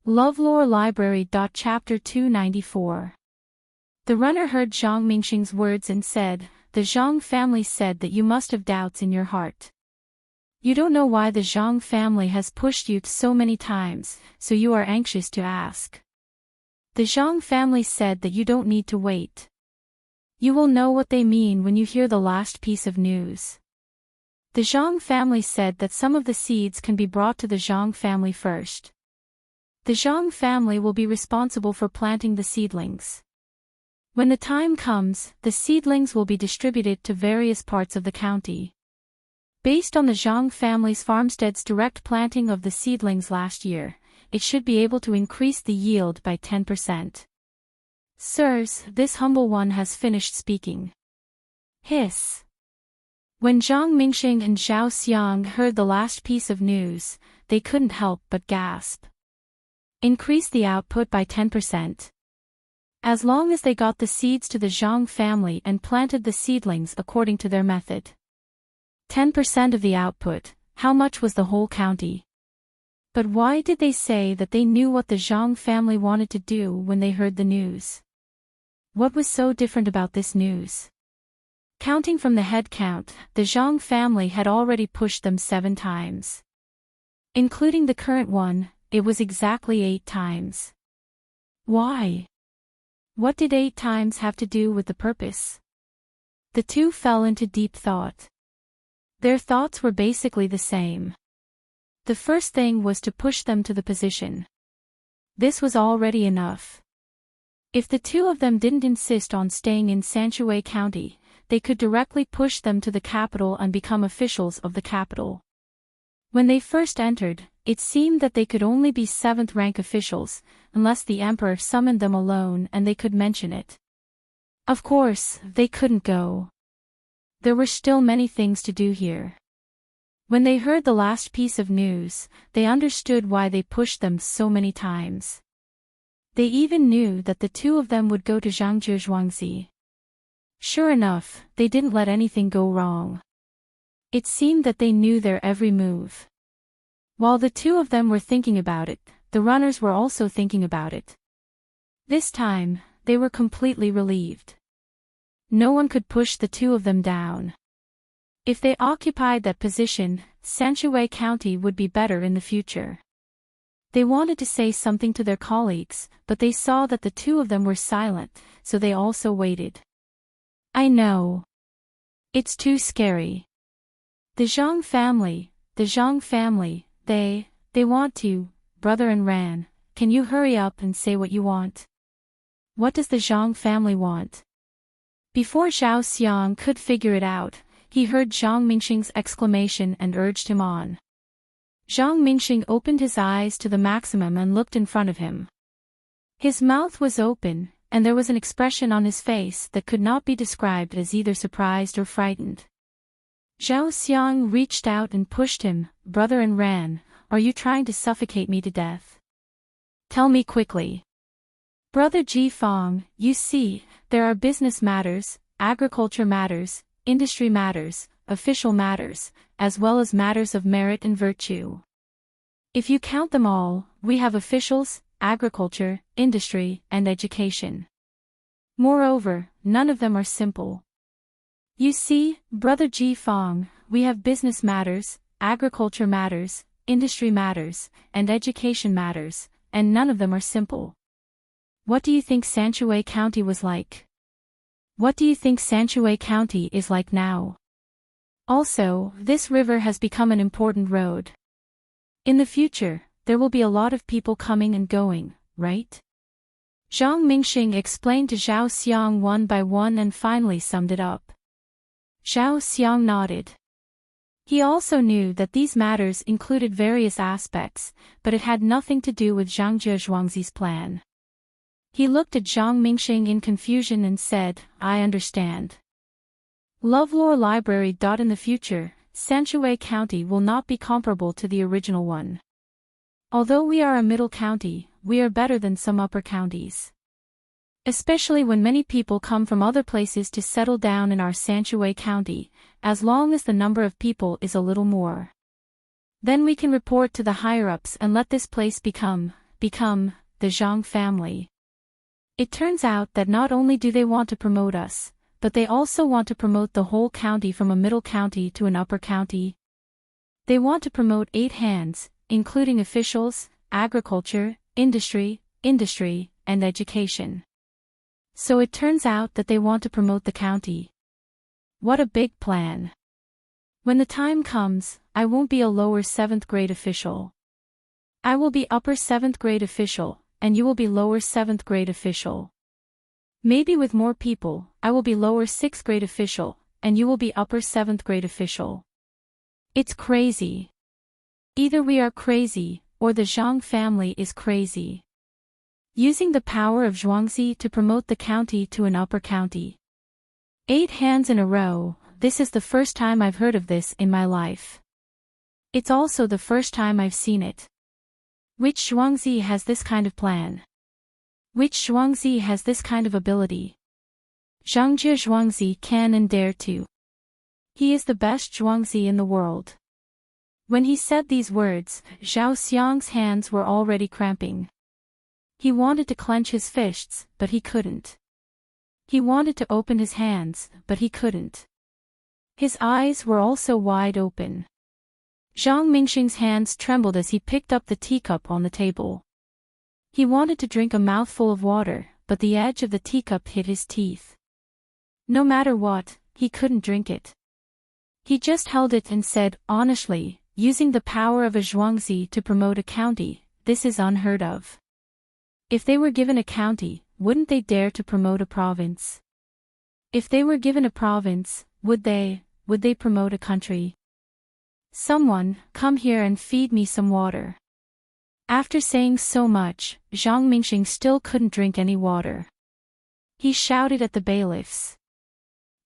LoveLore Library. Chapter 294. The runner heard Zhang Mingxing's words and said, "The Zhang family said that you must have doubts in your heart. You don't know why the Zhang family has pushed you so many times, so you are anxious to ask. The Zhang family said that you don't need to wait. You will know what they mean when you hear the last piece of news. The Zhang family said that some of the seeds can be brought to the Zhang family first. The Zhang family will be responsible for planting the seedlings. When the time comes, the seedlings will be distributed to various parts of the county. Based on the Zhang family's farmstead's direct planting of the seedlings last year, it should be able to increase the yield by 10%. Sirs, this humble one has finished speaking." Hiss. When Zhang Mingxing and Zhao Xiang heard the last piece of news, they couldn't help but gasp. Increase the output by 10%. As long as they got the seeds to the Zhang family and planted the seedlings according to their method. 10% of the output, how much was the whole county? But why did they say that they knew what the Zhang family wanted to do when they heard the news? What was so different about this news? Counting from the head count, the Zhang family had already pushed them 7 times. Including the current one, it was exactly 8 times. Why? What did 8 times have to do with the purpose? The two fell into deep thought. Their thoughts were basically the same. The first thing was to push them to the position. This was already enough. If the two of them didn't insist on staying in Sanshui County, they could directly push them to the capital and become officials of the capital. When they first entered, it seemed that they could only be 7th-rank officials, unless the emperor summoned them alone and they could mention it. Of course, they couldn't go. There were still many things to do here. When they heard the last piece of news, they understood why they pushed them so many times. They even knew that the two of them would go to Zhangzhe Zhuangzi. Sure enough, they didn't let anything go wrong. It seemed that they knew their every move. While the two of them were thinking about it, the runners were also thinking about it. This time, they were completely relieved. No one could push the two of them down. If they occupied that position, Sanshui County would be better in the future. They wanted to say something to their colleagues, but they saw that the two of them were silent, so they also waited. I know. It's too scary. The Zhang family, they want to, brother and Ran, can you hurry up and say what you want? What does the Zhang family want? Before Zhao Xiang could figure it out, he heard Zhang Mingxing's exclamation and urged him on. Zhang Mingxing opened his eyes to the maximum and looked in front of him. His mouth was open, and there was an expression on his face that could not be described as either surprised or frightened. Zhao Xiang reached out and pushed him. Brother and Ran, are you trying to suffocate me to death? Tell me quickly. Brother Ji Fong, you see, there are business matters, agriculture matters, industry matters, official matters, as well as matters of merit and virtue. If you count them all, we have officials, agriculture, industry, and education. Moreover, none of them are simple. You see, Brother Ji Fong, we have business matters, agriculture matters, industry matters, and education matters, and none of them are simple. What do you think Sanshui County was like? What do you think Sanshui County is like now? Also, this river has become an important road. In the future, there will be a lot of people coming and going, right? Zhang Mingxing explained to Zhao Xiang one by one and finally summed it up. Zhao Xiang nodded. He also knew that these matters included various aspects, but it had nothing to do with Zhangzhe Zhuangzi's plan. He looked at Zhang Mingxing in confusion and said, I understand. LoveLore Library. In the future, Sanshui County will not be comparable to the original one. Although we are a middle county, we are better than some upper counties. Especially when many people come from other places to settle down in our Sanshui County, as long as the number of people is a little more. Then we can report to the higher-ups and let this place become, become the Zhang family. It turns out that not only do they want to promote us, but they also want to promote the whole county from a middle county to an upper county. They want to promote 8 hands, including officials, agriculture, industry, and education. So it turns out that they want to promote the county. What a big plan. When the time comes, I won't be a lower 7th grade official. I will be upper 7th grade official, and you will be lower 7th grade official. Maybe with more people, I will be lower 6th grade official, and you will be upper 7th grade official. It's crazy. Either we are crazy, or the Zhang family is crazy. Using the power of Zhuangzi to promote the county to an upper county. 8 hands in a row, this is the first time I've heard of this in my life. It's also the first time I've seen it. Which Zhuangzi has this kind of plan? Which Zhuangzi has this kind of ability? Zhangjie Zhuangzi can and dare to. He is the best Zhuangzi in the world. When he said these words, Zhao Xiang's hands were already cramping. He wanted to clench his fists, but he couldn't. He wanted to open his hands, but he couldn't. His eyes were also wide open. Zhang Mingxing's hands trembled as he picked up the teacup on the table. He wanted to drink a mouthful of water, but the edge of the teacup hit his teeth. No matter what, he couldn't drink it. He just held it and said, honestly, using the power of a Zhuangzi to promote a county, this is unheard of. If they were given a county, wouldn't they dare to promote a province? If they were given a province, would they promote a country? Someone, come here and feed me some water. After saying so much, Zhang Mingxing still couldn't drink any water. He shouted at the bailiffs.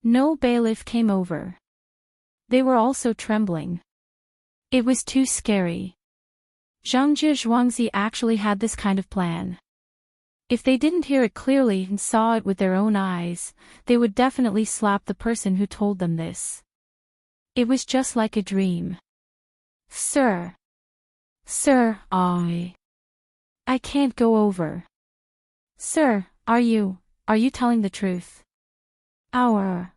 No bailiff came over. They were also trembling. It was too scary. Zhangjie Zhuangzi actually had this kind of plan. If they didn't hear it clearly and saw it with their own eyes, they would definitely slap the person who told them this. It was just like a dream. Sir, I can't go over. Sir, are you telling the truth? Our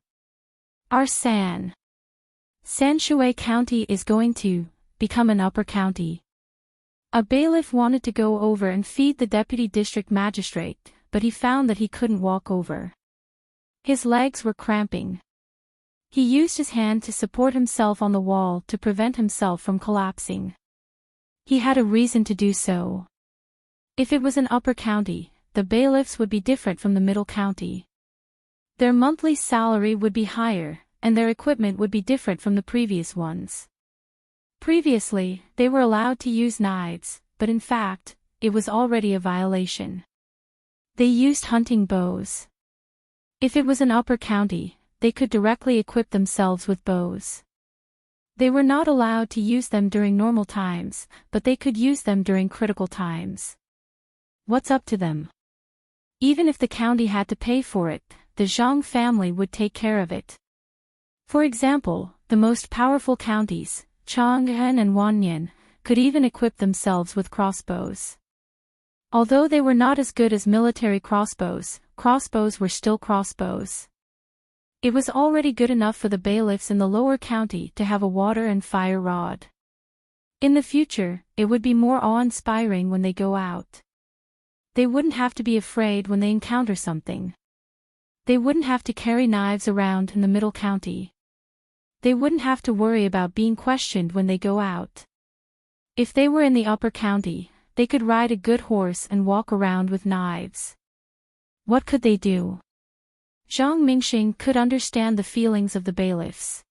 Sanshui County is going to become an upper county. A bailiff wanted to go over and feed the deputy district magistrate, but he found that he couldn't walk over. His legs were cramping. He used his hand to support himself on the wall to prevent himself from collapsing. He had a reason to do so. If it was an upper county, the bailiffs would be different from the middle county. Their monthly salary would be higher, and their equipment would be different from the previous ones. Previously, they were allowed to use knives, but in fact, it was already a violation. They used hunting bows. If it was an upper county, they could directly equip themselves with bows. They were not allowed to use them during normal times, but they could use them during critical times. What's up to them? Even if the county had to pay for it, the Zhang family would take care of it. For example, the most powerful counties, Chang'an and Wanyan, could even equip themselves with crossbows. Although they were not as good as military crossbows, crossbows were still crossbows. It was already good enough for the bailiffs in the lower county to have a water and fire rod. In the future, it would be more awe-inspiring when they go out. They wouldn't have to be afraid when they encounter something. They wouldn't have to carry knives around in the middle county. They wouldn't have to worry about being questioned when they go out. If they were in the upper county, they could ride a good horse and walk around with knives. What could they do? Zhang Mingxing could understand the feelings of the bailiffs.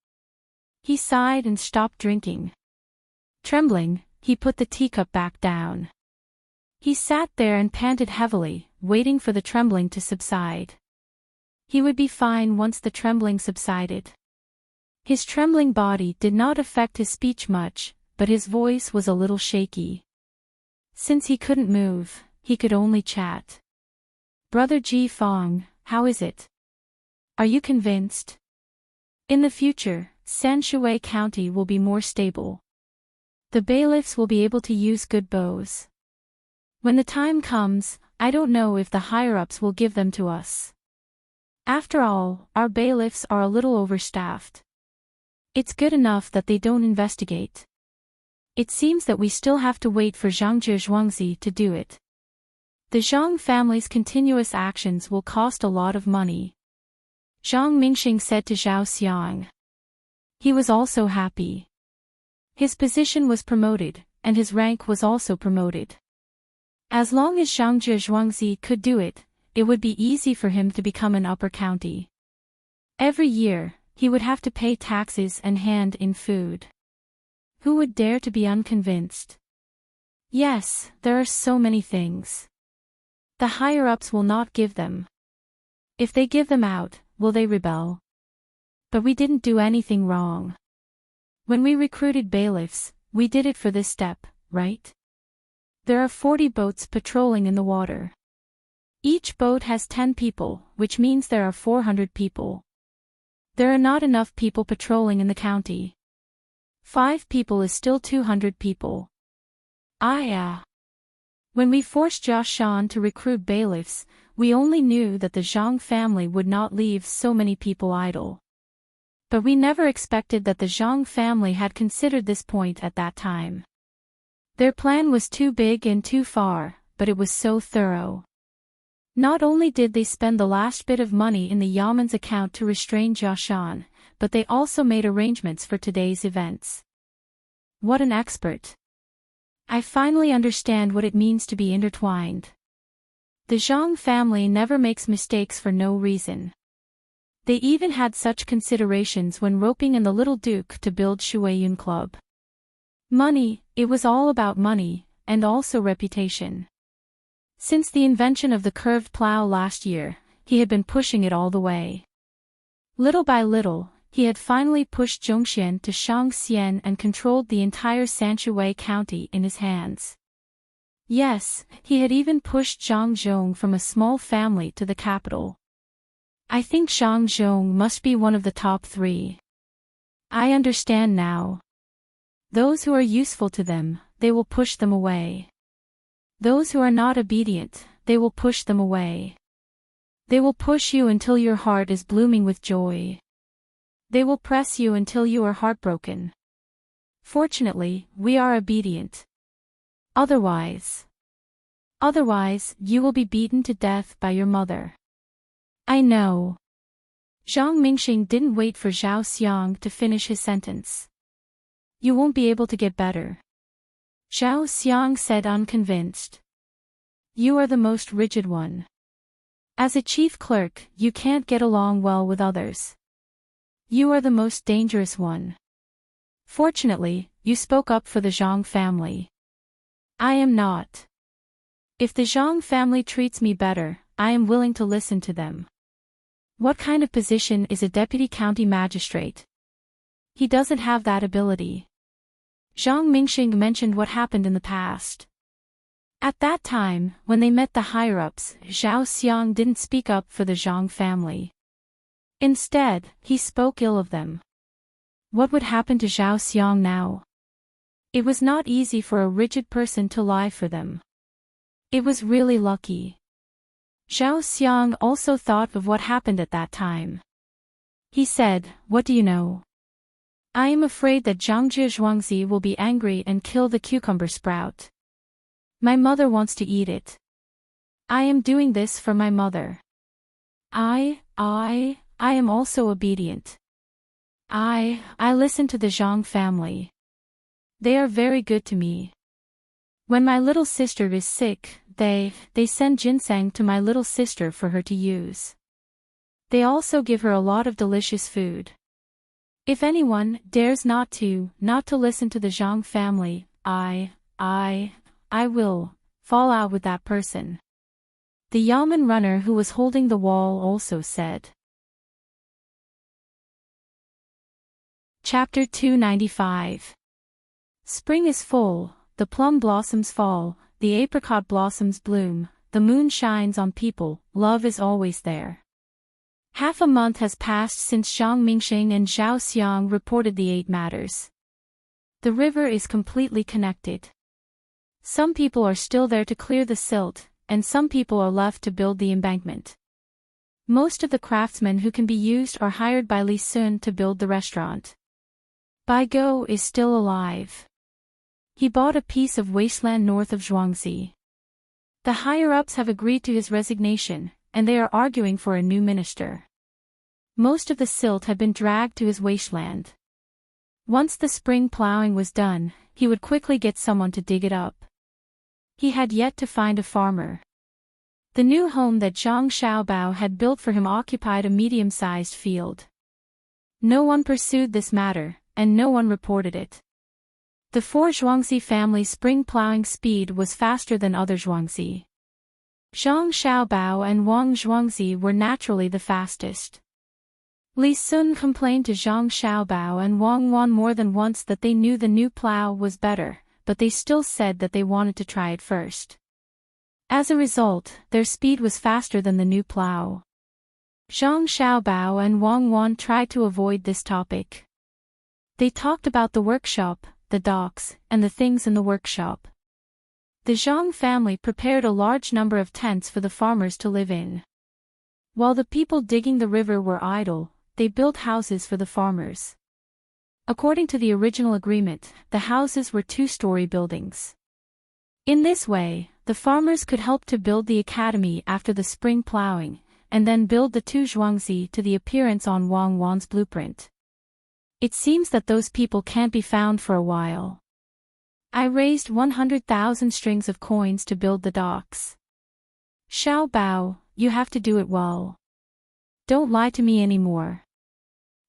He sighed and stopped drinking. Trembling, he put the teacup back down. He sat there and panted heavily, waiting for the trembling to subside. He would be fine once the trembling subsided. His trembling body did not affect his speech much, but his voice was a little shaky. Since he couldn't move, he could only chat. Brother Ji Fong, how is it? Are you convinced? In the future, Sanshui County will be more stable. The bailiffs will be able to use good bows. When the time comes, I don't know if the higher-ups will give them to us. After all, our bailiffs are a little overstaffed. It's good enough that they don't investigate. It seems that we still have to wait for Zhangzhe Zhuangzi to do it. The Zhang family's continuous actions will cost a lot of money. Zhang Mingxing said to Zhao Xiang. He was also happy. His position was promoted, and his rank was also promoted. As long as Zhangzhe Zhuangzi could do it, it would be easy for him to become an upper county. Every year, he would have to pay taxes and hand in food. Who would dare to be unconvinced? Yes, there are so many things. The higher-ups will not give them. If they give them out, will they rebel? But we didn't do anything wrong. When we recruited bailiffs, we did it for this step, right? There are 40 boats patrolling in the water. Each boat has 10 people, which means there are 400 people. There are not enough people patrolling in the county. 5 people is still 200 people. When we forced Jia Shan to recruit bailiffs, we only knew that the Zhang family would not leave so many people idle. But we never expected that the Zhang family had considered this point at that time. Their plan was too big and too far, but it was so thorough. Not only did they spend the last bit of money in the Yaman's account to restrain Jia Shan, but they also made arrangements for today's events. What an expert! I finally understand what it means to be intertwined. The Zhang family never makes mistakes for no reason. They even had such considerations when roping in the little duke to build Shuiyun Club. Money, it was all about money, and also reputation. Since the invention of the curved plow last year, he had been pushing it all the way. Little by little, he had finally pushed Zhongxian to Shangxian and controlled the entire Sanshui County in his hands. Yes, he had even pushed Zhang Zhong from a small family to the capital. I think Zhang Zhong must be one of the top 3. I understand now. Those who are useful to them, they will push them away. Those who are not obedient, they will push them away. They will push you until your heart is blooming with joy. They will press you until you are heartbroken. Fortunately, we are obedient. Otherwise, you will be beaten to death by your mother. I know. Zhang Mingxing didn't wait for Zhao Xiang to finish his sentence. You won't be able to get better. Zhao Xiang said unconvinced. You are the most rigid one. As a chief clerk, you can't get along well with others. You are the most dangerous one. Fortunately, you spoke up for the Zhang family. I am not. If the Zhang family treats me better, I am willing to listen to them. What kind of position is a deputy county magistrate? He doesn't have that ability. Zhang Mingxing mentioned what happened in the past. At that time, when they met the higher-ups, Zhao Xiang didn't speak up for the Zhang family. Instead, he spoke ill of them. What would happen to Zhao Xiang now? It was not easy for a rigid person to lie for them. It was really lucky. Zhao Xiang also thought of what happened at that time. He said, "What do you know? I am afraid that Zhangzhe Zhuangzi will be angry and kill the cucumber sprout. My mother wants to eat it. I am doing this for my mother. I am also obedient. I listen to the Zhang family. They are very good to me. When my little sister is sick, they send ginseng to my little sister for her to use. They also give her a lot of delicious food. If anyone dares not to listen to the Zhang family, I will fall out with that person." The Yamen runner who was holding the wall also said. Chapter 295. Spring is full, the plum blossoms fall, the apricot blossoms bloom, the moon shines on people, love is always there. Half a month has passed since Zhang Mingxing and Zhao Xiang reported the 8 matters. The river is completely connected. Some people are still there to clear the silt, and some people are left to build the embankment. Most of the craftsmen who can be used are hired by Li Sun to build the restaurant. Bai Go is still alive. He bought a piece of wasteland north of Zhuangzi. The higher-ups have agreed to his resignation, and they are arguing for a new minister. Most of the silt had been dragged to his wasteland. Once the spring plowing was done, he would quickly get someone to dig it up. He had yet to find a farmer. The new home that Zhang Xiaobao had built for him occupied a medium-sized field. No one pursued this matter, and no one reported it. The four Zhuangzi family's spring plowing speed was faster than other Zhuangzi. Zhang Xiaobao and Wang Zhuangzi were naturally the fastest. Li Sun complained to Zhang Xiaobao and Wang Wan more than once that they knew the new plow was better, but they still said that they wanted to try it first. As a result, their speed was faster than the new plow. Zhang Xiaobao and Wang Wan tried to avoid this topic. They talked about the workshop, the docks, and the things in the workshop. The Zhang family prepared a large number of tents for the farmers to live in. While the people digging the river were idle, they built houses for the farmers. According to the original agreement, the houses were two-story buildings. In this way, the farmers could help to build the academy after the spring plowing, and then build the two Zhuangzi to the appearance on Wang Wan's blueprint. It seems that those people can't be found for a while. I raised 100,000 strings of coins to build the docks. Xiao Bao, you have to do it well. Don't lie to me anymore.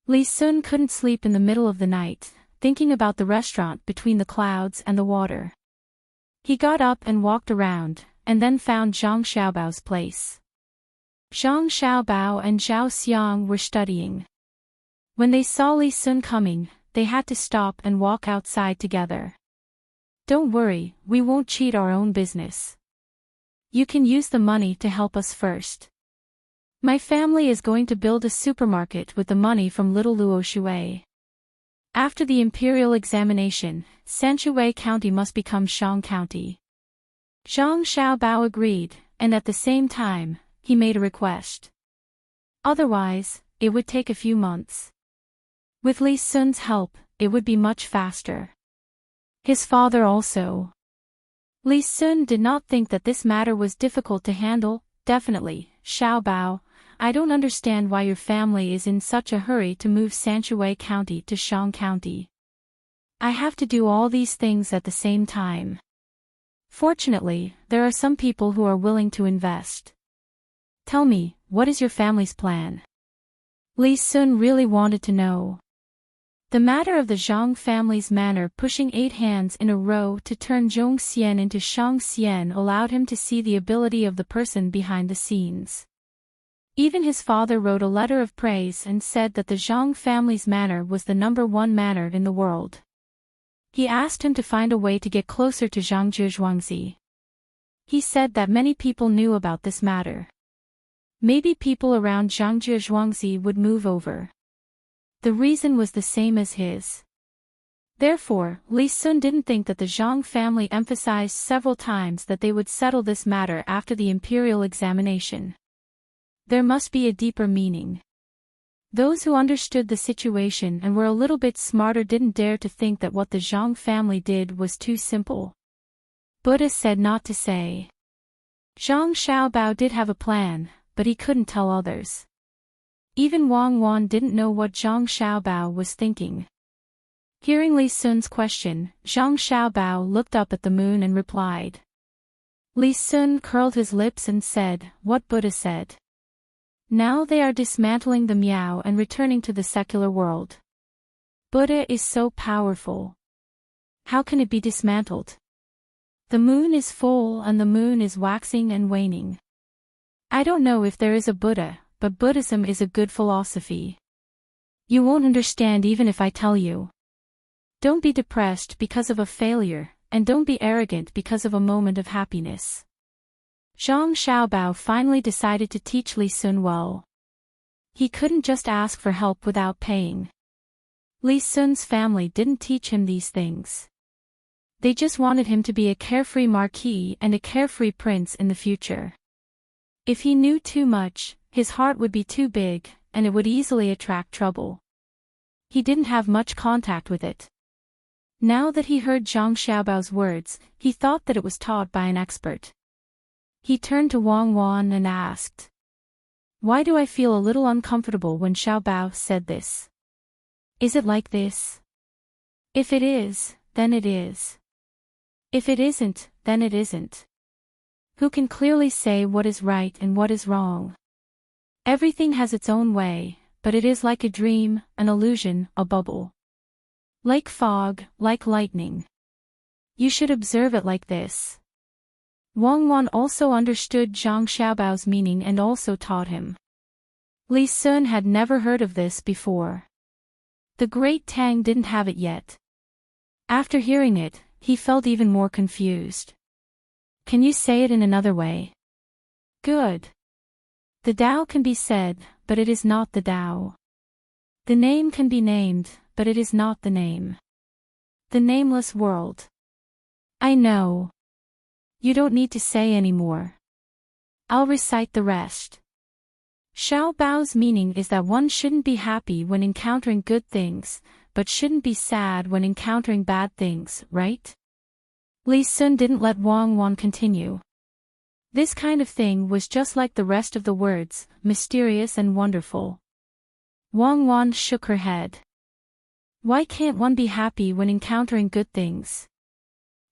Li Sun couldn't sleep in the middle of the night, thinking about the restaurant between the clouds and the water. He got up and walked around, and then found Zhang Xiaobao's place. Zhang Xiaobao and Zhao Xiang were studying. When they saw Li Sun coming, they had to stop and walk outside together. Don't worry, we won't cheat our own business. You can use the money to help us first. My family is going to build a supermarket with the money from Little Luoshui. After the imperial examination, Sanshui County must become Shang County. Zhang Xiaobao agreed, and at the same time, he made a request. Otherwise, it would take a few months. With Li Sun's help, it would be much faster. His father also. Li Sun did not think that this matter was difficult to handle. Definitely, Xiaobao, I don't understand why your family is in such a hurry to move Sanshui County to Shang County. I have to do all these things at the same time. Fortunately, there are some people who are willing to invest. Tell me, what is your family's plan? Li Sun really wanted to know. The matter of the Zhang family's manor pushing 8 hands in a row to turn Zhong Xian into Shang Xian allowed him to see the ability of the person behind the scenes. Even his father wrote a letter of praise and said that the Zhang family's manor was the #1 manor in the world. He asked him to find a way to get closer to Zhangzhe Zhuangzi. He said that many people knew about this matter. Maybe people around Zhangzhe Zhuangzi would move over. The reason was the same as his. Therefore, Li Sun didn't think that the Zhang family emphasized several times that they would settle this matter after the imperial examination. There must be a deeper meaning. Those who understood the situation and were a little bit smarter didn't dare to think that what the Zhang family did was too simple. Buddha said not to say. Zhang Xiaobao did have a plan, but he couldn't tell others. Even Wang Wan didn't know what Zhang Xiaobao was thinking. Hearing Li Sun's question, Zhang Xiaobao looked up at the moon and replied. Li Sun curled his lips and said, "What Buddha said. Now they are dismantling the Miao and returning to the secular world. Buddha is so powerful. How can it be dismantled? The moon is full and the moon is waxing and waning. I don't know if there is a Buddha, but Buddhism is a good philosophy. You won't understand even if I tell you. Don't be depressed because of a failure, and don't be arrogant because of a moment of happiness." Zhang Xiaobao finally decided to teach Li Sun well. He couldn't just ask for help without paying. Li Sun's family didn't teach him these things. They just wanted him to be a carefree marquis and a carefree prince in the future. If he knew too much, his heart would be too big, and it would easily attract trouble. He didn't have much contact with it. Now that he heard Zhang Xiaobao's words, he thought that it was taught by an expert. He turned to Wang Wan and asked, "Why do I feel a little uncomfortable when Xiaobao said this? Is it like this? If it is, then it is. If it isn't, then it isn't. Who can clearly say what is right and what is wrong? Everything has its own way, but it is like a dream, an illusion, a bubble. Like fog, like lightning. You should observe it like this." Wang Wan also understood Zhang Xiaobao's meaning and also taught him. Li Sun had never heard of this before. The great Tang didn't have it yet. After hearing it, he felt even more confused. "Can you say it in another way?" "Good. The Tao can be said, but it is not the Tao. The name can be named, but it is not the name. The nameless world." "I know. You don't need to say any more. I'll recite the rest. Xiao Bao's meaning is that one shouldn't be happy when encountering good things, but shouldn't be sad when encountering bad things, right?" Li Sun didn't let Wang Wan continue. This kind of thing was just like the rest of the words, mysterious and wonderful. Wang Wan shook her head. "Why can't one be happy when encountering good things?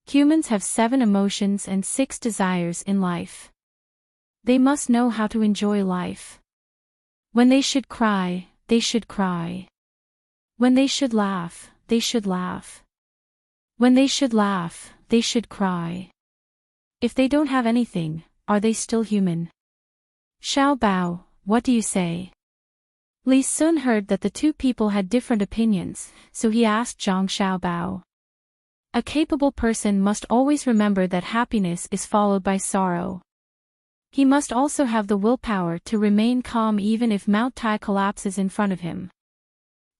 Humans have 7 emotions and 6 desires in life. They must know how to enjoy life. When they should cry, they should cry. When they should laugh, they should laugh. When they should laugh, they should cry. If they don't have anything, are they still human? Xiao Bao, what do you say?" Li Sun heard that the two people had different opinions, so he asked Zhang Xiaobao. "A capable person must always remember that happiness is followed by sorrow. He must also have the willpower to remain calm even if Mount Tai collapses in front of him.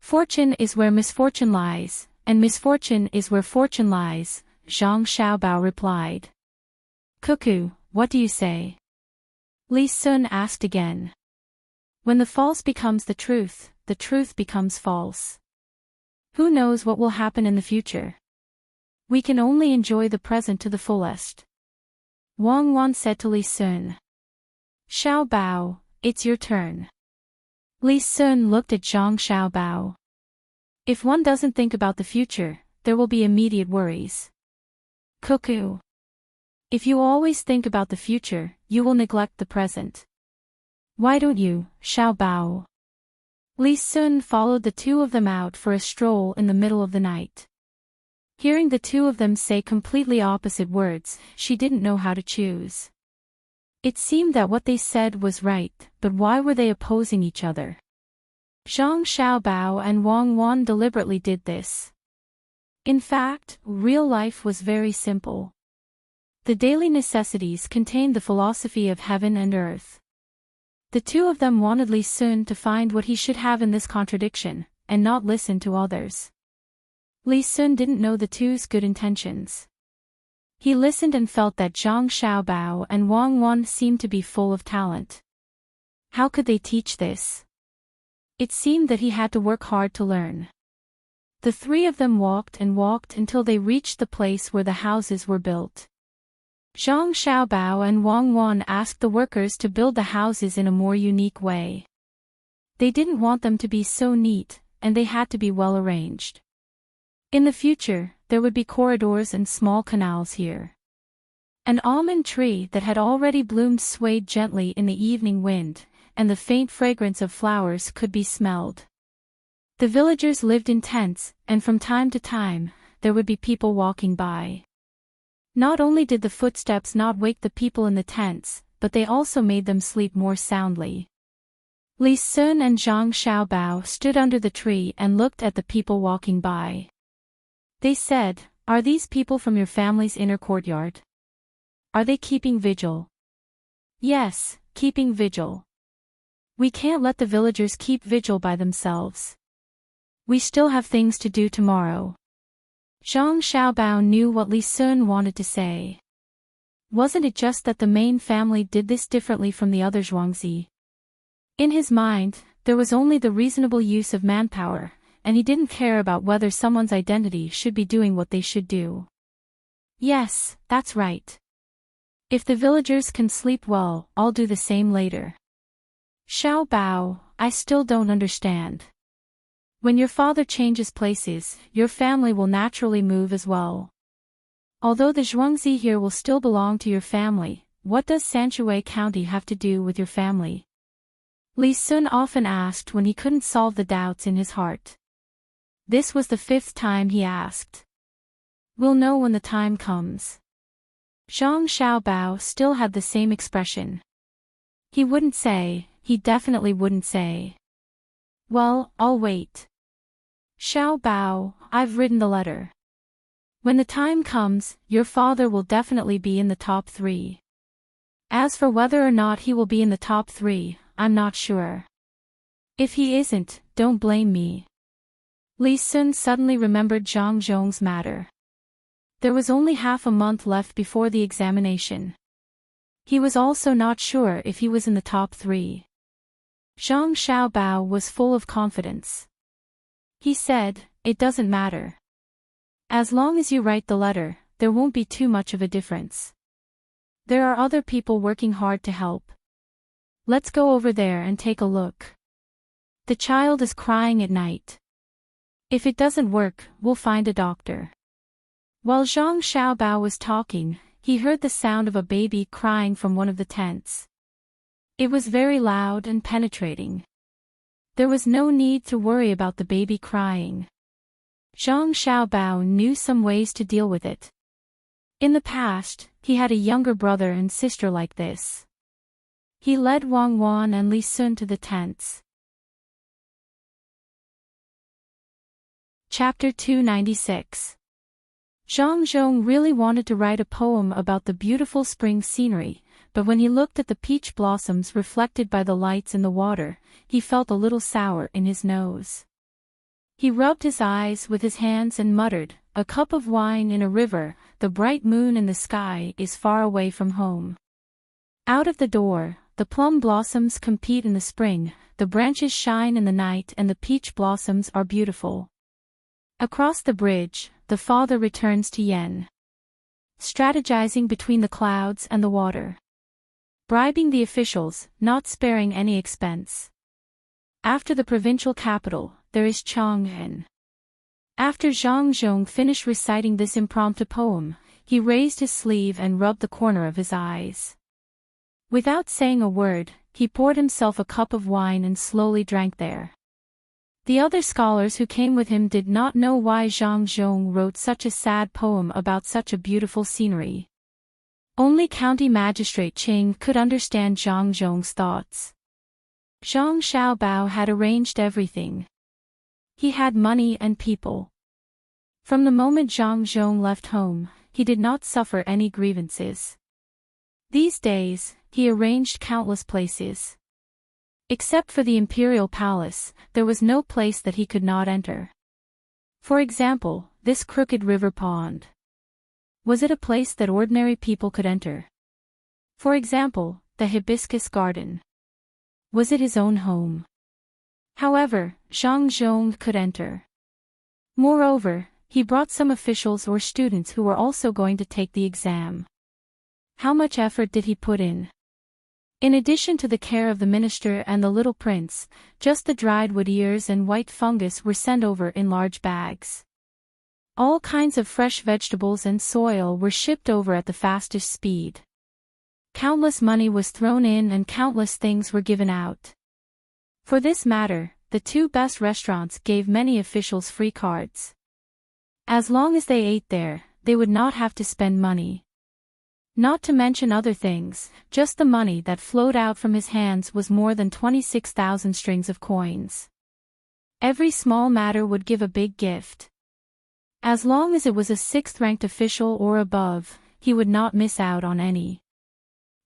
Fortune is where misfortune lies, and misfortune is where fortune lies," Zhang Xiaobao replied. "Cuckoo, what do you say?" Li Sun asked again. "When the false becomes the truth becomes false. Who knows what will happen in the future? We can only enjoy the present to the fullest." Wang Wan said to Li Sun. "Xiao Bao, it's your turn." Li Sun looked at Zhang Xiaobao. "If one doesn't think about the future, there will be immediate worries." "Cuckoo. If you always think about the future, you will neglect the present. Why don't you, Xiao Bao?" Li Sun followed the two of them out for a stroll in the middle of the night. Hearing the two of them say completely opposite words, she didn't know how to choose. It seemed that what they said was right, but why were they opposing each other? Zhang Xiaobao and Wang Wan deliberately did this. In fact, real life was very simple. The daily necessities contained the philosophy of heaven and earth. The two of them wanted Li Sun to find what he should have in this contradiction, and not listen to others. Li Sun didn't know the two's good intentions. He listened and felt that Zhang Xiaobao and Wang Wan seemed to be full of talent. How could they teach this? It seemed that he had to work hard to learn. The three of them walked and walked until they reached the place where the houses were built. Zhang Xiaobao and Wang Wan asked the workers to build the houses in a more unique way. They didn't want them to be so neat, and they had to be well arranged. In the future, there would be corridors and small canals here. An almond tree that had already bloomed swayed gently in the evening wind, and the faint fragrance of flowers could be smelled. The villagers lived in tents, and from time to time, there would be people walking by. Not only did the footsteps not wake the people in the tents, but they also made them sleep more soundly. Li Sun and Zhang Xiaobao stood under the tree and looked at the people walking by. They said, "Are these people from your family's inner courtyard? Are they keeping vigil?" "Yes, keeping vigil. We can't let the villagers keep vigil by themselves. We still have things to do tomorrow." Zhang Xiaobao knew what Li Sun wanted to say. Wasn't it just that the main family did this differently from the other Zhuangzi? In his mind, there was only the reasonable use of manpower, and he didn't care about whether someone's identity should be doing what they should do. Yes, that's right. If the villagers can sleep well, I'll do the same later. Xiaobao, I still don't understand. When your father changes places, your family will naturally move as well. Although the Zhuangzi here will still belong to your family, what does Sanshui County have to do with your family? Li Sun often asked when he couldn't solve the doubts in his heart. This was the 5th time he asked. We'll know when the time comes. Zhang Xiaobao still had the same expression. He wouldn't say, he definitely wouldn't say. Well, I'll wait. Xiaobao, I've written the letter. When the time comes, your father will definitely be in the top 3. As for whether or not he will be in the top 3, I'm not sure. If he isn't, don't blame me. Li Sun suddenly remembered Zhang Zhong's matter. There was only half a month left before the examination. He was also not sure if he was in the top 3. Zhang Xiaobao was full of confidence. He said, it doesn't matter. As long as you write the letter, there won't be too much of a difference. There are other people working hard to help. Let's go over there and take a look. The child is crying at night. If it doesn't work, we'll find a doctor. While Zhang Xiaobao was talking, he heard the sound of a baby crying from one of the tents. It was very loud and penetrating. There was no need to worry about the baby crying. Zhang Xiaobao knew some ways to deal with it. In the past, he had a younger brother and sister like this. He led Wang Wan and Li Sun to the tents. Chapter 296. Zhang Zhong really wanted to write a poem about the beautiful spring scenery, but when he looked at the peach blossoms reflected by the lights in the water, he felt a little sour in his nose. He rubbed his eyes with his hands and muttered, a cup of wine in a river, the bright moon in the sky is far away from home. Out of the door, the plum blossoms compete in the spring, the branches shine in the night and the peach blossoms are beautiful. Across the bridge, the father returns to Yen. Strategizing between the clouds and the water. Bribing the officials, not sparing any expense. After the provincial capital, there is Chang'an. After Zhang Zhong finished reciting this impromptu poem, he raised his sleeve and rubbed the corner of his eyes. Without saying a word, he poured himself a cup of wine and slowly drank there. The other scholars who came with him did not know why Zhang Zhong wrote such a sad poem about such a beautiful scenery. Only County Magistrate Qing could understand Zhang Zhong's thoughts. Zhang Xiaobao had arranged everything. He had money and people. From the moment Zhang Zhong left home, he did not suffer any grievances. These days, he arranged countless places. Except for the imperial palace, there was no place that he could not enter. For example, this crooked river pond. Was it a place that ordinary people could enter? For example, the hibiscus garden. Was it his own home? However, Zhang Zhong could enter. Moreover, he brought some officials or students who were also going to take the exam. How much effort did he put in? In addition to the care of the minister and the little prince, just the dried wood ears and white fungus were sent over in large bags. All kinds of fresh vegetables and soil were shipped over at the fastest speed. Countless money was thrown in and countless things were given out. For this matter, the 2 best restaurants gave many officials free cards. As long as they ate there, they would not have to spend money. Not to mention other things, just the money that flowed out from his hands was more than 26,000 strings of coins. Every small matter would give a big gift. As long as it was a 6th-ranked official or above, he would not miss out on any.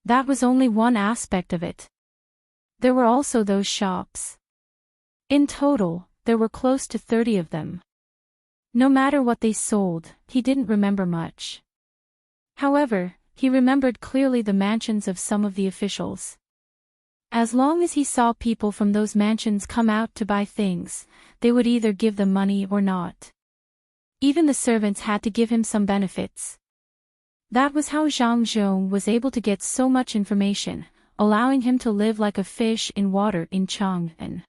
That was only one aspect of it. There were also those shops. In total, there were close to 30 of them. No matter what they sold, he didn't remember much. However, he remembered clearly the mansions of some of the officials. As long as he saw people from those mansions come out to buy things, they would either give them money or not. Even the servants had to give him some benefits. That was how Zhang Zhong was able to get so much information, allowing him to live like a fish in water in Chang'an.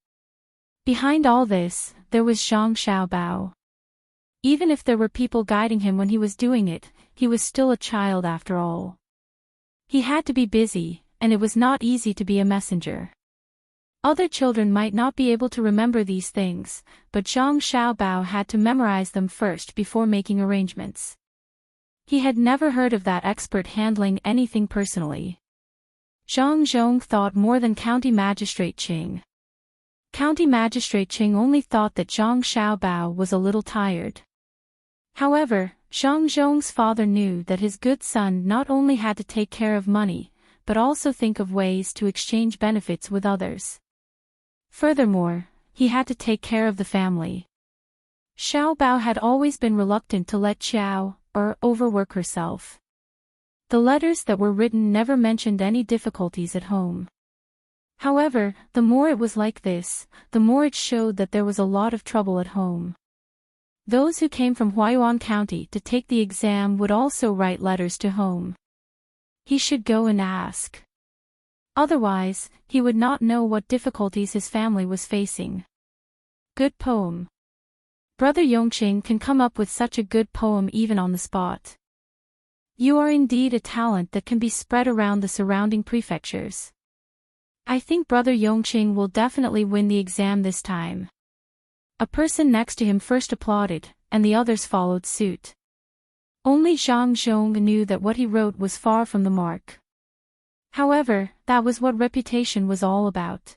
Behind all this, there was Zhang Xiaobao. Even if there were people guiding him when he was doing it, he was still a child after all. He had to be busy, and it was not easy to be a messenger. Other children might not be able to remember these things, but Zhang Xiaobao had to memorize them first before making arrangements. He had never heard of that expert handling anything personally. Zhang Zhong thought more than County Magistrate Qing. County Magistrate Qing only thought that Zhang Xiaobao was a little tired. However, Zhang Zhong's father knew that his good son not only had to take care of money, but also think of ways to exchange benefits with others. Furthermore, he had to take care of the family. Xiaobao had always been reluctant to let Xiao, or overwork herself. The letters that were written never mentioned any difficulties at home. However, the more it was like this, the more it showed that there was a lot of trouble at home. Those who came from Huayuan County to take the exam would also write letters to home. He should go and ask. Otherwise, he would not know what difficulties his family was facing. Good poem. Brother Yongqing can come up with such a good poem even on the spot. You are indeed a talent that can be spread around the surrounding prefectures. I think Brother Yongqing will definitely win the exam this time. A person next to him first applauded, and the others followed suit. Only Zhang Zhong knew that what he wrote was far from the mark. However, that was what reputation was all about.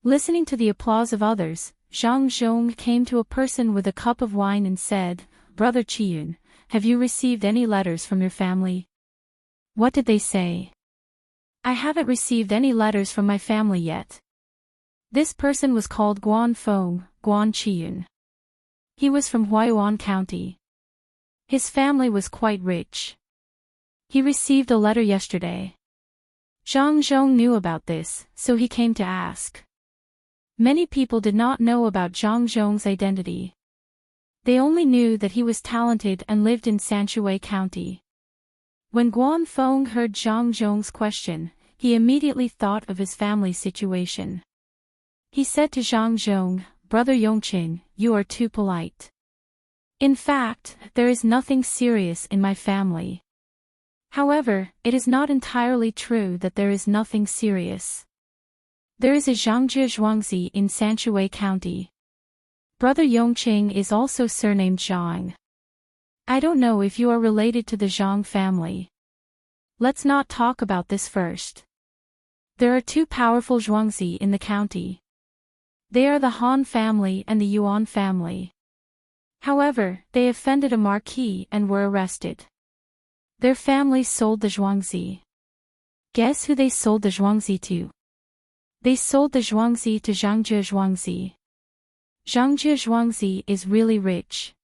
Listening to the applause of others, Zhang Zhong came to a person with a cup of wine and said, "Brother Qiyun, have you received any letters from your family?" "What did they say?" "I haven't received any letters from my family yet." This person was called Guan Feng, Guan Qiyun. He was from Huayuan County. His family was quite rich. He received a letter yesterday. Zhang Zhong knew about this, so he came to ask. Many people did not know about Zhang Zhong's identity. They only knew that he was talented and lived in Sanshui County. When Guan Feng heard Zhang Zhong's question, he immediately thought of his family's situation. He said to Zhang Zhong, "Brother Yongqing, you are too polite. In fact, there is nothing serious in my family." However, it is not entirely true that there is nothing serious. There is a Zhangjie Zhuangzi in Sanshui County. Brother Yongqing is also surnamed Zhang. I don't know if you are related to the Zhang family. Let's not talk about this first. There are two powerful Zhuangzi in the county. They are the Han family and the Yuan family. However, they offended a marquis and were arrested. Their families sold the Zhuangzi. Guess who they sold the Zhuangzi to? They sold the Zhuangzi to Zhangjie Zhuangzi. Zhangjie Zhuangzi is really rich.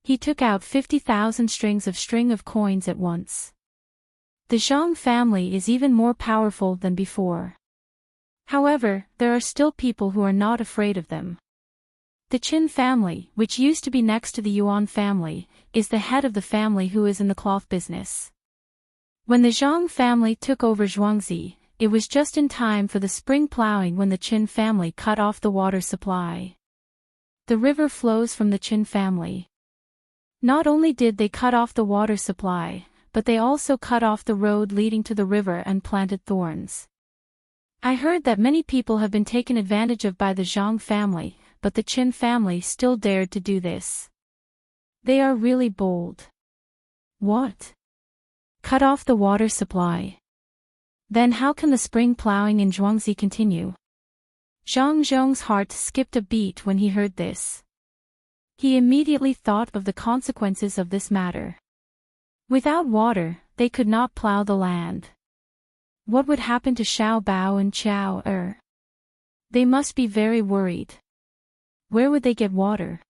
He took out 50,000 strings of coins at once. The Zhang family is even more powerful than before. However, there are still people who are not afraid of them. The Qin family, which used to be next to the Yuan family, is the head of the family who is in the cloth business. When the Zhang family took over Zhuangzi, it was just in time for the spring plowing when the Qin family cut off the water supply. The river flows from the Qin family. Not only did they cut off the water supply, but they also cut off the road leading to the river and planted thorns. I heard that many people have been taken advantage of by the Zhang family, but the Qin family still dared to do this. They are really bold. What? Cut off the water supply. Then how can the spring plowing in Zhuangzi continue? Zhang Zhong's heart skipped a beat when he heard this. He immediately thought of the consequences of this matter. Without water, they could not plow the land. What would happen to Xiao Bao and Qiao Er? They must be very worried. Where would they get water?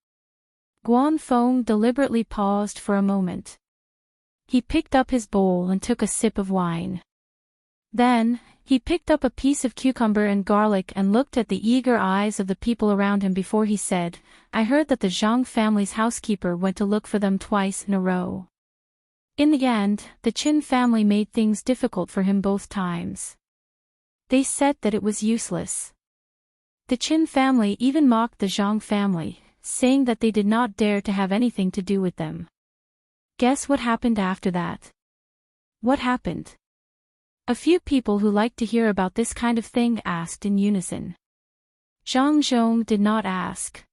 Guanfeng deliberately paused for a moment. He picked up his bowl and took a sip of wine. Then, he picked up a piece of cucumber and garlic and looked at the eager eyes of the people around him before he said, I heard that the Zhang family's housekeeper went to look for them twice in a row. In the end, the Qin family made things difficult for him both times. They said that it was useless. The Qin family even mocked the Zhang family, saying that they did not dare to have anything to do with them. Guess what happened after that? What happened? A few people who liked to hear about this kind of thing asked in unison. Zhang Zhong did not ask.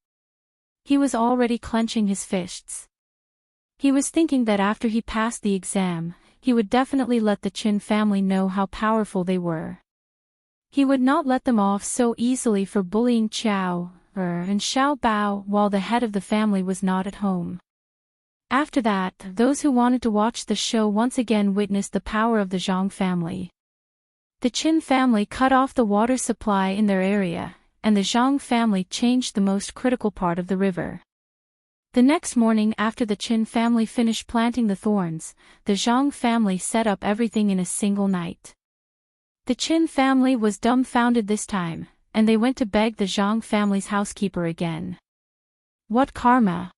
He was already clenching his fists. He was thinking that after he passed the exam, he would definitely let the Qin family know how powerful they were. He would not let them off so easily for bullying Xiao and Xiao Bao while the head of the family was not at home. After that, those who wanted to watch the show once again witnessed the power of the Zhang family. The Qin family cut off the water supply in their area, and the Zhang family changed the most critical part of the river. The next morning after the Qin family finished planting the thorns, the Zhang family set up everything in a single night. The Qin family was dumbfounded this time, and they went to beg the Zhang family's housekeeper again. What karma?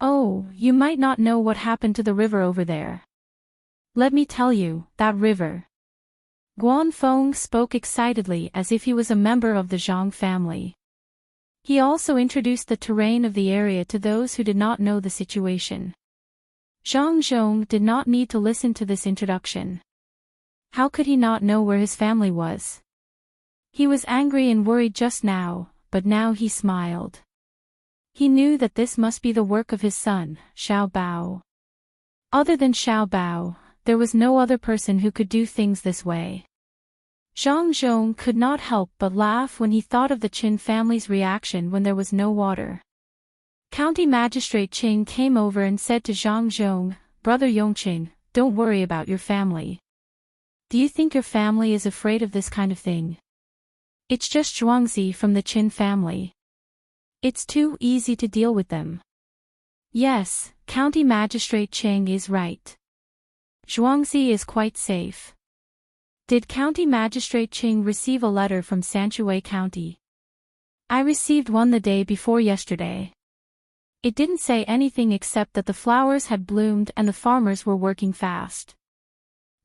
Oh, you might not know what happened to the river over there. Let me tell you, that river. Guanfeng spoke excitedly as if he was a member of the Zhang family. He also introduced the terrain of the area to those who did not know the situation. Zhang Zhong did not need to listen to this introduction. How could he not know where his family was? He was angry and worried just now, but now he smiled. He knew that this must be the work of his son, Xiao Bao. Other than Xiao Bao, there was no other person who could do things this way. Zhang Zhong could not help but laugh when he thought of the Qin family's reaction when there was no water. County Magistrate Qing came over and said to Zhang Zhong, Brother Yongqing, don't worry about your family. Do you think your family is afraid of this kind of thing? It's just Zhuangzi from the Qin family. It's too easy to deal with them. Yes, County Magistrate Cheng is right. Zhuangzi is quite safe. Did County Magistrate Cheng receive a letter from Sanctuary County? I received one the day before yesterday. It didn't say anything except that the flowers had bloomed and the farmers were working fast.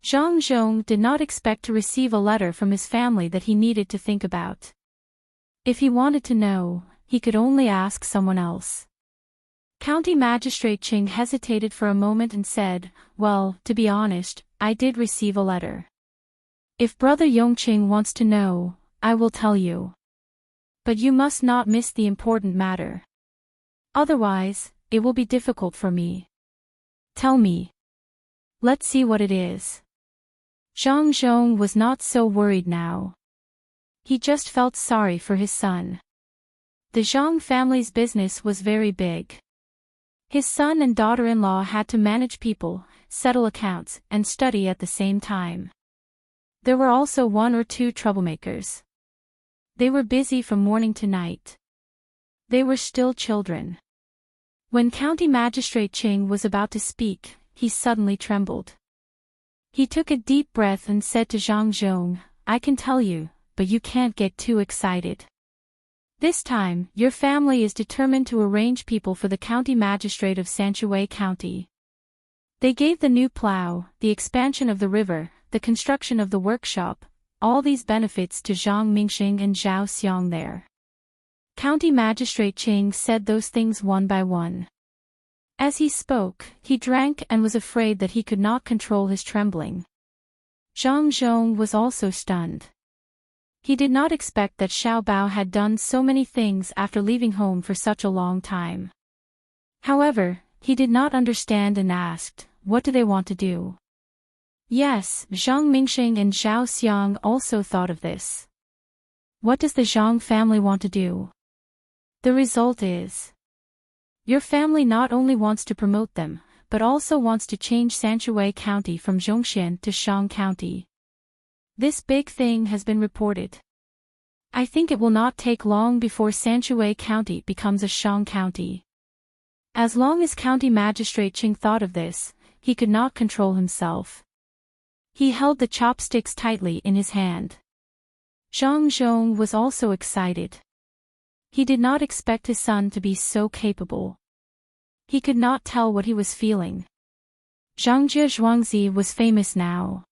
Zhang Zhong did not expect to receive a letter from his family that he needed to think about. If he wanted to know, he could only ask someone else. County Magistrate Ching hesitated for a moment and said, Well, to be honest, I did receive a letter. If Brother Yongqing wants to know, I will tell you. But you must not miss the important matter. Otherwise, it will be difficult for me. Tell me. Let's see what it is. Zhang Zhong was not so worried now. He just felt sorry for his son. The Zhang family's business was very big. His son and daughter-in-law had to manage people, settle accounts, and study at the same time. There were also one or two troublemakers. They were busy from morning to night. They were still children. When County Magistrate Ching was about to speak, he suddenly trembled. He took a deep breath and said to Zhang Zhong, I can tell you, but you can't get too excited. This time, your family is determined to arrange people for the county magistrate of Sanctuary County. They gave the new plow, the expansion of the river, the construction of the workshop, all these benefits to Zhang Mingxing and Zhao Xiang there. County Magistrate Ching said those things one by one. As he spoke, he drank and was afraid that he could not control his trembling. Zhang Zhong was also stunned. He did not expect that Xiao Bao had done so many things after leaving home for such a long time. However, he did not understand and asked, what do they want to do? Yes, Zhang Mingxing and Zhao Xiang also thought of this. What does the Zhang family want to do? The result is, your family not only wants to promote them, but also wants to change Sanctuary County from Zhongxian to Shang County. This big thing has been reported. I think it will not take long before Sanctuary County becomes a Shang County. As long as County Magistrate Ching thought of this, he could not control himself. He held the chopsticks tightly in his hand. Zhang Zhong was also excited. He did not expect his son to be so capable. He could not tell what he was feeling. Zhangjie Zhuangzi was famous now.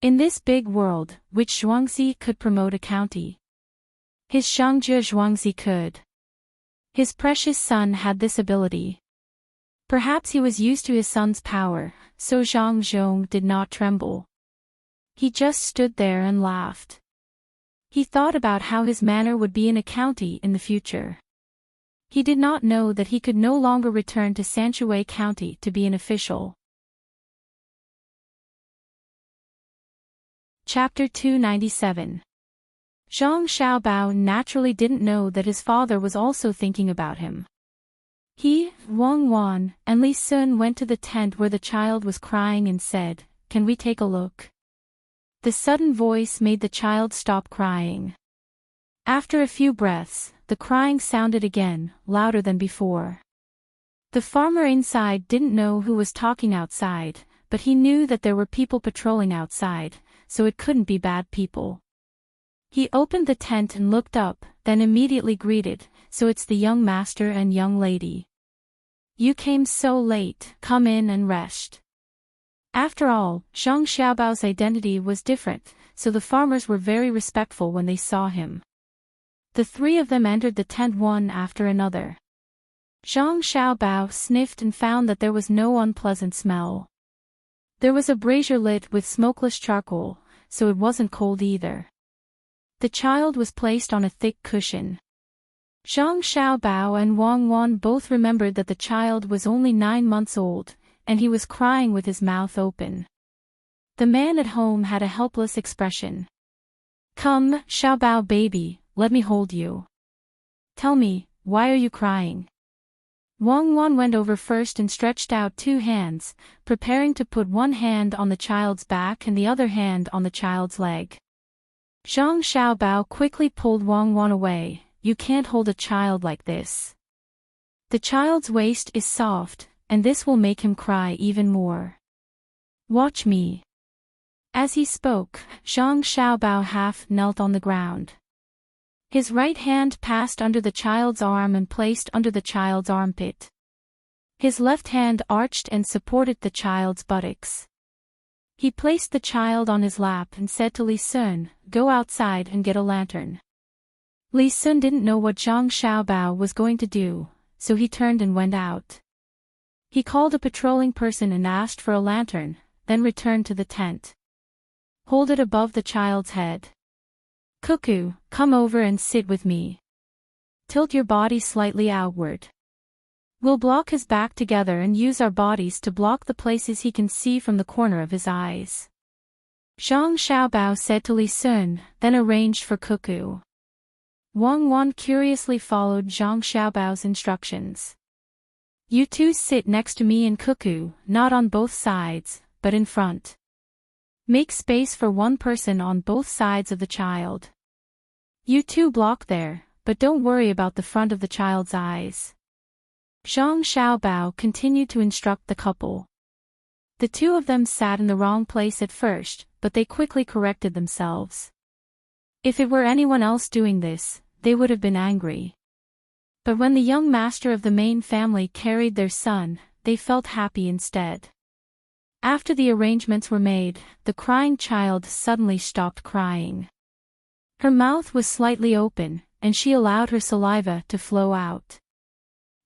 In this big world, which Zhuangzi could promote a county? His Zhangjie Zhuangzi could. His precious son had this ability. Perhaps he was used to his son's power, so Zhang Zhong did not tremble. He just stood there and laughed. He thought about how his manor would be in a county in the future. He did not know that he could no longer return to Sanshui County to be an official. Chapter 297. Zhang Xiaobao naturally didn't know that his father was also thinking about him. He, Wang Wan, and Li Sun went to the tent where the child was crying and said, "Can we take a look?" The sudden voice made the child stop crying. After a few breaths, the crying sounded again, louder than before. The farmer inside didn't know who was talking outside, but he knew that there were people patrolling outside, so it couldn't be bad people. He opened the tent and looked up, then immediately greeted, "So it's the young master and young lady. You came so late, come in and rest." After all, Zhang Xiaobao's identity was different, so the farmers were very respectful when they saw him. The three of them entered the tent one after another. Zhang Xiaobao sniffed and found that there was no unpleasant smell. There was a brazier lit with smokeless charcoal, so it wasn't cold either. The child was placed on a thick cushion. Zhang Xiaobao and Wang Wan both remembered that the child was only 9 months old, and he was crying with his mouth open. The man at home had a helpless expression. "Come, Xiaobao baby, let me hold you. Tell me, why are you crying?" Wang Wan went over first and stretched out 2 hands, preparing to put one hand on the child's back and the other hand on the child's leg. Zhang Xiaobao quickly pulled Wang Wan away. "You can't hold a child like this. The child's waist is soft, and this will make him cry even more. Watch me." As he spoke, Zhang Xiaobao half knelt on the ground. His right hand passed under the child's arm and placed under the child's armpit. His left hand arched and supported the child's buttocks. He placed the child on his lap and said to Li Sun, "Go outside and get a lantern." Li Sun didn't know what Zhang Xiaobao was going to do, so he turned and went out. He called a patrolling person and asked for a lantern, then returned to the tent. "Hold it above the child's head. Cuckoo, come over and sit with me. Tilt your body slightly outward. We'll block his back together and use our bodies to block the places he can see from the corner of his eyes." Zhang Xiaobao said to Li Sun, then arranged for Cuckoo. Wang Wan curiously followed Zhang Xiaobao's instructions. "You two sit next to me and Cuckoo, not on both sides, but in front. Make space for one person on both sides of the child. You two block there, but don't worry about the front of the child's eyes." Zhang Xiaobao continued to instruct the couple. The two of them sat in the wrong place at first, but they quickly corrected themselves. If it were anyone else doing this, they would have been angry. But when the young master of the main family carried their son, they felt happy instead. After the arrangements were made, the crying child suddenly stopped crying. Her mouth was slightly open, and she allowed her saliva to flow out.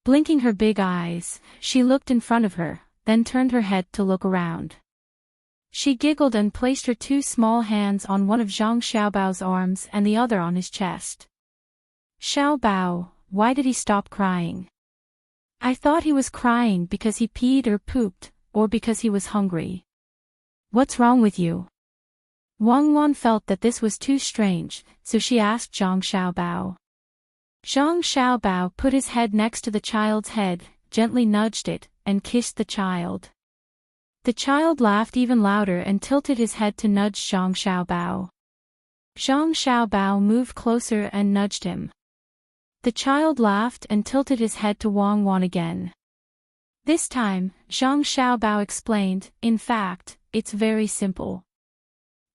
Blinking her big eyes, she looked in front of her, then turned her head to look around. She giggled and placed her 2 small hands on one of Zhang Xiaobao's arms and the other on his chest. "Xiaobao, why did he stop crying?" "I thought he was crying because he peed or pooped, or because he was hungry." "What's wrong with you?" Wang Wan felt that this was too strange, so she asked Zhang Xiaobao. Zhang Xiaobao put his head next to the child's head, gently nudged it, and kissed the child. The child laughed even louder and tilted his head to nudge Zhang Xiaobao. Zhang Xiaobao moved closer and nudged him. The child laughed and tilted his head to Wang Wan again. This time, Zhang Xiaobao explained, in fact, it's very simple.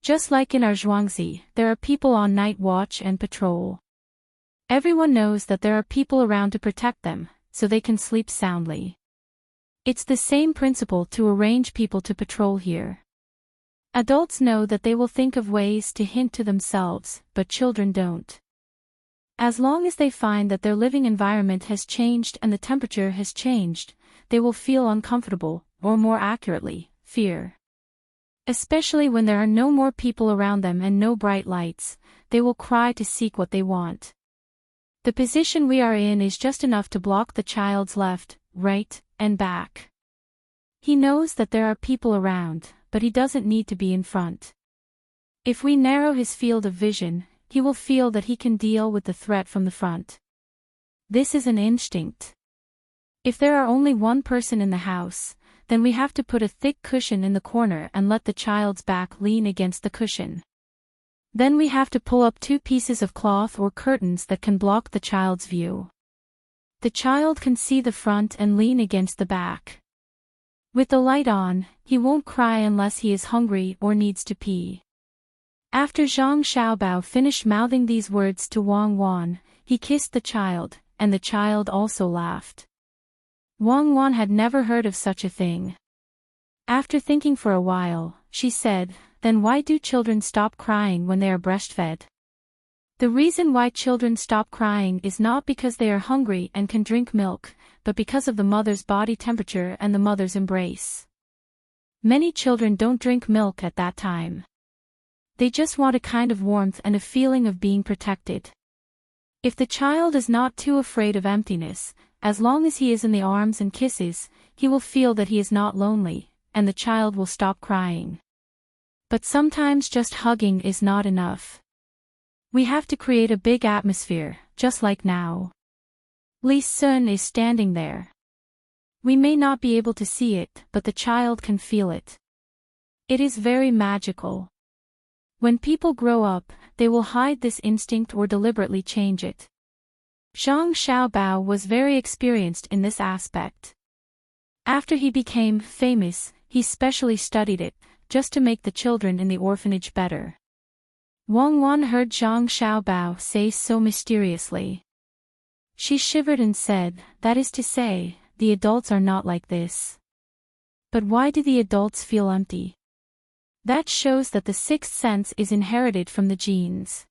Just like in our Zhuangzi, there are people on night watch and patrol. Everyone knows that there are people around to protect them, so they can sleep soundly. It's the same principle to arrange people to patrol here. Adults know that they will think of ways to hint to themselves, but children don't. As long as they find that their living environment has changed and the temperature has changed, they will feel uncomfortable, or more accurately, fear. Especially when there are no more people around them and no bright lights, they will cry to seek what they want. The position we are in is just enough to block the child's left, right, and back. He knows that there are people around, but he doesn't need to be in front. If we narrow his field of vision, he will feel that he can deal with the threat from the front. This is an instinct. If there are only one person in the house, then we have to put a thick cushion in the corner and let the child's back lean against the cushion. Then we have to pull up 2 pieces of cloth or curtains that can block the child's view. The child can see the front and lean against the back. With the light on, he won't cry unless he is hungry or needs to pee. After Zhang Xiaobao finished mouthing these words to Wang Wan, he kissed the child, and the child also laughed. Wang Wan had never heard of such a thing. After thinking for a while, she said, "Then why do children stop crying when they are breastfed?" The reason why children stop crying is not because they are hungry and can drink milk, but because of the mother's body temperature and the mother's embrace. Many children don't drink milk at that time. They just want a kind of warmth and a feeling of being protected. If the child is not too afraid of emptiness, as long as he is in the arms and kisses, he will feel that he is not lonely, and the child will stop crying. But sometimes just hugging is not enough. We have to create a big atmosphere, just like now. Li Sun is standing there. We may not be able to see it, but the child can feel it. It is very magical. When people grow up, they will hide this instinct or deliberately change it. Zhang Xiaobao was very experienced in this aspect. After he became famous, he specially studied it, just to make the children in the orphanage better. Wang Wan heard Zhang Xiaobao say so mysteriously. She shivered and said, "That is to say, the adults are not like this. But why do the adults feel empty?" That shows that the 6th sense is inherited from the genes.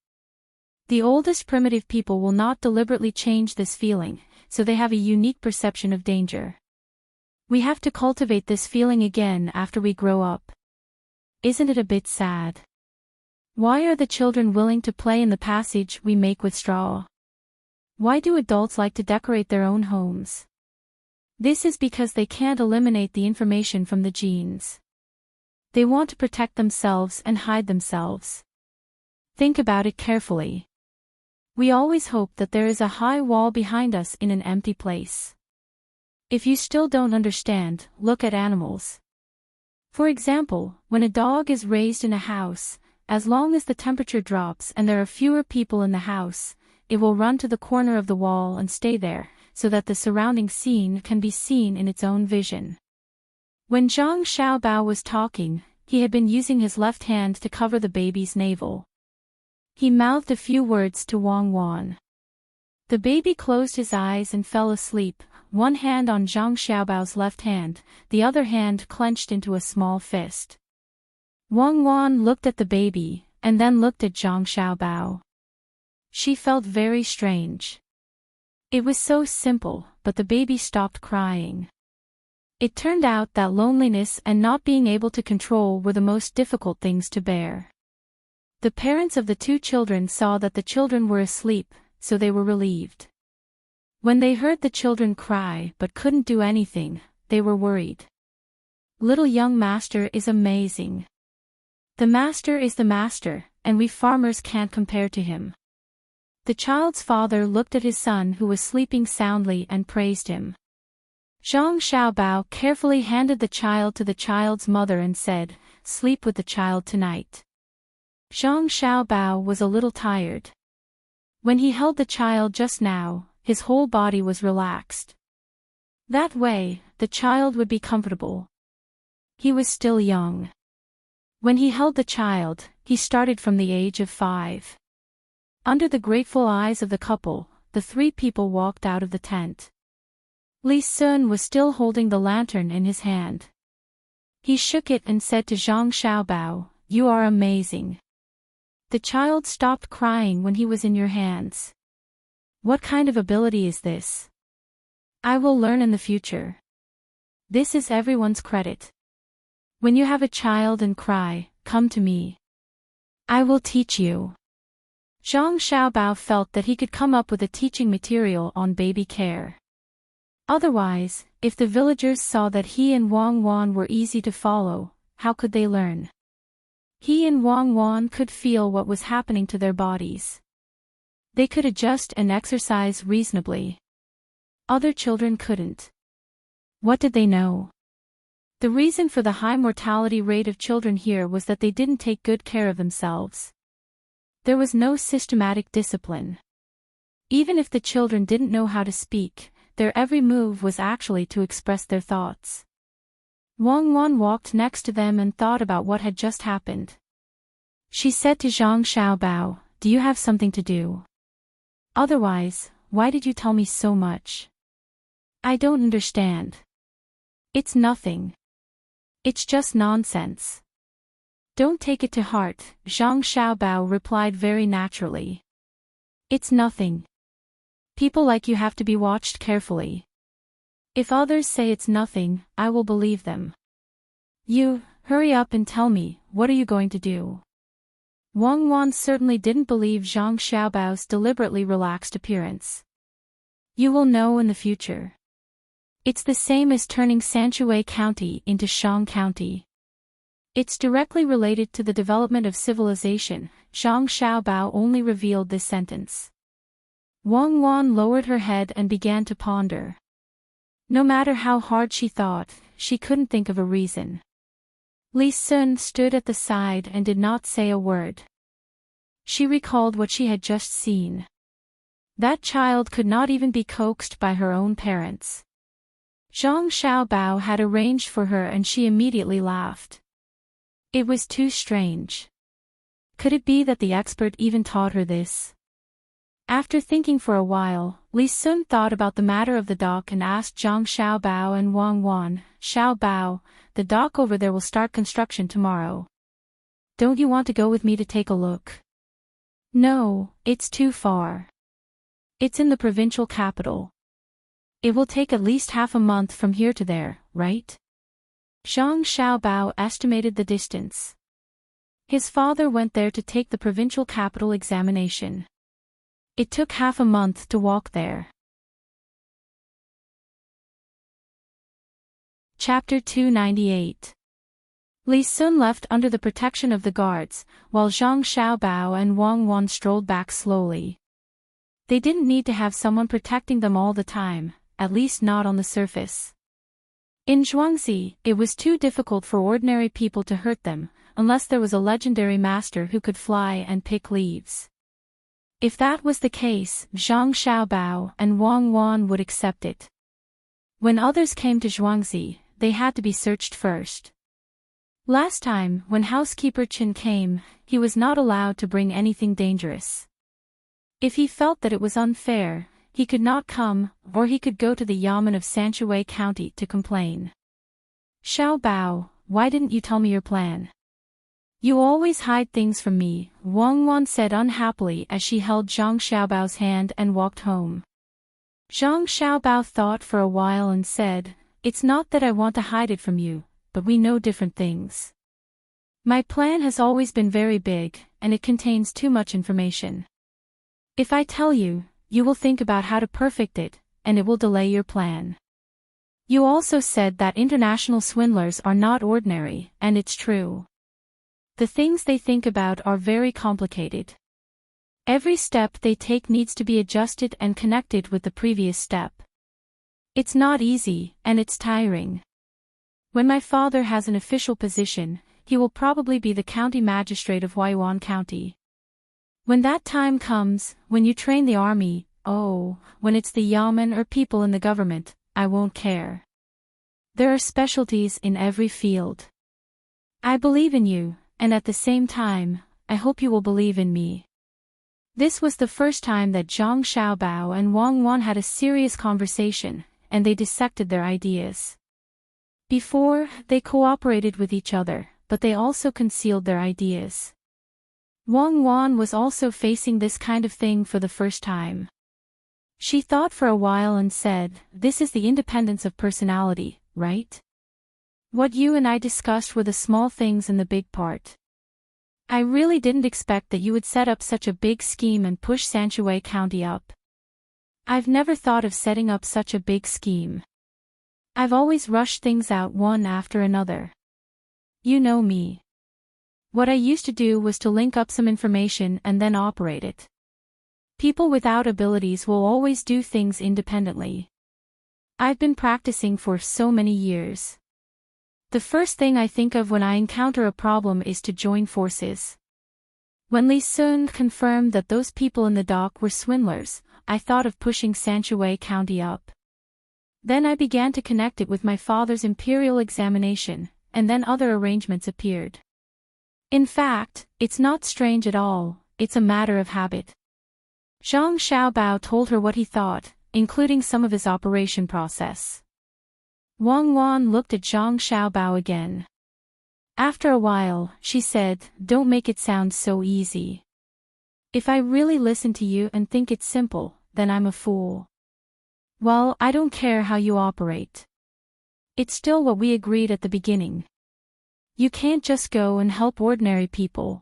The oldest primitive people will not deliberately change this feeling, so they have a unique perception of danger. We have to cultivate this feeling again after we grow up. Isn't it a bit sad? Why are the children willing to play in the passage we make with straw? Why do adults like to decorate their own homes? This is because they can't eliminate the information from the genes. They want to protect themselves and hide themselves. Think about it carefully. We always hope that there is a high wall behind us in an empty place. If you still don't understand, look at animals. For example, when a dog is raised in a house, as long as the temperature drops and there are fewer people in the house, it will run to the corner of the wall and stay there, so that the surrounding scene can be seen in its own vision. When Zhang Xiaobao was talking, he had been using his left hand to cover the baby's navel. He mouthed a few words to Wang Wan. The baby closed his eyes and fell asleep, one hand on Zhang Xiaobao's left hand, the other hand clenched into a small fist. Wang Wan looked at the baby, and then looked at Zhang Xiaobao. She felt very strange. It was so simple, but the baby stopped crying. It turned out that loneliness and not being able to control were the most difficult things to bear. The parents of the 2 children saw that the children were asleep, so they were relieved. When they heard the children cry but couldn't do anything, they were worried. Little young master is amazing. The master is the master, and we farmers can't compare to him. The child's father looked at his son who was sleeping soundly and praised him. Zhang Xiaobao carefully handed the child to the child's mother and said, "Sleep with the child tonight." Zhang Xiaobao was a little tired. When he held the child just now, his whole body was relaxed. That way, the child would be comfortable. He was still young. When he held the child, he started from the age of 5. Under the grateful eyes of the couple, the 3 people walked out of the tent. Li Sun was still holding the lantern in his hand. He shook it and said to Zhang Xiaobao, "You are amazing. The child stopped crying when he was in your hands. What kind of ability is this? I will learn in the future. This is everyone's credit. When you have a child and cry, come to me. I will teach you." Zhang Xiaobao felt that he could come up with a teaching material on baby care. Otherwise, if the villagers saw that he and Wang Wan were easy to follow, how could they learn? He and Wang Wan could feel what was happening to their bodies. They could adjust and exercise reasonably. Other children couldn't. What did they know? The reason for the high mortality rate of children here was that they didn't take good care of themselves. There was no systematic discipline. Even if the children didn't know how to speak, their every move was actually to express their thoughts. Wang Wan walked next to them and thought about what had just happened. She said to Zhang Xiaobao, "Do you have something to do? Otherwise, why did you tell me so much? I don't understand." "It's nothing. It's just nonsense. Don't take it to heart," Zhang Xiaobao replied very naturally. "It's nothing. People like you have to be watched carefully. If others say it's nothing, I will believe them. You, hurry up and tell me, what are you going to do?" Wang Wan certainly didn't believe Zhang Xiaobao's deliberately relaxed appearance. "You will know in the future. It's the same as turning Sanshui County into Shang County. It's directly related to the development of civilization." Zhang Xiaobao only revealed this sentence. Wang Wan lowered her head and began to ponder. No matter how hard she thought, she couldn't think of a reason. Li Sun stood at the side and did not say a word. She recalled what she had just seen. That child could not even be coaxed by her own parents. Zhang Xiaobao had arranged for her and she immediately laughed. It was too strange. Could it be that the expert even taught her this? After thinking for a while, Li Sun thought about the matter of the dock and asked Zhang Xiaobao and Wang Wan, "Xiaobao, the dock over there will start construction tomorrow. Don't you want to go with me to take a look?" "No, it's too far. It's in the provincial capital. It will take at least half a month from here to there, right?" Zhang Xiaobao estimated the distance. His father went there to take the provincial capital examination. It took half a month to walk there. Chapter 298. Li Sun left under the protection of the guards, while Zhang Xiaobao and Wang Wan strolled back slowly. They didn't need to have someone protecting them all the time, at least not on the surface. In Zhuangzi, it was too difficult for ordinary people to hurt them, unless there was a legendary master who could fly and pick leaves. If that was the case, Zhang Xiaobao and Wang Wan would accept it. When others came to Zhuangzi, they had to be searched first. Last time, when housekeeper Chen came, he was not allowed to bring anything dangerous. If he felt that it was unfair, he could not come, or he could go to the Yamen of Sanshui County to complain. "Xiaobao, why didn't you tell me your plan? You always hide things from me," Wang Wan said unhappily as she held Zhang Xiaobao's hand and walked home. Zhang Xiaobao thought for a while and said, "It's not that I want to hide it from you, but we know different things. My plan has always been very big, and it contains too much information. If I tell you, you will think about how to perfect it, and it will delay your plan. You also said that international swindlers are not ordinary, and it's true. The things they think about are very complicated. Every step they take needs to be adjusted and connected with the previous step. It's not easy, and it's tiring. When my father has an official position, he will probably be the county magistrate of Huayuan County. When that time comes, when you train the army, when it's the yamen or people in the government, I won't care. There are specialties in every field. I believe in you, and at the same time, I hope you will believe in me. This was the first time that Zhang Xiaobao and Wang Wan had a serious conversation, and they dissected their ideas. Before, they cooperated with each other, but they also concealed their ideas. Wang Wan was also facing this kind of thing for the first time. She thought for a while and said, "This is the independence of personality, right? What you and I discussed were the small things and the big part. I really didn't expect that you would set up such a big scheme and push Sanshui County up. I've never thought of setting up such a big scheme. I've always rushed things out one after another. You know me. What I used to do was to link up some information and then operate it. People without abilities will always do things independently. I've been practicing for so many years. The first thing I think of when I encounter a problem is to join forces. When Li Sun confirmed that those people in the dock were swindlers, I thought of pushing Sanshui County up. Then I began to connect it with my father's imperial examination, and then other arrangements appeared. In fact, it's not strange at all, it's a matter of habit." Zhang Xiaobao told her what he thought, including some of his operation process. Wang Wan looked at Zhang Xiaobao again. After a while, she said, "Don't make it sound so easy. If I really listen to you and think it's simple, then I'm a fool. Well, I don't care how you operate. It's still what we agreed at the beginning. You can't just go and help ordinary people.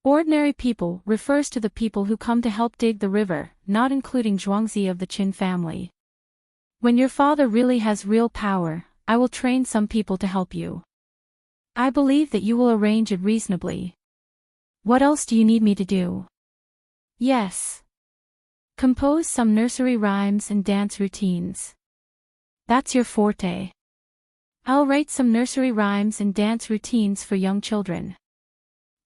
Ordinary people refers to the people who come to help dig the river, not including Zhuangzi of the Qin family. When your father really has real power, I will train some people to help you. I believe that you will arrange it reasonably. What else do you need me to do?" "Yes. Compose some nursery rhymes and dance routines. That's your forte. I'll write some nursery rhymes and dance routines for young children.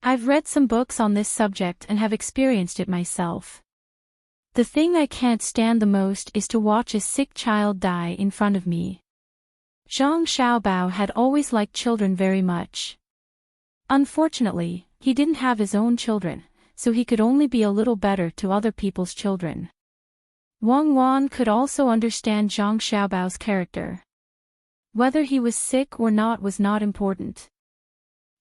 I've read some books on this subject and have experienced it myself. The thing I can't stand the most is to watch a sick child die in front of me." Zhang Xiaobao had always liked children very much. Unfortunately, he didn't have his own children, so he could only be a little better to other people's children. Wang Wan could also understand Zhang Xiaobao's character. Whether he was sick or not was not important.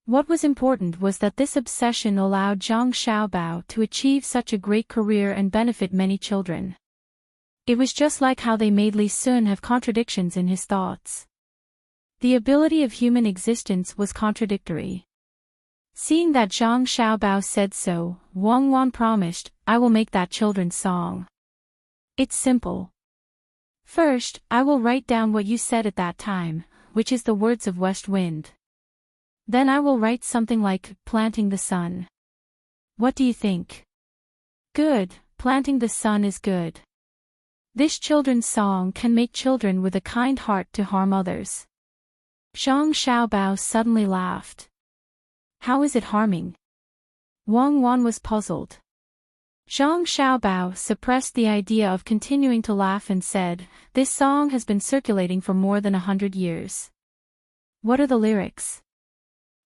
What was important was that this obsession allowed Zhang Xiaobao to achieve such a great career and benefit many children. It was just like how they made Li Sun have contradictions in his thoughts. The ability of human existence was contradictory. Seeing that Zhang Xiaobao said so, Wang Wan promised, "I will make that children's song. It's simple. First, I will write down what you said at that time, which is the words of West Wind. Then I will write something like, planting the sun. What do you think?" "Good, planting the sun is good. This children's song can make children with a kind heart to harm others." Zhang Xiaobao suddenly laughed. "How is it harming?" Wang Wan was puzzled. Zhang Xiaobao suppressed the idea of continuing to laugh and said, "This song has been circulating for more than 100 years. What are the lyrics?"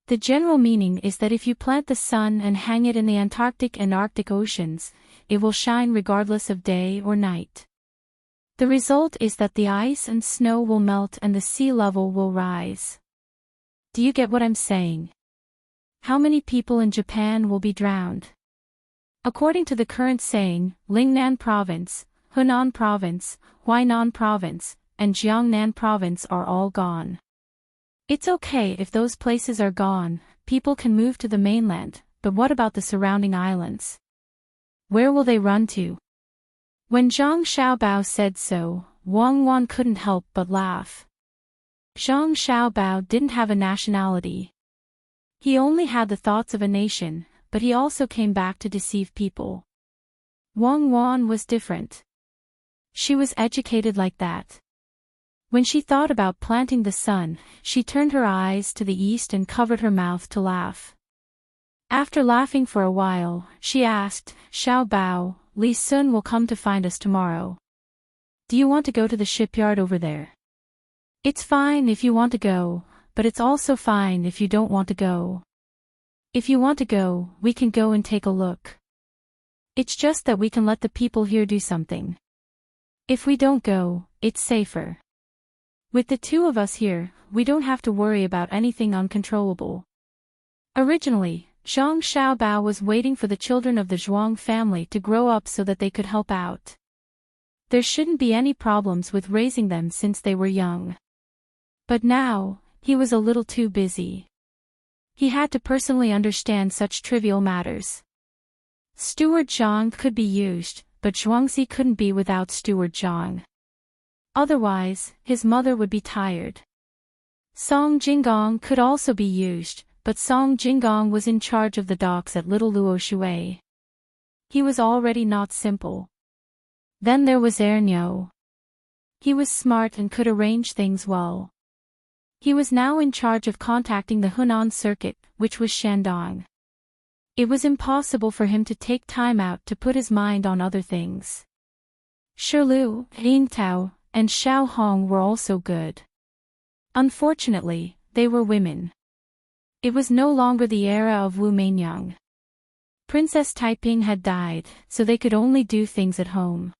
"The general meaning is that if you plant the sun and hang it in the Antarctic and Arctic oceans, it will shine regardless of day or night. The result is that the ice and snow will melt and the sea level will rise. Do you get what I'm saying? How many people in Japan will be drowned?" According to the current saying, Lingnan Province, Hunan Province, Huainan Province, and Jiangnan Province are all gone. It's okay if those places are gone, people can move to the mainland, but what about the surrounding islands? Where will they run to? When Zhang Xiaobao said so, Wang Wan couldn't help but laugh. Zhang Xiaobao didn't have a nationality. He only had the thoughts of a nation, but he also came back to deceive people. Wang Wan was different. She was educated like that. When she thought about planting the sun, she turned her eyes to the east and covered her mouth to laugh. After laughing for a while, she asked, "Xiaobao, Li Sun will come to find us tomorrow. Do you want to go to the shipyard over there? It's fine if you want to go, but it's also fine if you don't want to go. If you want to go, we can go and take a look. It's just that we can let the people here do something. If we don't go, it's safer. With the two of us here, we don't have to worry about anything uncontrollable. Originally, Zhang Xiaobao was waiting for the children of the Zhuang family to grow up so that they could help out. There shouldn't be any problems with raising them since they were young. But now, he was a little too busy. He had to personally understand such trivial matters. Steward Zhang could be used, but Zhuangzi couldn't be without Steward Zhang. Otherwise, his mother would be tired. Song Jinggong could also be used, but Song Jinggong was in charge of the docks at Little Luoshui. He was already not simple. Then there was Ernyo. He was smart and could arrange things well. He was now in charge of contacting the Hunan circuit, which was Shandong. It was impossible for him to take time out to put his mind on other things. Shirlu, Yingtao, and Xiao Hong were also good. Unfortunately, they were women. It was no longer the era of Wu Meinyang. Princess Taiping had died, so they could only do things at home.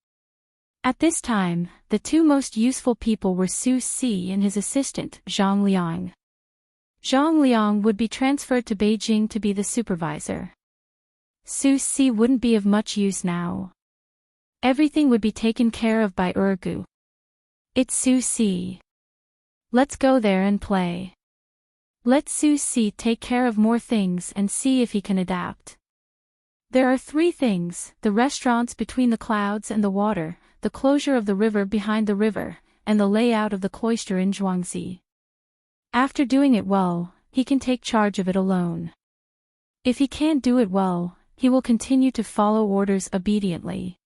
At this time, the two most useful people were Su Si and his assistant, Zhang Liang. Zhang Liang would be transferred to Beijing to be the supervisor. Su Si wouldn't be of much use now. Everything would be taken care of by Urgu. It's Su Si. Let's go there and play. Let Su Si take care of more things and see if he can adapt. There are 3 things: the restaurants between the clouds and the water, the closure of the river behind the river, and the layout of the cloister in Zhuangzi. After doing it well, he can take charge of it alone. If he can't do it well, he will continue to follow orders obediently.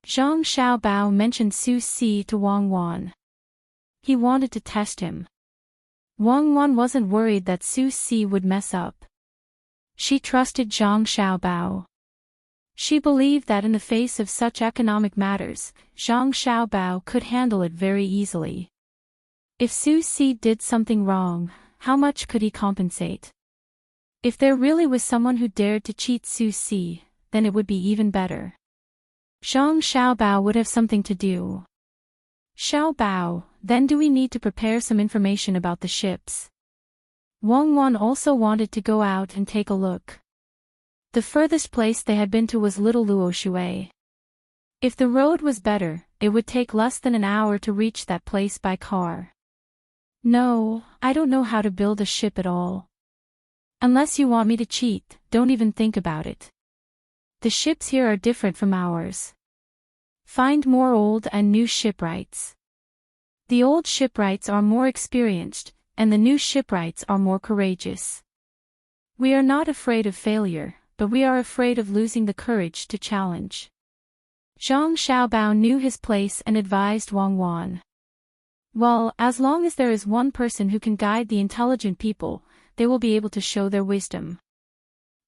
Zhang Xiaobao mentioned Su Si to Wang Wan. He wanted to test him. Wang Wan wasn't worried that Su Si would mess up. She trusted Zhang Xiaobao. She believed that in the face of such economic matters, Zhang Xiaobao could handle it very easily. If Su Si did something wrong, how much could he compensate? If there really was someone who dared to cheat Su Si, then it would be even better. Zhang Xiaobao would have something to do. Xiaobao, then do we need to prepare some information about the ships? Wang Wan also wanted to go out and take a look. The furthest place they had been to was Little Luoshui. If the road was better, it would take less than an hour to reach that place by car. No, I don't know how to build a ship at all. Unless you want me to cheat, don't even think about it. The ships here are different from ours. Find more old and new shipwrights. The old shipwrights are more experienced, and the new shipwrights are more courageous. We are not afraid of failure, but we are afraid of losing the courage to challenge. Zhang Xiaobao knew his place and advised Wang Wan. Well, as long as there is one person who can guide the intelligent people, they will be able to show their wisdom.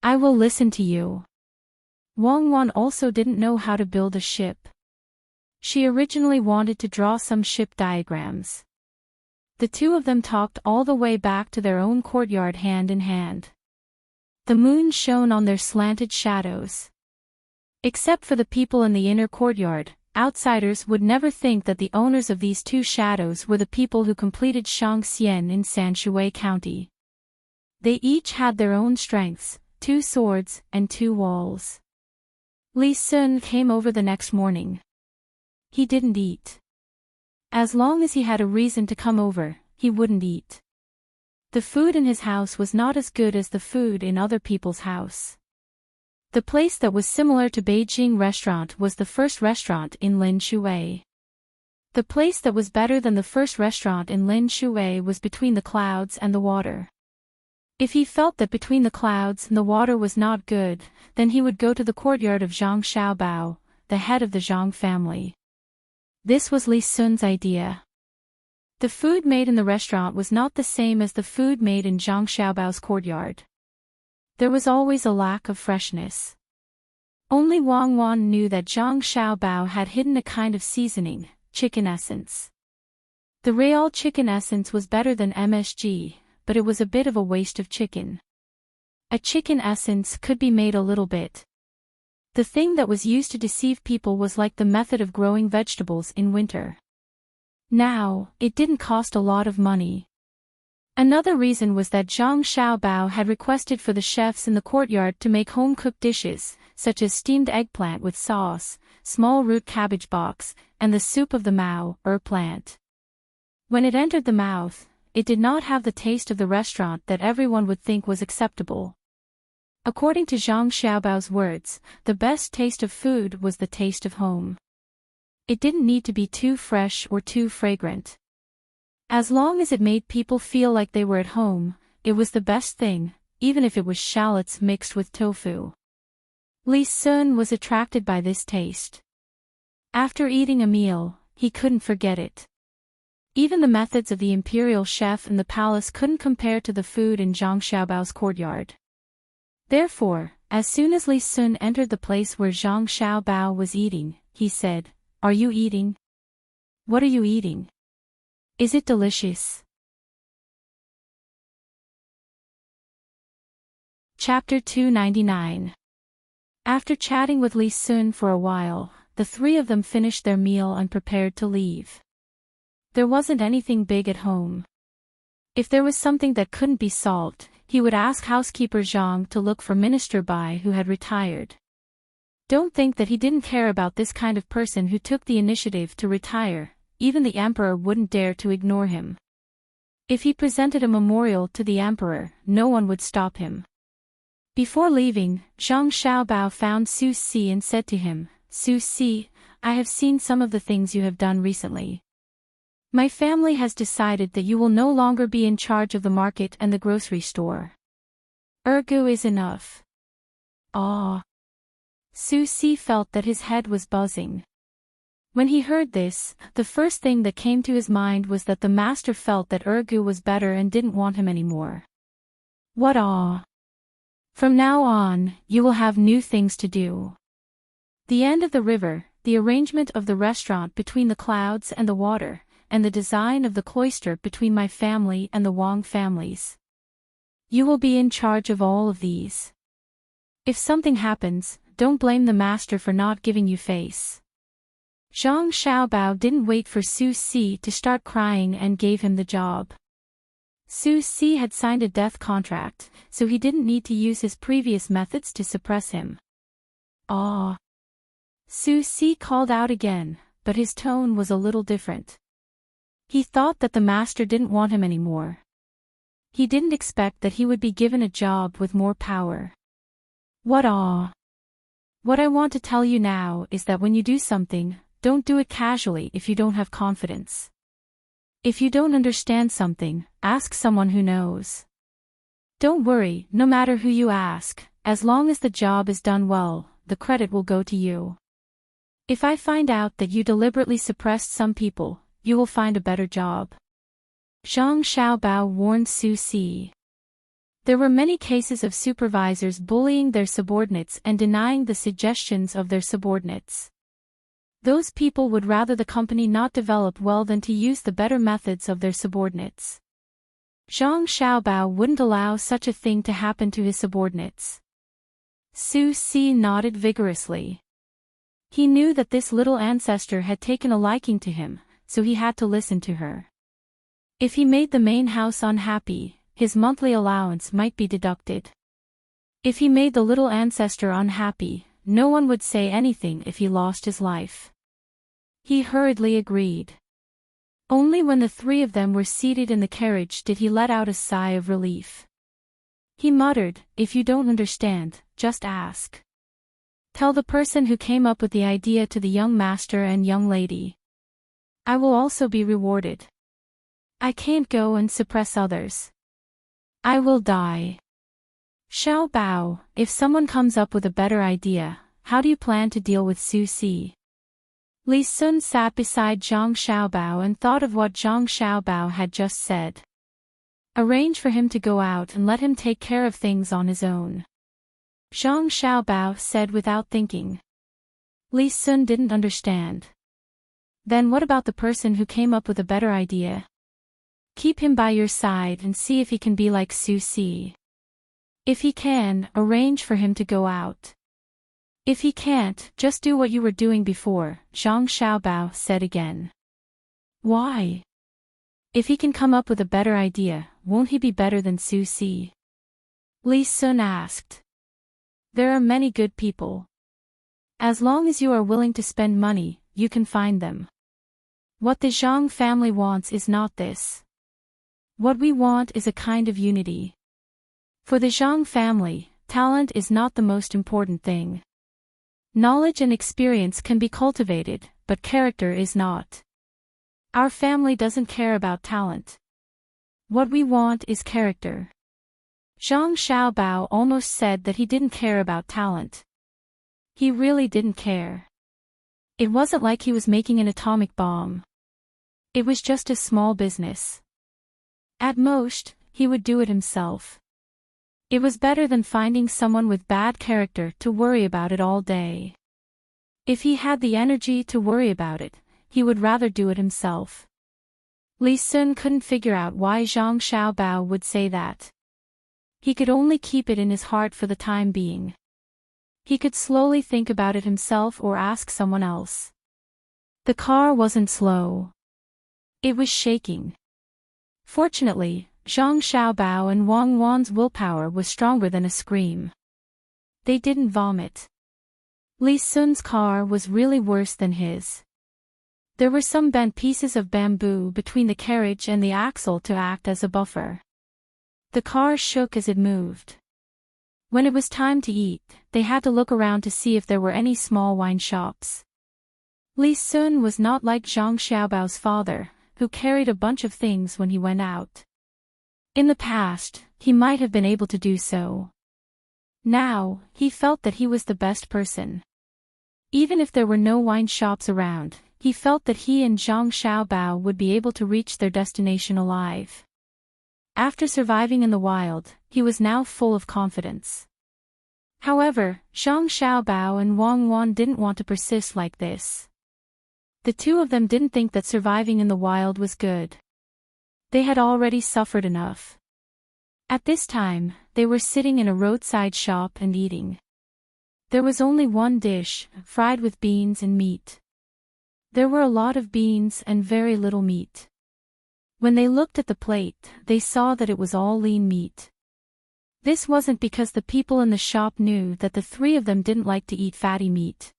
I will listen to you. Wang Wan also didn't know how to build a ship. She originally wanted to draw some ship diagrams. The two of them talked all the way back to their own courtyard hand in hand. The moon shone on their slanted shadows. Except for the people in the inner courtyard, outsiders would never think that the owners of these 2 shadows were the people who completed Shangxian in Sanshui County. They each had their own strengths, 2 swords, and 2 walls. Li Sun came over the next morning. He didn't eat. As long as he had a reason to come over, he wouldn't eat. The food in his house was not as good as the food in other people's house. The place that was similar to Beijing restaurant was the first restaurant in Lin Shui. The place that was better than the first restaurant in Lin Shui was between the clouds and the water. If he felt that between the clouds and the water was not good, then he would go to the courtyard of Zhang Xiaobao, the head of the Zhang family. This was Li Sun's idea. The food made in the restaurant was not the same as the food made in Zhang Xiaobao's courtyard. There was always a lack of freshness. Only Wang Wan knew that Zhang Xiaobao had hidden a kind of seasoning, chicken essence. The real chicken essence was better than MSG, but it was a bit of a waste of chicken. A chicken essence could be made a little bit. The thing that was used to deceive people was like the method of growing vegetables in winter. Now, it didn't cost a lot of money. Another reason was that Zhang Xiaobao had requested for the chefs in the courtyard to make home-cooked dishes, such as steamed eggplant with sauce, small root cabbage box, and the soup of the Mao, plant. When it entered the mouth, it did not have the taste of the restaurant that everyone would think was acceptable. According to Zhang Xiaobao's words, the best taste of food was the taste of home. It didn't need to be too fresh or too fragrant. As long as it made people feel like they were at home, it was the best thing, even if it was shallots mixed with tofu. Li Sun was attracted by this taste. After eating a meal, he couldn't forget it. Even the methods of the imperial chef in the palace couldn't compare to the food in Zhang Xiaobao's courtyard. Therefore, as soon as Li Sun entered the place where Zhang Xiaobao was eating, he said, "Are you eating? What are you eating? Is it delicious?" Chapter 299. After chatting with Li Sun for a while, the three of them finished their meal and prepared to leave. There wasn't anything big at home. If there was something that couldn't be solved, he would ask housekeeper Zhang to look for Minister Bai, who had retired. Don't think that he didn't care about this kind of person who took the initiative to retire. Even the emperor wouldn't dare to ignore him. If he presented a memorial to the emperor, no one would stop him. Before leaving, Zhang Xiaobao found Su Si and said to him, "Su Si, I have seen some of the things you have done recently. My family has decided that you will no longer be in charge of the market and the grocery store. Ergu is enough." Ah! Su Si felt that his head was buzzing. When he heard this, the first thing that came to his mind was that the master felt that Ergu was better and didn't want him anymore. What awe! From now on, you will have new things to do. The end of the river, the arrangement of the restaurant between the clouds and the water, and the design of the cloister between my family and the Wang families. You will be in charge of all of these. If something happens, don't blame the master for not giving you face. Zhang Xiaobao didn't wait for Su Si to start crying and gave him the job. Su Si had signed a death contract, so he didn't need to use his previous methods to suppress him. Ah! Su Si called out again, but his tone was a little different. He thought that the master didn't want him anymore. He didn't expect that he would be given a job with more power. What awe! What I want to tell you now is that when you do something, don't do it casually if you don't have confidence. If you don't understand something, ask someone who knows. Don't worry, no matter who you ask, as long as the job is done well, the credit will go to you. If I find out that you deliberately suppressed some people, you will find a better job. Zhang Xiaobao warned Su Si. There were many cases of supervisors bullying their subordinates and denying the suggestions of their subordinates. Those people would rather the company not develop well than to use the better methods of their subordinates. Zhang Xiaobao wouldn't allow such a thing to happen to his subordinates. Su Si nodded vigorously. He knew that this little ancestor had taken a liking to him, so he had to listen to her. If he made the main house unhappy, his monthly allowance might be deducted. If he made the little ancestor unhappy, no one would say anything if he lost his life. He hurriedly agreed. Only when the three of them were seated in the carriage did he let out a sigh of relief. He muttered, "If you don't understand, just ask. Tell the person who came up with the idea to the young master and young lady. I will also be rewarded. I can't go and suppress others. I will die." Xiao Bao, if someone comes up with a better idea, how do you plan to deal with Su Si? Li Sun sat beside Zhang Xiaobao and thought of what Zhang Xiaobao had just said. Arrange for him to go out and let him take care of things on his own. Zhang Xiaobao said without thinking. Li Sun didn't understand. Then what about the person who came up with a better idea? Keep him by your side and see if he can be like Susie. If he can, arrange for him to go out. If he can't, just do what you were doing before, Zhang Xiaobao said again. Why? If he can come up with a better idea, won't he be better than Susie? Li Sun asked. There are many good people. As long as you are willing to spend money, you can find them. What the Zhang family wants is not this. What we want is a kind of unity. For the Zhang family, talent is not the most important thing. Knowledge and experience can be cultivated, but character is not. Our family doesn't care about talent. What we want is character. Zhang Xiaobao almost said that he didn't care about talent. He really didn't care. It wasn't like he was making an atomic bomb. It was just a small business. At most, he would do it himself. It was better than finding someone with bad character to worry about it all day. If he had the energy to worry about it, he would rather do it himself. Li Sun couldn't figure out why Zhang Xiaobao would say that. He could only keep it in his heart for the time being. He could slowly think about it himself or ask someone else. The car wasn't slow. It was shaking. Fortunately, Zhang Xiaobao and Wang Wan's willpower was stronger than a scream. They didn't vomit. Li Sun's car was really worse than his. There were some bent pieces of bamboo between the carriage and the axle to act as a buffer. The car shook as it moved. When it was time to eat, they had to look around to see if there were any small wine shops. Li Sun was not like Zhang Xiaobao's father, who carried a bunch of things when he went out. In the past, he might have been able to do so. Now, he felt that he was the best person. Even if there were no wine shops around, he felt that he and Zhang Xiaobao would be able to reach their destination alive. After surviving in the wild, he was now full of confidence. However, Zhang Xiaobao and Wang Wan didn't want to persist like this. The two of them didn't think that surviving in the wild was good. They had already suffered enough. At this time, they were sitting in a roadside shop and eating. There was only one dish, fried with beans and meat. There were a lot of beans and very little meat. When they looked at the plate, they saw that it was all lean meat. This wasn't because the people in the shop knew that the three of them didn't like to eat fatty meat.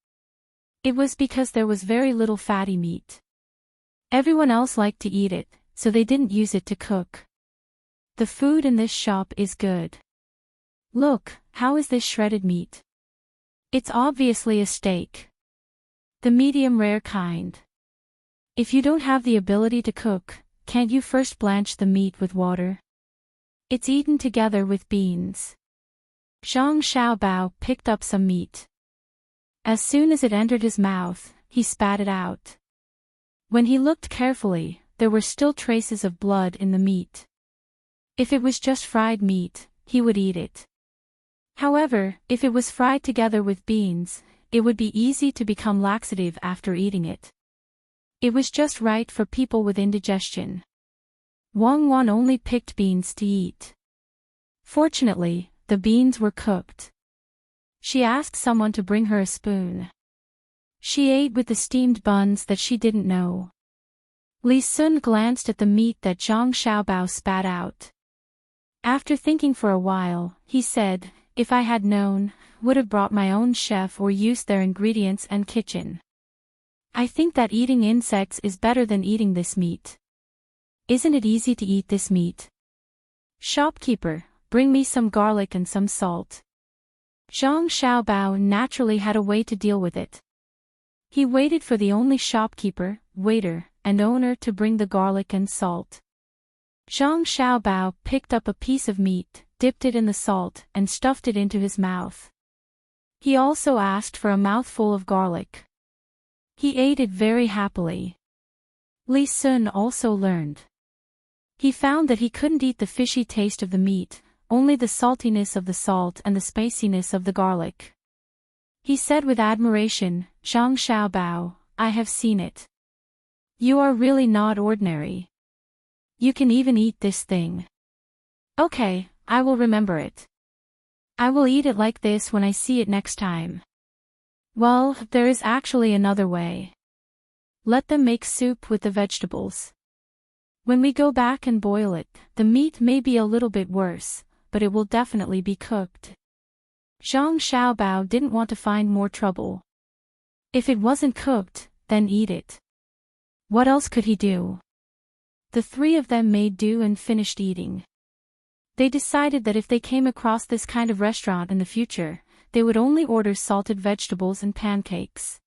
It was because there was very little fatty meat. Everyone else liked to eat it, so they didn't use it to cook. The food in this shop is good. Look, how is this shredded meat? It's obviously a steak. The medium rare kind. If you don't have the ability to cook, can't you first blanch the meat with water? It's eaten together with beans. Zhang Xiaobao picked up some meat. As soon as it entered his mouth, he spat it out. When he looked carefully, there were still traces of blood in the meat. If it was just fried meat, he would eat it. However, if it was fried together with beans, it would be easy to become laxative after eating it. It was just right for people with indigestion. Wang Wan only picked beans to eat. Fortunately, the beans were cooked. She asked someone to bring her a spoon. She ate with the steamed buns that she didn't know. Li Sun glanced at the meat that Zhang Xiaobao spat out. After thinking for a while, he said, "If I had known, would have brought my own chef or used their ingredients and kitchen. I think that eating insects is better than eating this meat. Isn't it easy to eat this meat? Shopkeeper, bring me some garlic and some salt." Zhang Xiaobao naturally had a way to deal with it. He waited for the only shopkeeper, waiter, and owner to bring the garlic and salt. Zhang Xiaobao picked up a piece of meat, dipped it in the salt, and stuffed it into his mouth. He also asked for a mouthful of garlic. He ate it very happily. Li Sun also learned. He found that he couldn't eat the fishy taste of the meat, only the saltiness of the salt and the spiciness of the garlic. He said with admiration, "Zhang Xiaobao, I have seen it. You are really not ordinary. You can even eat this thing. Okay, I will remember it. I will eat it like this when I see it next time. Well, there is actually another way. Let them make soup with the vegetables. When we go back and boil it, the meat may be a little bit worse, but it will definitely be cooked. Zhang Xiaobao didn't want to find more trouble. If it wasn't cooked, then eat it. What else could he do? The three of them made do and finished eating. They decided that if they came across this kind of restaurant in the future, they would only order salted vegetables and pancakes.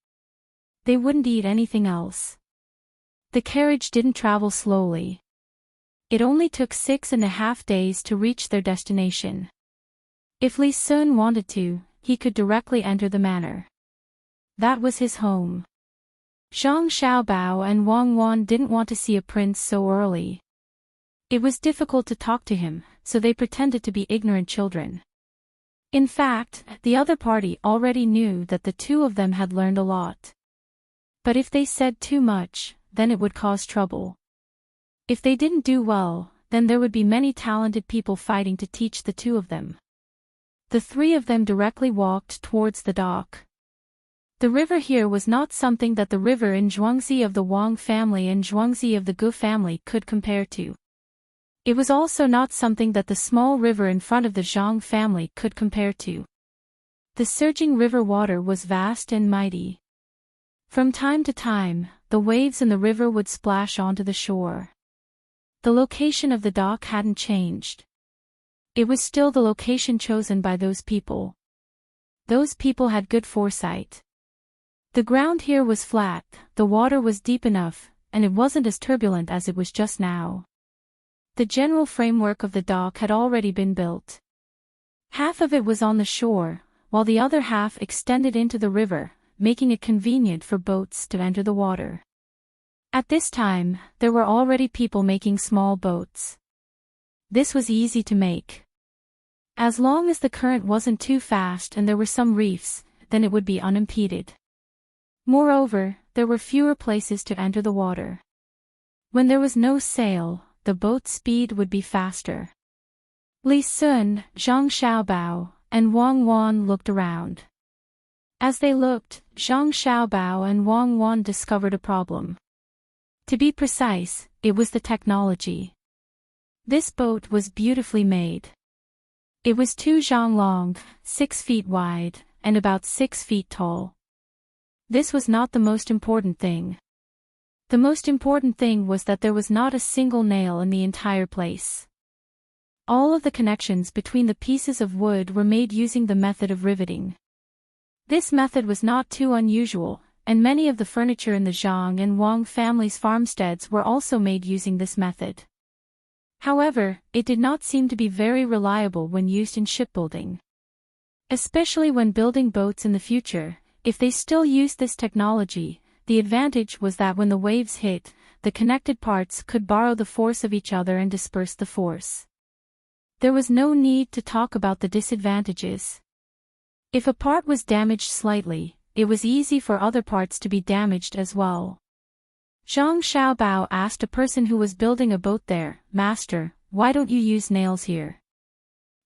They wouldn't eat anything else. The carriage didn't travel slowly. It only took 6.5 days to reach their destination. If Li Sun wanted to, he could directly enter the manor. That was his home. Zhang Xiaobao and Wang Wan didn't want to see a prince so early. It was difficult to talk to him, so they pretended to be ignorant children. In fact, the other party already knew that the two of them had learned a lot. But if they said too much, then it would cause trouble. If they didn't do well, then there would be many talented people fighting to teach the two of them. The three of them directly walked towards the dock. The river here was not something that the river in Zhuangzi of the Wang family and Zhuangzi of the Gu family could compare to. It was also not something that the small river in front of the Zhang family could compare to. The surging river water was vast and mighty. From time to time, the waves in the river would splash onto the shore. The location of the dock hadn't changed. It was still the location chosen by those people. Those people had good foresight. The ground here was flat, the water was deep enough, and it wasn't as turbulent as it was just now. The general framework of the dock had already been built. Half of it was on the shore, while the other half extended into the river, making it convenient for boats to enter the water. At this time, there were already people making small boats. This was easy to make. As long as the current wasn't too fast and there were some reefs, then it would be unimpeded. Moreover, there were fewer places to enter the water. When there was no sail, the boat's speed would be faster. Li Sun, Zhang Xiaobao, and Wang Wan looked around. As they looked, Zhang Xiaobao and Wang Wan discovered a problem. To be precise, it was the technology. This boat was beautifully made. It was 2 zhang long, 6 feet wide, and about 6 feet tall. This was not the most important thing. The most important thing was that there was not a single nail in the entire place. All of the connections between the pieces of wood were made using the method of riveting. This method was not too unusual, and many of the furniture in the Zhang and Wang families' farmsteads were also made using this method. However, it did not seem to be very reliable when used in shipbuilding. Especially when building boats in the future, if they still used this technology, the advantage was that when the waves hit, the connected parts could borrow the force of each other and disperse the force. There was no need to talk about the disadvantages. If a part was damaged slightly, it was easy for other parts to be damaged as well. Zhang Xiaobao asked a person who was building a boat there, "Master, why don't you use nails here?"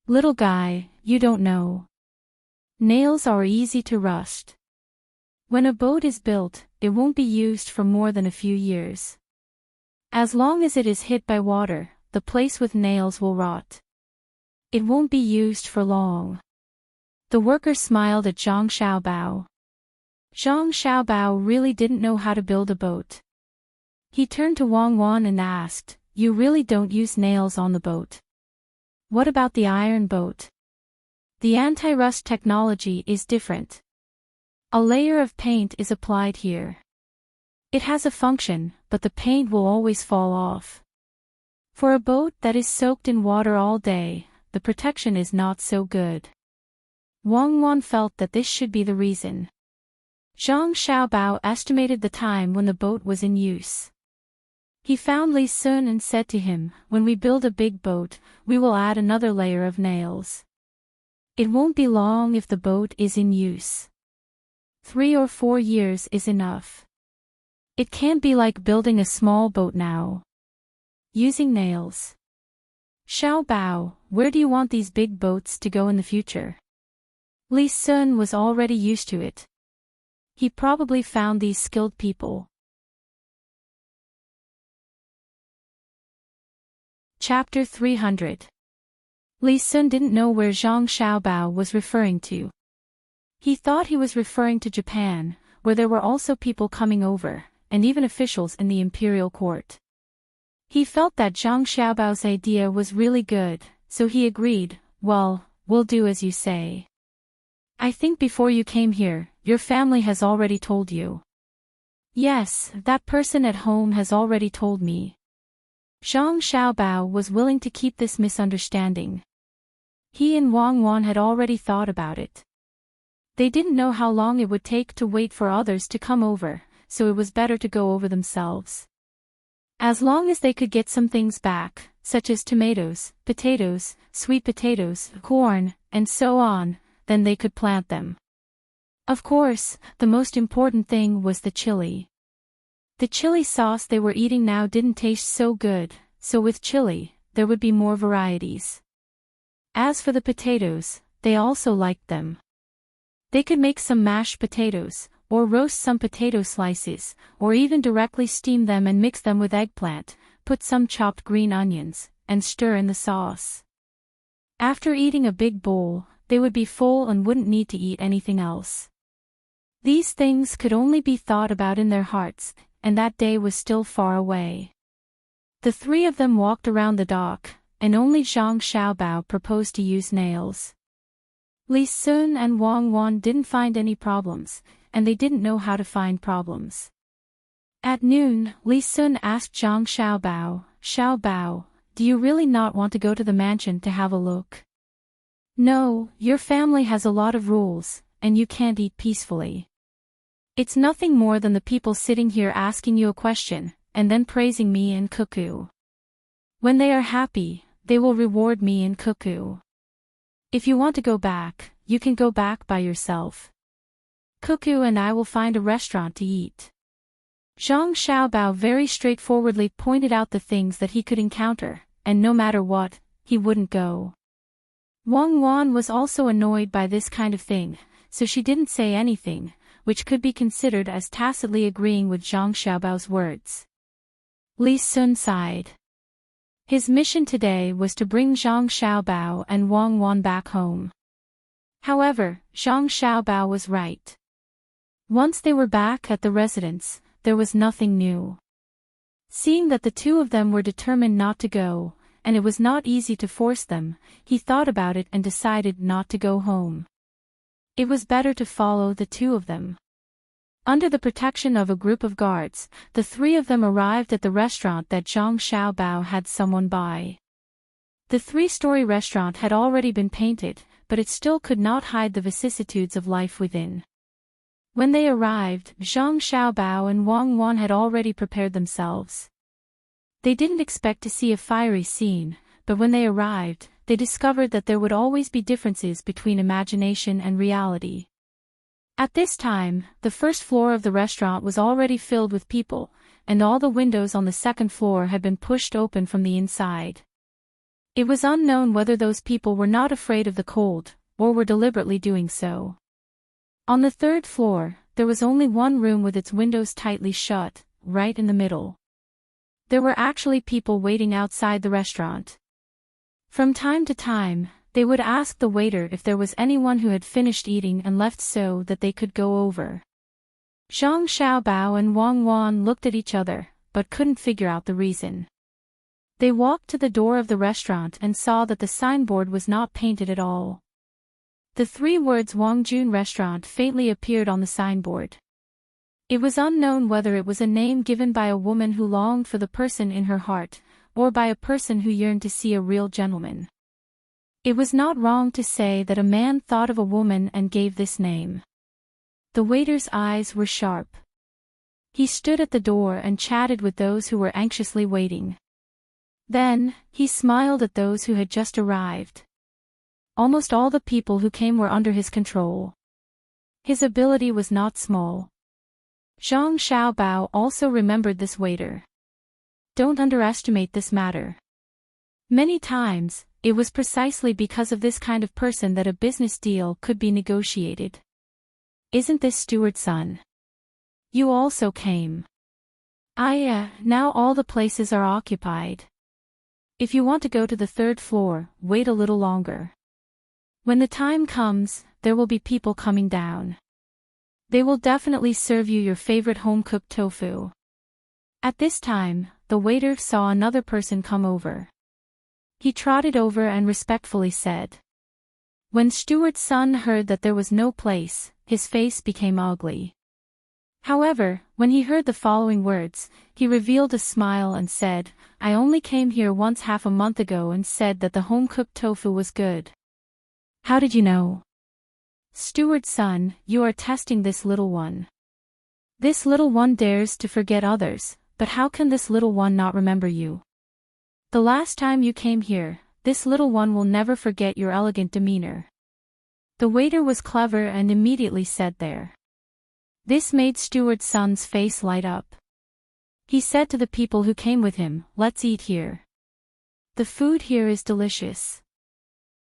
"Little guy, you don't know. Nails are easy to rust. When a boat is built, it won't be used for more than a few years. As long as it is hit by water, the place with nails will rot. It won't be used for long." The worker smiled at Zhang Xiaobao. Zhang Xiaobao really didn't know how to build a boat. He turned to Wang Wan and asked, "You really don't use nails on the boat? What about the iron boat?" "The anti-rust technology is different. A layer of paint is applied here. It has a function, but the paint will always fall off. For a boat that is soaked in water all day, the protection is not so good." Wang Wan felt that this should be the reason. Zhang Xiaobao estimated the time when the boat was in use. He found Li Sun and said to him, "When we build a big boat, we will add another layer of nails. It won't be long if the boat is in use. 3 or 4 years is enough." It can't be like building a small boat now. Using nails. Xiao Bao, where do you want these big boats to go in the future? Li Sun was already used to it. He probably found these skilled people. Chapter 300. Li Sun didn't know where Zhang Xiaobao was referring to. He thought he was referring to Japan, where there were also people coming over, and even officials in the imperial court. He felt that Zhang Xiaobao's idea was really good, so he agreed, "Well, we'll do as you say. I think before you came here, your family has already told you." "Yes, that person at home has already told me." Zhang Xiaobao was willing to keep this misunderstanding. He and Wang Wan had already thought about it. They didn't know how long it would take to wait for others to come over, so it was better to go over themselves. As long as they could get some things back, such as tomatoes, potatoes, sweet potatoes, corn, and so on, then they could plant them. Of course, the most important thing was the chili. The chili sauce they were eating now didn't taste so good, so with chili, there would be more varieties. As for the potatoes, they also liked them. They could make some mashed potatoes, or roast some potato slices, or even directly steam them and mix them with eggplant, put some chopped green onions, and stir in the sauce. After eating a big bowl, they would be full and wouldn't need to eat anything else. These things could only be thought about in their hearts, and that day was still far away. The three of them walked around the dock, and only Zhang Xiaobao proposed to use nails. Li Sun and Wang Wan didn't find any problems, and they didn't know how to find problems. At noon, Li Sun asked Zhang Xiaobao, "Xiaobao, do you really not want to go to the mansion to have a look?" "No, your family has a lot of rules, and you can't eat peacefully. It's nothing more than the people sitting here asking you a question, and then praising me and Cuckoo. When they are happy, they will reward me and Cuckoo. If you want to go back, you can go back by yourself. Cuckoo and I will find a restaurant to eat." Zhang Xiaobao very straightforwardly pointed out the things that he could encounter, and no matter what, he wouldn't go. Wang Wan was also annoyed by this kind of thing, so she didn't say anything, which could be considered as tacitly agreeing with Zhang Xiaobao's words. Li Sun sighed. His mission today was to bring Zhang Xiaobao and Wang Wan back home. However, Zhang Xiaobao was right. Once they were back at the residence, there was nothing new. Seeing that the two of them were determined not to go, and it was not easy to force them, he thought about it and decided not to go home. It was better to follow the two of them. Under the protection of a group of guards, the three of them arrived at the restaurant that Zhang Xiaobao had someone buy. The three-story restaurant had already been painted, but it still could not hide the vicissitudes of life within. When they arrived, Zhang Xiaobao and Wang Wan had already prepared themselves. They didn't expect to see a fiery scene, but when they arrived, they discovered that there would always be differences between imagination and reality. At this time, the first floor of the restaurant was already filled with people, and all the windows on the second floor had been pushed open from the inside. It was unknown whether those people were not afraid of the cold, or were deliberately doing so. On the third floor, there was only one room with its windows tightly shut, right in the middle. There were actually people waiting outside the restaurant. From time to time, they would ask the waiter if there was anyone who had finished eating and left so that they could go over. Zhang Xiaobao and Wang Wan looked at each other, but couldn't figure out the reason. They walked to the door of the restaurant and saw that the signboard was not painted at all. The three words Wangjun Restaurant faintly appeared on the signboard. It was unknown whether it was a name given by a woman who longed for the person in her heart, or by a person who yearned to see a real gentleman. It was not wrong to say that a man thought of a woman and gave this name. The waiter's eyes were sharp. He stood at the door and chatted with those who were anxiously waiting. Then, he smiled at those who had just arrived. Almost all the people who came were under his control. His ability was not small. Zhang Xiaobao also remembered this waiter. Don't underestimate this matter. Many times, it was precisely because of this kind of person that a business deal could be negotiated. Isn't this steward's son? You also came. Now all the places are occupied. If you want to go to the third floor, wait a little longer. When the time comes, there will be people coming down. They will definitely serve you your favorite home-cooked tofu. At this time, the waiter saw another person come over. He trotted over and respectfully said. When steward's son heard that there was no place, his face became ugly. However, when he heard the following words, he revealed a smile and said, I only came here once half a month ago and said that the home-cooked tofu was good. How did you know? Steward's son, you are testing this little one. This little one dares to forget others, but how can this little one not remember you? The last time you came here, this little one will never forget your elegant demeanor. The waiter was clever and immediately said there. This made steward's son's face light up. He said to the people who came with him, let's eat here. The food here is delicious.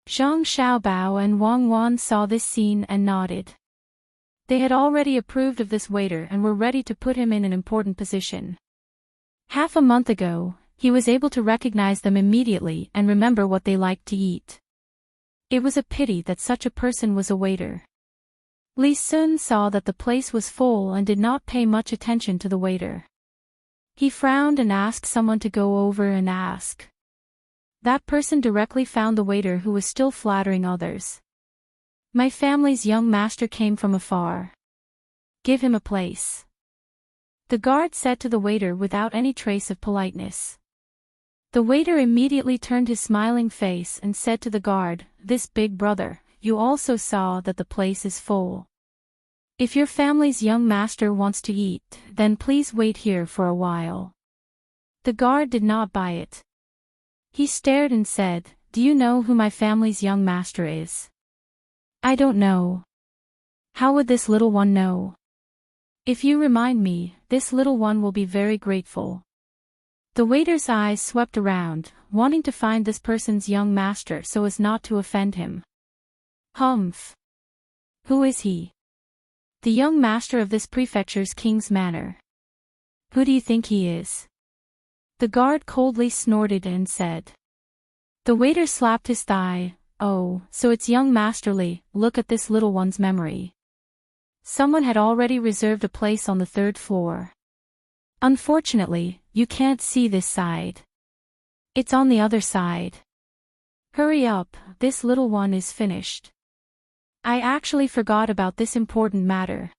Zhang Xiaobao and Wang Wan saw this scene and nodded. They had already approved of this waiter and were ready to put him in an important position. Half a month ago, he was able to recognize them immediately and remember what they liked to eat. It was a pity that such a person was a waiter. Li Sun saw that the place was full and did not pay much attention to the waiter. He frowned and asked someone to go over and ask. That person directly found the waiter who was still flattering others. My family's young master came from afar. Give him a place. The guard said to the waiter without any trace of politeness. The waiter immediately turned his smiling face and said to the guard, this big brother, you also saw that the place is full. If your family's young master wants to eat, then please wait here for a while. The guard did not buy it. He stared and said, do you know who my family's young master is? I don't know. How would this little one know? If you remind me, this little one will be very grateful. The waiter's eyes swept around, wanting to find this person's young master so as not to offend him. Humph. Who is he? The young master of this prefecture's king's manor. Who do you think he is? The guard coldly snorted and said. The waiter slapped his thigh. Oh, so it's young Master Li, look at this little one's memory. Someone had already reserved a place on the third floor. Unfortunately, you can't see this side. It's on the other side. Hurry up, this little one is finished. I actually forgot about this important matter.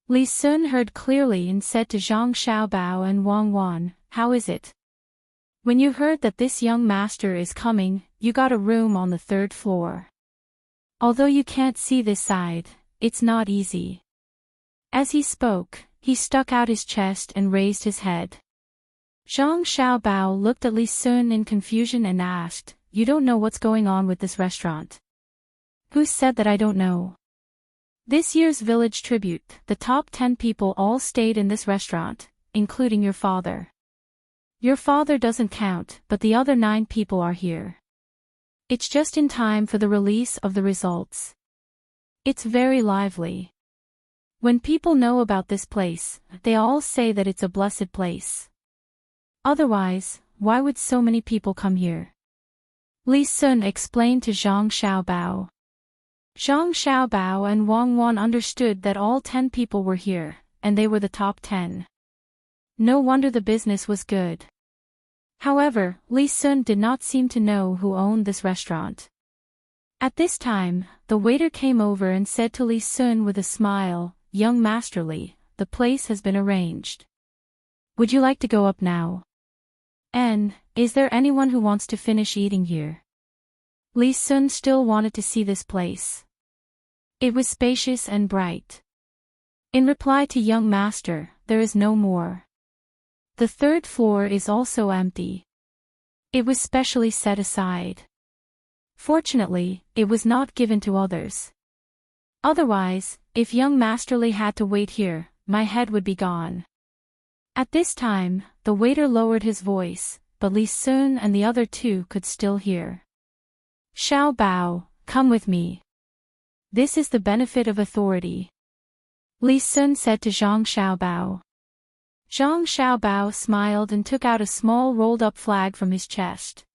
Li Sun heard clearly and said to Zhang Xiaobao and Wang Wan, how is it? When you heard that this young master is coming, you got a room on the third floor. Although you can't see this side, it's not easy. As he spoke, he stuck out his chest and raised his head. Zhang Xiaobao looked at Li Sun in confusion and asked, you don't know what's going on with this restaurant? Who said that I don't know? This year's village tribute, the top 10 people all stayed in this restaurant, including your father. Your father doesn't count, but the other 9 people are here. It's just in time for the release of the results. It's very lively. When people know about this place, they all say that it's a blessed place. Otherwise, why would so many people come here? Li Sun explained to Zhang Xiaobao. Zhang Xiaobao and Wang Wan understood that all 10 people were here, and they were the top 10. No wonder the business was good. However, Li Sun did not seem to know who owned this restaurant. At this time, the waiter came over and said to Li Sun with a smile, young Master Li, the place has been arranged. Would you like to go up now? And, is there anyone who wants to finish eating here? Li Sun still wanted to see this place. It was spacious and bright. In reply to young master, there is no more. The third floor is also empty. It was specially set aside. Fortunately, it was not given to others. Otherwise, if young Master Li had to wait here, my head would be gone. At this time, the waiter lowered his voice, but Li Sun and the other two could still hear. Xiao Bao, come with me. This is the benefit of authority. Li Sun said to Zhang Xiaobao. Zhang Xiaobao smiled and took out a small rolled-up flag from his chest.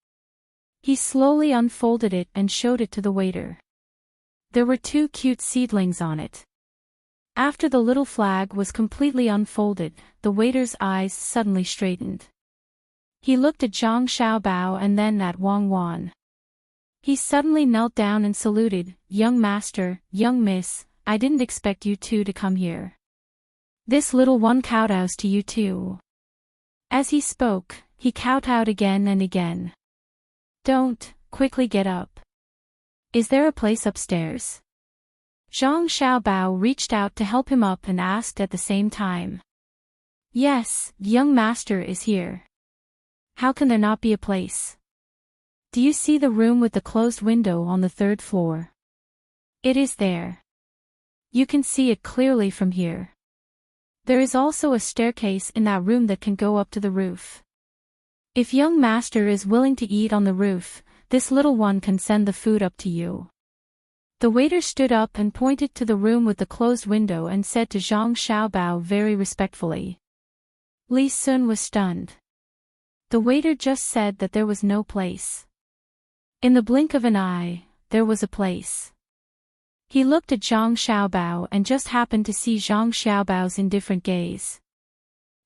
He slowly unfolded it and showed it to the waiter. There were 2 cute seedlings on it. After the little flag was completely unfolded, the waiter's eyes suddenly straightened. He looked at Zhang Xiaobao and then at Wang Wan. He suddenly knelt down and saluted, "Young master, young miss, I didn't expect you two to come here. This little one kowtows to you too." As he spoke, he kowtowed again and again. "Don't, quickly get up. Is there a place upstairs?" Zhang Xiaobao reached out to help him up and asked at the same time. "Yes, young master is here. How can there not be a place? Do you see the room with the closed window on the 3rd floor? It is there. You can see it clearly from here. There is also a staircase in that room that can go up to the roof. If young master is willing to eat on the roof, this little one can send the food up to you." The waiter stood up and pointed to the room with the closed window and said to Zhang Xiaobao very respectfully. Li Sun was stunned. The waiter just said that there was no place. In the blink of an eye, there was a place. He looked at Zhang Xiaobao and just happened to see Zhang Xiaobao's indifferent gaze.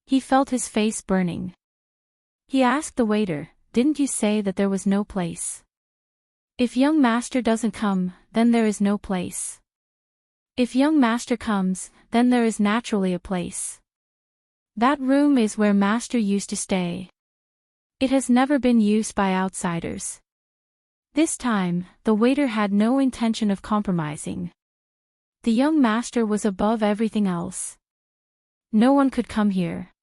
He felt his face burning. He asked the waiter, "Didn't you say that there was no place? If young master doesn't come, then there is no place. If young master comes, then there is naturally a place. That room is where master used to stay. It has never been used by outsiders." This time, the waiter had no intention of compromising. The young master was above everything else. No one could come here.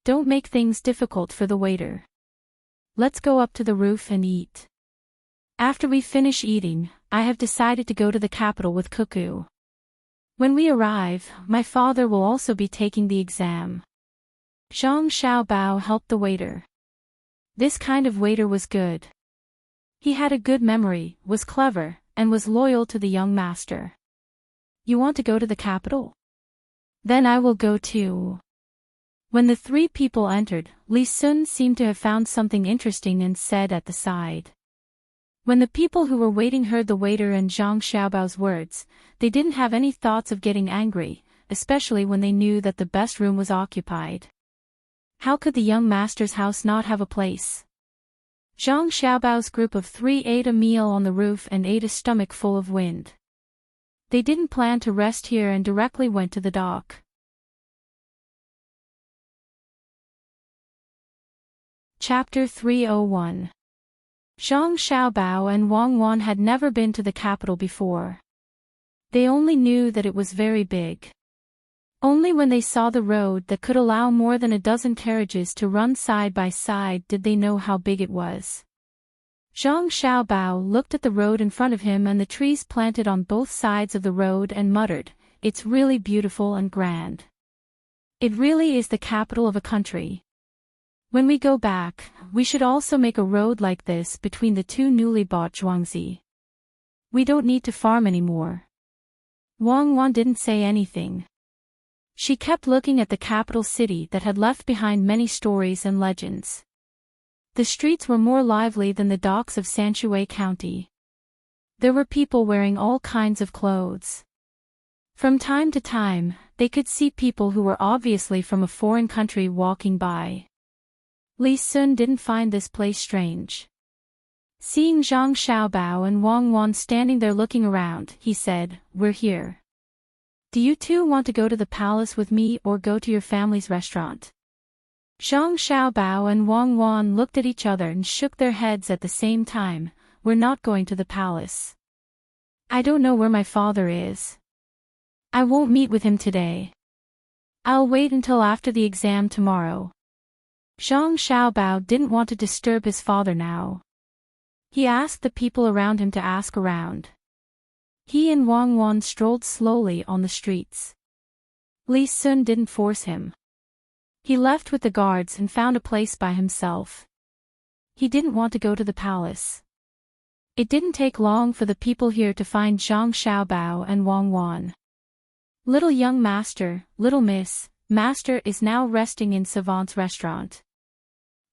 Don't make things difficult for the waiter. Let's go up to the roof and eat. After we finish eating, I have decided to go to the capital with Cuckoo. When we arrive, my father will also be taking the exam. Zhang Xiaobao helped the waiter. This kind of waiter was good. He had a good memory, was clever, and was loyal to the young master. "You want to go to the capital? Then I will go too." When the 3 people entered, Li Sun seemed to have found something interesting and said at the side. When the people who were waiting heard the waiter and Zhang Xiaobao's words, they didn't have any thoughts of getting angry, especially when they knew that the best room was occupied. How could the young master's house not have a place? Zhang Xiaobao's group of 3 ate a meal on the roof and ate a stomach full of wind. They didn't plan to rest here and directly went to the dock. Chapter 301. Zhang Xiaobao and Wang Wan had never been to the capital before. They only knew that it was very big. Only when they saw the road that could allow more than a dozen carriages to run side by side did they know how big it was. Zhang Xiaobao looked at the road in front of him and the trees planted on both sides of the road and muttered, "It's really beautiful and grand. It really is the capital of a country. When we go back, we should also make a road like this between the 2 newly bought zhuangzi. We don't need to farm anymore." Wang Wan didn't say anything. She kept looking at the capital city that had left behind many stories and legends. The streets were more lively than the docks of Sanshui County. There were people wearing all kinds of clothes. From time to time, they could see people who were obviously from a foreign country walking by. Li Sun didn't find this place strange. Seeing Zhang Xiaobao and Wang Wan standing there looking around, he said, "We're here. Do you two want to go to the palace with me or go to your family's restaurant?" Zhang Xiaobao and Wang Wan looked at each other and shook their heads at the same time. "We're not going to the palace. I don't know where my father is. I won't meet with him today. I'll wait until after the exam tomorrow." Zhang Xiaobao didn't want to disturb his father now. He asked the people around him to ask around. He and Wang Wan strolled slowly on the streets. Li Sun didn't force him. He left with the guards and found a place by himself. He didn't want to go to the palace. It didn't take long for the people here to find Zhang Xiaobao and Wang Wan. Little young master, little miss, master is now resting in Savant's restaurant.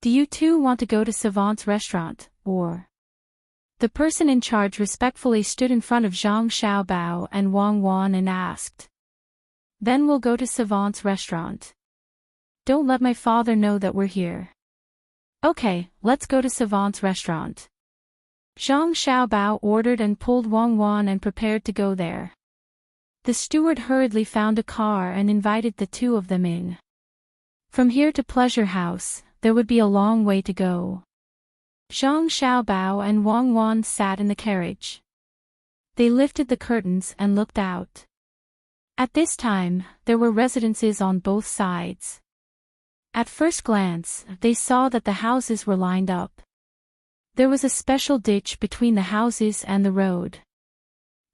Do you two want to go to Savant's restaurant, or? The person in charge respectfully stood in front of Zhang Xiaobao and Wang Wan and asked. Then we'll go to Savant's restaurant. Don't let my father know that we're here. Okay, let's go to Savant's restaurant. Zhang Xiaobao ordered and pulled Wang Wan and prepared to go there. The steward hurriedly found a car and invited the two of them in. From here to Pleasure House, there would be a long way to go. Zhang Xiaobao and Wang Wan sat in the carriage. They lifted the curtains and looked out. At this time, there were residences on both sides. At first glance, they saw that the houses were lined up. There was a special ditch between the houses and the road.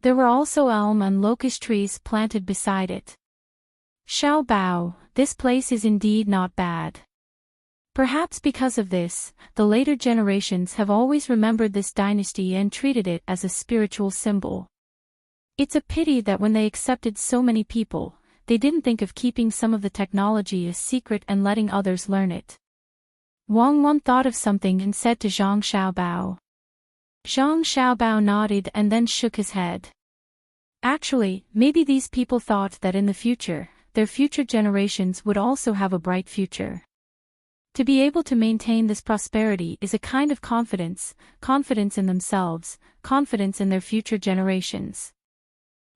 There were also elm and locust trees planted beside it. Xiaobao, this place is indeed not bad. Perhaps because of this, the later generations have always remembered this dynasty and treated it as a spiritual symbol. It's a pity that when they accepted so many people, they didn't think of keeping some of the technology a secret and letting others learn it. Wang Wan thought of something and said to Zhang Xiaobao. Zhang Xiaobao nodded and then shook his head. Actually, maybe these people thought that in the future, their future generations would also have a bright future. To be able to maintain this prosperity is a kind of confidence, confidence in themselves, confidence in their future generations.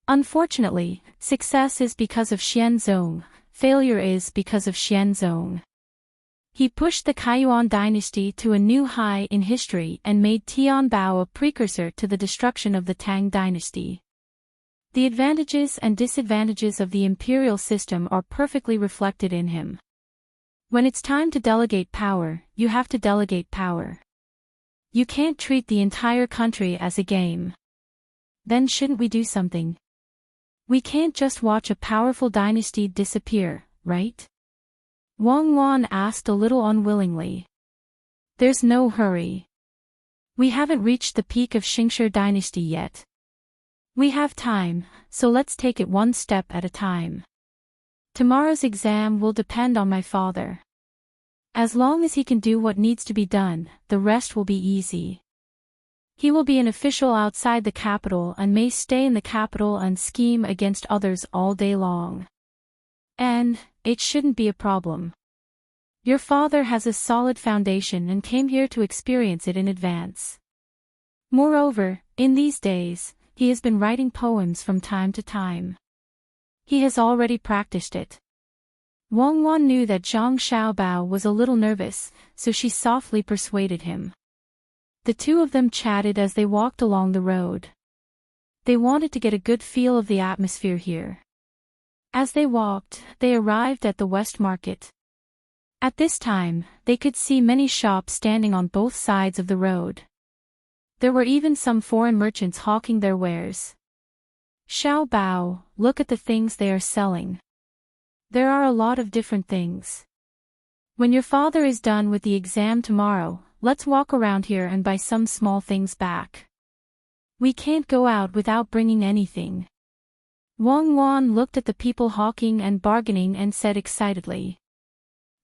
Unfortunately, success is because of Xianzong, failure is because of Xianzong. He pushed the Kaiyuan dynasty to a new high in history and made Tianbao a precursor to the destruction of the Tang dynasty. The advantages and disadvantages of the imperial system are perfectly reflected in him. When it's time to delegate power, you have to delegate power. You can't treat the entire country as a game. Then shouldn't we do something? We can't just watch a powerful dynasty disappear, right? Wang Wan asked a little unwillingly. There's no hurry. We haven't reached the peak of Xingshi dynasty yet. We have time, so let's take it one step at a time. Tomorrow's exam will depend on my father. As long as he can do what needs to be done, the rest will be easy. He will be an official outside the capital and may stay in the capital and scheme against others all day long. And, it shouldn't be a problem. Your father has a solid foundation and came here to experience it in advance. Moreover, in these days, he has been writing poems from time to time. He has already practiced it. Wang Wan knew that Zhang Xiaobao was a little nervous, so she softly persuaded him. The two of them chatted as they walked along the road. They wanted to get a good feel of the atmosphere here. As they walked, they arrived at the West Market. At this time, they could see many shops standing on both sides of the road. There were even some foreign merchants hawking their wares. Xiaobao, look at the things they are selling. There are a lot of different things. When your father is done with the exam tomorrow, let's walk around here and buy some small things back. We can't go out without bringing anything. Wang Wan looked at the people hawking and bargaining and said excitedly.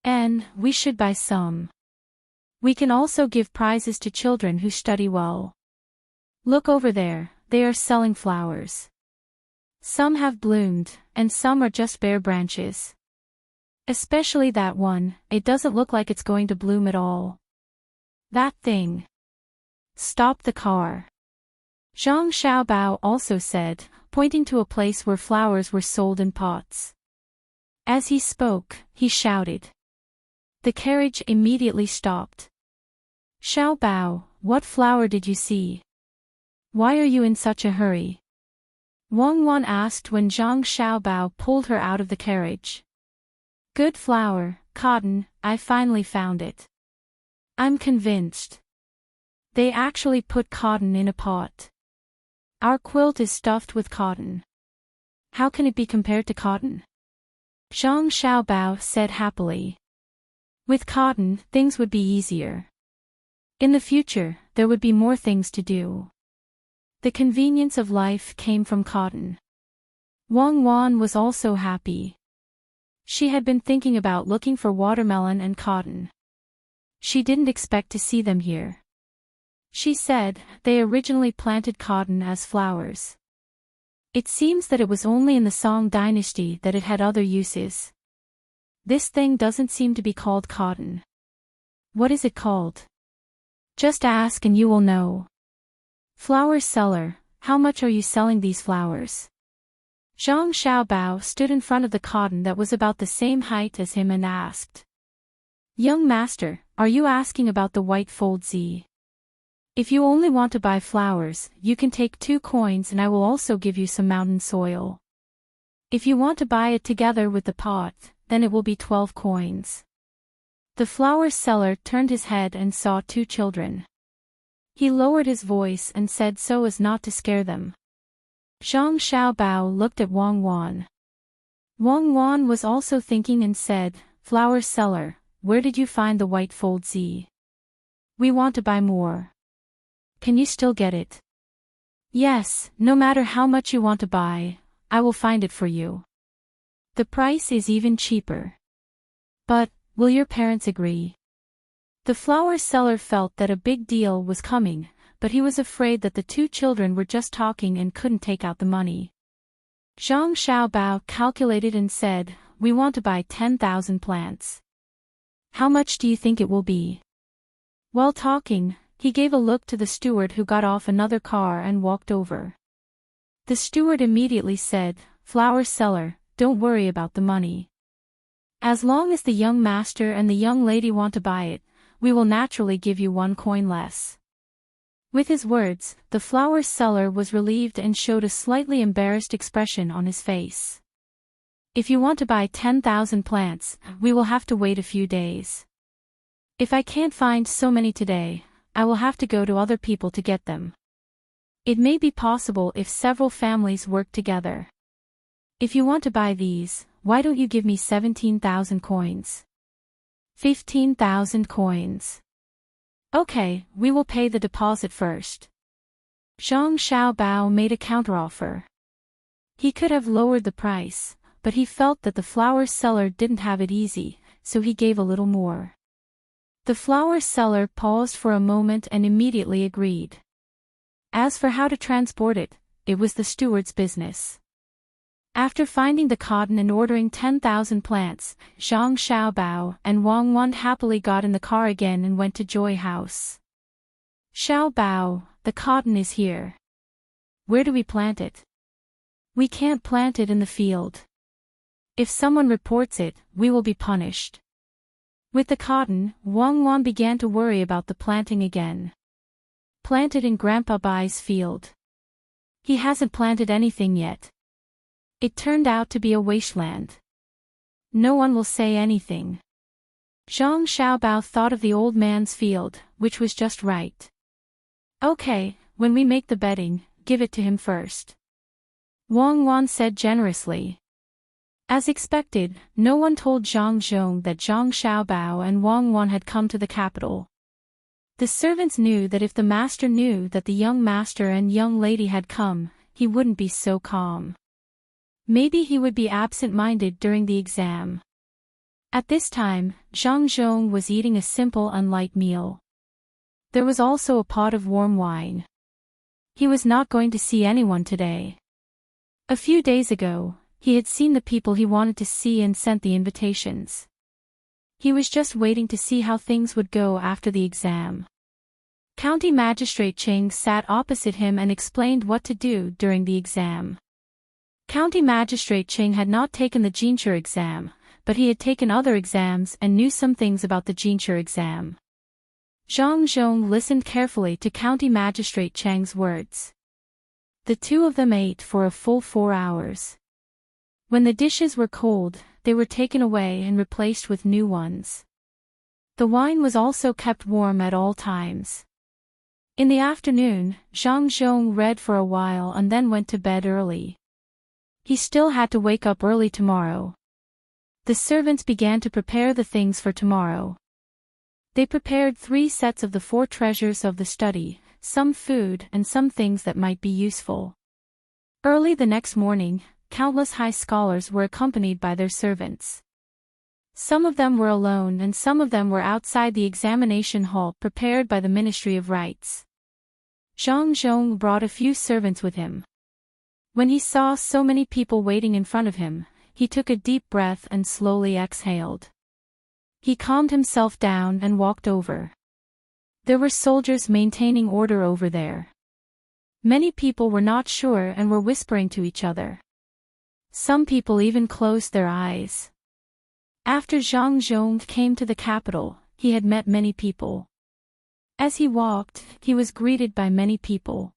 And, we should buy some. We can also give prizes to children who study well. Look over there, they are selling flowers. Some have bloomed, and some are just bare branches. Especially that one, it doesn't look like it's going to bloom at all. That thing. Stop the car. Zhang Xiaobao also said, pointing to a place where flowers were sold in pots. As he spoke, he shouted. The carriage immediately stopped. Xiaobao, what flower did you see? Why are you in such a hurry? Wang Wan asked when Zhang Xiaobao pulled her out of the carriage. Good flower, cotton, I finally found it. I'm convinced. They actually put cotton in a pot. Our quilt is stuffed with cotton. How can it be compared to cotton? Zhang Xiaobao said happily. With cotton, things would be easier. In the future, there would be more things to do. The convenience of life came from cotton. Wang Wan was also happy. She had been thinking about looking for watermelon and cotton. She didn't expect to see them here. She said, they originally planted cotton as flowers. It seems that it was only in the Song dynasty that it had other uses. This thing doesn't seem to be called cotton. What is it called? Just ask and you will know. Flower seller, how much are you selling these flowers? Zhang Xiaobao stood in front of the cotton that was about the same height as him and asked. Young master, are you asking about the white fold Z? If you only want to buy flowers, you can take 2 coins and I will also give you some mountain soil. If you want to buy it together with the pot, then it will be 12 coins. The flower seller turned his head and saw 2 children. He lowered his voice and said so as not to scare them. Zhang Xiaobao looked at Wang Wan. Wang Wan was also thinking and said, Flower seller, where did you find the white fold Z? We want to buy more. Can you still get it? Yes, no matter how much you want to buy, I will find it for you. The price is even cheaper. But, will your parents agree? The flower seller felt that a big deal was coming, but he was afraid that the 2 children were just talking and couldn't take out the money. Zhang Xiaobao calculated and said, we want to buy 10,000 plants. How much do you think it will be? While talking, he gave a look to the steward who got off another car and walked over. The steward immediately said, Flower seller, don't worry about the money. As long as the young master and the young lady want to buy it, we will naturally give you 1 coin less. With his words, the flower seller was relieved and showed a slightly embarrassed expression on his face. If you want to buy 10,000 plants, we will have to wait a few days. If I can't find so many today, I will have to go to other people to get them. It may be possible if several families work together. If you want to buy these, why don't you give me 17,000 coins? 15,000 coins. Okay, we will pay the deposit first. Zhang Xiaobao made a counteroffer. He could have lowered the price, but he felt that the flower seller didn't have it easy, so he gave a little more. The flower seller paused for a moment and immediately agreed. As for how to transport it, it was the steward's business. After finding the cotton and ordering 10,000 plants, Zhang Xiaobao and Wang Wan happily got in the car again and went to Joy House. Xiaobao, the cotton is here. Where do we plant it? We can't plant it in the field. If someone reports it, we will be punished. With the cotton, Wang Wan began to worry about the planting again. Plant it in Grandpa Bai's field. He hasn't planted anything yet. It turned out to be a wasteland. No one will say anything. Zhang Xiaobao thought of the old man's field, which was just right. Okay, when we make the bedding, give it to him first. Wang Wan said generously. As expected, no one told Zhang Zhong that Zhang Xiaobao and Wang Wan had come to the capital. The servants knew that if the master knew that the young master and young lady had come, he wouldn't be so calm. Maybe he would be absent-minded during the exam. At this time, Zhang Zhong was eating a simple and light meal. There was also a pot of warm wine. He was not going to see anyone today. A few days ago, he had seen the people he wanted to see and sent the invitations. He was just waiting to see how things would go after the exam. County Magistrate Cheng sat opposite him and explained what to do during the exam. County Magistrate Cheng had not taken the Jinshi exam, but he had taken other exams and knew some things about the Jinshi exam. Zhang Zhong listened carefully to County Magistrate Cheng's words. The 2 of them ate for a full 4 hours. When the dishes were cold, they were taken away and replaced with new ones. The wine was also kept warm at all times. In the afternoon, Zhang Zhong read for a while and then went to bed early. He still had to wake up early tomorrow. The servants began to prepare the things for tomorrow. They prepared 3 sets of the 4 treasures of the study, some food and some things that might be useful. Early the next morning, countless high scholars were accompanied by their servants. Some of them were alone and some of them were outside the examination hall prepared by the Ministry of Rites. Zhang Zhong brought a few servants with him. When he saw so many people waiting in front of him, he took a deep breath and slowly exhaled. He calmed himself down and walked over. There were soldiers maintaining order over there. Many people were not sure and were whispering to each other. Some people even closed their eyes. After Zhang Zhong came to the capital, he had met many people. As he walked, he was greeted by many people.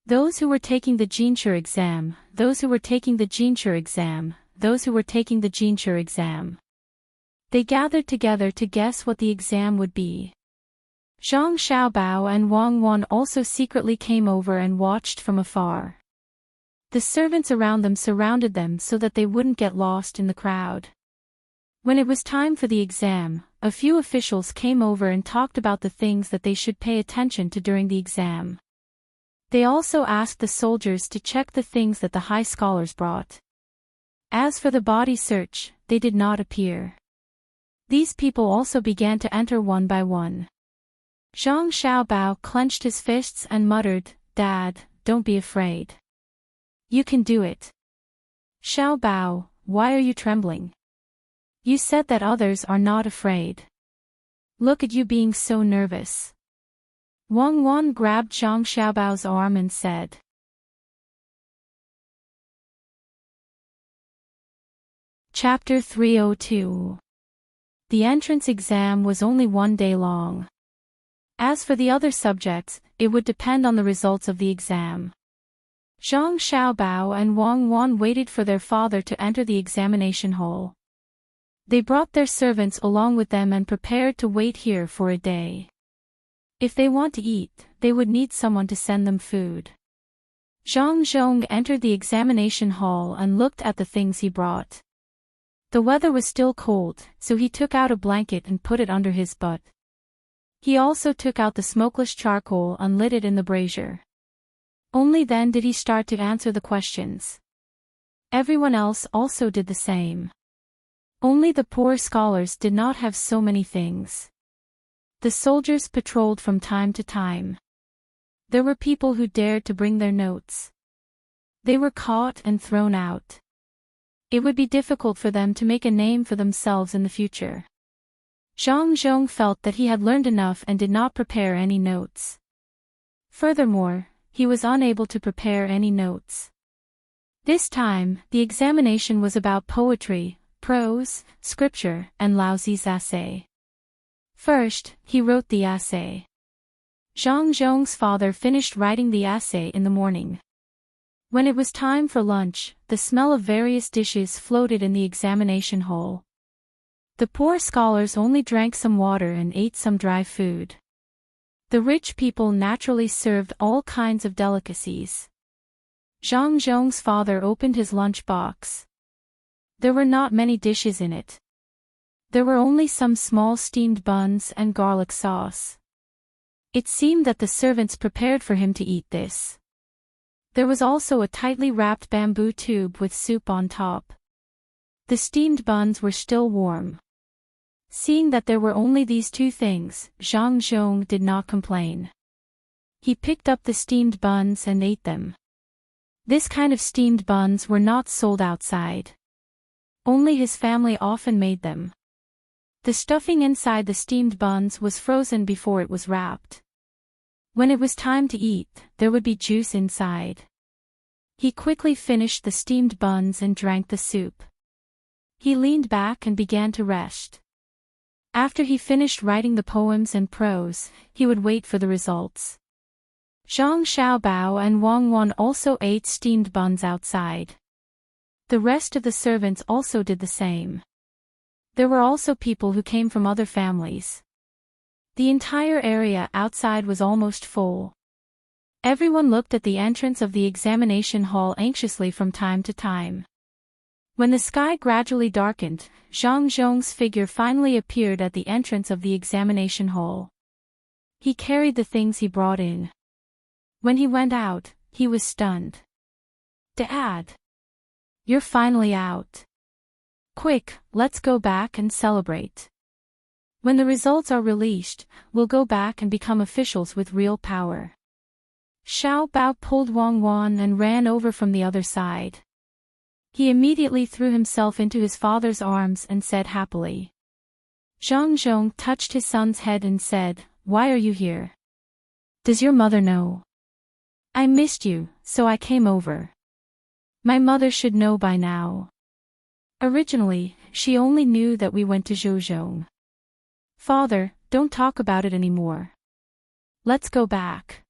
Those who were taking the Jinshi exam, those who were taking the Jinshi exam, those who were taking the Jinshi exam. They gathered together to guess what the exam would be. Zhang Xiaobao and Wang Wan also secretly came over and watched from afar. The servants around them surrounded them so that they wouldn't get lost in the crowd. When it was time for the exam, a few officials came over and talked about the things that they should pay attention to during the exam. They also asked the soldiers to check the things that the high scholars brought. As for the body search, they did not appear. These people also began to enter one by one. Zhang Xiaobao clenched his fists and muttered, "Dad, don't be afraid. You can do it." "Xiaobao, why are you trembling? You said that others are not afraid. Look at you being so nervous." Wang Wan grabbed Zhang Xiaobao's arm and said. Chapter 302. The entrance exam was only 1 day long. As for the other subjects, it would depend on the results of the exam. Zhang Xiaobao and Wang Wan waited for their father to enter the examination hall. They brought their servants along with them and prepared to wait here for a day. If they want to eat, they would need someone to send them food. Zhang Zhong entered the examination hall and looked at the things he brought. The weather was still cold, so he took out a blanket and put it under his butt. He also took out the smokeless charcoal and lit it in the brazier. Only then did he start to answer the questions. Everyone else also did the same. Only the poor scholars did not have so many things. The soldiers patrolled from time to time. There were people who dared to bring their notes. They were caught and thrown out. It would be difficult for them to make a name for themselves in the future. Zhang Zhong felt that he had learned enough and did not prepare any notes. Furthermore, he was unable to prepare any notes. This time, the examination was about poetry, prose, scripture, and Laozi's essay. First, he wrote the essay. Zhang Zhong's father finished writing the essay in the morning. When it was time for lunch, the smell of various dishes floated in the examination hall. The poor scholars only drank some water and ate some dry food. The rich people naturally served all kinds of delicacies. Zhang Zhong's father opened his lunch box. There were not many dishes in it. There were only some small steamed buns and garlic sauce. It seemed that the servants prepared for him to eat this. There was also a tightly wrapped bamboo tube with soup on top. The steamed buns were still warm. Seeing that there were only these 2 things, Zhang Zhong did not complain. He picked up the steamed buns and ate them. This kind of steamed buns were not sold outside. Only his family often made them. The stuffing inside the steamed buns was frozen before it was wrapped. When it was time to eat, there would be juice inside. He quickly finished the steamed buns and drank the soup. He leaned back and began to rest. After he finished writing the poems and prose, he would wait for the results. Zhang Xiaobao and Wang Wan also ate steamed buns outside. The rest of the servants also did the same. There were also people who came from other families. The entire area outside was almost full. Everyone looked at the entrance of the examination hall anxiously from time to time. When the sky gradually darkened, Zhang Zhong's figure finally appeared at the entrance of the examination hall. He carried the things he brought in. When he went out, he was stunned. "Dad! You're finally out. Quick, let's go back and celebrate. When the results are released, we'll go back and become officials with real power." Xiao Bao pulled Wang Wan and ran over from the other side. He immediately threw himself into his father's arms and said happily. Zhang Zhong touched his son's head and said, "Why are you here? Does your mother know? I missed you, so I came over. My mother should know by now. Originally, she only knew that we went to Zhouzhong. Father, don't talk about it anymore. Let's go back.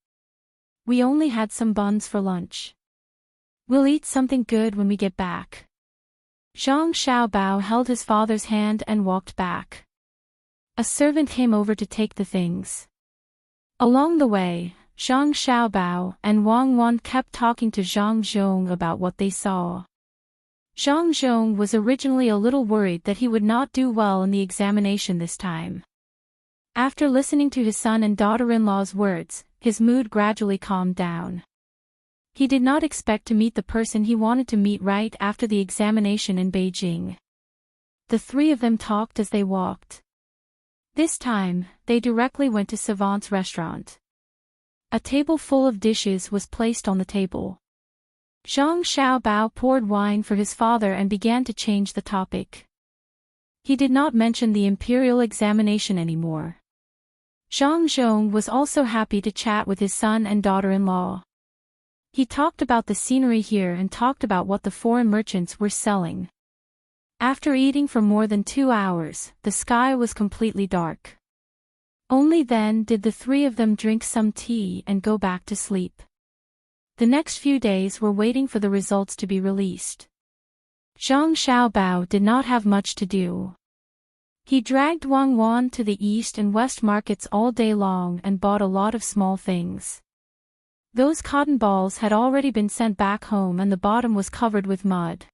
We only had some buns for lunch. We'll eat something good when we get back." Zhang Xiaobao held his father's hand and walked back. A servant came over to take the things. Along the way, Zhang Xiaobao and Wang Wan kept talking to Zhang Zhong about what they saw. Zhang Zhong was originally a little worried that he would not do well in the examination this time. After listening to his son and daughter-in-law's words, his mood gradually calmed down. He did not expect to meet the person he wanted to meet right after the examination in Beijing. The three of them talked as they walked. This time, they directly went to Savant's restaurant. A table full of dishes was placed on the table. Zhang Xiaobao poured wine for his father and began to change the topic. He did not mention the imperial examination anymore. Zhang Zhong was also happy to chat with his son and daughter-in-law. He talked about the scenery here and talked about what the foreign merchants were selling. After eating for more than 2 hours, the sky was completely dark. Only then did the three of them drink some tea and go back to sleep. The next few days were waiting for the results to be released. Zhang Xiaobao did not have much to do. He dragged Wang Wan to the east and west markets all day long and bought a lot of small things. Those cotton balls had already been sent back home and the bottom was covered with mud.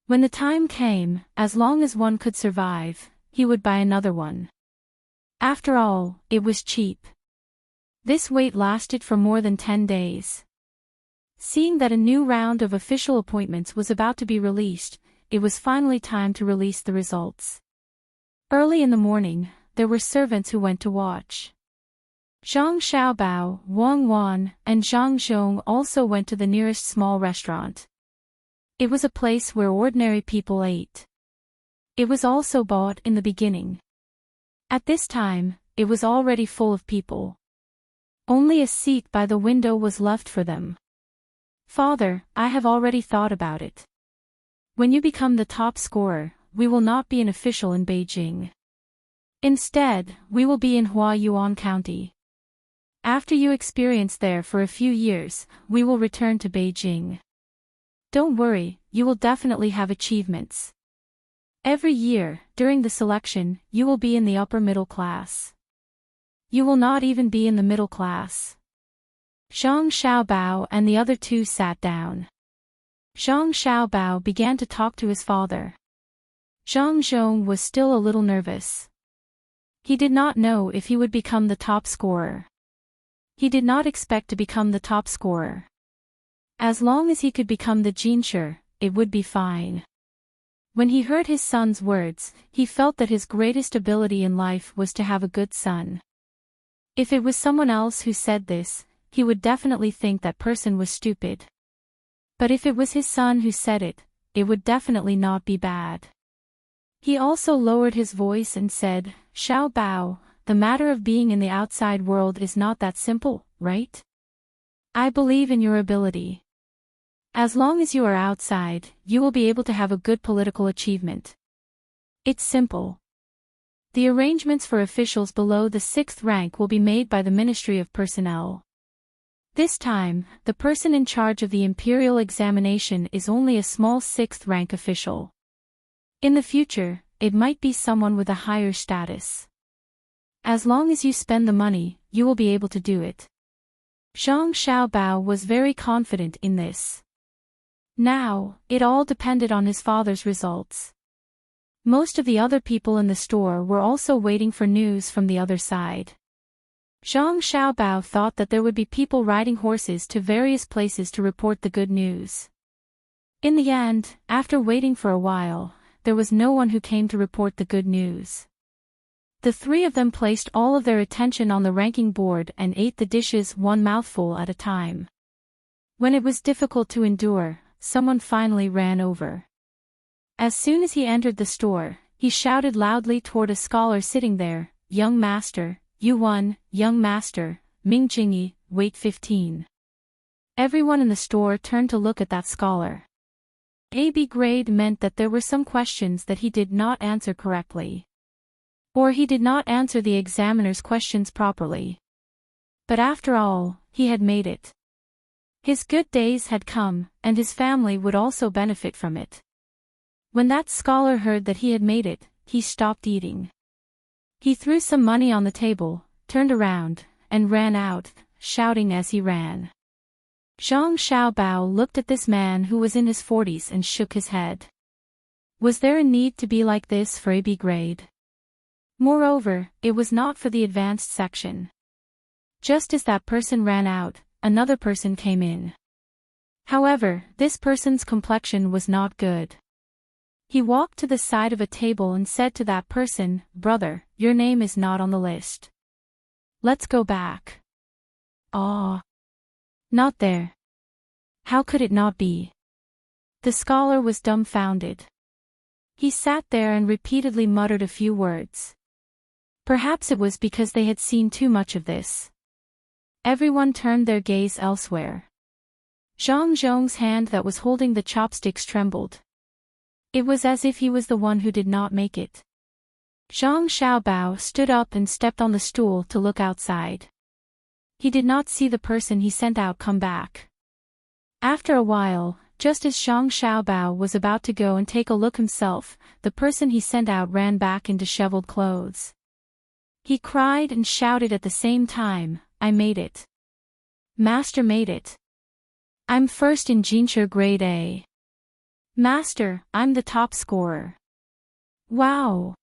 When the time came, as long as one could survive, he would buy another one. After all, it was cheap. This wait lasted for more than 10 days. Seeing that a new round of official appointments was about to be released, it was finally time to release the results. Early in the morning, there were servants who went to watch. Zhang Xiaobao, Wang Wan, and Zhang Zhong also went to the nearest small restaurant. It was a place where ordinary people ate. It was also bought in the beginning. At this time, it was already full of people. Only a seat by the window was left for them. "Father, I have already thought about it. When you become the top scorer, we will not be an official in Beijing. Instead, we will be in Huayuan County. After you experience there for a few years, we will return to Beijing. Don't worry, you will definitely have achievements. Every year, during the selection, you will be in the upper middle class. You will not even be in the middle class." Zhang Xiaobao and the other two sat down. Zhang Xiaobao began to talk to his father. Zhang Zhong was still a little nervous. He did not know if he would become the top scorer. He did not expect to become the top scorer. As long as he could become the Jinsher, it would be fine. When he heard his son's words, he felt that his greatest ability in life was to have a good son. If it was someone else who said this, he would definitely think that person was stupid. But if it was his son who said it, it would definitely not be bad. He also lowered his voice and said, "Xiao Bao, the matter of being in the outside world is not that simple, right? I believe in your ability. As long as you are outside, you will be able to have a good political achievement. It's simple. The arrangements for officials below the 6th rank will be made by the Ministry of Personnel. This time, the person in charge of the imperial examination is only a small 6th rank official. In the future, it might be someone with a higher status. As long as you spend the money, you will be able to do it." Zhang Xiaobao was very confident in this. Now, it all depended on his father's results. Most of the other people in the store were also waiting for news from the other side. Zhang Xiaobao thought that there would be people riding horses to various places to report the good news. In the end, after waiting for a while, there was no one who came to report the good news. The three of them placed all of their attention on the ranking board and ate the dishes one mouthful at a time. When it was difficult to endure, someone finally ran over. As soon as he entered the store, he shouted loudly toward a scholar sitting there, "Young master, you won, young master, Ming Jingyi, weight 15. Everyone in the store turned to look at that scholar. AB grade meant that there were some questions that he did not answer correctly. Or he did not answer the examiner's questions properly. But after all, he had made it. His good days had come, and his family would also benefit from it. When that scholar heard that he had made it, he stopped eating. He threw some money on the table, turned around, and ran out, shouting as he ran. Zhang Xiaobao looked at this man who was in his 40s and shook his head. Was there a need to be like this for AB grade? Moreover, it was not for the advanced section. Just as that person ran out, another person came in. However, this person's complexion was not good. He walked to the side of a table and said to that person, "Brother, your name is not on the list. Let's go back." "Ah. Not there. How could it not be?" The scholar was dumbfounded. He sat there and repeatedly muttered a few words. Perhaps it was because they had seen too much of this. Everyone turned their gaze elsewhere. Zhang Zhong's hand that was holding the chopsticks trembled. It was as if he was the one who did not make it. Zhang Xiaobao stood up and stepped on the stool to look outside. He did not see the person he sent out come back. After a while, just as Zhang Xiaobao was about to go and take a look himself, the person he sent out ran back in disheveled clothes. He cried and shouted at the same time, "I made it. Master made it. I'm first in Jinshe grade A. Master, I'm the top scorer. Wow!"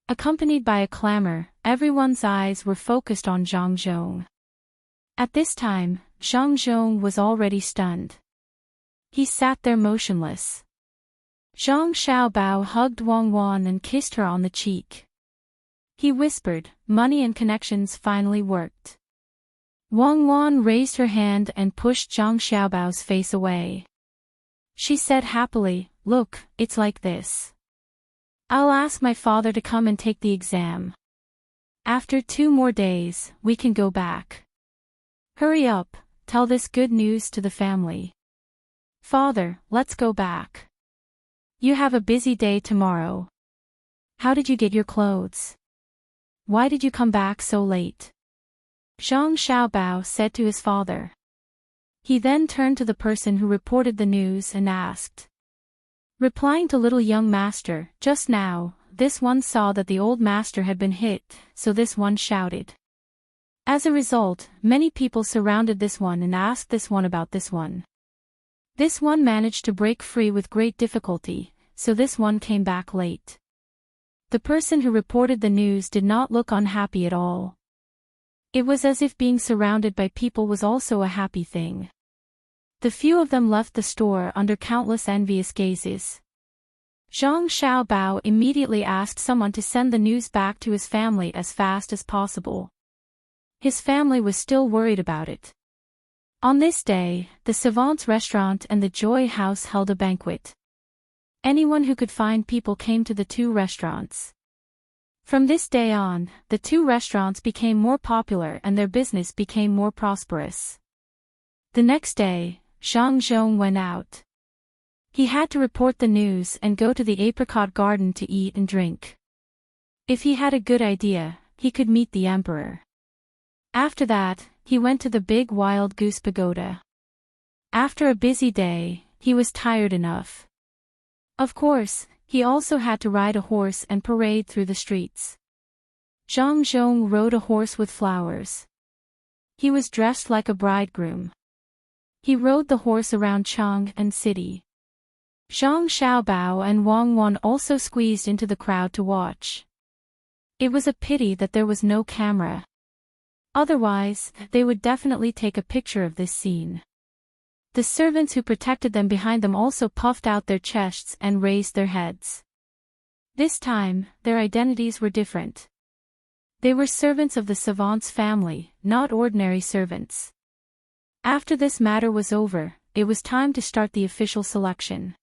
Accompanied by a clamor, everyone's eyes were focused on Zhang Zhong. At this time, Zhang Zhong was already stunned. He sat there motionless. Zhang Xiaobao hugged Wang Wan and kissed her on the cheek. He whispered, "Money and connections finally worked." Wang Wan raised her hand and pushed Zhang Xiaobao's face away. She said happily, "Look, it's like this. I'll ask my father to come and take the exam. After 2 more days, we can go back. Hurry up, tell this good news to the family. Father, let's go back. You have a busy day tomorrow. How did you get your clothes? Why did you come back so late?" Zhang Xiaobao said to his father. He then turned to the person who reported the news and asked. Replying to little young master, "Just now, this one saw that the old master had been hit, so this one shouted." As a result, many people surrounded this one and asked this one about this one. This one managed to break free with great difficulty, so this one came back late. The person who reported the news did not look unhappy at all. It was as if being surrounded by people was also a happy thing. The few of them left the store under countless envious gazes. Zhang Xiaobao immediately asked someone to send the news back to his family as fast as possible. His family was still worried about it. On this day, the Savant's restaurant and the Joy House held a banquet. Anyone who could find people came to the 2 restaurants. From this day on, the 2 restaurants became more popular and their business became more prosperous. The next day, Zhang Zhong went out. He had to report the news and go to the apricot garden to eat and drink. If he had a good idea, he could meet the emperor. After that, he went to the big wild goose pagoda. After a busy day, he was tired enough. Of course, he also had to ride a horse and parade through the streets. Zhang Zhong rode a horse with flowers. He was dressed like a bridegroom. He rode the horse around Chang and city. Zhang Xiaobao and Wang Wan also squeezed into the crowd to watch. It was a pity that there was no camera. Otherwise, they would definitely take a picture of this scene. The servants who protected them behind them also puffed out their chests and raised their heads. This time, their identities were different. They were servants of the savant's family, not ordinary servants. After this matter was over, it was time to start the official selection.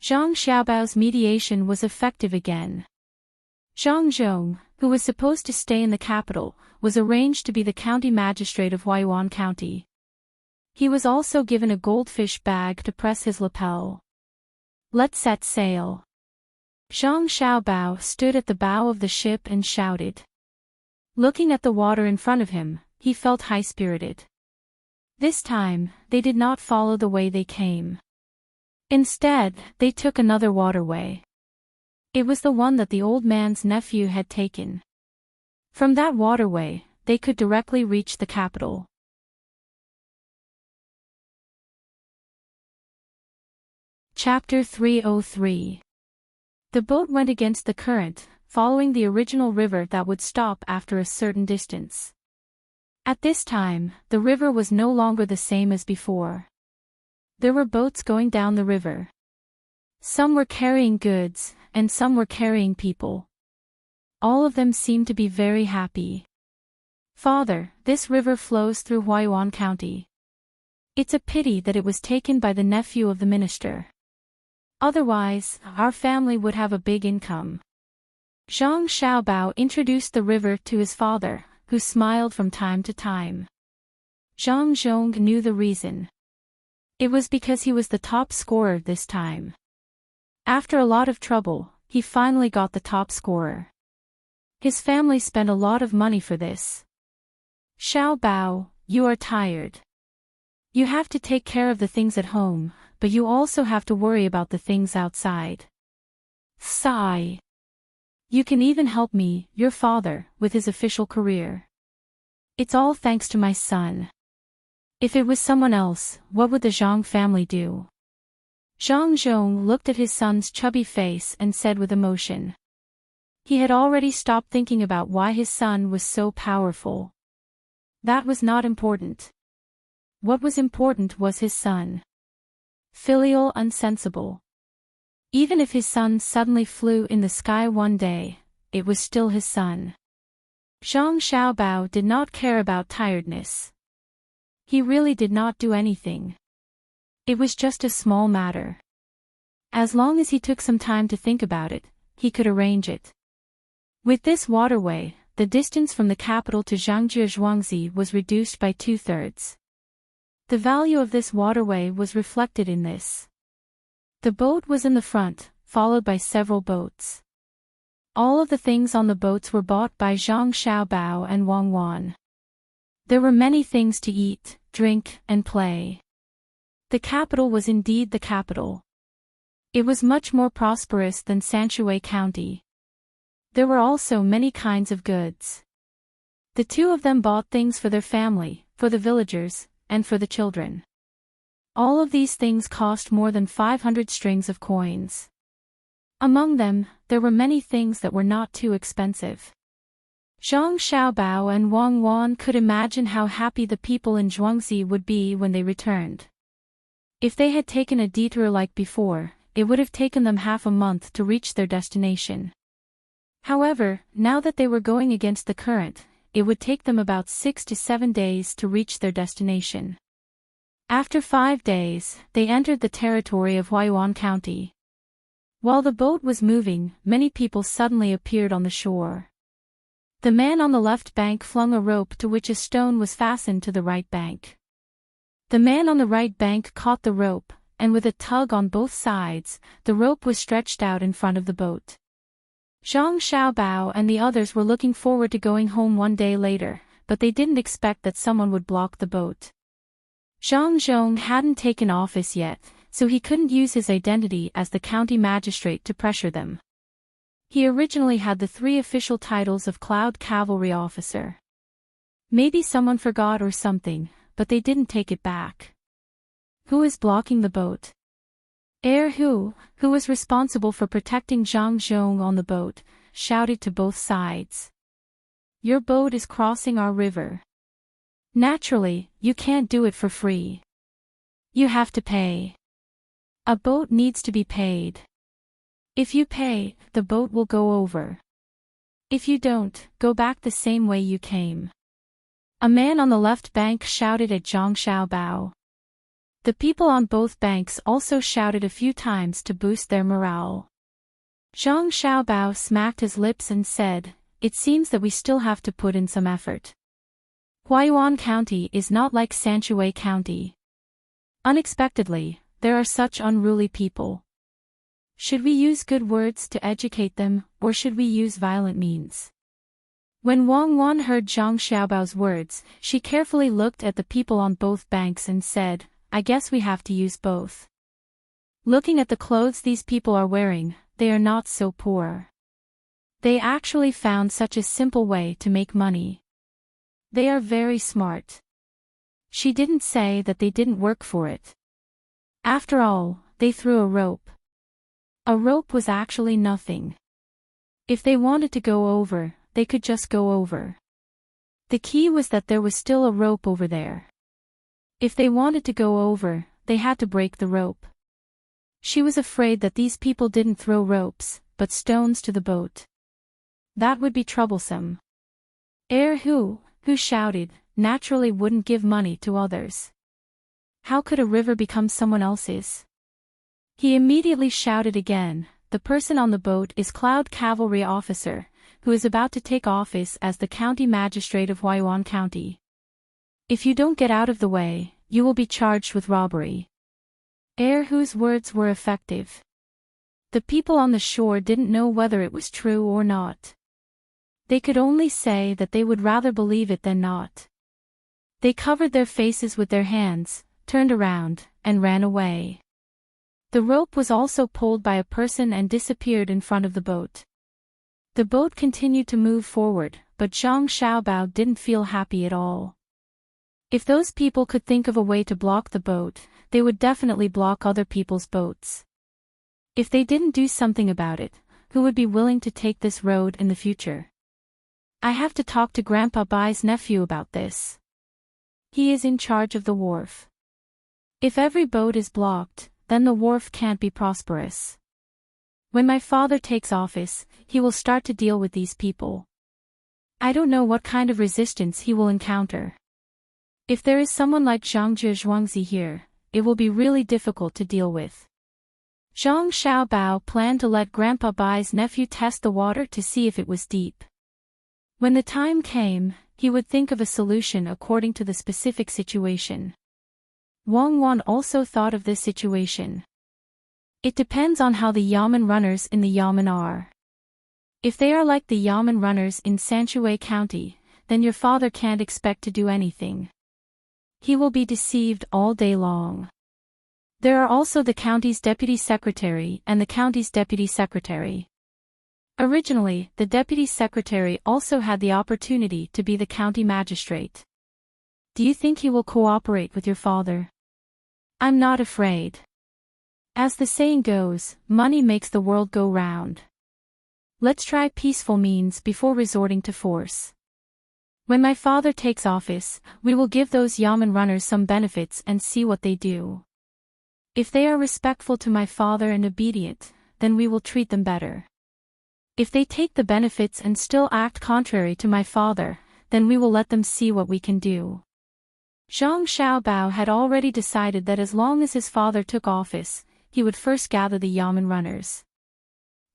Zhang Xiaobao's mediation was effective again. Zhang Zhong, who was supposed to stay in the capital, was arranged to be the county magistrate of Huayuan County. He was also given a goldfish bag to press his lapel. Let's set sail. Zhang Xiaobao stood at the bow of the ship and shouted. Looking at the water in front of him, he felt high-spirited. This time, they did not follow the way they came. Instead, they took another waterway. It was the one that the old man's nephew had taken. From that waterway, they could directly reach the capital. Chapter 303. The boat went against the current, following the original river that would stop after a certain distance. At this time, the river was no longer the same as before. There were boats going down the river. Some were carrying goods, and some were carrying people. All of them seemed to be very happy. Father, this river flows through Huayuan County. It's a pity that it was taken by the nephew of the minister. Otherwise, our family would have a big income. Zhang Xiaobao introduced the river to his father, who smiled from time to time. Zhang Zhong knew the reason. It was because he was the top scorer this time. After a lot of trouble, he finally got the top scorer. His family spent a lot of money for this. Xiaobao, you are tired. You have to take care of the things at home, but you also have to worry about the things outside. Sigh. You can even help me, your father, with his official career. It's all thanks to my son. If it was someone else, what would the Zhang family do? Zhang Zhong looked at his son's chubby face and said with emotion. He had already stopped thinking about why his son was so powerful. That was not important. What was important was his son. Filial unsensible. Even if his son suddenly flew in the sky one day, it was still his son. Zhang Xiaobao did not care about tiredness. He really did not do anything. It was just a small matter. As long as he took some time to think about it, he could arrange it. With this waterway, the distance from the capital to Zhangjie Zhuangzi was reduced by 2/3. The value of this waterway was reflected in this. The boat was in the front, followed by several boats. All of the things on the boats were bought by Zhang Xiaobao and Wang Wan. There were many things to eat, drink, and play. The capital was indeed the capital. It was much more prosperous than Sanshui County. There were also many kinds of goods. The two of them bought things for their family, for the villagers, and for the children. All of these things cost more than 500 strings of coins. Among them, there were many things that were not too expensive. Zhang Xiaobao and Wang Wan could imagine how happy the people in Zhuangzi would be when they returned. If they had taken a detour like before, it would have taken them half a month to reach their destination. However, now that they were going against the current, it would take them about 6 to 7 days to reach their destination. After 5 days, they entered the territory of Huayuan County. While the boat was moving, many people suddenly appeared on the shore. The man on the left bank flung a rope to which a stone was fastened to the right bank. The man on the right bank caught the rope, and with a tug on both sides, the rope was stretched out in front of the boat. Zhang Xiaobao and the others were looking forward to going home one day later, but they didn't expect that someone would block the boat. Zhang Zhong hadn't taken office yet, so he couldn't use his identity as the county magistrate to pressure them. He originally had the 3 official titles of Cloud Cavalry Officer. Maybe someone forgot or something, but they didn't take it back. Who is blocking the boat? Who was responsible for protecting Zhang Zhong on the boat, shouted to both sides. Your boat is crossing our river. Naturally, you can't do it for free. You have to pay. A boat needs to be paid. If you pay, the boat will go over. If you don't, go back the same way you came. A man on the left bank shouted at Zhang Xiaobao. The people on both banks also shouted a few times to boost their morale. Zhang Xiaobao smacked his lips and said, "It seems that we still have to put in some effort. Huaiyuan County is not like Sanshui County. Unexpectedly, there are such unruly people. Should we use good words to educate them, or should we use violent means?" When Wang Wan heard Zhang Xiaobao's words, she carefully looked at the people on both banks and said, "I guess we have to use both. Looking at the clothes these people are wearing, they are not so poor. They actually found such a simple way to make money. They are very smart." She didn't say that they didn't work for it. After all, they threw a rope. A rope was actually nothing. If they wanted to go over, they could just go over. The key was that there was still a rope over there. If they wanted to go over, they had to break the rope. She was afraid that these people didn't throw ropes, but stones to the boat. That would be troublesome. Who shouted, naturally wouldn't give money to others. How could a river become someone else's? He immediately shouted again, "The person on the boat is Cloud Cavalry Officer, who is about to take office as the county magistrate of Huaiyuan County. If you don't get out of the way, you will be charged with robbery." Whose words were effective. The people on the shore didn't know whether it was true or not. They could only say that they would rather believe it than not. They covered their faces with their hands, turned around, and ran away. The rope was also pulled by a person and disappeared in front of the boat. The boat continued to move forward, but Zhang Xiaobao didn't feel happy at all. If those people could think of a way to block the boat, they would definitely block other people's boats. If they didn't do something about it, who would be willing to take this road in the future? I have to talk to Grandpa Bai's nephew about this. He is in charge of the wharf. If every boat is blocked, then the wharf can't be prosperous. When my father takes office, he will start to deal with these people. I don't know what kind of resistance he will encounter. If there is someone like Zhangjie Zhuangzi here, it will be really difficult to deal with. Zhang Xiaobao planned to let Grandpa Bai's nephew test the water to see if it was deep. When the time came, he would think of a solution according to the specific situation. Wang Wan also thought of this situation. It depends on how the yamen runners in the yamen are. If they are like the yamen runners in Sanshui County, then your father can't expect to do anything. He will be deceived all day long. There are also the county's deputy secretary and the county's deputy secretary. Originally, the deputy secretary also had the opportunity to be the county magistrate. Do you think he will cooperate with your father? I'm not afraid. As the saying goes, money makes the world go round. Let's try peaceful means before resorting to force. When my father takes office, we will give those yamen runners some benefits and see what they do. If they are respectful to my father and obedient, then we will treat them better. If they take the benefits and still act contrary to my father, then we will let them see what we can do. Zhang Xiaobao had already decided that as long as his father took office, he would first gather the yamen runners.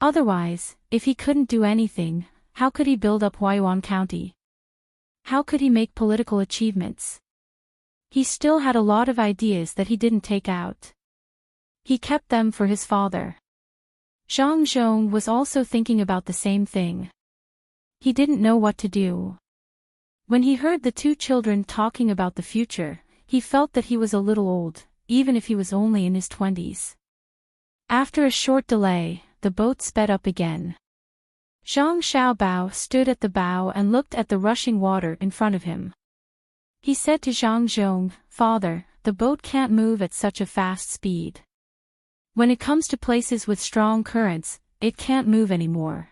Otherwise, if he couldn't do anything, how could he build up Huaiyuan County? How could he make political achievements? He still had a lot of ideas that he didn't take out. He kept them for his father. Zhang Zhong was also thinking about the same thing. He didn't know what to do. When he heard the two children talking about the future, he felt that he was a little old, even if he was only in his 20s. After a short delay, the boat sped up again. Zhang Xiaobao stood at the bow and looked at the rushing water in front of him. He said to Zhang Zhong, "Father, the boat can't move at such a fast speed. When it comes to places with strong currents, it can't move anymore.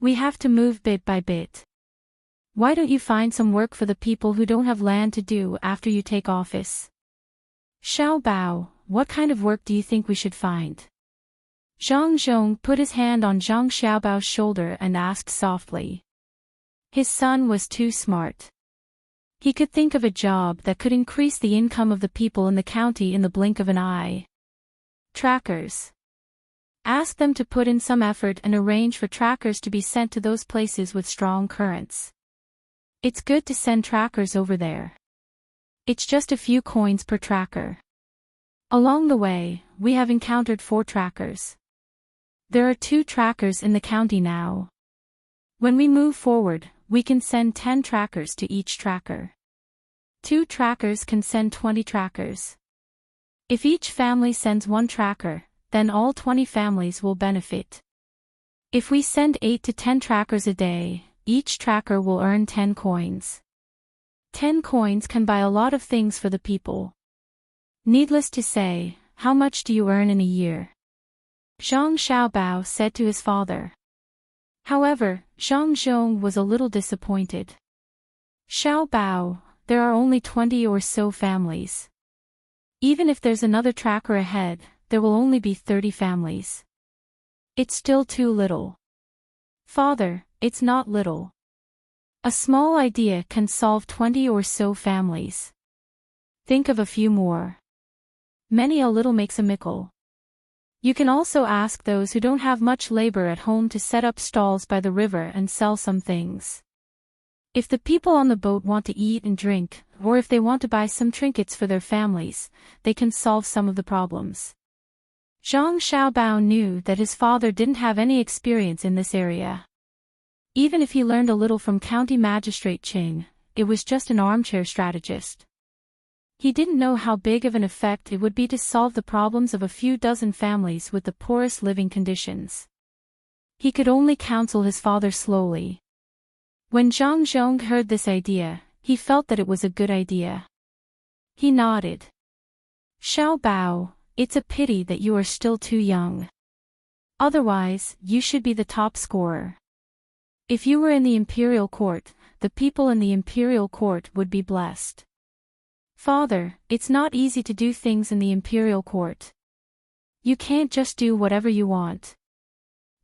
We have to move bit by bit. Why don't you find some work for the people who don't have land to do after you take office? Xiao Bao, what kind of work do you think we should find? Zhang Zhong put his hand on Zhang Xiaobao's shoulder and asked softly. His son was too smart. He could think of a job that could increase the income of the people in the county in the blink of an eye. Trackers. Ask them to put in some effort and arrange for trackers to be sent to those places with strong currents. It's good to send trackers over there. It's just a few coins per tracker. Along the way, we have encountered 4 trackers. There are 2 trackers in the county now. When we move forward, we can send 10 trackers to each tracker. 2 trackers can send 20 trackers. If each family sends 1 tracker, then all 20 families will benefit. If we send 8 to 10 trackers a day, each tracker will earn 10 coins. 10 coins can buy a lot of things for the people. Needless to say, how much do you earn in a year? Zhang Xiaobao said to his father. However, Zhang Zhong was a little disappointed. Xiaobao, there are only 20 or so families. Even if there's another tracker ahead, there will only be 30 families. It's still too little. Father, it's not little. A small idea can solve 20 or so families. Think of a few more. Many a little makes a mickle. You can also ask those who don't have much labor at home to set up stalls by the river and sell some things. If the people on the boat want to eat and drink, or if they want to buy some trinkets for their families, they can solve some of the problems. Zhang Xiaobao knew that his father didn't have any experience in this area. Even if he learned a little from County Magistrate Qing, it was just an armchair strategist. He didn't know how big of an effect it would be to solve the problems of a few dozen families with the poorest living conditions. He could only counsel his father slowly. When Zhang Zhong heard this idea, he felt that it was a good idea. He nodded. Xiao Bao, it's a pity that you are still too young. Otherwise, you should be the top scorer. If you were in the imperial court, the people in the imperial court would be blessed. Father, it's not easy to do things in the imperial court. You can't just do whatever you want.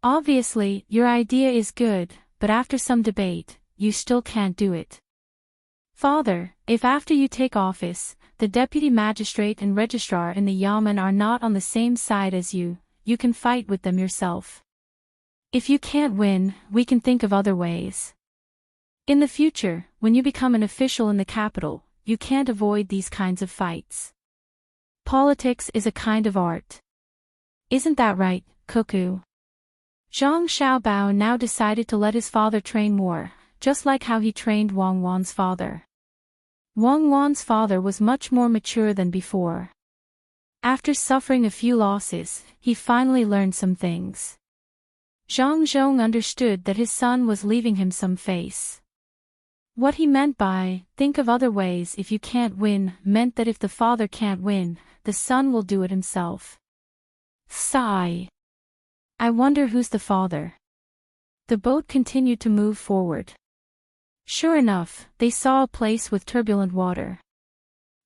Obviously, your idea is good, but after some debate, you still can't do it. Father, if after you take office, the deputy magistrate and registrar in the yamen are not on the same side as you can fight with them yourself. If you can't win, we can think of other ways. In the future, when you become an official in the capital, you can't avoid these kinds of fights. Politics is a kind of art. Isn't that right, Cuckoo? Zhang Xiaobao now decided to let his father train more, just like how he trained Wang Wan's father. Wang Wan's father was much more mature than before. After suffering a few losses, he finally learned some things. Zhang Zhong understood that his son was leaving him some face. What he meant by, think of other ways if you can't win, meant that if the father can't win, the son will do it himself. Sigh. I wonder who's the father. The boat continued to move forward. Sure enough, they saw a place with turbulent water.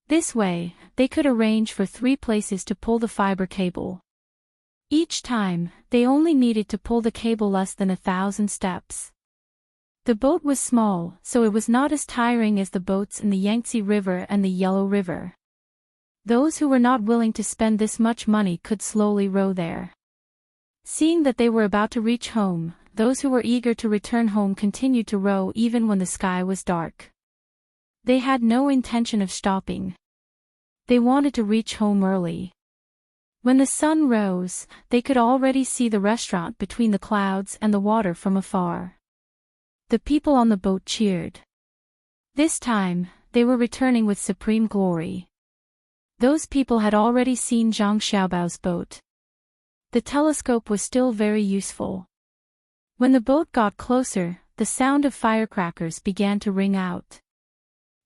This way, they could arrange for 3 places to pull the fiber cable. Each time, they only needed to pull the cable less than 1,000 steps. The boat was small, so it was not as tiring as the boats in the Yangtze River and the Yellow River. Those who were not willing to spend this much money could slowly row there. Seeing that they were about to reach home, those who were eager to return home continued to row even when the sky was dark. They had no intention of stopping. They wanted to reach home early. When the sun rose, they could already see the restaurant between the clouds and the water from afar. The people on the boat cheered. This time, they were returning with supreme glory. Those people had already seen Zhang Xiaobao's boat. The telescope was still very useful. When the boat got closer, the sound of firecrackers began to ring out.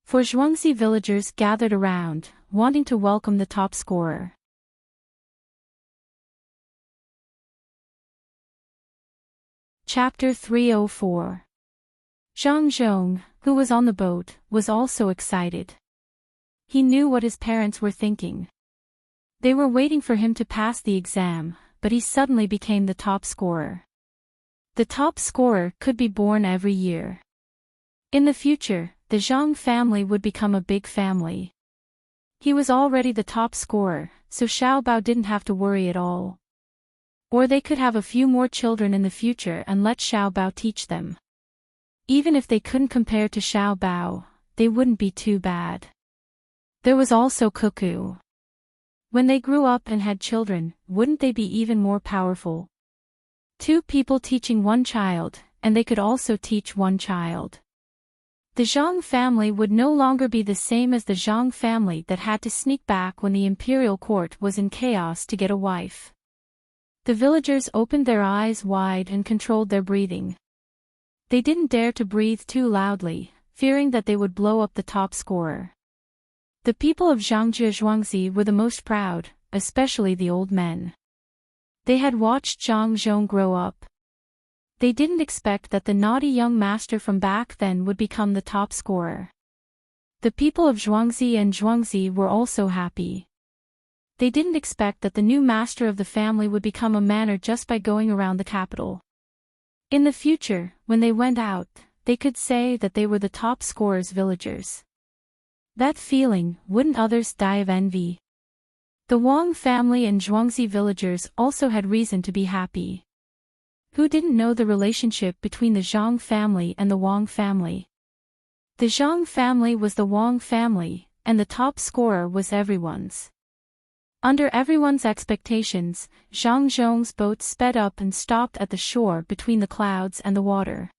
For Zhuangzi villagers gathered around, wanting to welcome the top scorer. Chapter 304. Zhang Zhong, who was on the boat, was also excited. He knew what his parents were thinking. They were waiting for him to pass the exam, but he suddenly became the top scorer. The top scorer could be born every year. In the future, the Zhang family would become a big family. He was already the top scorer, so Xiao Bao didn't have to worry at all. Or they could have a few more children in the future and let Xiao Bao teach them. Even if they couldn't compare to Xiao Bao, they wouldn't be too bad. There was also Cuckoo. When they grew up and had children, wouldn't they be even more powerful? Two people teaching one child, and they could also teach one child. The Zhang family would no longer be the same as the Zhang family that had to sneak back when the imperial court was in chaos to get a wife. The villagers opened their eyes wide and controlled their breathing. They didn't dare to breathe too loudly, fearing that they would blow up the top scorer. The people of Zhangjie Zhuangzi were the most proud, especially the old men. They had watched Zhang Zhong grow up. They didn't expect that the naughty young master from back then would become the top scorer. The people of Zhuangzi and Zhuangzi were also happy. They didn't expect that the new master of the family would become a manor just by going around the capital. In the future, when they went out, they could say that they were the top scorers villagers. That feeling, wouldn't others die of envy? The Wang family and Zhuangzi villagers also had reason to be happy. Who didn't know the relationship between the Zhang family and the Wang family? The Zhang family was the Wang family, and the top scorer was everyone's. Under everyone's expectations, Zhang Zhong's boat sped up and stopped at the shore between the clouds and the water.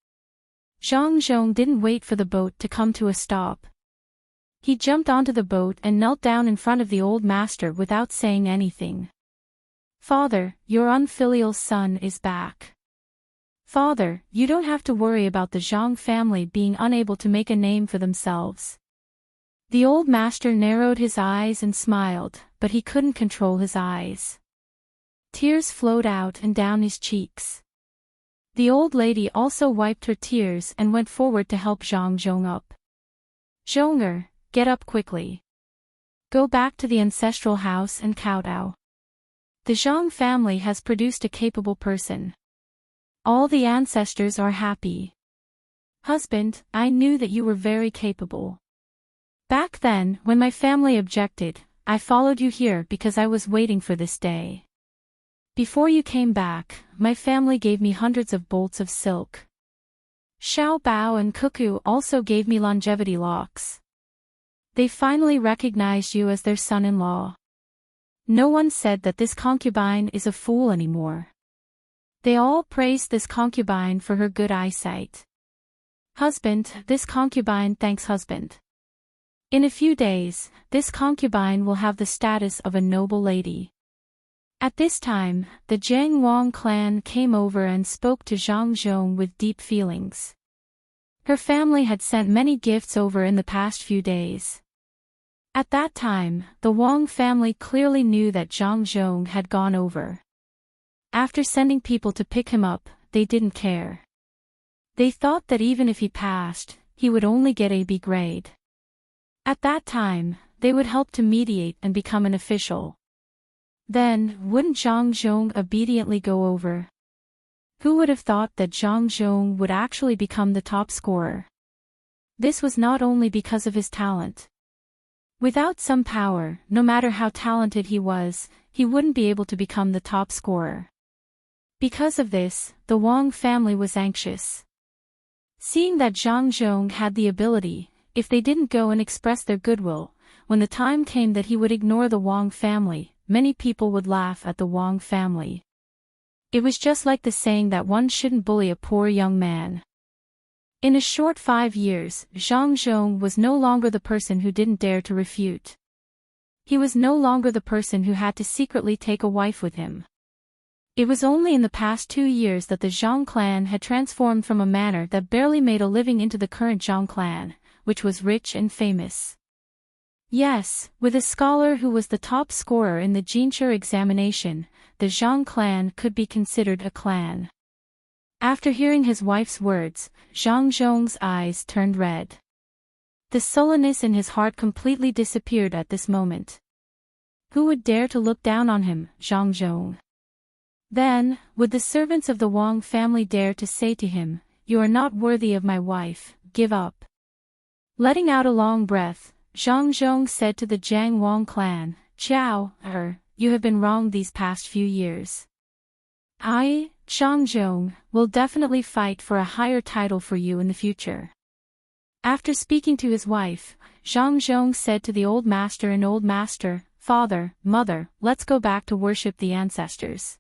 Zhang Zhong didn't wait for the boat to come to a stop. He jumped onto the boat and knelt down in front of the old master without saying anything. "Father, your unfilial son is back. Father, you don't have to worry about the Zhang family being unable to make a name for themselves." The old master narrowed his eyes and smiled, but he couldn't control his eyes. Tears flowed out and down his cheeks. The old lady also wiped her tears and went forward to help Zhang Zhong up. "Zhonger, get up quickly. Go back to the ancestral house and kowtow. The Zhang family has produced a capable person. All the ancestors are happy. Husband, I knew that you were very capable. Back then, when my family objected, I followed you here because I was waiting for this day. Before you came back, my family gave me hundreds of bolts of silk. Xiao Bao and Cuckoo also gave me longevity locks. They finally recognized you as their son-in-law. No one said that this concubine is a fool anymore. They all praised this concubine for her good eyesight. Husband, this concubine thanks husband. In a few days, this concubine will have the status of a noble lady." At this time, the Jiang Wang clan came over and spoke to Zhang Zhong with deep feelings. Her family had sent many gifts over in the past few days. At that time, the Wang family clearly knew that Zhang Zhong had gone over. After sending people to pick him up, they didn't care. They thought that even if he passed, he would only get a B grade. At that time, they would help to mediate and become an official. Then, wouldn't Zhang Zhong obediently go over? Who would have thought that Zhang Zhong would actually become the top scorer? This was not only because of his talent. Without some power, no matter how talented he was, he wouldn't be able to become the top scorer. Because of this, the Wang family was anxious. Seeing that Zhang Zhong had the ability, if they didn't go and express their goodwill, when the time came that he would ignore the Wang family, many people would laugh at the Wang family. It was just like the saying that one shouldn't bully a poor young man. In a short 5 years, Zhang Zhong was no longer the person who didn't dare to refute. He was no longer the person who had to secretly take a wife with him. It was only in the past 2 years that the Zhang clan had transformed from a manor that barely made a living into the current Zhang clan, which was rich and famous. Yes, with a scholar who was the top scorer in the Jinshi examination, the Zhang clan could be considered a clan. After hearing his wife's words, Zhang Zhong's eyes turned red. The sullenness in his heart completely disappeared at this moment. Who would dare to look down on him, Zhang Zhong? Then, would the servants of the Wang family dare to say to him, "You are not worthy of my wife, give up"? Letting out a long breath, Zhang Zhong said to the Jiang Wang clan, "Qiao, you have been wrong these past few years. I, Zhang Zhong, will definitely fight for a higher title for you in the future." After speaking to his wife, Zhang Zhong said to the old master and old master, "Father, mother, let's go back to worship the ancestors.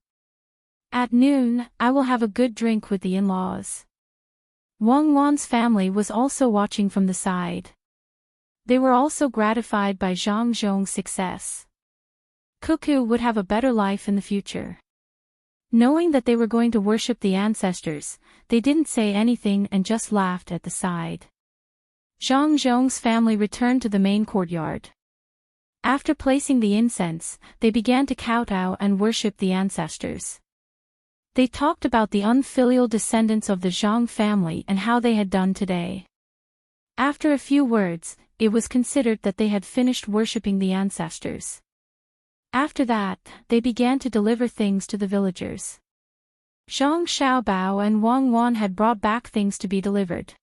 At noon, I will have a good drink with the in-laws." Wang Wan's family was also watching from the side. They were also gratified by Zhang Zhong's success. Cuckoo would have a better life in the future. Knowing that they were going to worship the ancestors, they didn't say anything and just laughed at the side. Zhang Zhong's family returned to the main courtyard. After placing the incense, they began to kowtow and worship the ancestors. They talked about the unfilial descendants of the Zhang family and how they had done today. After a few words, it was considered that they had finished worshipping the ancestors. After that, they began to deliver things to the villagers. Zhang Xiaobao and Wang Wan had brought back things to be delivered.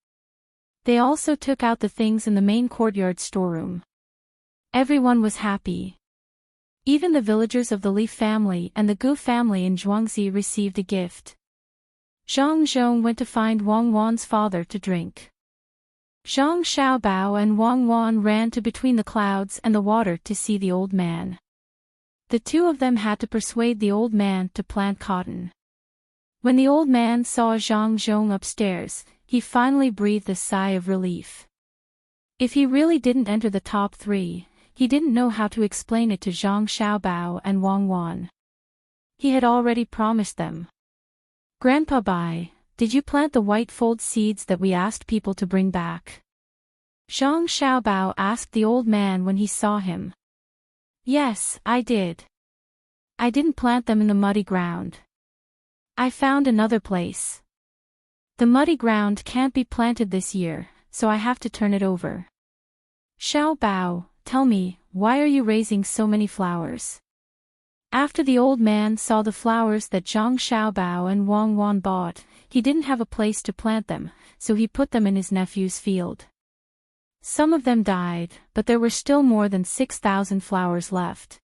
They also took out the things in the main courtyard storeroom. Everyone was happy. Even the villagers of the Li family and the Gu family in Zhuangzi received a gift. Zhang Zhong went to find Wang Wan's father to drink. Zhang Xiaobao and Wang Wan ran to between the clouds and the water to see the old man. The two of them had to persuade the old man to plant cotton. When the old man saw Zhang Zhong upstairs, he finally breathed a sigh of relief. If he really didn't enter the top 3, he didn't know how to explain it to Zhang Xiaobao and Wang Wan. He had already promised them. "Grandpa Bai, did you plant the white fold seeds that we asked people to bring back?" Zhang Xiaobao asked the old man when he saw him. "Yes, I did. I didn't plant them in the muddy ground. I found another place. The muddy ground can't be planted this year, so I have to turn it over." "Xiaobao, tell me, why are you raising so many flowers?" After the old man saw the flowers that Zhang Xiaobao and Wang Wan bought, he didn't have a place to plant them, so he put them in his nephew's field. Some of them died, but there were still more than 6,000 flowers left.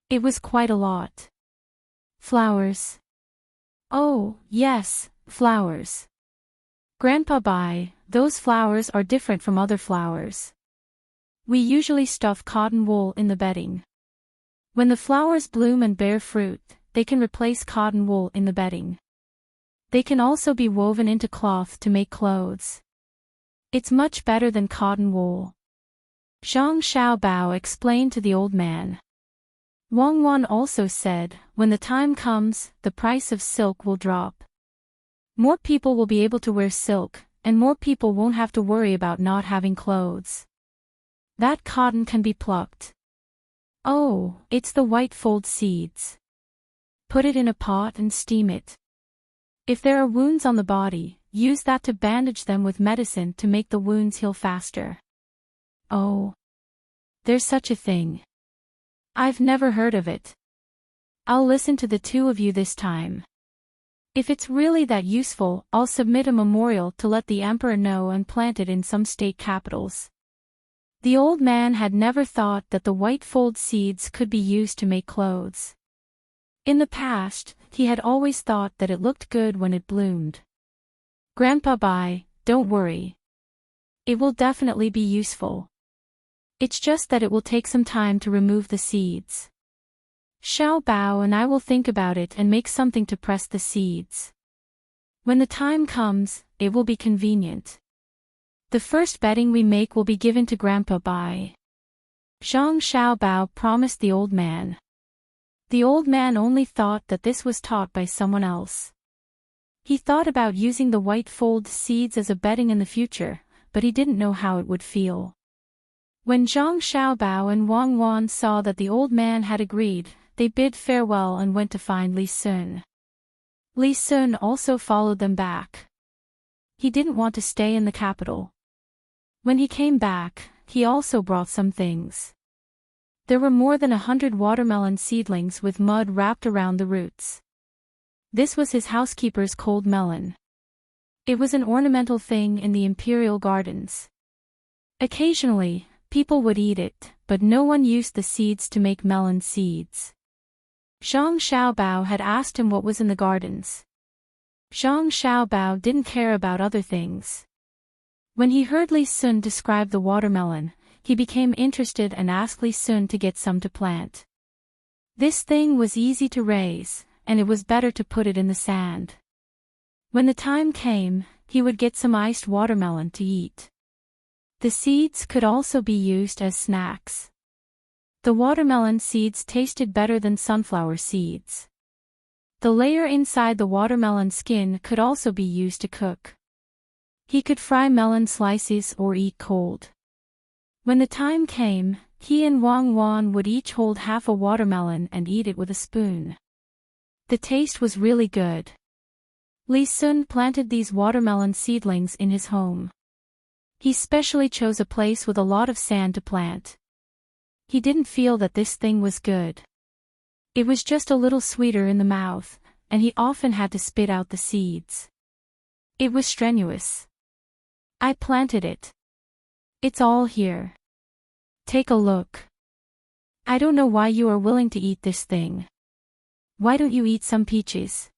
It was quite a lot. "Flowers? Oh, yes, flowers. Grandpa Bai, those flowers are different from other flowers. We usually stuff cotton wool in the bedding. When the flowers bloom and bear fruit, they can replace cotton wool in the bedding. They can also be woven into cloth to make clothes. It's much better than cotton wool." Zhang Xiaobao explained to the old man. Wang Wan also said, "When the time comes, the price of silk will drop. More people will be able to wear silk, and more people won't have to worry about not having clothes. That cotton can be plucked. Oh, it's the white fold seeds. Put it in a pot and steam it. If there are wounds on the body, use that to bandage them with medicine to make the wounds heal faster." "Oh. There's such a thing. I've never heard of it. I'll listen to the two of you this time. If it's really that useful, I'll submit a memorial to let the emperor know and plant it in some state capitals." The old man had never thought that the white fold seeds could be used to make clothes. In the past, he had always thought that it looked good when it bloomed. "Grandpa Bai, don't worry. It will definitely be useful. It's just that it will take some time to remove the seeds. Xiao Bao and I will think about it and make something to press the seeds. When the time comes, it will be convenient. The first bedding we make will be given to Grandpa Bai." Zhang Xiaobao promised the old man. The old man only thought that this was taught by someone else. He thought about using the white fold seeds as a bedding in the future, but he didn't know how it would feel. When Zhang Xiaobao and Wang Wan saw that the old man had agreed, they bid farewell and went to find Li Sun. Li Sun also followed them back. He didn't want to stay in the capital. When he came back, he also brought some things. There were more than 100 watermelon seedlings with mud wrapped around the roots. This was his housekeeper's cold melon. It was an ornamental thing in the imperial gardens. Occasionally, people would eat it, but no one used the seeds to make melon seeds. Zhang Xiaobao had asked him what was in the gardens. Zhang Xiaobao didn't care about other things. When he heard Li Sun describe the watermelon, he became interested and asked Li Sun to get some to plant. This thing was easy to raise, and it was better to put it in the sand. When the time came, he would get some iced watermelon to eat. The seeds could also be used as snacks. The watermelon seeds tasted better than sunflower seeds. The layer inside the watermelon skin could also be used to cook. He could fry melon slices or eat cold. When the time came, he and Wang Wan would each hold half a watermelon and eat it with a spoon. The taste was really good. Li Sun planted these watermelon seedlings in his home. He specially chose a place with a lot of sand to plant. He didn't feel that this thing was good. It was just a little sweeter in the mouth, and he often had to spit out the seeds. It was strenuous. I planted it. It's all here. Take a look. I don't know why you are willing to eat this thing. Why don't you eat some peaches?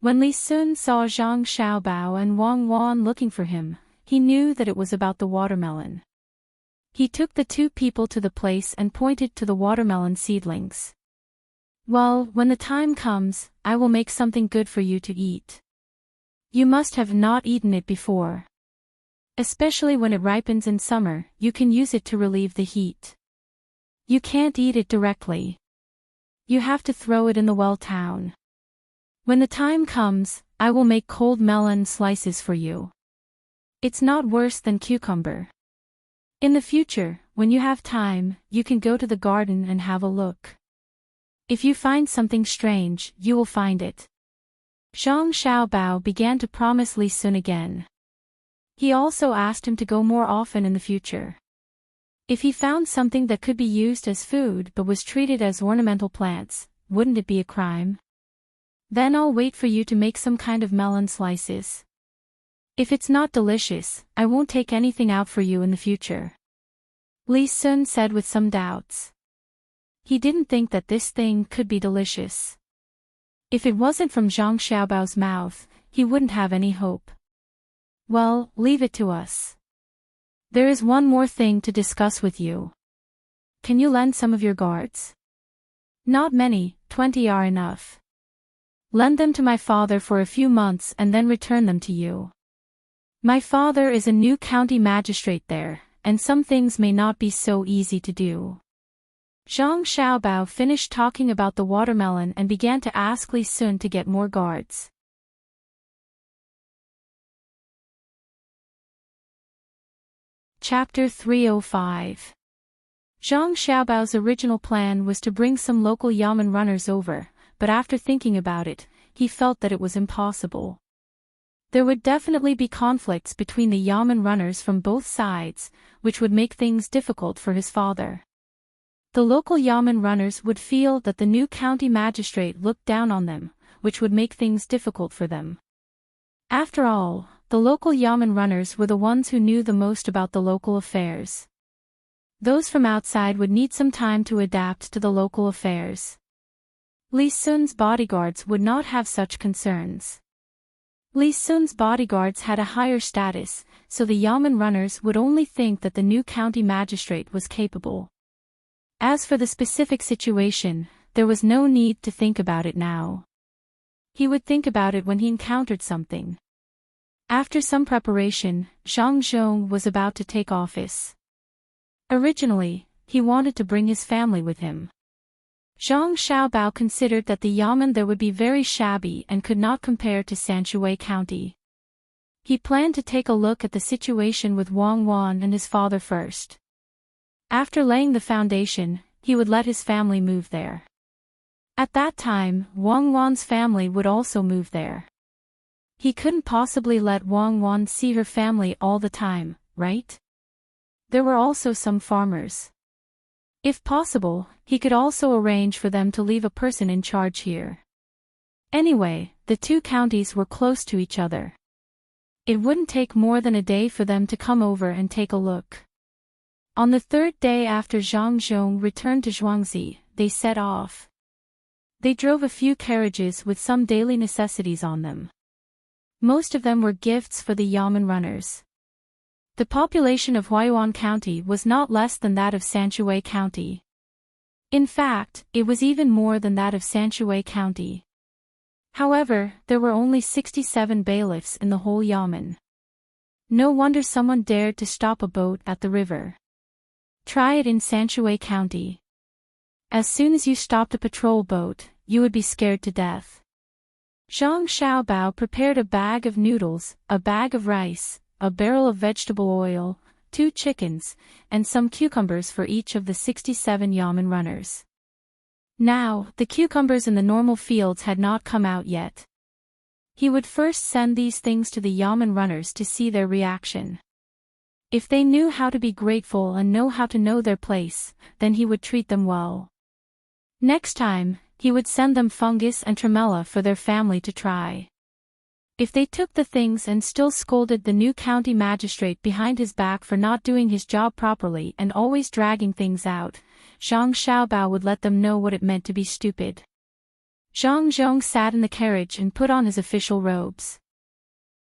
When Li Sun saw Zhang Xiaobao and Wang Wan looking for him, he knew that it was about the watermelon. He took the two people to the place and pointed to the watermelon seedlings. Well, when the time comes, I will make something good for you to eat. You must have not eaten it before. Especially when it ripens in summer, you can use it to relieve the heat. You can't eat it directly. You have to throw it in the well town. When the time comes, I will make cold melon slices for you. It's not worse than cucumber. In the future, when you have time, you can go to the garden and have a look. If you find something strange, you will find it. Zhang Xiaobao began to promise Li Sun again. He also asked him to go more often in the future. If he found something that could be used as food but was treated as ornamental plants, wouldn't it be a crime? Then I'll wait for you to make some kind of melon slices. If it's not delicious, I won't take anything out for you in the future. Li Sun said with some doubts. He didn't think that this thing could be delicious. If it wasn't from Zhang Xiaobao's mouth, he wouldn't have any hope. Well, leave it to us. There is one more thing to discuss with you. Can you lend some of your guards? Not many, 20 are enough. Lend them to my father for a few months and then return them to you. My father is a new county magistrate there, and some things may not be so easy to do. Zhang Xiaobao finished talking about the watermelon and began to ask Li Sun to get more guards. Chapter 305. Zhang Xiaobao's original plan was to bring some local yamen runners over, but after thinking about it, he felt that it was impossible. There would definitely be conflicts between the yamen runners from both sides, which would make things difficult for his father. The local yamen runners would feel that the new county magistrate looked down on them, which would make things difficult for them. After all, the local yamen runners were the ones who knew the most about the local affairs. Those from outside would need some time to adapt to the local affairs. Li Sun's bodyguards would not have such concerns. Li Sun's bodyguards had a higher status, so the yamen runners would only think that the new county magistrate was capable. As for the specific situation, there was no need to think about it now. He would think about it when he encountered something. After some preparation, Zhang Zhong was about to take office. Originally, he wanted to bring his family with him. Zhang Xiaobao considered that the yamen there would be very shabby and could not compare to Sanshui County. He planned to take a look at the situation with Wang Wan and his father first. After laying the foundation, he would let his family move there. At that time, Wang Wan's family would also move there. He couldn't possibly let Wang Wan see her family all the time, right? There were also some farmers. If possible, he could also arrange for them to leave a person in charge here. Anyway, the two counties were close to each other. It wouldn't take more than a day for them to come over and take a look. On the third day after Zhang Zhong returned to Zhuangzi, they set off. They drove a few carriages with some daily necessities on them. Most of them were gifts for the Yamen runners. The population of Huaiyuan County was not less than that of Sanshui County. In fact, it was even more than that of Sanshui County. However, there were only 67 bailiffs in the whole Yamen. No wonder someone dared to stop a boat at the river. Try it in Sanshui County. As soon as you stopped a patrol boat, you would be scared to death. Zhang Xiaobao prepared a bag of noodles, a bag of rice, a barrel of vegetable oil, 2 chickens, and some cucumbers for each of the 67 Yamen runners. Now, the cucumbers in the normal fields had not come out yet. He would first send these things to the Yamen runners to see their reaction. If they knew how to be grateful and know how to know their place, then he would treat them well. Next time, he would send them fungus and tremella for their family to try. If they took the things and still scolded the new county magistrate behind his back for not doing his job properly and always dragging things out, Zhang Xiaobao would let them know what it meant to be stupid. Zhang Zhong sat in the carriage and put on his official robes.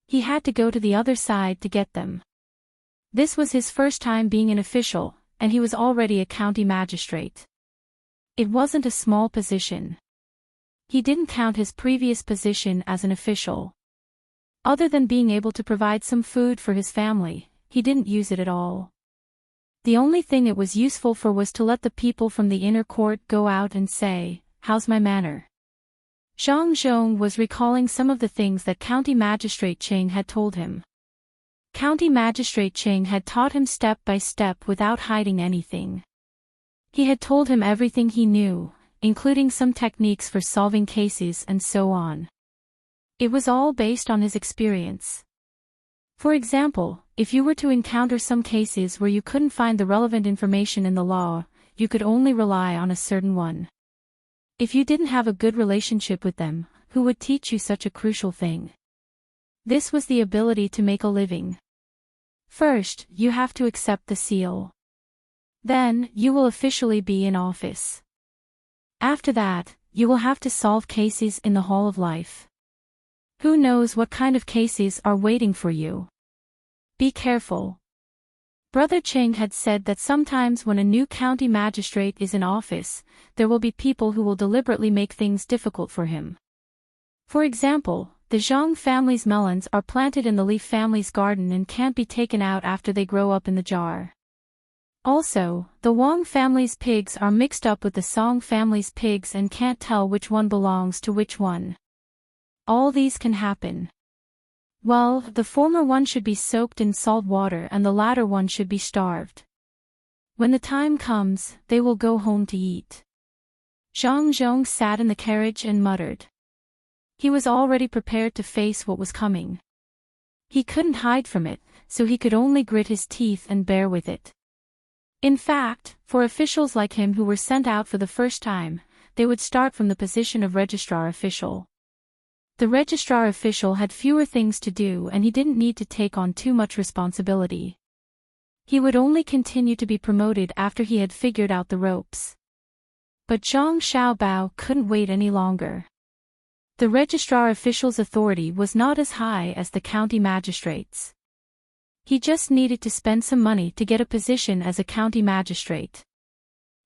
He had to go to the other side to get them. This was his first time being an official, and he was already a county magistrate. It wasn't a small position. He didn't count his previous position as an official. Other than being able to provide some food for his family, he didn't use it at all. The only thing it was useful for was to let the people from the inner court go out and say, "How's my manner?" Zhang Zhong was recalling some of the things that County Magistrate Cheng had told him. County Magistrate Cheng had taught him step by step without hiding anything. He had told him everything he knew, including some techniques for solving cases and so on. It was all based on his experience. For example, if you were to encounter some cases where you couldn't find the relevant information in the law, you could only rely on a certain one. If you didn't have a good relationship with them, who would teach you such a crucial thing? This was the ability to make a living. First, you have to accept the seal. Then, you will officially be in office. After that, you will have to solve cases in the Hall of Life. Who knows what kind of cases are waiting for you? Be careful. Brother Cheng had said that sometimes when a new county magistrate is in office, there will be people who will deliberately make things difficult for him. For example, the Zhang family's melons are planted in the Li family's garden and can't be taken out after they grow up in the jar. Also, the Wang family's pigs are mixed up with the Song family's pigs and can't tell which one belongs to which one. All these can happen. Well, the former one should be soaked in salt water and the latter one should be starved. When the time comes, they will go home to eat. Zhang Zhong sat in the carriage and muttered. He was already prepared to face what was coming. He couldn't hide from it, so he could only grit his teeth and bear with it. In fact, for officials like him who were sent out for the first time, they would start from the position of registrar official. The registrar official had fewer things to do and he didn't need to take on too much responsibility. He would only continue to be promoted after he had figured out the ropes. But Zhang Xiaobao couldn't wait any longer. The registrar official's authority was not as high as the county magistrate's. He just needed to spend some money to get a position as a county magistrate.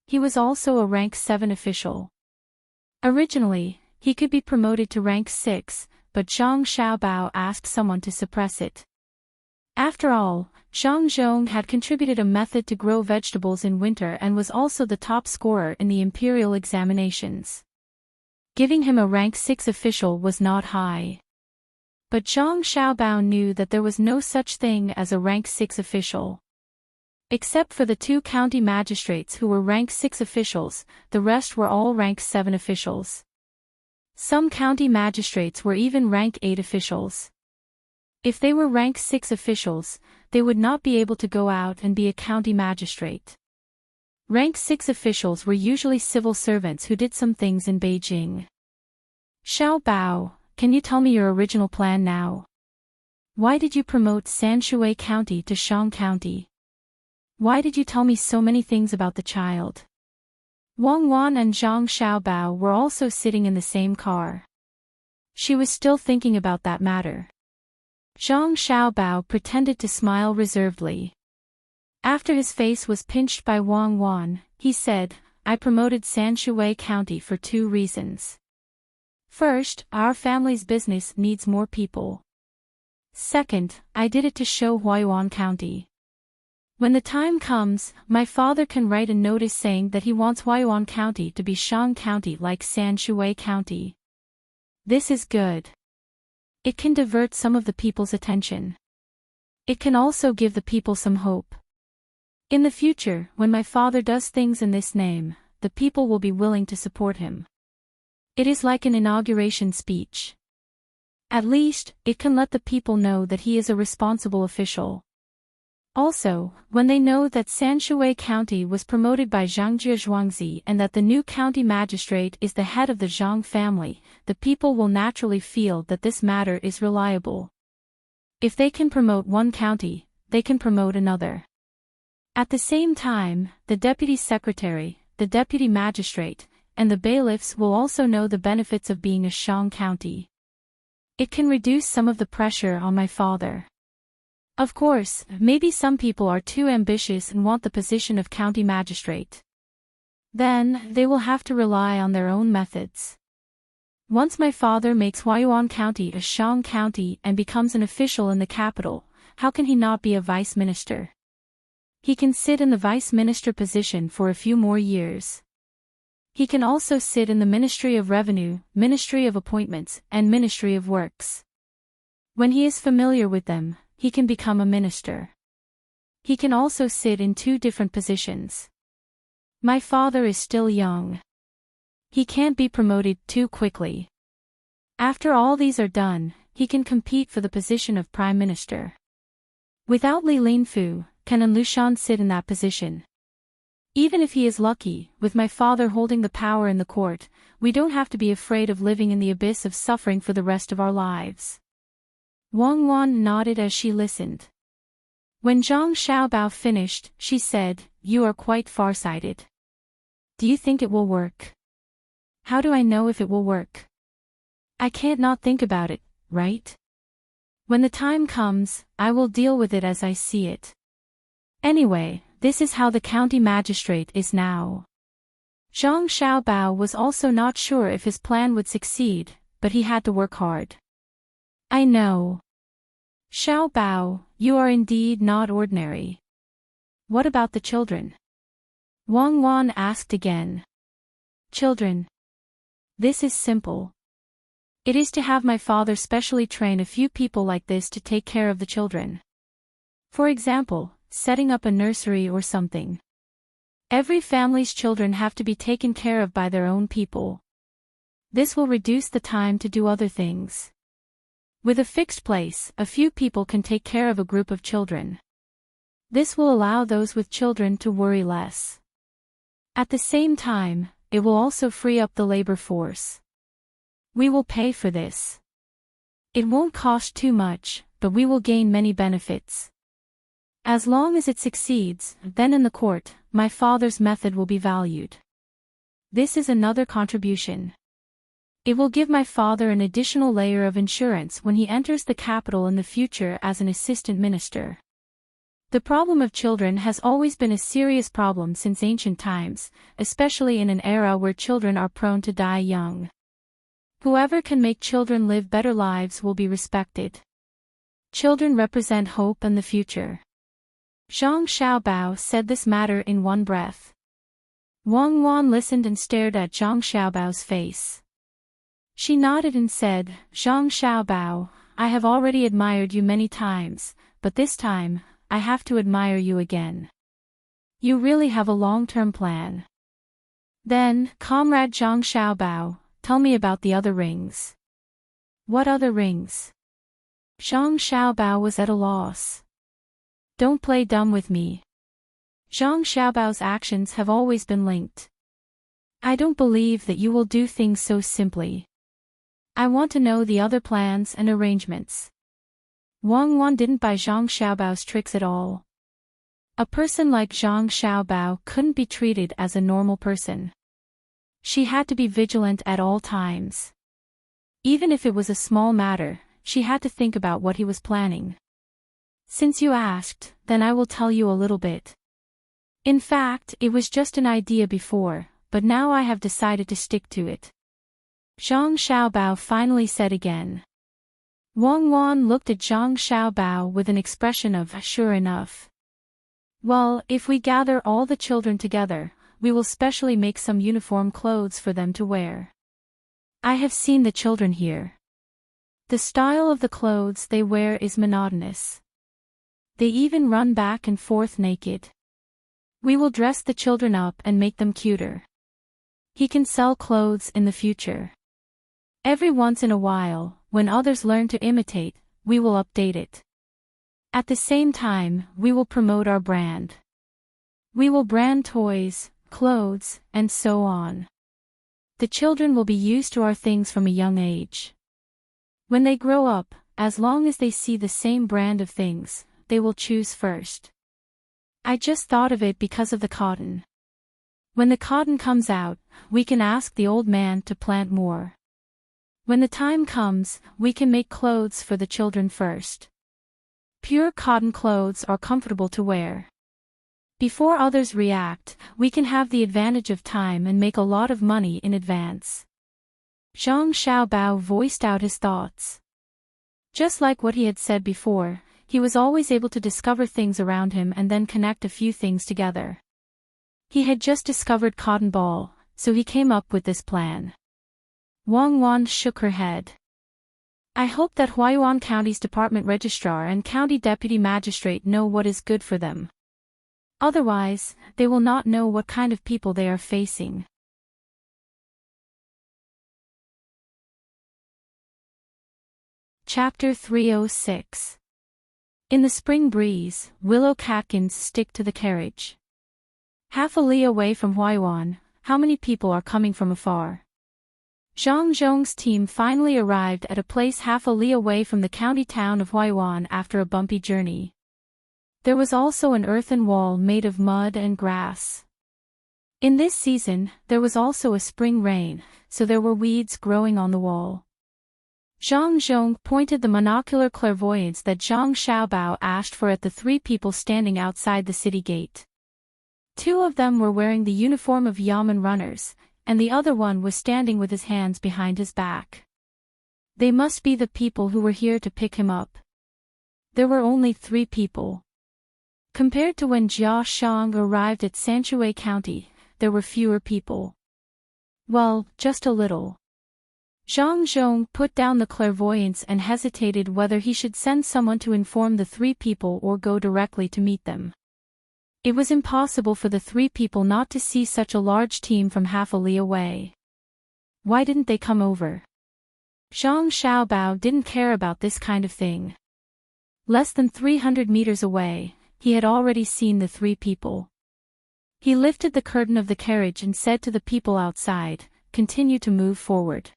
He was also a rank 7 official. Originally, he could be promoted to rank 6, but Zhang Xiaobao asked someone to suppress it. After all, Zhang Zhong had contributed a method to grow vegetables in winter and was also the top scorer in the imperial examinations. Giving him a rank 6 official was not high. But Zhang Xiaobao knew that there was no such thing as a rank 6 official. Except for the 2 county magistrates who were rank 6 officials, the rest were all rank 7 officials. Some county magistrates were even rank 8 officials. If they were rank 6 officials, they would not be able to go out and be a county magistrate. Rank 6 officials were usually civil servants who did some things in Beijing. Xiao Bao, can you tell me your original plan now? Why did you promote Sanshui County to Shang County? Why did you tell me so many things about the child? Wang Wan and Zhang Xiaobao were also sitting in the same car. She was still thinking about that matter. Zhang Xiaobao pretended to smile reservedly. After his face was pinched by Wang Wan, he said, I promoted Sanshui County for 2 reasons. First, our family's business needs more people. Second, I did it to show Huayuan County. When the time comes, my father can write a notice saying that he wants Huayuan County to be Shang County like Sanshui County. This is good. It can divert some of the people's attention. It can also give the people some hope. In the future, when my father does things in this name, the people will be willing to support him. It is like an inauguration speech. At least, it can let the people know that he is a responsible official. Also, when they know that Sanshui County was promoted by Zhangjie Zhuangzi and that the new county magistrate is the head of the Zhang family, the people will naturally feel that this matter is reliable. If they can promote one county, they can promote another. At the same time, the deputy secretary, the deputy magistrate, and the bailiffs will also know the benefits of being a Shang County. It can reduce some of the pressure on my father. Of course, maybe some people are too ambitious and want the position of county magistrate. Then, they will have to rely on their own methods. Once my father makes Huayuan County a Shang County and becomes an official in the capital, how can he not be a vice minister? He can sit in the vice minister position for a few more years. He can also sit in the Ministry of Revenue, Ministry of Appointments, and Ministry of Works. When he is familiar with them, he can become a minister. He can also sit in 2 different positions. My father is still young. He can't be promoted too quickly. After all these are done, he can compete for the position of Prime Minister. Without Li Linfu, can An Lushan sit in that position? Even if he is lucky, with my father holding the power in the court, we don't have to be afraid of living in the abyss of suffering for the rest of our lives. Wang Wan nodded as she listened. When Zhang Xiaobao finished, she said, You are quite farsighted. Do you think it will work? How do I know if it will work? I can't not think about it, right? When the time comes, I will deal with it as I see it. Anyway, this is how the county magistrate is now. Zhang Xiaobao was also not sure if his plan would succeed, but he had to work hard. I know. Xiaobao, you are indeed not ordinary. What about the children? Wang Wan asked again. Children. This is simple. It is to have my father specially train a few people like this to take care of the children. For example, setting up a nursery or something. Every family's children have to be taken care of by their own people. This will reduce the time to do other things. With a fixed place, a few people can take care of a group of children. This will allow those with children to worry less. At the same time, it will also free up the labor force. We will pay for this. It won't cost too much, but we will gain many benefits. As long as it succeeds, then in the court, my father's method will be valued. This is another contribution. It will give my father an additional layer of insurance when he enters the capital in the future as an assistant minister. The problem of children has always been a serious problem since ancient times, especially in an era where children are prone to die young. Whoever can make children live better lives will be respected. Children represent hope and the future. Zhang Xiaobao said this matter in one breath. Wang Wan listened and stared at Zhang Xiaobao's face. She nodded and said, Zhang Xiaobao, I have already admired you many times, but this time, I have to admire you again. You really have a long-term plan. Then, Comrade Zhang Xiaobao, tell me about the other rings. What other rings? Zhang Xiaobao was at a loss. Don't play dumb with me. Zhang Xiaobao's actions have always been linked. I don't believe that you will do things so simply. I want to know the other plans and arrangements. Wang Wan didn't buy Zhang Xiaobao's tricks at all. A person like Zhang Xiaobao couldn't be treated as a normal person. She had to be vigilant at all times. Even if it was a small matter, she had to think about what he was planning. Since you asked, then I will tell you a little bit. In fact, it was just an idea before, but now I have decided to stick to it. Zhang Xiaobao finally said again. Wang Wan looked at Zhang Xiaobao with an expression of sure enough. Well, if we gather all the children together, we will specially make some uniform clothes for them to wear. I have seen the children here. The style of the clothes they wear is monotonous. They even run back and forth naked. We will dress the children up and make them cuter. He can sell clothes in the future. Every once in a while, when others learn to imitate, we will update it. At the same time, we will promote our brand. We will brand toys, clothes, and so on. The children will be used to our things from a young age. When they grow up, as long as they see the same brand of things, they will choose first. I just thought of it because of the cotton. When the cotton comes out, we can ask the old man to plant more. When the time comes, we can make clothes for the children first. Pure cotton clothes are comfortable to wear. Before others react, we can have the advantage of time and make a lot of money in advance. Zhang Xiaobao voiced out his thoughts. Just like what he had said before, he was always able to discover things around him and then connect a few things together. He had just discovered cotton ball, so he came up with this plan. Wang Wan shook her head. I hope that Huayuan County's Department Registrar and County Deputy Magistrate know what is good for them. Otherwise, they will not know what kind of people they are facing. Chapter 306. In the spring breeze, willow catkins stick to the carriage. Half a li away from Huayuan, how many people are coming from afar? Zhang Zhong's team finally arrived at a place half a li away from the county town of Huayuan after a bumpy journey. There was also an earthen wall made of mud and grass. In this season, there was also a spring rain, so there were weeds growing on the wall. Zhang Zhong pointed the monocular clairvoyance that Zhang Xiaobao asked for at the three people standing outside the city gate. Two of them were wearing the uniform of Yamen runners, and the other one was standing with his hands behind his back. They must be the people who were here to pick him up. There were only 3 people. Compared to when Jia Shang arrived at Sanshui County, there were fewer people. Well, just a little. Zhang Zhong put down the clairvoyance and hesitated whether he should send someone to inform the 3 people or go directly to meet them. It was impossible for the 3 people not to see such a large team from half a li away. Why didn't they come over? Zhang Xiaobao didn't care about this kind of thing. Less than 300 meters away, he had already seen the 3 people. He lifted the curtain of the carriage and said to the people outside, "Continue to move forward."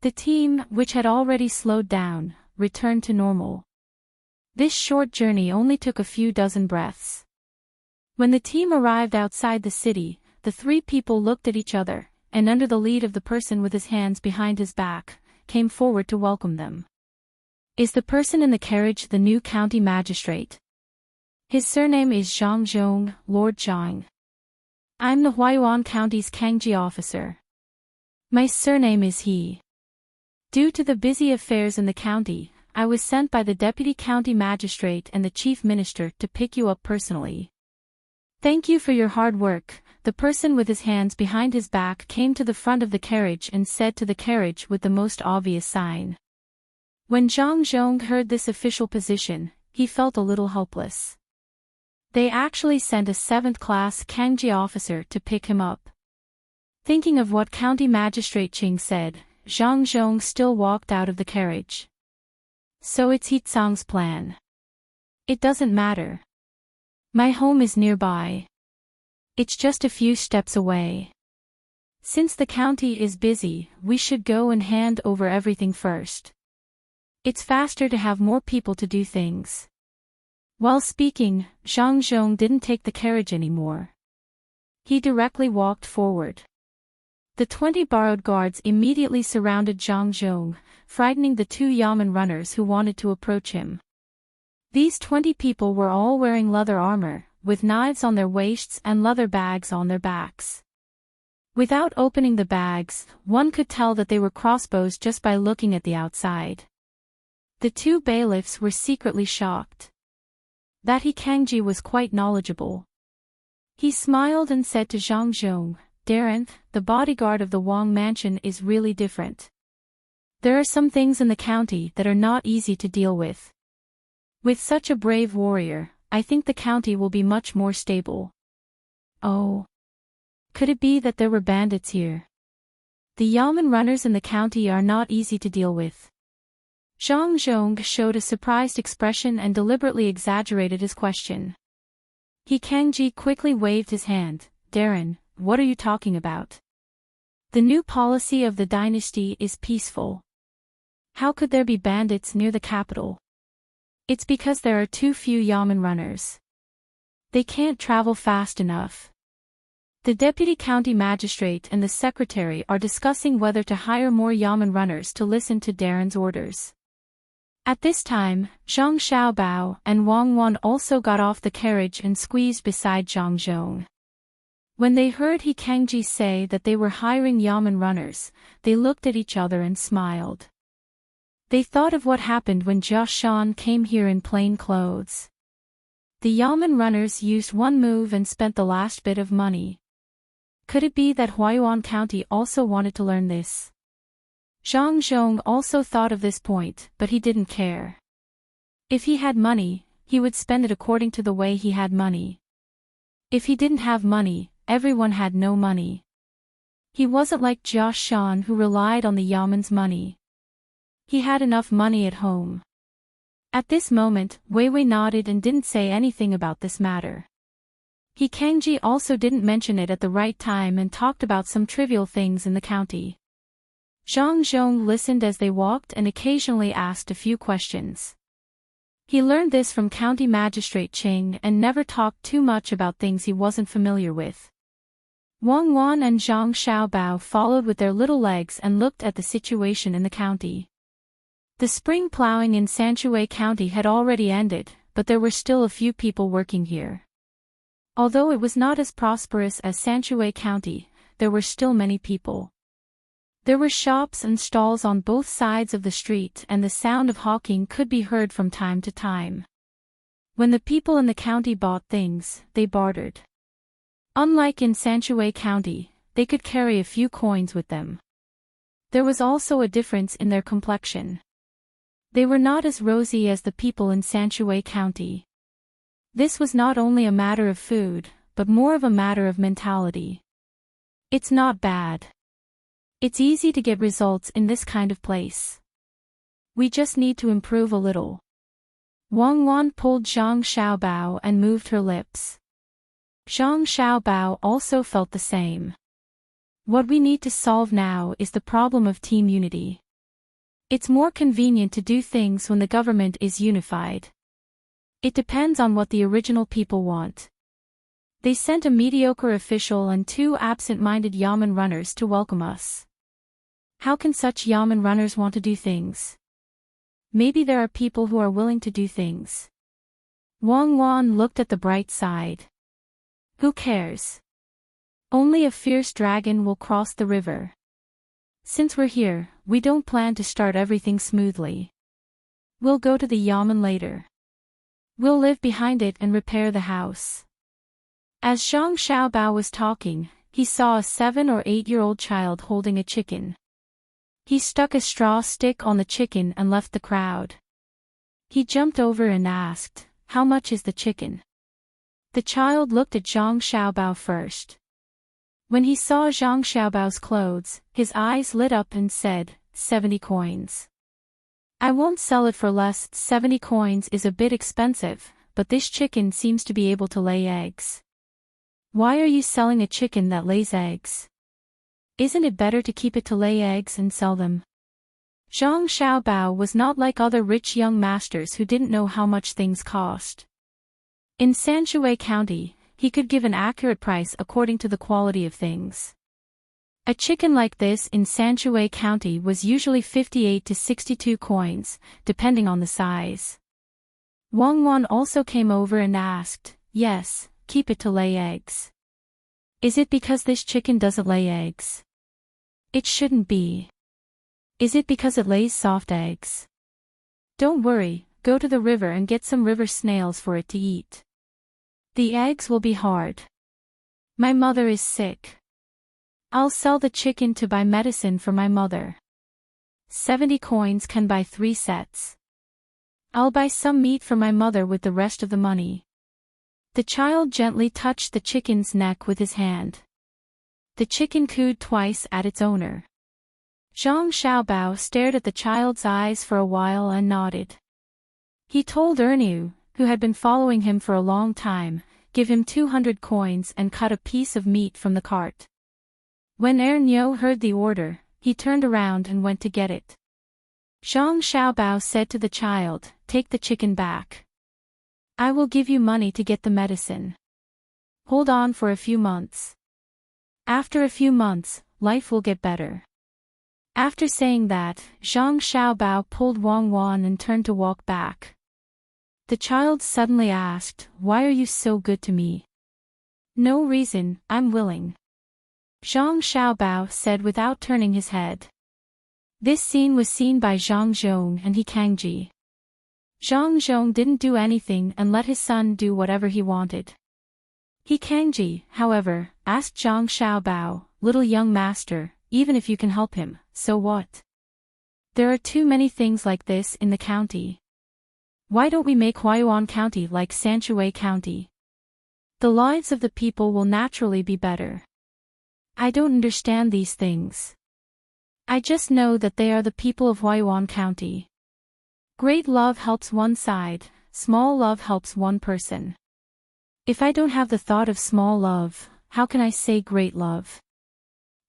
The team, which had already slowed down, returned to normal. This short journey only took a few dozen breaths. When the team arrived outside the city, the 3 people looked at each other, and under the lead of the person with his hands behind his back, came forward to welcome them. Is the person in the carriage the new county magistrate? His surname is Zhang Zhong, Lord Zhang. I'm the Huayuan County's Kangji officer. My surname is He. Due to the busy affairs in the county, I was sent by the deputy county magistrate and the chief minister to pick you up personally. Thank you for your hard work. The person with his hands behind his back came to the front of the carriage and said to the carriage with the most obvious sign. When Zhang Zhong heard this official position, he felt a little helpless. They actually sent a 7th-class Kangji officer to pick him up. Thinking of what County Magistrate Ching said, Zhang Zhong still walked out of the carriage. So it's Hitsang's plan. It doesn't matter. My home is nearby. It's just a few steps away. Since the county is busy, we should go and hand over everything first. It's faster to have more people to do things. While speaking, Zhang Zhong didn't take the carriage anymore. He directly walked forward. The 20 borrowed guards immediately surrounded Zhang Zhong, frightening the 2 yamen runners who wanted to approach him. These 20 people were all wearing leather armor, with knives on their waists and leather bags on their backs. Without opening the bags, one could tell that they were crossbows just by looking at the outside. The 2 bailiffs were secretly shocked. That He Kangji was quite knowledgeable. He smiled and said to Zhang Zhong, "Darren, the bodyguard of the Wang mansion is really different. There are some things in the county that are not easy to deal with. With such a brave warrior, I think the county will be much more stable." Oh. Could it be that there were bandits here? The yamen runners in the county are not easy to deal with. Zhang Zhong showed a surprised expression and deliberately exaggerated his question. He Kangji quickly waved his hand. "Darren, what are you talking about? The new policy of the dynasty is peaceful. How could there be bandits near the capital? It's because there are too few yamen runners. They can't travel fast enough. The deputy county magistrate and the secretary are discussing whether to hire more yamen runners to listen to Darren's orders." At this time, Zhang Xiaobao and Wang Wan also got off the carriage and squeezed beside Zhang Zhong. When they heard He Kangji say that they were hiring yamen runners, they looked at each other and smiled. They thought of what happened when Jia Shan came here in plain clothes. The yamen runners used one move and spent the last bit of money. Could it be that Huayuan County also wanted to learn this? Zhang Zhong also thought of this point, but he didn't care. If he had money, he would spend it according to the way he had money. If he didn't have money, everyone had no money. He wasn't like Jia Shan who relied on the yamen's money. He had enough money at home. At this moment, Wei Wei nodded and didn't say anything about this matter. He Kangji also didn't mention it at the right time and talked about some trivial things in the county. Zhang Zhong listened as they walked and occasionally asked a few questions. He learned this from County Magistrate Ching and never talked too much about things he wasn't familiar with. Wang Wan and Zhang Xiaobao followed with their little legs and looked at the situation in the county. The spring plowing in Sanshui County had already ended, but there were still a few people working here. Although it was not as prosperous as Sanshui County, there were still many people. There were shops and stalls on both sides of the street and the sound of hawking could be heard from time to time. When the people in the county bought things, they bartered. Unlike in Sanshui County, they could carry a few coins with them. There was also a difference in their complexion. They were not as rosy as the people in Sanshui County. This was not only a matter of food, but more of a matter of mentality. It's not bad. It's easy to get results in this kind of place. We just need to improve a little. Wang Wan pulled Zhang Xiaobao and moved her lips. Zhang Xiaobao also felt the same. What we need to solve now is the problem of team unity. It's more convenient to do things when the government is unified. It depends on what the original people want. They sent a mediocre official and 2 absent-minded yamen runners to welcome us. How can such yamen runners want to do things? Maybe there are people who are willing to do things. Wang Wan looked at the bright side. Who cares? Only a fierce dragon will cross the river. Since we're here, we don't plan to start everything smoothly. We'll go to the yamen later. We'll live behind it and repair the house. As Zhang Xiaobao was talking, he saw a 7 or 8-year-old child holding a chicken. He stuck a straw stick on the chicken and left the crowd. He jumped over and asked, "How much is the chicken?" The child looked at Zhang Xiaobao first. When he saw Zhang Xiaobao's clothes, his eyes lit up and said, 70 coins. I won't sell it for less. 70 coins is a bit expensive, but this chicken seems to be able to lay eggs. Why are you selling a chicken that lays eggs? Isn't it better to keep it to lay eggs and sell them? Zhang Xiaobao was not like other rich young masters who didn't know how much things cost. In Sanshui County, he could give an accurate price according to the quality of things. A chicken like this in Sanshui County was usually 58 to 62 coins, depending on the size. Wang Wan also came over and asked, yes, keep it to lay eggs. Is it because this chicken doesn't lay eggs? It shouldn't be. Is it because it lays soft eggs? Don't worry, go to the river and get some river snails for it to eat. The eggs will be hard. My mother is sick. I'll sell the chicken to buy medicine for my mother. 70 coins can buy 3 sets. I'll buy some meat for my mother with the rest of the money. The child gently touched the chicken's neck with his hand. The chicken cooed twice at its owner. Zhang Xiaobao stared at the child's eyes for a while and nodded. He told Erniu, who had been following him for a long time, give him 200 coins and cut a piece of meat from the cart. When Erniu heard the order, he turned around and went to get it. Zhang Xiaobao said to the child, take the chicken back. I will give you money to get the medicine. Hold on for a few months. After a few months, life will get better. After saying that, Zhang Xiaobao pulled Wang Wan and turned to walk back. The child suddenly asked, why are you so good to me? No reason, I'm willing. Zhang Xiaobao said without turning his head. This scene was seen by Zhang Zhong and He Kangji. Zhang Zhong didn't do anything and let his son do whatever he wanted. He Kangji, however, asked Zhang Xiaobao, little young master, even if you can help him, so what? There are too many things like this in the county. Why don't we make Huayuan County like Sanshui County? The lives of the people will naturally be better. I don't understand these things. I just know that they are the people of Huayuan County. Great love helps one side, small love helps one person. If I don't have the thought of small love, how can I say great love?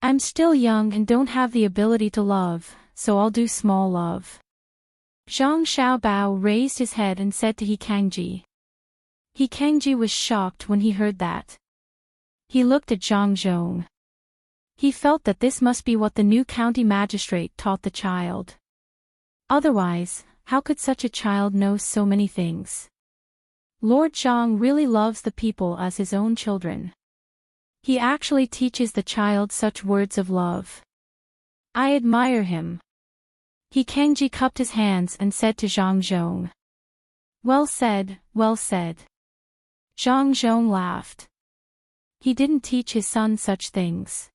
I'm still young and don't have the ability to love, so I'll do small love. Zhang Xiaobao raised his head and said to He Kangji. He Kangji was shocked when he heard that. He looked at Zhang Zhong. He felt that this must be what the new county magistrate taught the child. Otherwise, how could such a child know so many things? Lord Zhang really loves the people as his own children. He actually teaches the child such words of love. I admire him. He Kangji cupped his hands and said to Zhang Zhong. Well said, well said. Zhang Zhong laughed. He didn't teach his son such things.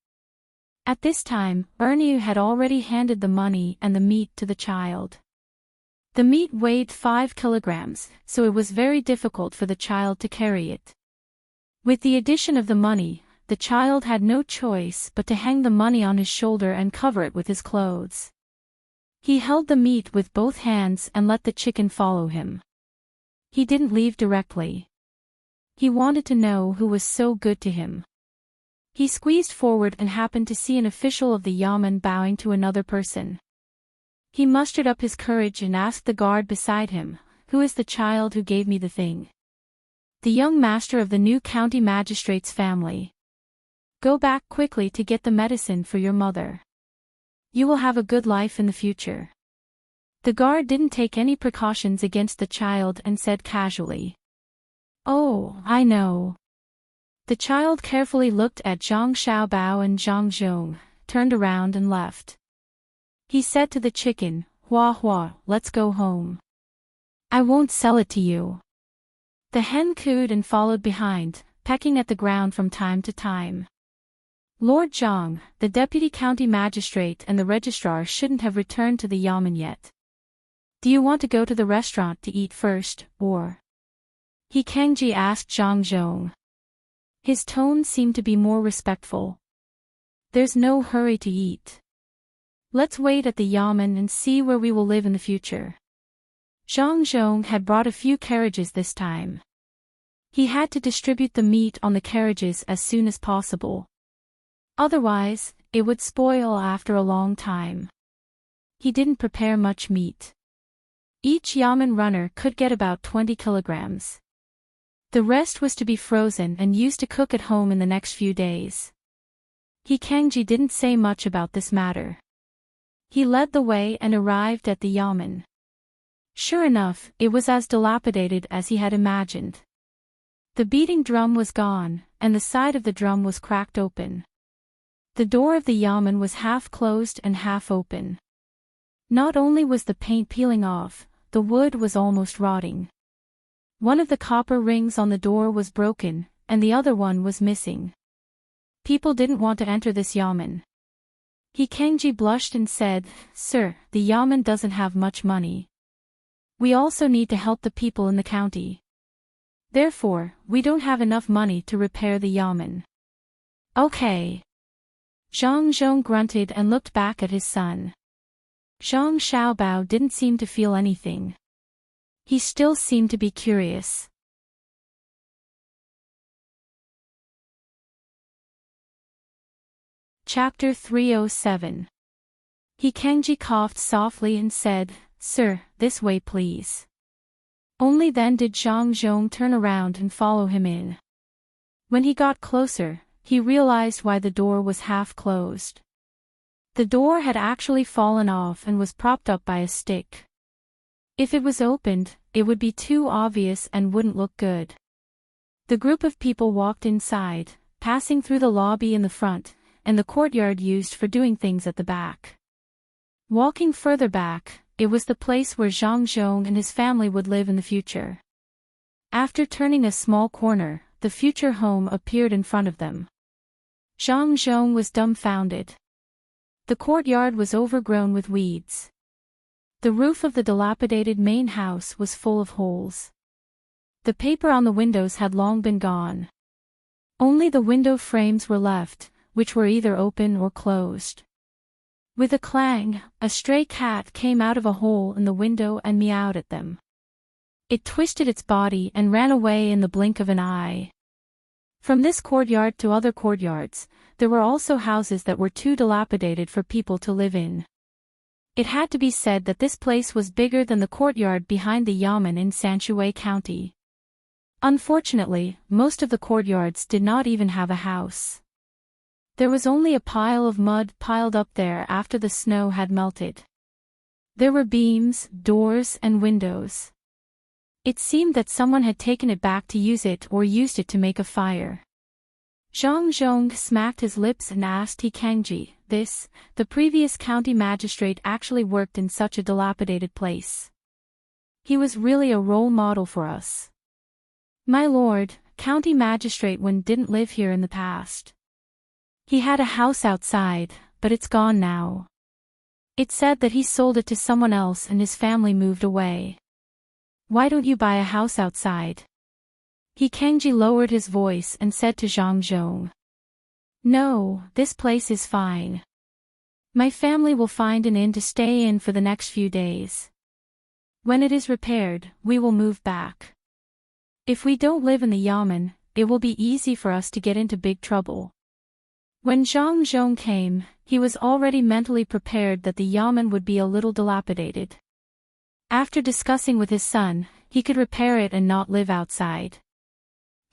At this time, Erniu had already handed the money and the meat to the child. The meat weighed 5 kilograms, so it was very difficult for the child to carry it. With the addition of the money, the child had no choice but to hang the money on his shoulder and cover it with his clothes. He held the meat with both hands and let the chicken follow him. He didn't leave directly. He wanted to know who was so good to him. He squeezed forward and happened to see an official of the yamen bowing to another person. He mustered up his courage and asked the guard beside him, who is the child who gave me the thing? The young master of the new county magistrate's family. Go back quickly to get the medicine for your mother. You will have a good life in the future. The guard didn't take any precautions against the child and said casually. Oh, I know. The child carefully looked at Zhang Xiaobao and Zhang Zhong, turned around and left. He said to the chicken, Hua Hua, let's go home. I won't sell it to you. The hen cooed and followed behind, pecking at the ground from time to time. Lord Zhang, the deputy county magistrate and the registrar shouldn't have returned to the yamen yet. Do you want to go to the restaurant to eat first, or? He Kangji asked Zhang Zhong. His tone seemed to be more respectful. There's no hurry to eat. Let's wait at the yamen and see where we will live in the future. Zhang Zhong had brought a few carriages this time. He had to distribute the meat on the carriages as soon as possible. Otherwise, it would spoil after a long time. He didn't prepare much meat. Each yamen runner could get about 20 kilograms. The rest was to be frozen and used to cook at home in the next few days. He Kangji didn't say much about this matter. He led the way and arrived at the yamen. Sure enough, it was as dilapidated as he had imagined. The beating drum was gone, and the side of the drum was cracked open. The door of the yamen was half closed and half open. Not only was the paint peeling off, the wood was almost rotting. One of the copper rings on the door was broken, and the other one was missing. People didn't want to enter this yamen. He Kangji blushed and said, "Sir, the yamen doesn't have much money. We also need to help the people in the county. Therefore, we don't have enough money to repair the yamen." Okay. Zhang Zhong grunted and looked back at his son. Zhang Xiaobao didn't seem to feel anything. He still seemed to be curious. Chapter 307. He Kangji coughed softly and said, "Sir, this way please." Only then did Zhang Zhong turn around and follow him in. When he got closer, he realized why the door was half closed. The door had actually fallen off and was propped up by a stick. If it was opened, it would be too obvious and wouldn't look good. The group of people walked inside, passing through the lobby in the front, and the courtyard used for doing things at the back. Walking further back, it was the place where Zhang Zhong and his family would live in the future. After turning a small corner, the future home appeared in front of them. Zhang Zhong was dumbfounded. The courtyard was overgrown with weeds. The roof of the dilapidated main house was full of holes. The paper on the windows had long been gone. Only the window frames were left, which were either open or closed. With a clang, a stray cat came out of a hole in the window and meowed at them. It twisted its body and ran away in the blink of an eye. From this courtyard to other courtyards, there were also houses that were too dilapidated for people to live in. It had to be said that this place was bigger than the courtyard behind the yamen in Sanshui County. Unfortunately, most of the courtyards did not even have a house. There was only a pile of mud piled up there after the snow had melted. There were beams, doors, and windows. It seemed that someone had taken it back to use it or used it to make a fire. Zhang Zhong smacked his lips and asked He Kangji, the previous county magistrate actually worked in such a dilapidated place. He was really a role model for us. My lord, county magistrate Wen didn't live here in the past. He had a house outside, but it's gone now. It said that he sold it to someone else and his family moved away. Why don't you buy a house outside? He Kangji lowered his voice and said to Zhang Zhong. No, this place is fine. My family will find an inn to stay in for the next few days. When it is repaired, we will move back. If we don't live in the yamen, it will be easy for us to get into big trouble. When Zhang Zhong came, he was already mentally prepared that the yamen would be a little dilapidated. After discussing with his son, he could repair it and not live outside.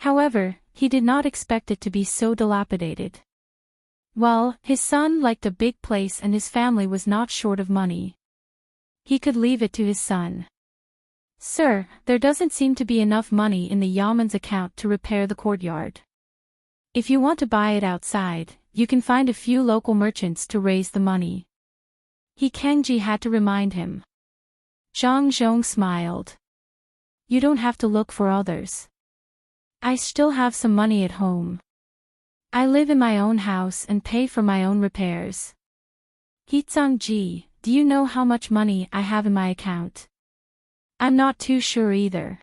However, he did not expect it to be so dilapidated. Well, his son liked a big place and his family was not short of money. He could leave it to his son. Sir, there doesn't seem to be enough money in the yamen's account to repair the courtyard. If you want to buy it outside, you can find a few local merchants to raise the money. He Kangji had to remind him. Zhang Zhong smiled. You don't have to look for others. I still have some money at home. I live in my own house and pay for my own repairs. Ji, do you know how much money I have in my account? I'm not too sure either.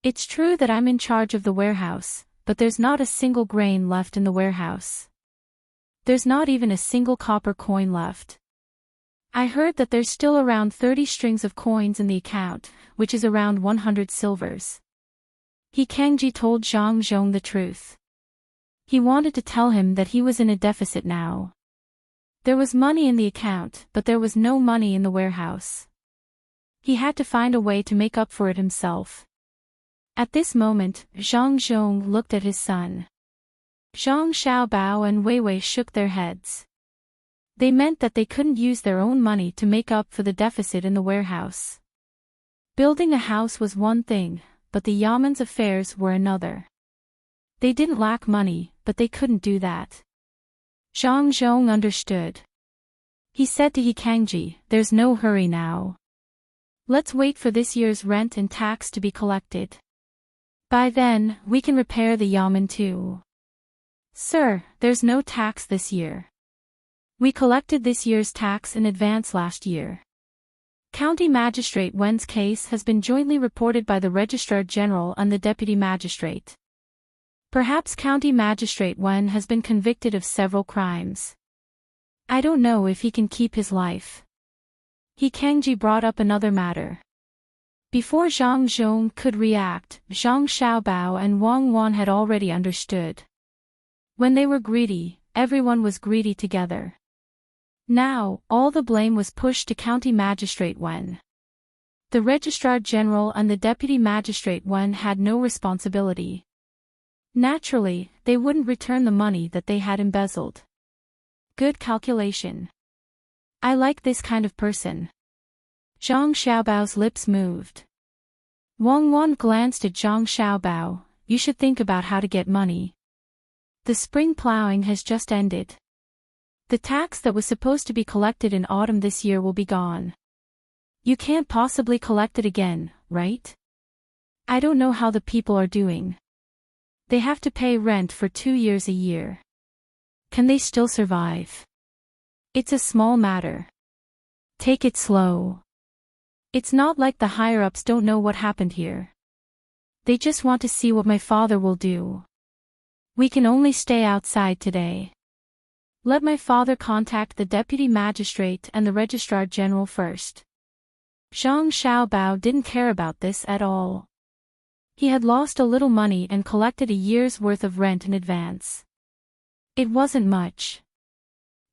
It's true that I'm in charge of the warehouse, but there's not a single grain left in the warehouse. There's not even a single copper coin left. I heard that there's still around 30 strings of coins in the account, which is around 100 silvers. Kangji told Zhang Zhong the truth. He wanted to tell him that he was in a deficit now. There was money in the account, but there was no money in the warehouse. He had to find a way to make up for it himself. At this moment, Zhang Zhong looked at his son. Zhang Xiaobao and Wei Wei shook their heads. They meant that they couldn't use their own money to make up for the deficit in the warehouse. Building a house was one thing, but the Yaman's affairs were another. They didn't lack money, but they couldn't do that. Zhang Zhong understood. He said to Kangji, "There's no hurry now. Let's wait for this year's rent and tax to be collected. By then, we can repair the Yaman too." "Sir, there's no tax this year. We collected this year's tax in advance last year. County Magistrate Wen's case has been jointly reported by the Registrar General and the Deputy Magistrate. Perhaps County Magistrate Wen has been convicted of several crimes. I don't know if he can keep his life." Kangji brought up another matter. Before Zhang Zhong could react, Zhang Xiaobao and Wang Wan had already understood. When they were greedy, everyone was greedy together. Now, all the blame was pushed to County Magistrate Wen. The Registrar General and the Deputy Magistrate Wen had no responsibility. Naturally, they wouldn't return the money that they had embezzled. Good calculation. I like this kind of person. Zhang Xiaobao's lips moved. Wang Wan glanced at Zhang Xiaobao. "You should think about how to get money. The spring plowing has just ended. The tax that was supposed to be collected in autumn this year will be gone. You can't possibly collect it again, right? I don't know how the people are doing. They have to pay rent for 2 years a year. Can they still survive? It's a small matter. Take it slow. It's not like the higher-ups don't know what happened here. They just want to see what my father will do. We can only stay outside today. Let my father contact the Deputy Magistrate and the Registrar General first." Zhang Xiaobao didn't care about this at all. He had lost a little money and collected a year's worth of rent in advance. It wasn't much.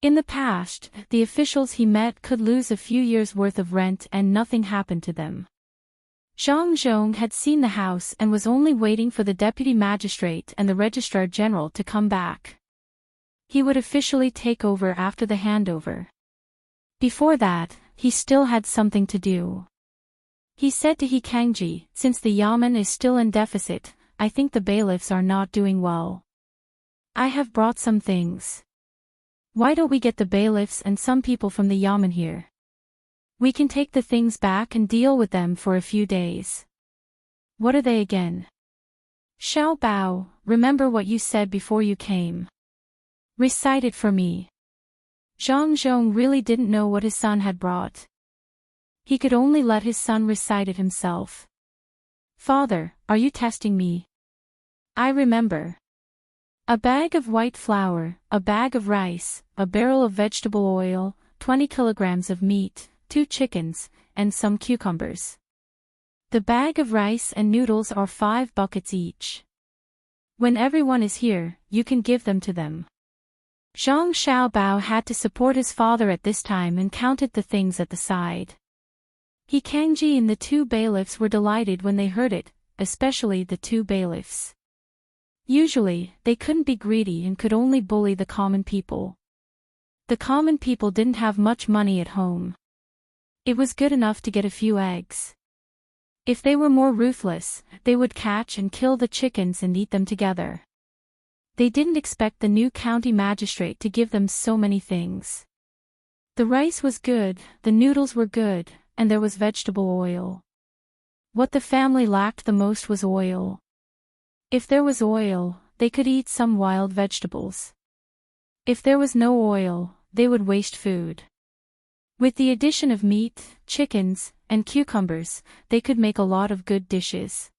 In the past, the officials he met could lose a few years' worth of rent and nothing happened to them. Zhang Zhong had seen the house and was only waiting for the Deputy Magistrate and the Registrar General to come back. He would officially take over after the handover. Before that, he still had something to do. He said to Kangji, "Since the Yaman is still in deficit, I think the bailiffs are not doing well. I have brought some things. Why don't we get the bailiffs and some people from the Yaman here? We can take the things back and deal with them for a few days." "What are they again?" "Xiao Bao, remember what you said before you came. Recite it for me." Zhang Zhong really didn't know what his son had brought. He could only let his son recite it himself. "Father, are you testing me?" "I remember. A bag of white flour, a bag of rice, a barrel of vegetable oil, 20 kilograms of meat, 2 chickens, and some cucumbers. The bag of rice and noodles are 5 buckets each. When everyone is here, you can give them to them." Zhang Xiaobao had to support his father at this time and counted the things at the side. Kangji and the 2 bailiffs were delighted when they heard it, especially the 2 bailiffs. Usually, they couldn't be greedy and could only bully the common people. The common people didn't have much money at home. It was good enough to get a few eggs. If they were more ruthless, they would catch and kill the chickens and eat them together. They didn't expect the new county magistrate to give them so many things. The rice was good, the noodles were good, and there was vegetable oil. What the family lacked the most was oil. If there was oil, they could eat some wild vegetables. If there was no oil, they would waste food. With the addition of meat, chickens, and cucumbers, they could make a lot of good dishes.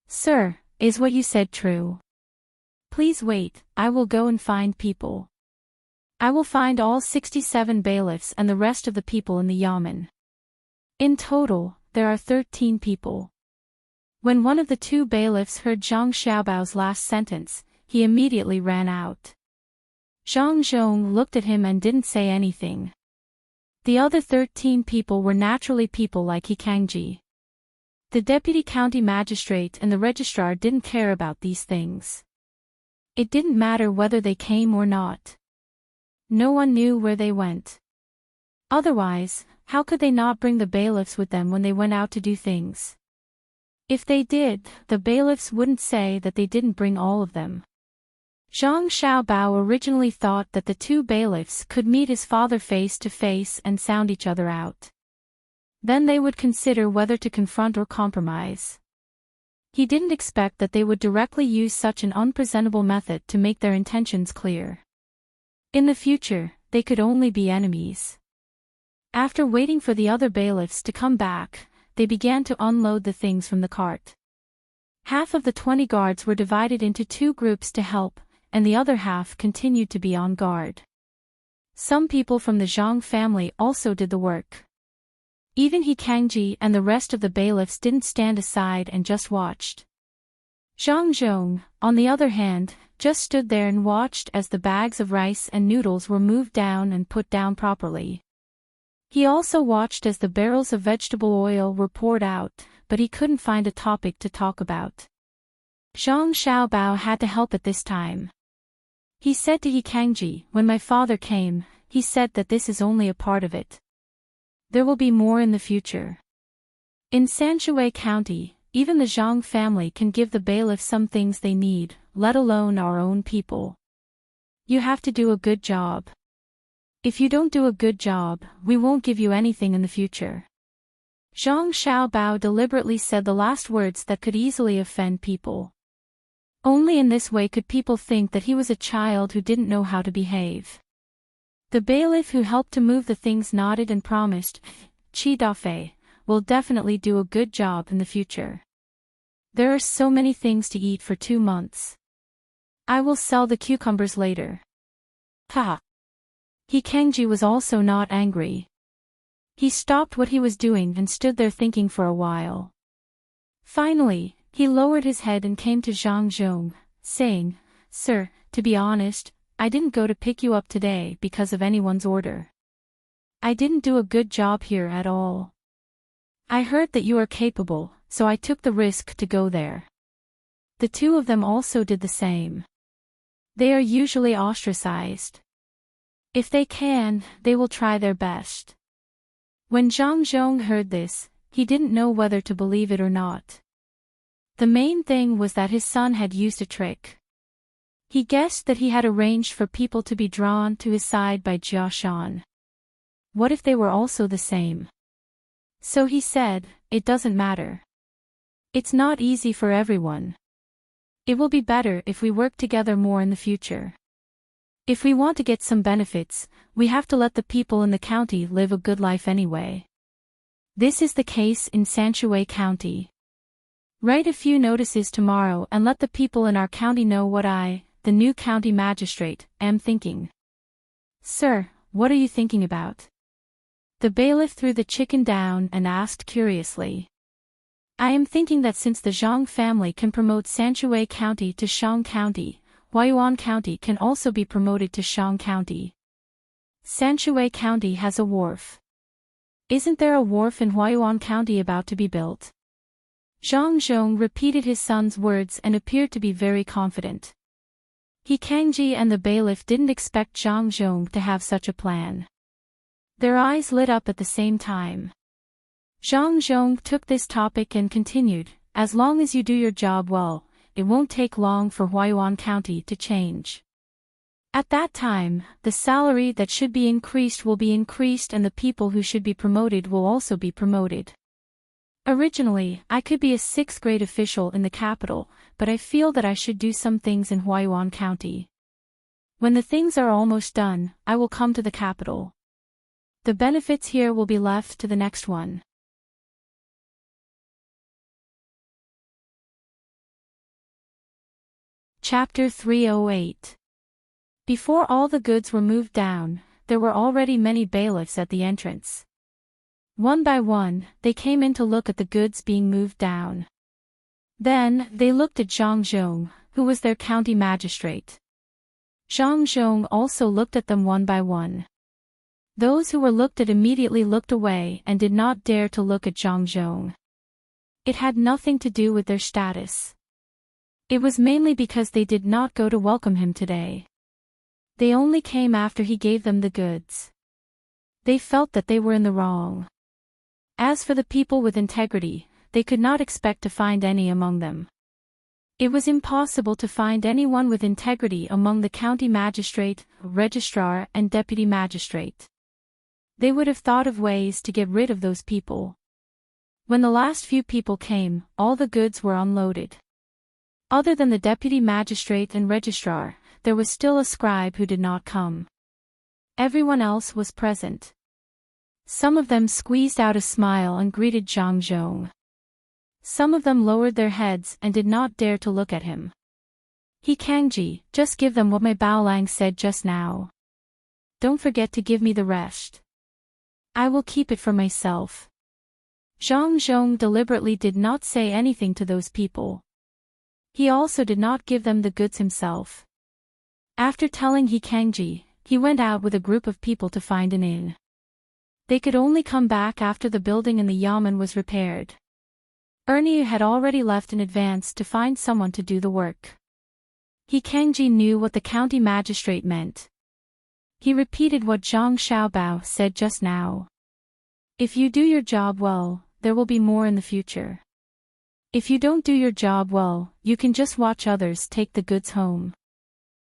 Sir, is what you said true? Please wait, I will go and find people. I will find all 67 bailiffs and the rest of the people in the yamen. In total, there are 13 people. When one of the two bailiffs heard Zhang Xiaobao's last sentence, he immediately ran out. Zhang Zhong looked at him and didn't say anything. The other 13 people were naturally people like He Kangji. The deputy county magistrate and the registrar didn't care about these things. It didn't matter whether they came or not. No one knew where they went. Otherwise, how could they not bring the bailiffs with them when they went out to do things? If they did, the bailiffs wouldn't say that they didn't bring all of them. Zhang Xiaobao originally thought that the two bailiffs could meet his father face to face and sound each other out. Then they would consider whether to confront or compromise. He didn't expect that they would directly use such an unpresentable method to make their intentions clear. In the future, they could only be enemies. After waiting for the other bailiffs to come back, they began to unload the things from the cart. Half of the 20 guards were divided into two groups to help, and the other half continued to be on guard. Some people from the Zhang family also did the work. Even He Kangji and the rest of the bailiffs didn't stand aside and just watched. Zhang Zhong, on the other hand, just stood there and watched as the bags of rice and noodles were moved down and put down properly. He also watched as the barrels of vegetable oil were poured out, but he couldn't find a topic to talk about. Zhang Xiaobao had to help at this time. He said to He Kangji, "When my father came, he said that this is only a part of it. There will be more in the future. In Sanshui County, even the Zhang family can give the bailiff some things they need, let alone our own people. You have to do a good job. If you don't do a good job, we won't give you anything in the future." Zhang Xiaobao deliberately said the last words that could easily offend people. Only in this way could people think that he was a child who didn't know how to behave. The bailiff who helped to move the things nodded and promised, "Qi Dafei will definitely do a good job in the future. There are so many things to eat for 2 months. I will sell the cucumbers later." Ha! He Kangji was also not angry. He stopped what he was doing and stood there thinking for a while. Finally, he lowered his head and came to Zhang Zhong, saying, "Sir, to be honest, I didn't go to pick you up today because of anyone's order. I didn't do a good job here at all. I heard that you are capable, so I took the risk to go there." The two of them also did the same. They are usually ostracized. If they can, they will try their best. When Zhang Zhong heard this, he didn't know whether to believe it or not. The main thing was that his son had used a trick. He guessed that he had arranged for people to be drawn to his side by Jia Shan. What if they were also the same? So he said, "It doesn't matter. It's not easy for everyone. It will be better if we work together more in the future. If we want to get some benefits, we have to let the people in the county live a good life anyway. This is the case in Sanshui County. Write a few notices tomorrow and let the people in our county know what I, the new county magistrate, am thinking." "Sir, what are you thinking about?" The bailiff threw the chicken down and asked curiously. "I am thinking that since the Zhang family can promote Sanshui County to Shang County, Huayuan County can also be promoted to Shang County. Sanshui County has a wharf. Isn't there a wharf in Huayuan County about to be built?" Zhang Zhong repeated his son's words and appeared to be very confident. He Kangji and the bailiff didn't expect Zhang Zhong to have such a plan. Their eyes lit up at the same time. Zhang Zhong took this topic and continued, "As long as you do your job well, it won't take long for Huayuan County to change. At that time, the salary that should be increased will be increased and the people who should be promoted will also be promoted. Originally, I could be a 6th grade official in the capital, but I feel that I should do some things in Huayuan County. When the things are almost done, I will come to the capital. The benefits here will be left to the next one." Chapter 308. Before all the goods were moved down, there were already many bailiffs at the entrance. One by one, they came in to look at the goods being moved down. Then, they looked at Zhang Zhong, who was their county magistrate. Zhang Zhong also looked at them one by one. Those who were looked at immediately looked away and did not dare to look at Zhang Zhong. It had nothing to do with their status. It was mainly because they did not go to welcome him today. They only came after he gave them the goods. They felt that they were in the wrong. As for the people with integrity, they could not expect to find any among them. It was impossible to find anyone with integrity among the county magistrate, registrar, and deputy magistrate. They would have thought of ways to get rid of those people. When the last few people came, all the goods were unloaded. Other than the deputy magistrate and registrar, there was still a scribe who did not come. Everyone else was present. Some of them squeezed out a smile and greeted Zhang Zhong. Some of them lowered their heads and did not dare to look at him. He Kangji, just give them what my Baolang said just now. Don't forget to give me the rest. I will keep it for myself. Zhang Zhong deliberately did not say anything to those people. He also did not give them the goods himself. After telling He Kangji, he went out with a group of people to find an inn. They could only come back after the building in the yamen was repaired. Ernie had already left in advance to find someone to do the work. He Kangji knew what the county magistrate meant. He repeated what Zhang Xiaobao said just now. If you do your job well, there will be more in the future. If you don't do your job well, you can just watch others take the goods home.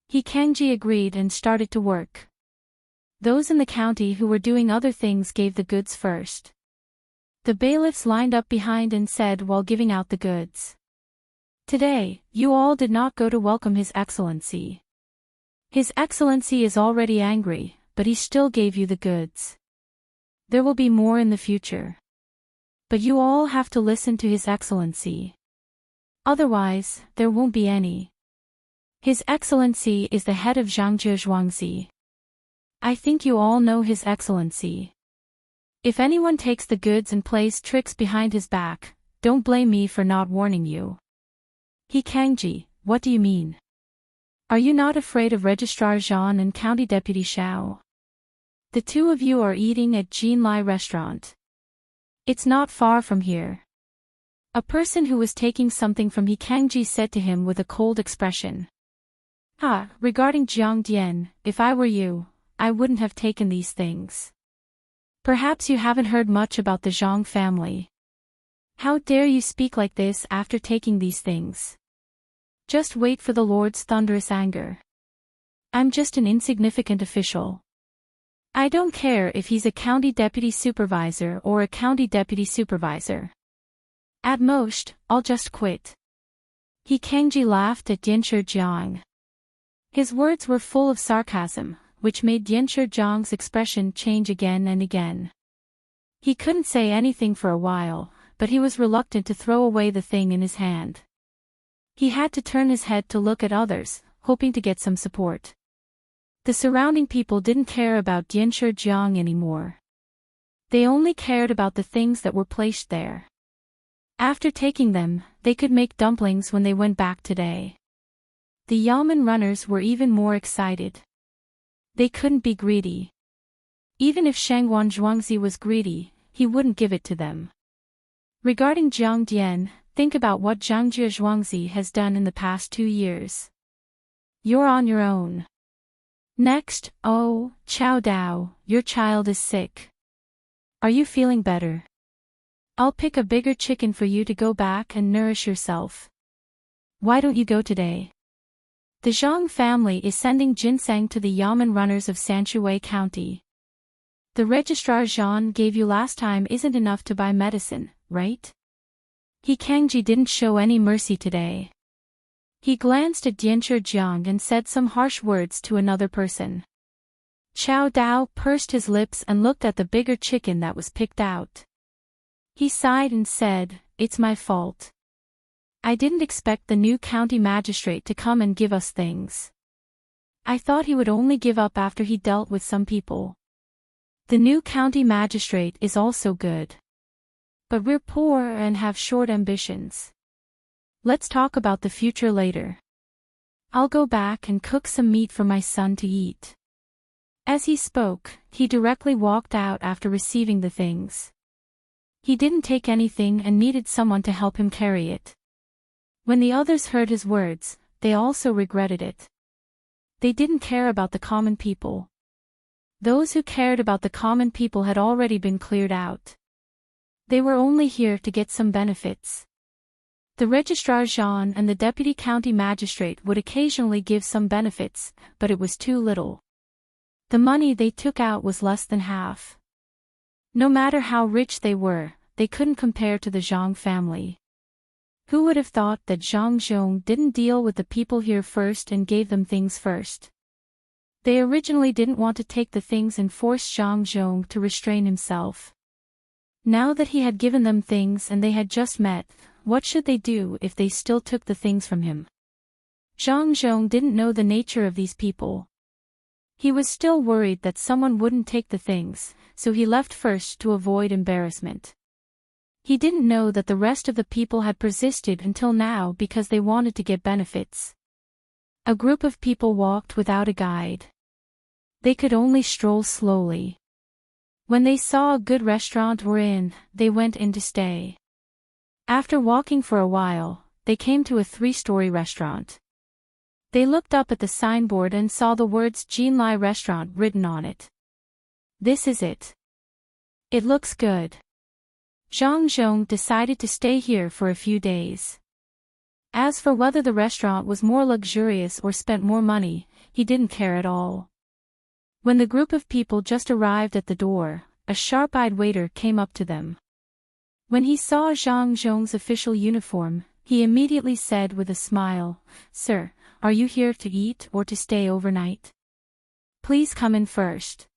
He Kangji agreed and started to work. Those in the county who were doing other things gave the goods first. The bailiffs lined up behind and said while giving out the goods. Today, you all did not go to welcome His Excellency. His Excellency is already angry, but he still gave you the goods. There will be more in the future. But you all have to listen to His Excellency. Otherwise, there won't be any. His Excellency is the head of Zhangjie Zhuangzi. I think you all know His Excellency. If anyone takes the goods and plays tricks behind his back, don't blame me for not warning you. He Kangji, what do you mean? Are you not afraid of Registrar Zhan and County Deputy Xiao? The two of you are eating at Jinlai restaurant. It's not far from here. A person who was taking something from He Kangji said to him with a cold expression. Regarding Jiang Dian, if I were you, I wouldn't have taken these things. Perhaps you haven't heard much about the Zhang family. How dare you speak like this after taking these things? Just wait for the Lord's thunderous anger. I'm just an insignificant official. I don't care if he's a county deputy supervisor or a county deputy supervisor. At most, I'll just quit. He Kangji laughed at Dianshi Jiang. His words were full of sarcasm, which made Dianshi Jiang's expression change again and again. He couldn't say anything for a while, but he was reluctant to throw away the thing in his hand. He had to turn his head to look at others, hoping to get some support. The surrounding people didn't care about Dianshi Jiang anymore. They only cared about the things that were placed there. After taking them, they could make dumplings when they went back today. The yamen runners were even more excited. They couldn't be greedy. Even if Shangwan Zhuangzi was greedy, he wouldn't give it to them. Regarding Jiang Dian, think about what Zhangjie Zhuangzi has done in the past 2 years. You're on your own. Next, Chao Dao, your child is sick. Are you feeling better? I'll pick a bigger chicken for you to go back and nourish yourself. Why don't you go today? The Zhang family is sending ginseng to the yamen runners of Sanshui County. The registrar Zhan gave you last time isn't enough to buy medicine, right? He Kangji didn't show any mercy today. He glanced at Dianshi Jiang and said some harsh words to another person. Chao Dao pursed his lips and looked at the bigger chicken that was picked out. He sighed and said, "It's my fault. I didn't expect the new county magistrate to come and give us things. I thought he would only give up after he dealt with some people. The new county magistrate is also good. But we're poor and have short ambitions. Let's talk about the future later. I'll go back and cook some meat for my son to eat." As he spoke, he directly walked out after receiving the things. He didn't take anything and needed someone to help him carry it. When the others heard his words, they also regretted it. They didn't care about the common people. Those who cared about the common people had already been cleared out. They were only here to get some benefits. The Registrar Jean and the Deputy County Magistrate would occasionally give some benefits, but it was too little. The money they took out was less than half. No matter how rich they were, they couldn't compare to the Zhang family. Who would have thought that Zhang Zhong didn't deal with the people here first and gave them things first? They originally didn't want to take the things and forced Zhang Zhong to restrain himself. Now that he had given them things and they had just met, what should they do if they still took the things from him? Zhang Zhong didn't know the nature of these people. He was still worried that someone wouldn't take the things, so he left first to avoid embarrassment. He didn't know that the rest of the people had persisted until now because they wanted to get benefits. A group of people walked without a guide. They could only stroll slowly. When they saw a good restaurant or inn, they went in to stay. After walking for a while, they came to a 3-story restaurant. They looked up at the signboard and saw the words Jinlai Restaurant written on it. This is it. It looks good. Zhang Zhong decided to stay here for a few days. As for whether the restaurant was more luxurious or spent more money, he didn't care at all. When the group of people just arrived at the door, a sharp-eyed waiter came up to them. When he saw Zhang Zhong's official uniform, he immediately said with a smile, "Sir, are you here to eat or to stay overnight? Please come in first.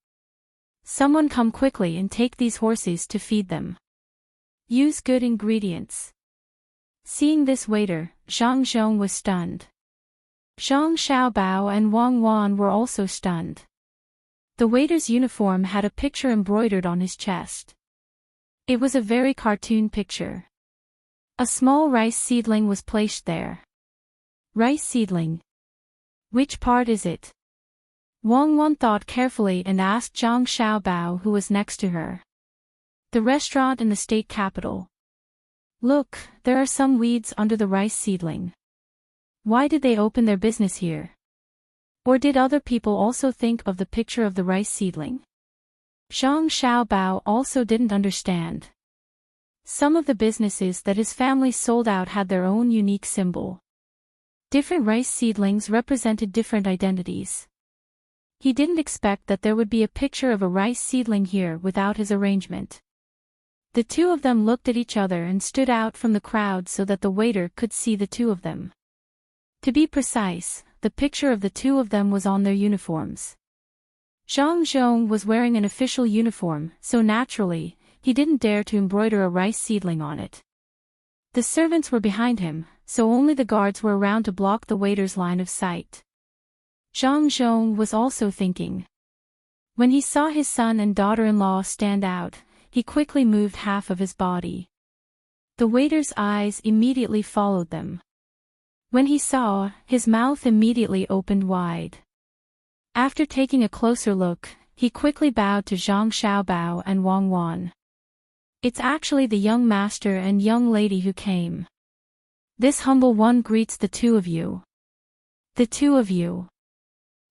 Someone come quickly and take these horses to feed them. Use good ingredients." Seeing this waiter, Zhang Zhong was stunned. Zhang Xiaobao and Wang Wan were also stunned. The waiter's uniform had a picture embroidered on his chest. It was a very cartoon picture. A small rice seedling was placed there. Rice seedling. Which part is it? Wang Wan thought carefully and asked Zhang Xiaobao, who was next to her. The restaurant in the state capital. Look, there are some weeds under the rice seedling. Why did they open their business here? Or did other people also think of the picture of the rice seedling? Zhang Xiaobao also didn't understand. Some of the businesses that his family sold out had their own unique symbol. Different rice seedlings represented different identities. He didn't expect that there would be a picture of a rice seedling here without his arrangement. The two of them looked at each other and stood out from the crowd so that the waiter could see the two of them. To be precise, the picture of the two of them was on their uniforms. Zhang Zhong was wearing an official uniform, so naturally, he didn't dare to embroider a rice seedling on it. The servants were behind him, so only the guards were around to block the waiter's line of sight. Zhang Zhong was also thinking. When he saw his son and daughter-in-law stand out, he quickly moved half of his body. The waiter's eyes immediately followed them. When he saw, his mouth immediately opened wide. After taking a closer look, he quickly bowed to Zhang Xiaobao and Wang Wan. It's actually the young master and young lady who came. This humble one greets the two of you. The two of you.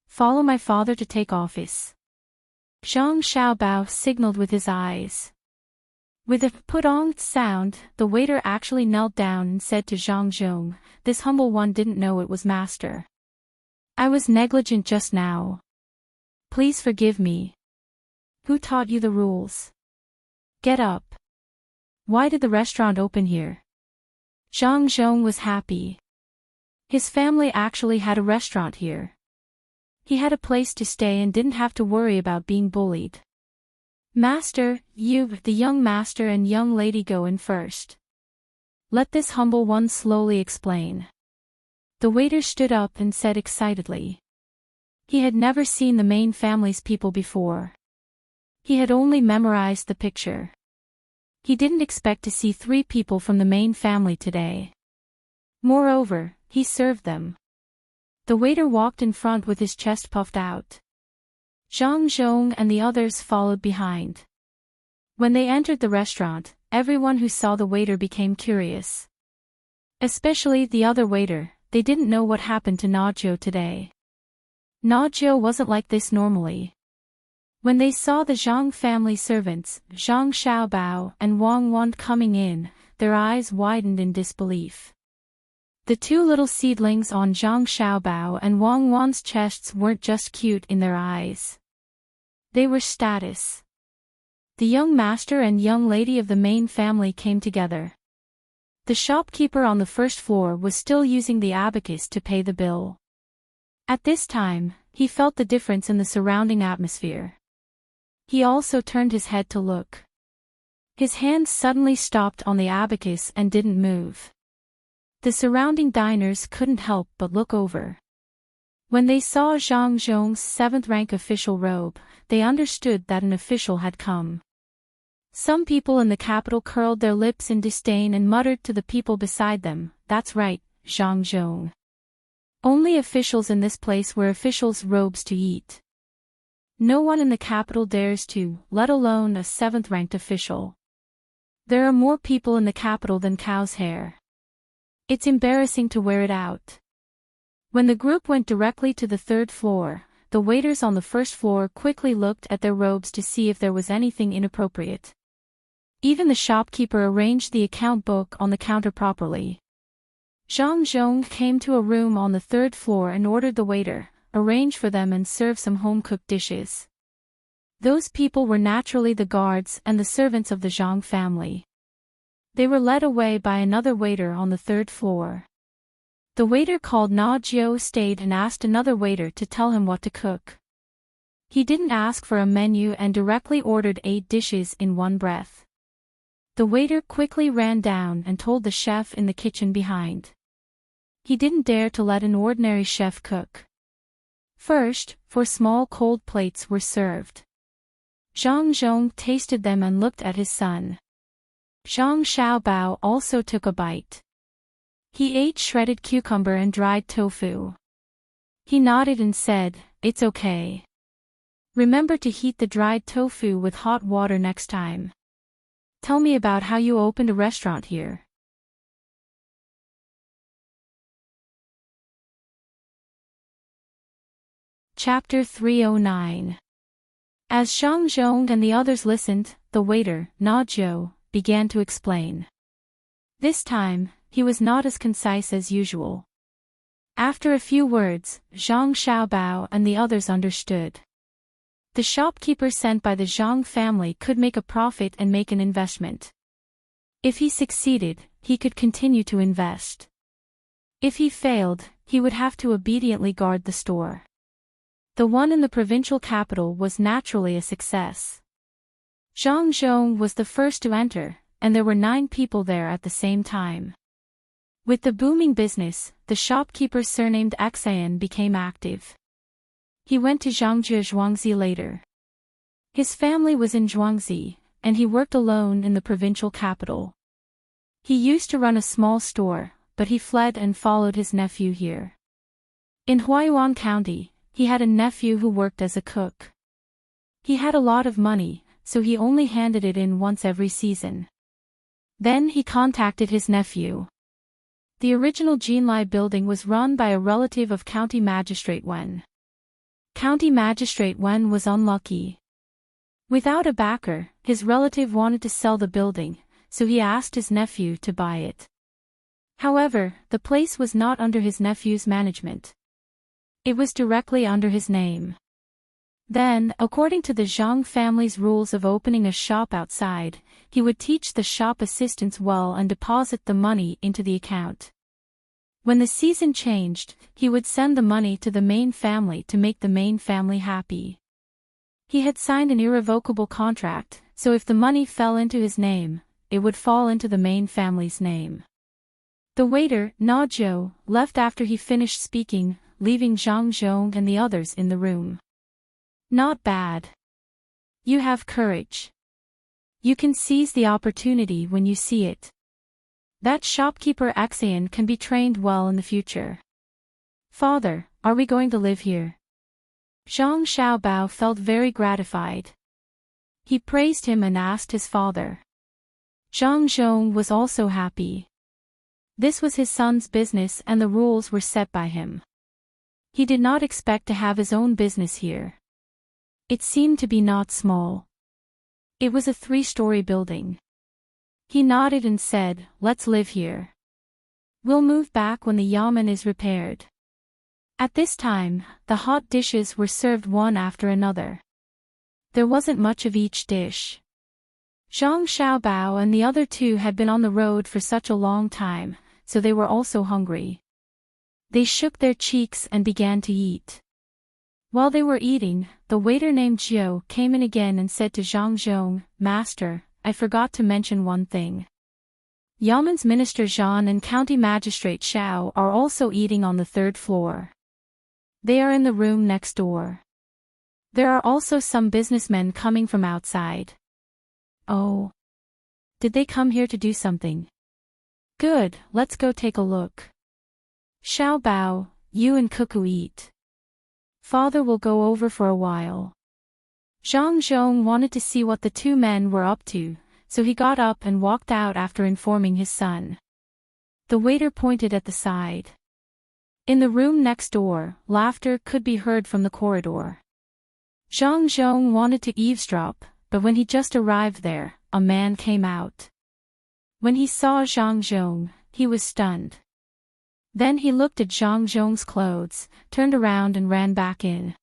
Follow my father to take office. Zhang Xiaobao signaled with his eyes. With a pudonged sound, the waiter actually knelt down and said to Zhang Zhong, "This humble one didn't know it was master. I was negligent just now. Please forgive me. Who taught you the rules? Get up. Why did the restaurant open here?" Zhang Zhong was happy. His family actually had a restaurant here. He had a place to stay and didn't have to worry about being bullied. "Master, you, the young master and young lady go in first." Let this humble one slowly explain. The waiter stood up and said excitedly. He had never seen the main family's people before. He had only memorized the picture. He didn't expect to see 3 people from the main family today. Moreover, he served them. The waiter walked in front with his chest puffed out. Zhang Zhong and the others followed behind. When they entered the restaurant, everyone who saw the waiter became curious. Especially the other waiter, they didn't know what happened to Najio today. Najio wasn't like this normally. When they saw the Zhang family servants, Zhang Xiaobao and Wang Wan coming in, their eyes widened in disbelief. The 2 little seedlings on Zhang Xiaobao and Wang Wan's chests weren't just cute in their eyes. They were status. The young master and young lady of the main family came together. The shopkeeper on the first floor was still using the abacus to pay the bill. At this time, he felt the difference in the surrounding atmosphere. He also turned his head to look. His hands suddenly stopped on the abacus and didn't move. The surrounding diners couldn't help but look over. When they saw Zhang Zhong's 7th rank official robe, they understood that an official had come. Some people in the capital curled their lips in disdain and muttered to the people beside them, "That's right, Zhang Zhong. Only officials in this place wear officials' robes to eat. No one in the capital dares to, let alone a 7th ranked official. There are more people in the capital than cow's hair. It's embarrassing to wear it out." When the group went directly to the 3rd floor, the waiters on the 1st floor quickly looked at their robes to see if there was anything inappropriate. Even the shopkeeper arranged the account book on the counter properly. Zhang Zhong came to a room on the 3rd floor and ordered the waiter, arrange for them and serve some home-cooked dishes. Those people were naturally the guards and the servants of the Zhang family. They were led away by another waiter on the 3rd floor. The waiter called Na Jiao stayed and asked another waiter to tell him what to cook. He didn't ask for a menu and directly ordered 8 dishes in one breath. The waiter quickly ran down and told the chef in the kitchen behind. He didn't dare to let an ordinary chef cook. First, 4 small cold plates were served. Zhang Zhong tasted them and looked at his son. Zhang Xiaobao also took a bite. He ate shredded cucumber and dried tofu. He nodded and said, "It's okay. Remember to heat the dried tofu with hot water next time. Tell me about how you opened a restaurant here." Chapter 309. As Zhang Zhong and the others listened, the waiter, Na Jiao, began to explain. This time, he was not as concise as usual. After a few words, Zhang Xiaobao and the others understood. The shopkeeper sent by the Zhang family could make a profit and make an investment. If he succeeded, he could continue to invest. If he failed, he would have to obediently guard the store. The one in the provincial capital was naturally a success. Zhang Zhong was the first to enter, and there were 9 people there at the same time. With the booming business, the shopkeeper surnamed Xian became active. He went to Zhangzhou Zhuangzi later. His family was in Zhuangzi, and he worked alone in the provincial capital. He used to run a small store, but he fled and followed his nephew here. In Huaiyuan County, he had a nephew who worked as a cook. He had a lot of money, so he only handed it in once every season. Then he contacted his nephew. The original Jinlai building was run by a relative of County Magistrate Wen. County Magistrate Wen was unlucky. Without a backer, his relative wanted to sell the building, so he asked his nephew to buy it. However, the place was not under his nephew's management. It was directly under his name. Then, according to the Zhang family's rules of opening a shop outside, he would teach the shop assistants well and deposit the money into the account. When the season changed, he would send the money to the main family to make the main family happy. He had signed an irrevocable contract, so if the money fell into his name, it would fall into the main family's name. The waiter, Na Zhou, left after he finished speaking, leaving Zhang Zhong and the others in the room. Not bad. You have courage. You can seize the opportunity when you see it. That shopkeeper Axian can be trained well in the future. Father, are we going to live here? Zhang Xiaobao felt very gratified. He praised him and asked his father. Zhang Zhong was also happy. This was his son's business and the rules were set by him. He did not expect to have his own business here. It seemed to be not small. It was a 3-story building. He nodded and said, "Let's live here. We'll move back when the yamen is repaired." At this time, the hot dishes were served one after another. There wasn't much of each dish. Zhang Xiaobao and the other two had been on the road for such a long time, so they were also hungry. They shook their cheeks and began to eat. While they were eating, the waiter named Jiu came in again and said to Zhang Zhong, "Master, I forgot to mention one thing. Yamen's Minister Zhan and County Magistrate Xiao are also eating on the 3rd floor. They are in the room next door. There are also some businessmen coming from outside." "Oh. Did they come here to do something?" "Good, let's go take a look. Xiao Bao, you and Cuckoo eat. Father will go over for a while." Zhang Zhong wanted to see what the two men were up to, so he got up and walked out after informing his son. The waiter pointed at the side. In the room next door, laughter could be heard from the corridor. Zhang Zhong wanted to eavesdrop, but when he just arrived there, a man came out. When he saw Zhang Zhong, he was stunned. Then he looked at Zhang Zhong's clothes, turned around and ran back in.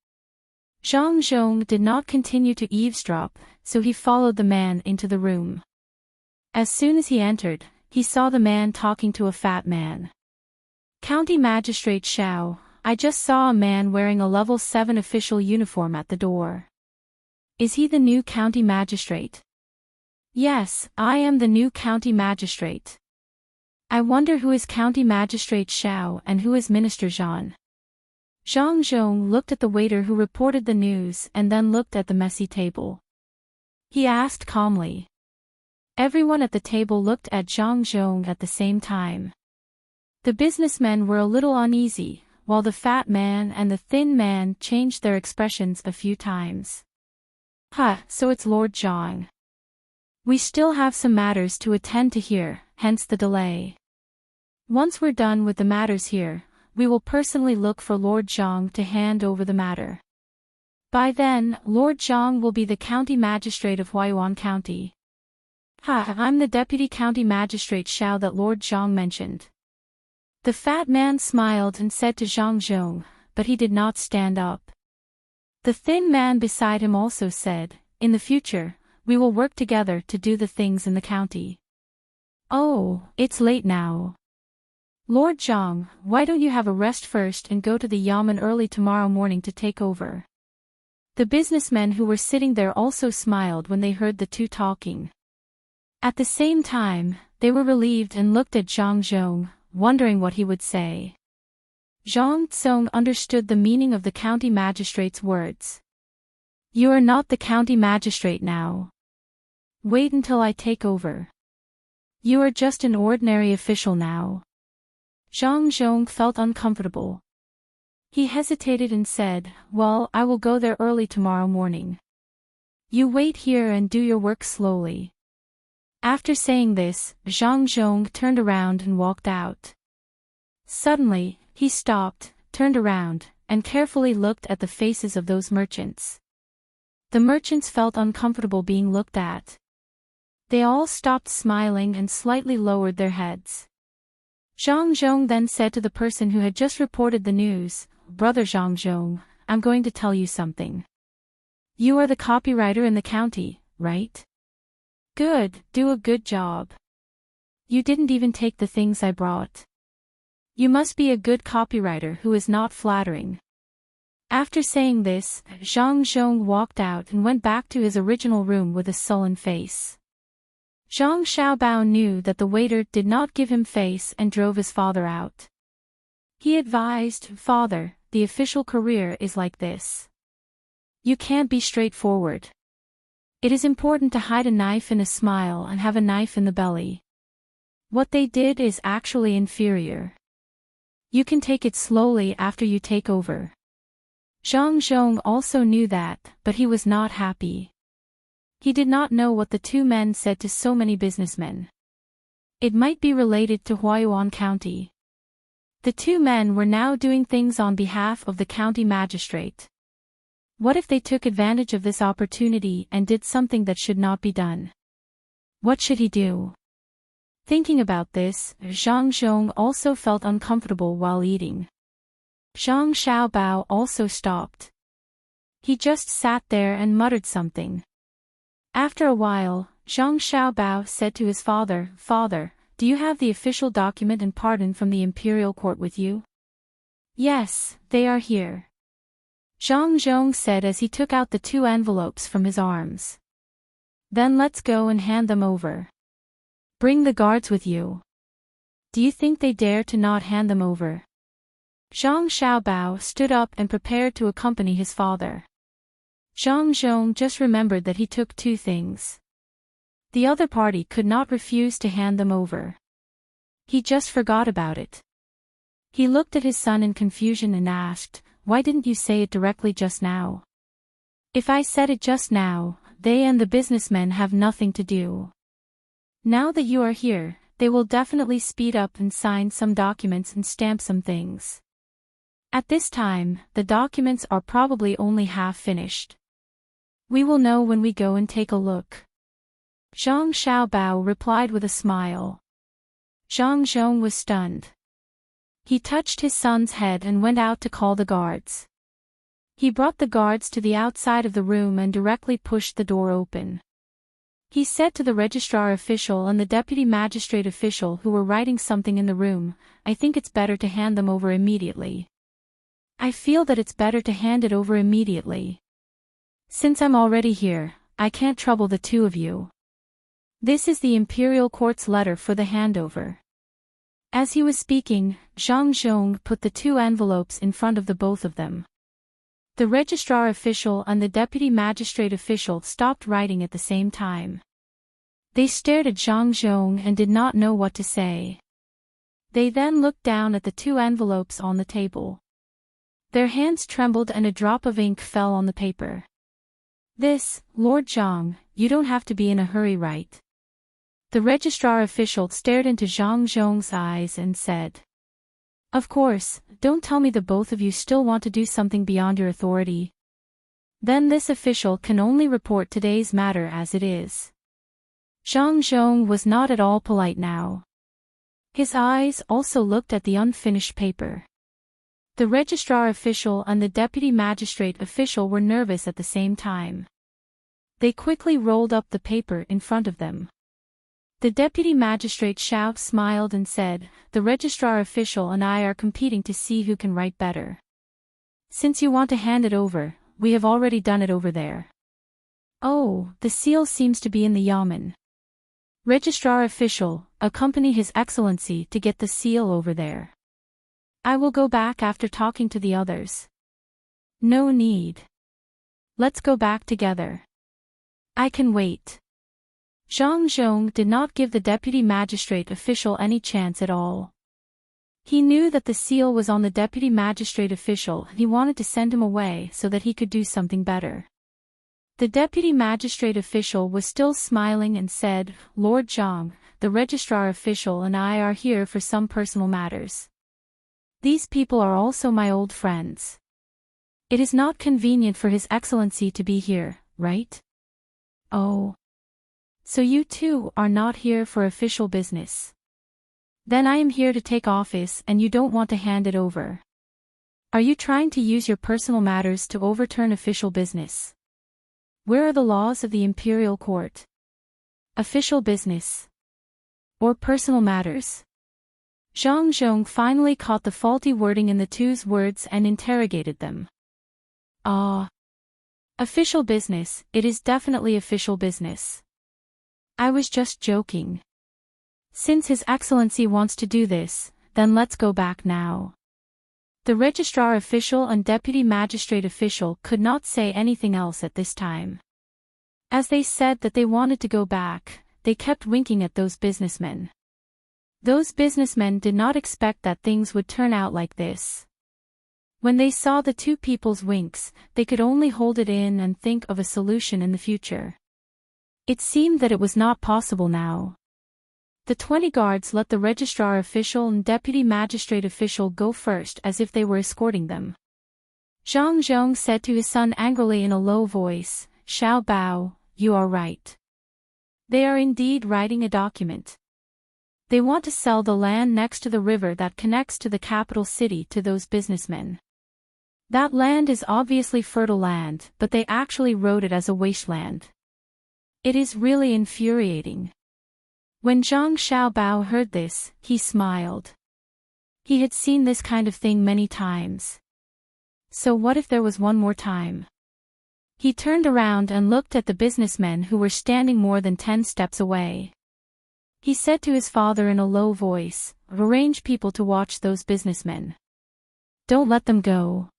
Zhang Zhong did not continue to eavesdrop, so he followed the man into the room. As soon as he entered, he saw the man talking to a fat man. "County Magistrate Xiao, I just saw a man wearing a level 7 official uniform at the door. Is he the new county magistrate?" "Yes, I am the new county magistrate. I wonder who is County Magistrate Xiao and who is Minister Zhan." Zhang Zhong looked at the waiter who reported the news and then looked at the messy table. He asked calmly. Everyone at the table looked at Zhang Zhong at the same time. The businessmen were a little uneasy, while the fat man and the thin man changed their expressions a few times. So it's Lord Zhang. We still have some matters to attend to here, hence the delay. Once we're done with the matters here, we will personally look for Lord Zhang to hand over the matter. By then, Lord Zhang will be the county magistrate of Huayuan County. I'm the deputy county magistrate Xiao that Lord Zhang mentioned. The fat man smiled and said to Zhang Zhong, but he did not stand up. The thin man beside him also said, "In the future, we will work together to do the things in the county." "Oh, it's late now. Lord Zhang, why don't you have a rest first and go to the yamen early tomorrow morning to take over?" The businessmen who were sitting there also smiled when they heard the two talking. At the same time, they were relieved and looked at Zhang Zhong, wondering what he would say. Zhang Tsong understood the meaning of the county magistrate's words. "You are not the county magistrate now. Wait until I take over. You are just an ordinary official now." Zhang Zhong felt uncomfortable. He hesitated and said, "Well, I will go there early tomorrow morning. You wait here and do your work slowly." After saying this, Zhang Zhong turned around and walked out. Suddenly, he stopped, turned around, and carefully looked at the faces of those merchants. The merchants felt uncomfortable being looked at. They all stopped smiling and slightly lowered their heads. Zhang Zhong then said to the person who had just reported the news, "Brother Zhang Zhong, I'm going to tell you something. You are the copywriter in the county, right? Good, do a good job. You didn't even take the things I brought. You must be a good copywriter who is not flattering." After saying this, Zhang Zhong walked out and went back to his original room with a sullen face. Zhang Xiaobao knew that the waiter did not give him face and drove his father out. He advised, "Father, the official career is like this. You can't be straightforward. It is important to hide a knife in a smile and have a knife in the belly. What they did is actually inferior. You can take it slowly after you take over." Zhang Zhong also knew that, but he was not happy. He did not know what the two men said to so many businessmen. It might be related to Huayuan County. The two men were now doing things on behalf of the county magistrate. What if they took advantage of this opportunity and did something that should not be done? What should he do? Thinking about this, Zhang Zhong also felt uncomfortable while eating. Zhang Xiaobao also stopped. He just sat there and muttered something. After a while, Zhang Xiaobao said to his father, "Father, do you have the official document and pardon from the imperial court with you?" "Yes, they are here," Zhang Zhong said as he took out the two envelopes from his arms. "Then let's go and hand them over. Bring the guards with you." "Do you think they dare to not hand them over?" Zhang Xiaobao stood up and prepared to accompany his father. Zhang Zhong just remembered that he took two things. The other party could not refuse to hand them over. He just forgot about it. He looked at his son in confusion and asked, "Why didn't you say it directly just now?" "If I said it just now, they and the businessmen have nothing to do. Now that you are here, they will definitely speed up and sign some documents and stamp some things. At this time, the documents are probably only half finished. We will know when we go and take a look." Zhang Xiaobao replied with a smile. Zhang Zhong was stunned. He touched his son's head and went out to call the guards. He brought the guards to the outside of the room and directly pushed the door open. He said to the registrar official and the deputy magistrate official who were writing something in the room, "I think it's better to hand them over immediately. I feel that it's better to hand it over immediately. Since I'm already here, I can't trouble the two of you. This is the imperial court's letter for the handover." As he was speaking, Zhang Zhong put the two envelopes in front of the both of them. The registrar official and the deputy magistrate official stopped writing at the same time. They stared at Zhang Zhong and did not know what to say. They then looked down at the two envelopes on the table. Their hands trembled and a drop of ink fell on the paper. "This, Lord Zhang, you don't have to be in a hurry, right?" The registrar official stared into Zhang Zhong's eyes and said, "Of course, don't tell me the both of you still want to do something beyond your authority. Then this official can only report today's matter as it is." Zhang Zhong was not at all polite now. His eyes also looked at the unfinished paper. The registrar official and the deputy magistrate official were nervous at the same time. They quickly rolled up the paper in front of them. The deputy magistrate Xiao smiled and said, "The registrar official and I are competing to see who can write better. Since you want to hand it over, we have already done it over there." "Oh, the seal seems to be in the yamen. Registrar official, accompany His Excellency to get the seal over there. I will go back after talking to the others." "No need. Let's go back together. I can wait." Zhang Zhong did not give the deputy magistrate official any chance at all. He knew that the seal was on the deputy magistrate official and he wanted to send him away so that he could do something better. The deputy magistrate official was still smiling and said, "Lord Zhang, the registrar official and I are here for some personal matters. These people are also my old friends. It is not convenient for His Excellency to be here, right?" "Oh. So you two are not here for official business. Then I am here to take office and you don't want to hand it over. Are you trying to use your personal matters to overturn official business? Where are the laws of the imperial court? Official business or personal matters?" Zhang Zhong finally caught the faulty wording in the two's words and interrogated them. "Ah. Official business, it is definitely official business. I was just joking. Since His Excellency wants to do this, then let's go back now. The registrar official and deputy magistrate official could not say anything else at this time. As they said that they wanted to go back, they kept winking at those businessmen. Those businessmen did not expect that things would turn out like this. When they saw the two people's winks, they could only hold it in and think of a solution in the future. It seemed that it was not possible now. The 20 guards let the registrar official and deputy magistrate official go first as if they were escorting them. Zhang Zhong said to his son angrily in a low voice, "Xiao Bao, you are right. They are indeed writing a document. They want to sell the land next to the river that connects to the capital city to those businessmen. That land is obviously fertile land, but they actually wrote it as a wasteland. It is really infuriating." When Zhang Xiaobao heard this, he smiled. He had seen this kind of thing many times. So what if there was one more time? He turned around and looked at the businessmen who were standing more than 10 steps away. He said to his father in a low voice, "Arrange people to watch those businessmen. Don't let them go.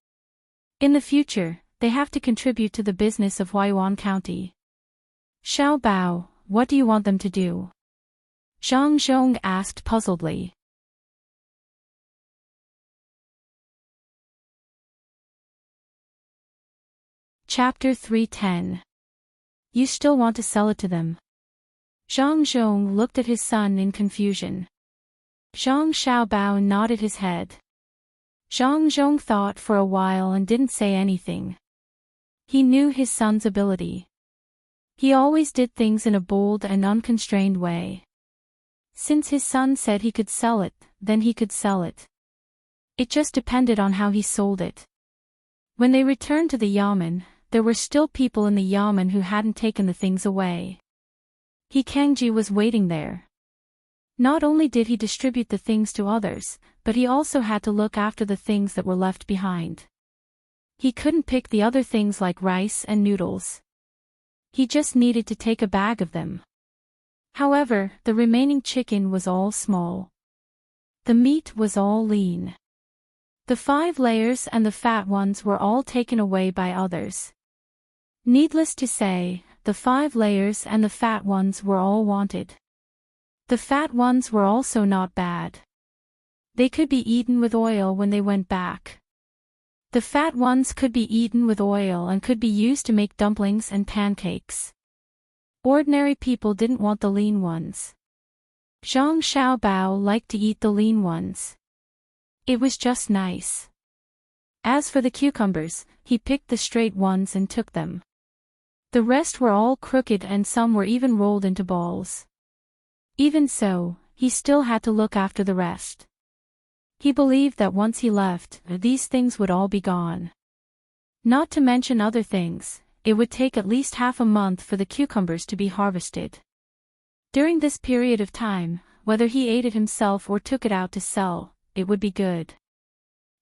In the future, they have to contribute to the business of Huayuan County." "Xiao Bao, what do you want them to do?" Zhang Zhong asked puzzledly. Chapter 310. You still want to sell it to them? Zhang Zhong looked at his son in confusion. Zhang Xiaobao nodded his head. Zhang Zhong thought for a while and didn't say anything. He knew his son's ability. He always did things in a bold and unconstrained way. Since his son said he could sell it, then he could sell it. It just depended on how he sold it. When they returned to the yamen, there were still people in the yamen who hadn't taken the things away. He Kangji was waiting there. Not only did he distribute the things to others, but he also had to look after the things that were left behind. He couldn't pick the other things like rice and noodles. He just needed to take a bag of them. However, the remaining chicken was all small. The meat was all lean. The 5 layers and the fat ones were all taken away by others. Needless to say, the 5 layers and the fat ones were all wanted. The fat ones were also not bad. They could be eaten with oil when they went back. The fat ones could be eaten with oil and could be used to make dumplings and pancakes. Ordinary people didn't want the lean ones. Zhang Xiaobao liked to eat the lean ones. It was just nice. As for the cucumbers, he picked the straight ones and took them. The rest were all crooked and some were even rolled into balls. Even so, he still had to look after the rest. He believed that once he left, these things would all be gone. Not to mention other things, it would take at least half a month for the cucumbers to be harvested. During this period of time, whether he ate it himself or took it out to sell, it would be good.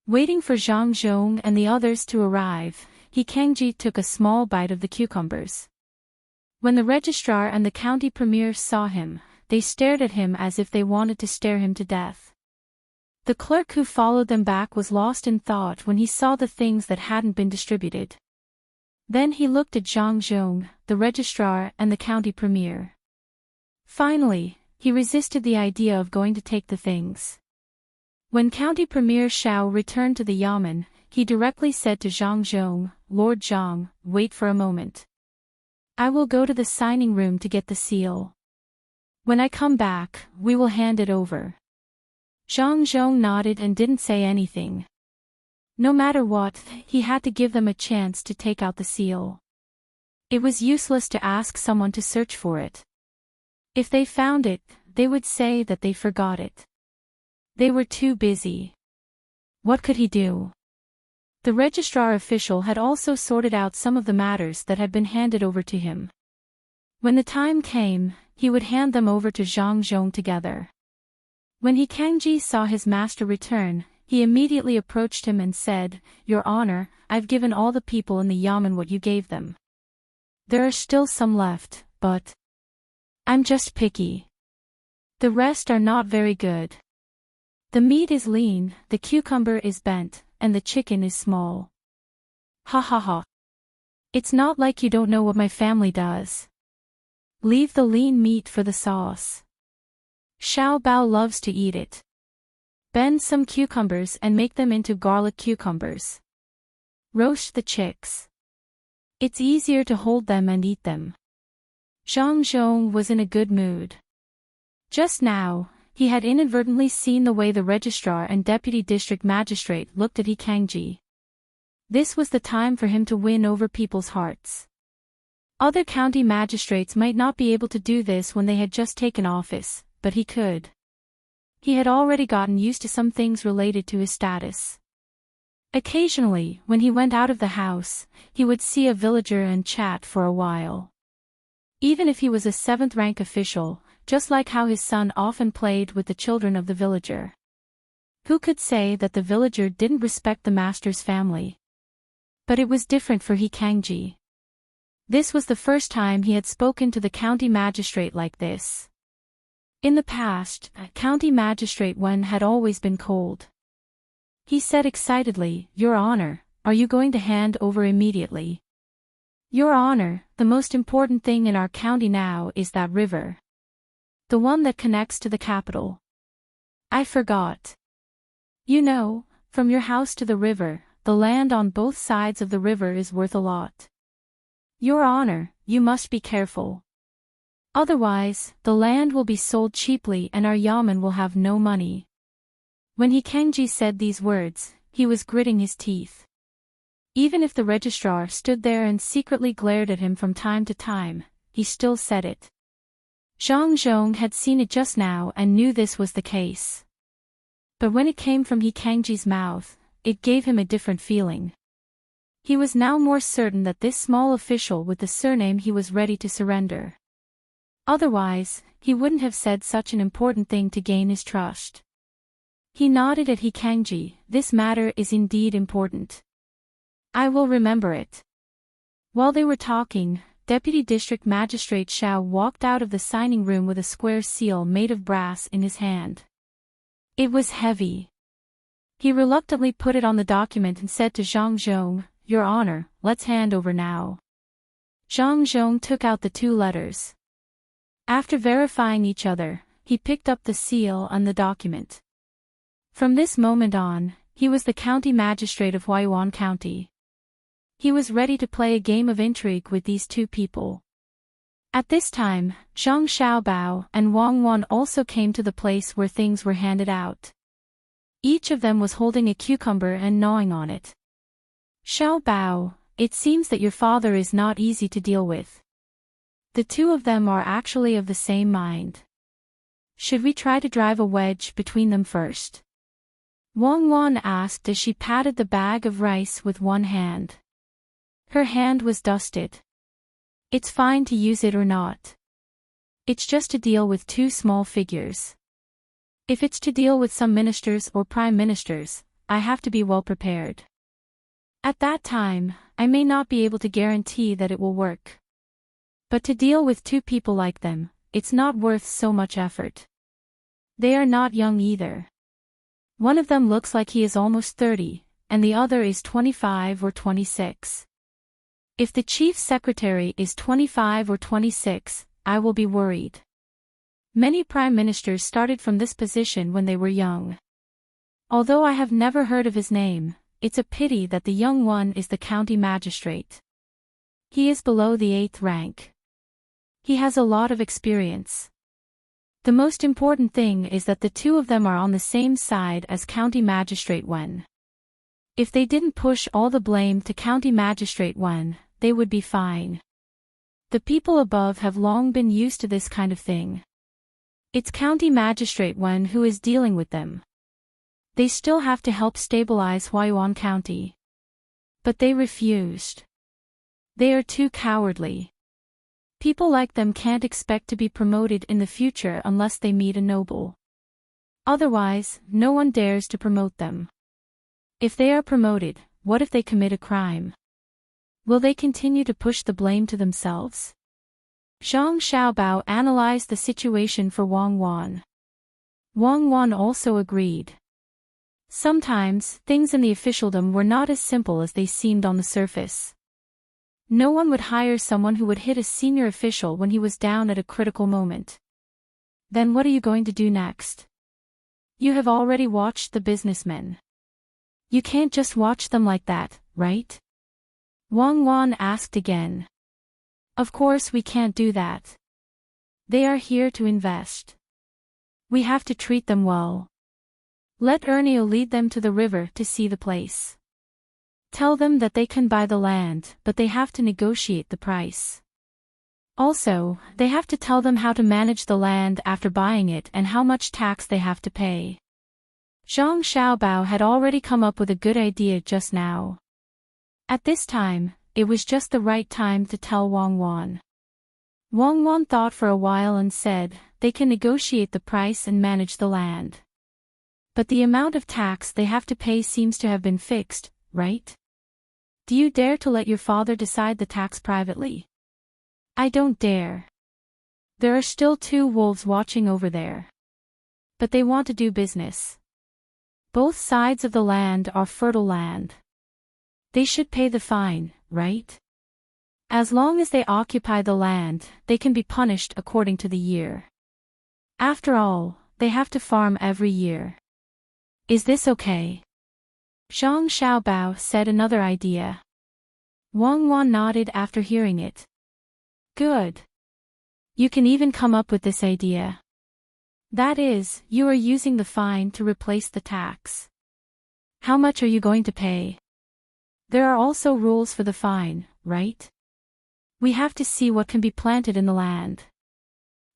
Waiting for Zhang Zhong and the others to arrive, he Kangji took a small bite of the cucumbers. When the registrar and the county premier saw him, they stared at him as if they wanted to stare him to death. The clerk who followed them back was lost in thought when he saw the things that hadn't been distributed. Then he looked at Zhang Zhong, the registrar and the county premier. Finally, he resisted the idea of going to take the things. When County Premier Xiao returned to the yamen, he directly said to Zhang Zhong, "Lord Zhang, wait for a moment. I will go to the signing room to get the seal. When I come back, we will hand it over." Zhang Zhong nodded and didn't say anything. No matter what, he had to give them a chance to take out the seal. It was useless to ask someone to search for it. If they found it, they would say that they forgot it. They were too busy. What could he do? The registrar official had also sorted out some of the matters that had been handed over to him. When the time came, he would hand them over to Zhang Zhong together. When he Kangji saw his master return, he immediately approached him and said, "Your Honor, I've given all the people in the yamen what you gave them. There are still some left, but..." I'm just picky. The rest are not very good. The meat is lean, the cucumber is bent, and the chicken is small. Ha ha ha. It's not like you don't know what my family does. Leave the lean meat for the sauce. Xiao Bao loves to eat it. Bend some cucumbers and make them into garlic cucumbers. Roast the chicks. It's easier to hold them and eat them. Zhang Zhong was in a good mood. Just now, he had inadvertently seen the way the registrar and deputy district magistrate looked at He Kangji. This was the time for him to win over people's hearts. Other county magistrates might not be able to do this when they had just taken office, but he could. He had already gotten used to some things related to his status. Occasionally, when he went out of the house, he would see a villager and chat for a while. Even if he was a 7th-rank official, just like how his son often played with the children of the villager. Who could say that the villager didn't respect the master's family? But it was different for He Kangji. This was the first time he had spoken to the county magistrate like this. In the past, County Magistrate Wen had always been cold. He said excitedly, "Your Honor, are you going to hand over immediately?" "Your Honor, the most important thing in our county now is that river. The one that connects to the capital. I forgot. You know, from your house to the river, the land on both sides of the river is worth a lot. Your Honor, you must be careful. Otherwise, the land will be sold cheaply and our yamen will have no money." When He Kangji said these words, he was gritting his teeth. Even if the registrar stood there and secretly glared at him from time to time, he still said it. Zhang Zhong had seen it just now and knew this was the case. But when it came from He Kangji's mouth, it gave him a different feeling. He was now more certain that this small official with the surname he was ready to surrender. Otherwise, he wouldn't have said such an important thing to gain his trust. He nodded at He Kangji. "This matter is indeed important. I will remember it." While they were talking, Deputy District Magistrate Xiao walked out of the signing room with a square seal made of brass in his hand. It was heavy. He reluctantly put it on the document and said to Zhang Zhong, "Your Honor, let's hand over now." Zhang Zhong took out the 2 letters. After verifying each other, he picked up the seal and the document. From this moment on, he was the county magistrate of Huayuan County. He was ready to play a game of intrigue with these 2 people. At this time, Zhang Xiaobao and Wang Wan also came to the place where things were handed out. Each of them was holding a cucumber and gnawing on it. "Xiaobao, it seems that your father is not easy to deal with. The 2 of them are actually of the same mind. Should we try to drive a wedge between them first?" Wang Wan asked as she patted the bag of rice with one hand. Her hand was dusted. "It's fine to use it or not. It's just to deal with 2 small figures. If it's to deal with some ministers or prime ministers, I have to be well prepared. At that time, I may not be able to guarantee that it will work. But to deal with 2 people like them, it's not worth so much effort. They are not young either. One of them looks like he is almost 30, and the other is 25 or 26. If the chief secretary is 25 or 26, I will be worried. Many prime ministers started from this position when they were young. Although I have never heard of his name, it's a pity that the young one is the county magistrate. He is below the 8th rank. He has a lot of experience. The most important thing is that the 2 of them are on the same side as County Magistrate Wen. If they didn't push all the blame to County Magistrate Wen, they would be fine. The people above have long been used to this kind of thing. It's County Magistrate Wen who is dealing with them. They still have to help stabilize Huayuan County. But they refused. They are too cowardly. People like them can't expect to be promoted in the future unless they meet a noble. Otherwise, no one dares to promote them. If they are promoted, what if they commit a crime? Will they continue to push the blame to themselves? Zhang Xiaobao analyzed the situation for Wang Wan. Wang Wan also agreed. Sometimes, things in the officialdom were not as simple as they seemed on the surface. No one would hire someone who would hit a senior official when he was down at a critical moment. Then what are you going to do next? You have already watched the businessmen. You can't just watch them like that, right? Wang Wan asked again. Of course we can't do that. They are here to invest. We have to treat them well. Let Ernio lead them to the river to see the place. Tell them that they can buy the land, but they have to negotiate the price. Also, they have to tell them how to manage the land after buying it and how much tax they have to pay. Zhang Xiaobao had already come up with a good idea just now. At this time, it was just the right time to tell Wang Wan. Wang Wan thought for a while and said, they can negotiate the price and manage the land. But the amount of tax they have to pay seems to have been fixed, right? Do you dare to let your father decide the tax privately? I don't dare. There are still 2 wolves watching over there. But they want to do business. Both sides of the land are fertile land. They should pay the fine, right? As long as they occupy the land, they can be punished according to the year. After all, they have to farm every year. Is this okay? Zhang Xiaobao said another idea. Wang Wan nodded after hearing it. Good. You can even come up with this idea. That is, you are using the fine to replace the tax. How much are you going to pay? There are also rules for the fine, right? We have to see what can be planted in the land.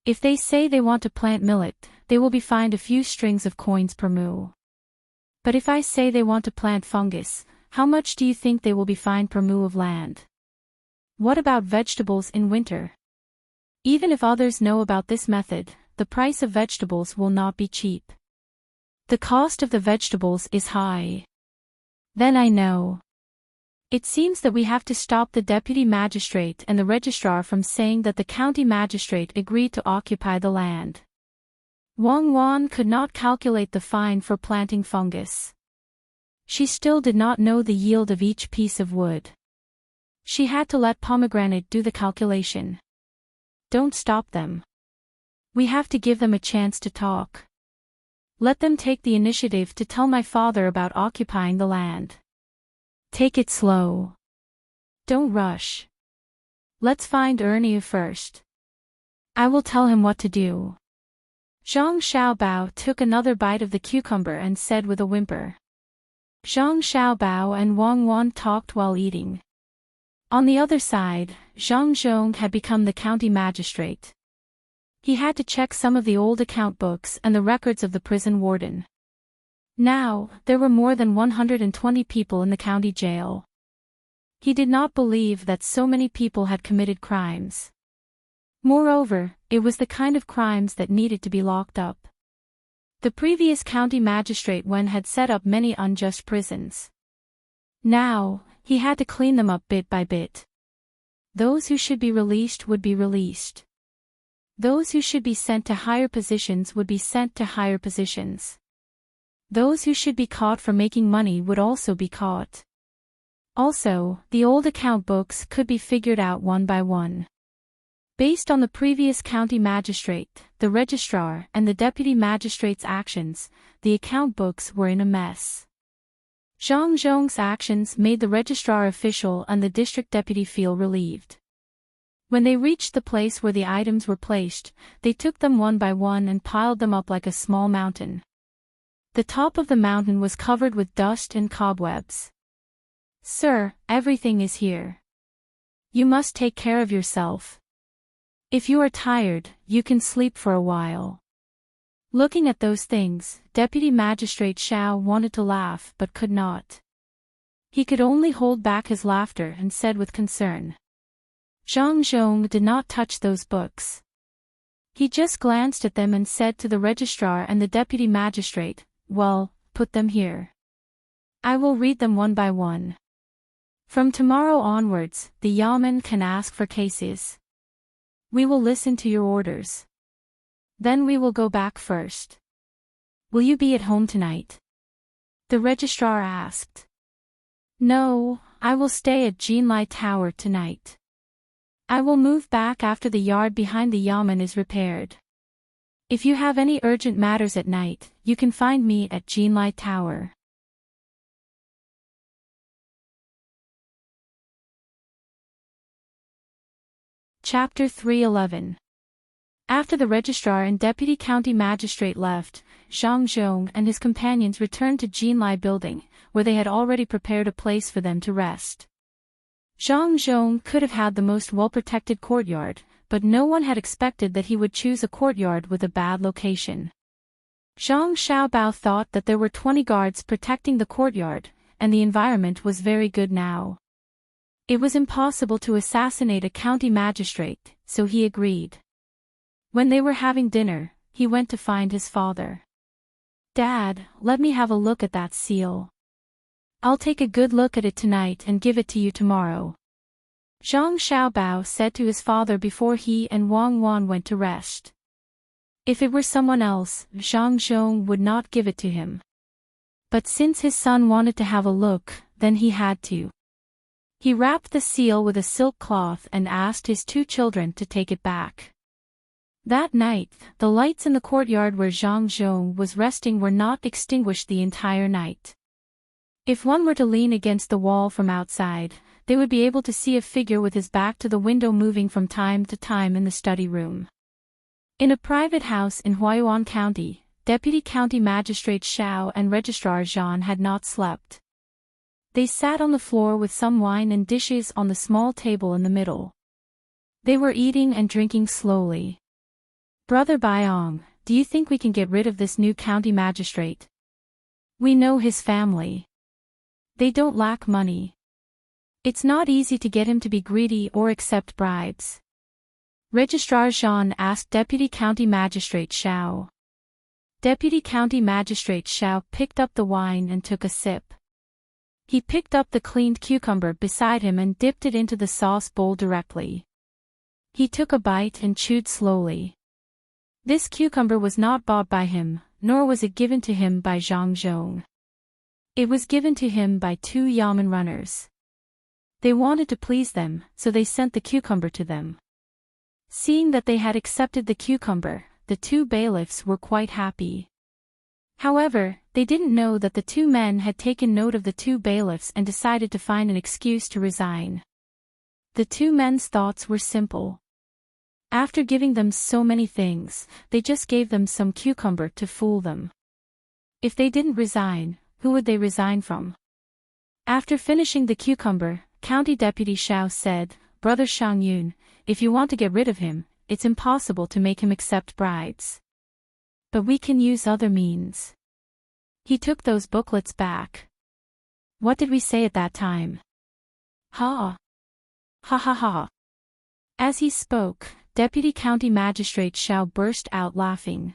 If they say they want to plant millet, they will be fined a few strings of coins per mu. But if I say they want to plant fungus, how much do you think they will be fined per mu of land? What about vegetables in winter? Even if others know about this method, the price of vegetables will not be cheap. The cost of the vegetables is high. Then I know. It seems that we have to stop the deputy magistrate and the registrar from saying that the county magistrate agreed to occupy the land. Wang Wan could not calculate the fine for planting fungus. She still did not know the yield of each piece of wood. She had to let Pomegranate do the calculation. Don't stop them. We have to give them a chance to talk. Let them take the initiative to tell my father about occupying the land. Take it slow. Don't rush. Let's find Ernio first. I will tell him what to do. Zhang Xiaobao took another bite of the cucumber and said with a whimper. Zhang Xiaobao and Wang Wan talked while eating. On the other side, Zhang Zhong had become the county magistrate. He had to check some of the old account books and the records of the prison warden. Now, there were more than 120 people in the county jail. He did not believe that so many people had committed crimes. Moreover, it was the kind of crimes that needed to be locked up. The previous county magistrate Wen had set up many unjust prisons. Now, he had to clean them up bit by bit. Those who should be released would be released. Those who should be sent to higher positions would be sent to higher positions. Those who should be caught for making money would also be caught. Also, the old account books could be figured out one by one. Based on the previous county magistrate, the registrar, and the deputy magistrate's actions, the account books were in a mess. Zhang Zhong's actions made the registrar official and the district deputy feel relieved. When they reached the place where the items were placed, they took them one by one and piled them up like a small mountain. The top of the mountain was covered with dust and cobwebs. Sir, everything is here. You must take care of yourself. If you are tired, you can sleep for a while. Looking at those things, Deputy Magistrate Xiao wanted to laugh but could not. He could only hold back his laughter and said with concern. Zhang Zhong did not touch those books. He just glanced at them and said to the registrar and the deputy magistrate, "Well, put them here. I will read them one by one. From tomorrow onwards, the Yamen can ask for cases. We will listen to your orders. Then we will go back first. Will you be at home tonight? The registrar asked. No, I will stay at Jinlai Tower tonight. I will move back after the yard behind the yamen is repaired. If you have any urgent matters at night, you can find me at Jinlai Tower. Chapter 311. After the registrar and deputy county magistrate left, Zhang Zhong and his companions returned to Jinlai building, where they had already prepared a place for them to rest. Zhang Zhong could have had the most well-protected courtyard, but no one had expected that he would choose a courtyard with a bad location. Zhang Xiaobao thought that there were 20 guards protecting the courtyard, and the environment was very good now. It was impossible to assassinate a county magistrate, so he agreed. When they were having dinner, he went to find his father. Dad, let me have a look at that seal. I'll take a good look at it tonight and give it to you tomorrow. Zhang Xiaobao said to his father before he and Wang Wan went to rest. If it were someone else, Zhang Zhong would not give it to him. But since his son wanted to have a look, then he had to. He wrapped the seal with a silk cloth and asked his 2 children to take it back. That night, the lights in the courtyard where Zhang Zhong was resting were not extinguished the entire night. If one were to lean against the wall from outside, they would be able to see a figure with his back to the window moving from time to time in the study room. In a private house in Huaiyuan County, Deputy County Magistrate Xiao and Registrar Zhan had not slept. They sat on the floor with some wine and dishes on the small table in the middle. They were eating and drinking slowly. Brother Baiyong, do you think we can get rid of this new county magistrate? We know his family. They don't lack money. It's not easy to get him to be greedy or accept bribes. Registrar Zhan asked Deputy County Magistrate Xiao. Deputy County Magistrate Xiao picked up the wine and took a sip. He picked up the cleaned cucumber beside him and dipped it into the sauce bowl directly. He took a bite and chewed slowly. This cucumber was not bought by him, nor was it given to him by Zhang Zhong. It was given to him by 2 yamen runners. They wanted to please them, so they sent the cucumber to them. Seeing that they had accepted the cucumber, the 2 bailiffs were quite happy. However, they didn't know that the 2 men had taken note of the 2 bailiffs and decided to find an excuse to resign. The 2 men's thoughts were simple. After giving them so many things, they just gave them some cucumber to fool them. If they didn't resign, who would they resign from? After finishing the cucumber, County Deputy Xiao said, Brother Shang Yun, if you want to get rid of him, it's impossible to make him accept bribes. But we can use other means. He took those booklets back. What did we say at that time? Ha! Ha ha ha! As he spoke, Deputy County Magistrate Xiao burst out laughing.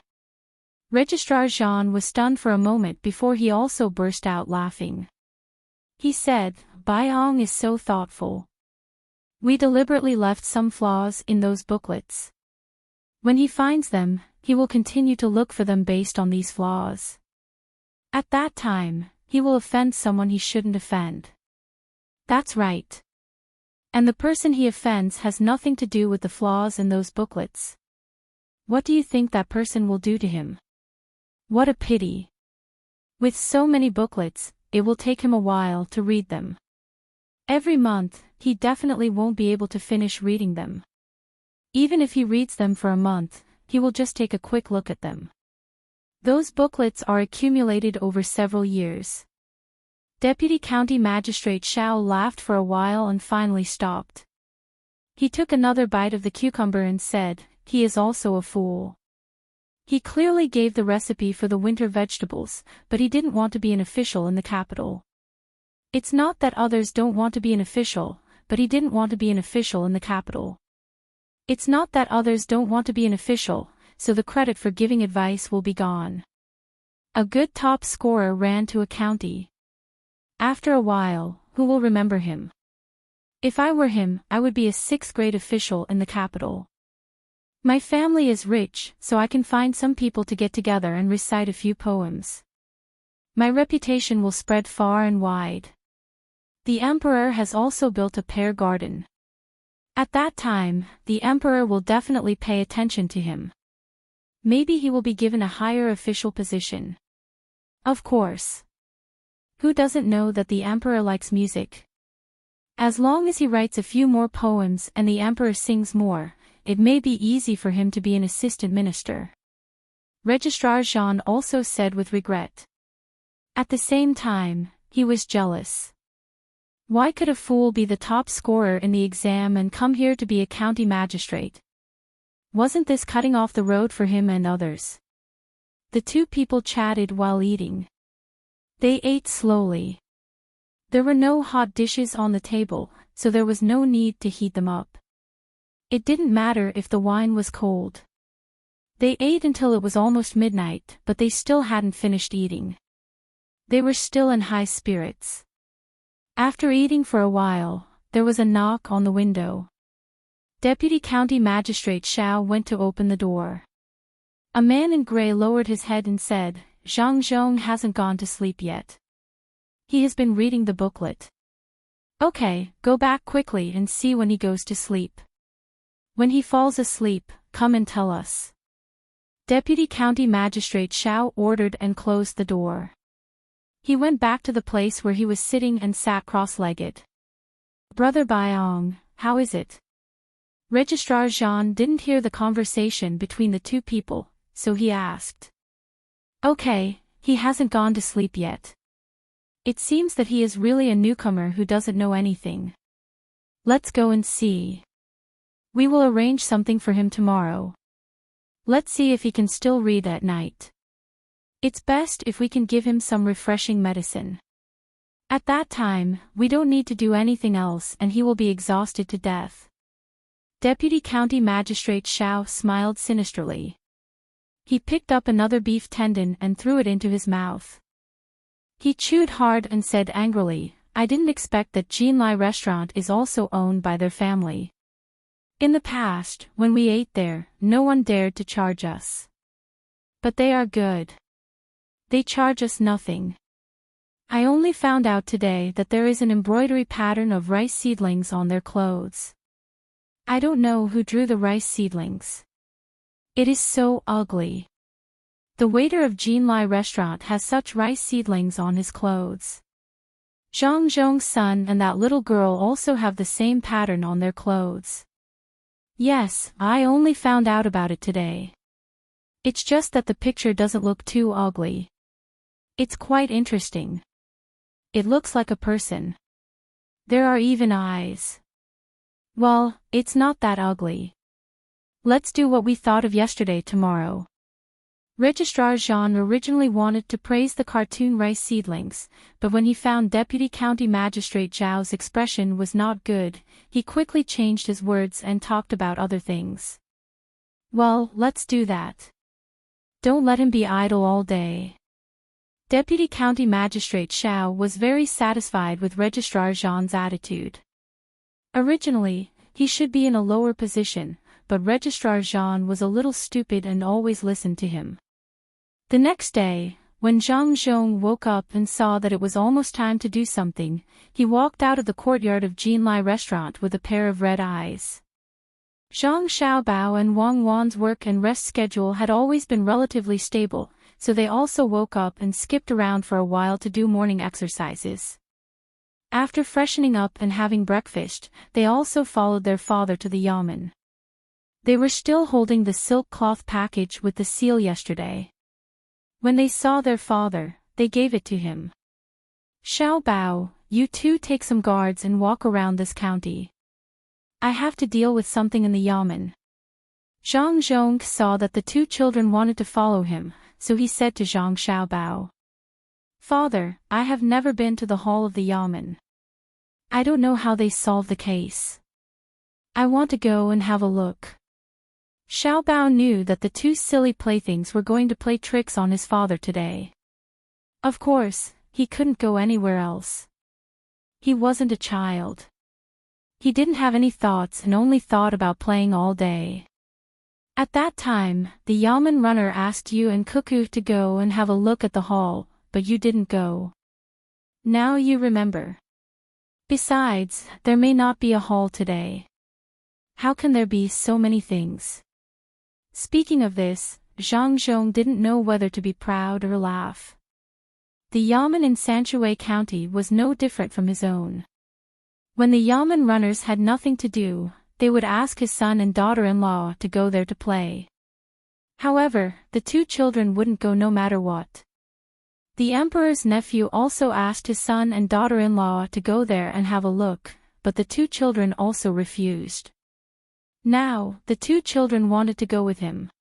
Registrar Zhan was stunned for a moment before he also burst out laughing. He said, Baiyong is so thoughtful. We deliberately left some flaws in those booklets. When he finds them, he will continue to look for them based on these flaws. At that time, he will offend someone he shouldn't offend. That's right. And the person he offends has nothing to do with the flaws in those booklets. What do you think that person will do to him? What a pity. With so many booklets, it will take him a while to read them. Every month, he definitely won't be able to finish reading them. Even if he reads them for a month, he will just take a quick look at them. Those booklets are accumulated over several years. Deputy County Magistrate Xiao laughed for a while and finally stopped. He took another bite of the cucumber and said, he is also a fool. He clearly gave the recipe for the winter vegetables, but he didn't want to be an official in the capital. It's not that others don't want to be an official, but he didn't want to be an official in the capital. It's not that others don't want to be an official, so the credit for giving advice will be gone. A good top scorer ran to a county. After a while, who will remember him? If I were him, I would be a 6th grade official in the capital. My family is rich, so I can find some people to get together and recite a few poems. My reputation will spread far and wide. The emperor has also built a pear garden. At that time, the emperor will definitely pay attention to him. Maybe he will be given a higher official position. Of course. Who doesn't know that the emperor likes music? As long as he writes a few more poems and the emperor sings more, it may be easy for him to be an assistant minister. Registrar Jean also said with regret. At the same time, he was jealous. Why could a fool be the top scorer in the exam and come here to be a county magistrate? Wasn't this cutting off the road for him and others? The two people chatted while eating. They ate slowly. There were no hot dishes on the table, so there was no need to heat them up. It didn't matter if the wine was cold. They ate until it was almost midnight, but they still hadn't finished eating. They were still in high spirits. After eating for a while, there was a knock on the window. Deputy County Magistrate Xiao went to open the door. A man in gray lowered his head and said, "Zhang Zhong hasn't gone to sleep yet. He has been reading the booklet." "Okay, go back quickly and see when he goes to sleep. When he falls asleep, come and tell us." Deputy County Magistrate Xiao ordered and closed the door. He went back to the place where he was sitting and sat cross-legged. "Brother Byong, how is it?" Registrar Jean didn't hear the conversation between the two people, so he asked. "Okay, he hasn't gone to sleep yet. It seems that he is really a newcomer who doesn't know anything. Let's go and see. We will arrange something for him tomorrow. Let's see if he can still read at night. It's best if we can give him some refreshing medicine. At that time, we don't need to do anything else and he will be exhausted to death." Deputy County Magistrate Xiao smiled sinisterly. He picked up another beef tendon and threw it into his mouth. He chewed hard and said angrily, "I didn't expect that Jinlai restaurant is also owned by their family. In the past, when we ate there, no one dared to charge us. But they are good. They charge us nothing. I only found out today that there is an embroidery pattern of rice seedlings on their clothes. I don't know who drew the rice seedlings. It is so ugly. The waiter of Jinlai restaurant has such rice seedlings on his clothes. Zhang Zhong's son and that little girl also have the same pattern on their clothes. Yes, I only found out about it today. It's just that the picture doesn't look too ugly. It's quite interesting. It looks like a person. There are even eyes. Well, it's not that ugly. Let's do what we thought of yesterday tomorrow." Registrar Jean originally wanted to praise the cartoon rice seedlings, but when he found Deputy County Magistrate Zhao's expression was not good, he quickly changed his words and talked about other things. "Well, let's do that. Don't let him be idle all day." Deputy County Magistrate Xiao was very satisfied with Registrar Jean's attitude. Originally, he should be in a lower position, but Registrar Jean was a little stupid and always listened to him. The next day, when Zhang Zhong woke up and saw that it was almost time to do something, he walked out of the courtyard of Jinlai restaurant with a pair of red eyes. Zhang Xiaobao and Wang Wan's work and rest schedule had always been relatively stable, so they also woke up and skipped around for a while to do morning exercises. After freshening up and having breakfast, they also followed their father to the yamen. They were still holding the silk cloth package with the seal yesterday. When they saw their father, they gave it to him. "Xiao Bao, you two take some guards and walk around this county. I have to deal with something in the yamen." Zhang Zhong saw that the two children wanted to follow him, so he said to Zhang Xiaobao, "Father, I have never been to the hall of the yamen. I don't know how they solve the case. I want to go and have a look." Xiaobao knew that the two silly playthings were going to play tricks on his father today. Of course, he couldn't go anywhere else. He wasn't a child. He didn't have any thoughts and only thought about playing all day. At that time, the yamen runner asked you and Cuckoo to go and have a look at the hall, but you didn't go. Now you remember. Besides, there may not be a hall today. How can there be so many things? Speaking of this, Zhang Zhong didn't know whether to be proud or laugh. The yamen in Sanshui County was no different from his own. When the yamen runners had nothing to do, they would ask his son and daughter-in-law to go there to play. However, the two children wouldn't go no matter what. The emperor's nephew also asked his son and daughter-in-law to go there and have a look, but the two children also refused. Now, the two children wanted to go with him.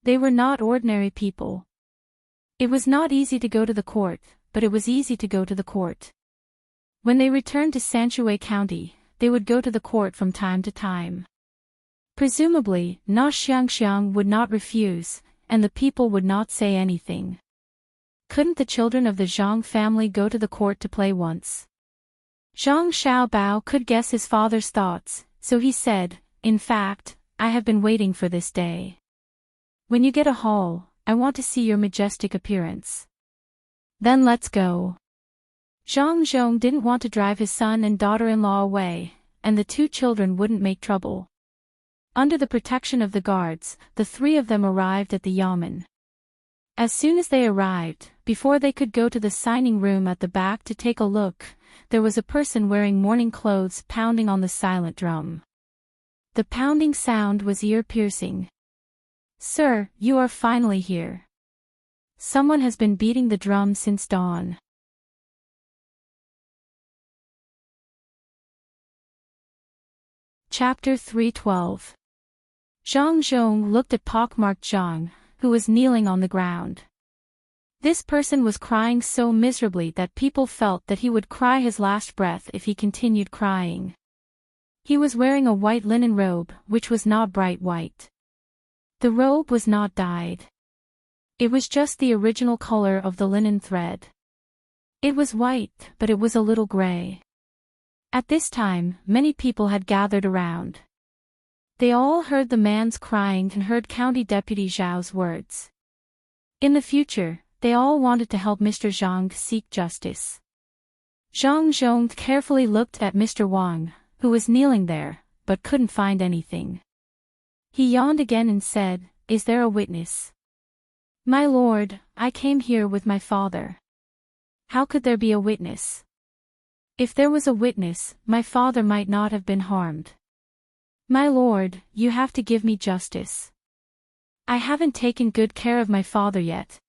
They were not ordinary people. It was not easy to go to the court, but it was easy to go to the court. When they returned to Sanshui County, they would go to the court from time to time. Presumably, Na Xiangxiang would not refuse, and the people would not say anything. Couldn't the children of the Zhang family go to the court to play once? Zhang Xiaobao could guess his father's thoughts, so he said, "In fact, I have been waiting for this day. When you get a hall, I want to see your majestic appearance. Then let's go." Zhang Zhong didn't want to drive his son and daughter-in-law away, and the two children wouldn't make trouble. Under the protection of the guards, the three of them arrived at the yamen. As soon as they arrived, before they could go to the signing room at the back to take a look, there was a person wearing mourning clothes pounding on the silent drum. The pounding sound was ear-piercing. "Sir, you are finally here. Someone has been beating the drum since dawn." Chapter 312. Zhang Zhong looked at pockmarked Zhang, who was kneeling on the ground. This person was crying so miserably that people felt that he would cry his last breath if he continued crying. He was wearing a white linen robe, which was not bright white. The robe was not dyed. It was just the original color of the linen thread. It was white, but it was a little gray. At this time, many people had gathered around. They all heard the man's crying and heard County Deputy Zhao's words. In the future, they all wanted to help Mr. Zhang seek justice. Zhang Zhong carefully looked at Mr. Wang, who was kneeling there, but couldn't find anything. He yawned again and said, "Is there a witness?" "My lord, I came here with my father." "How could there be a witness?" "If there was a witness, my father might not have been harmed." "My lord, you have to give me justice. I haven't taken good care of my father yet."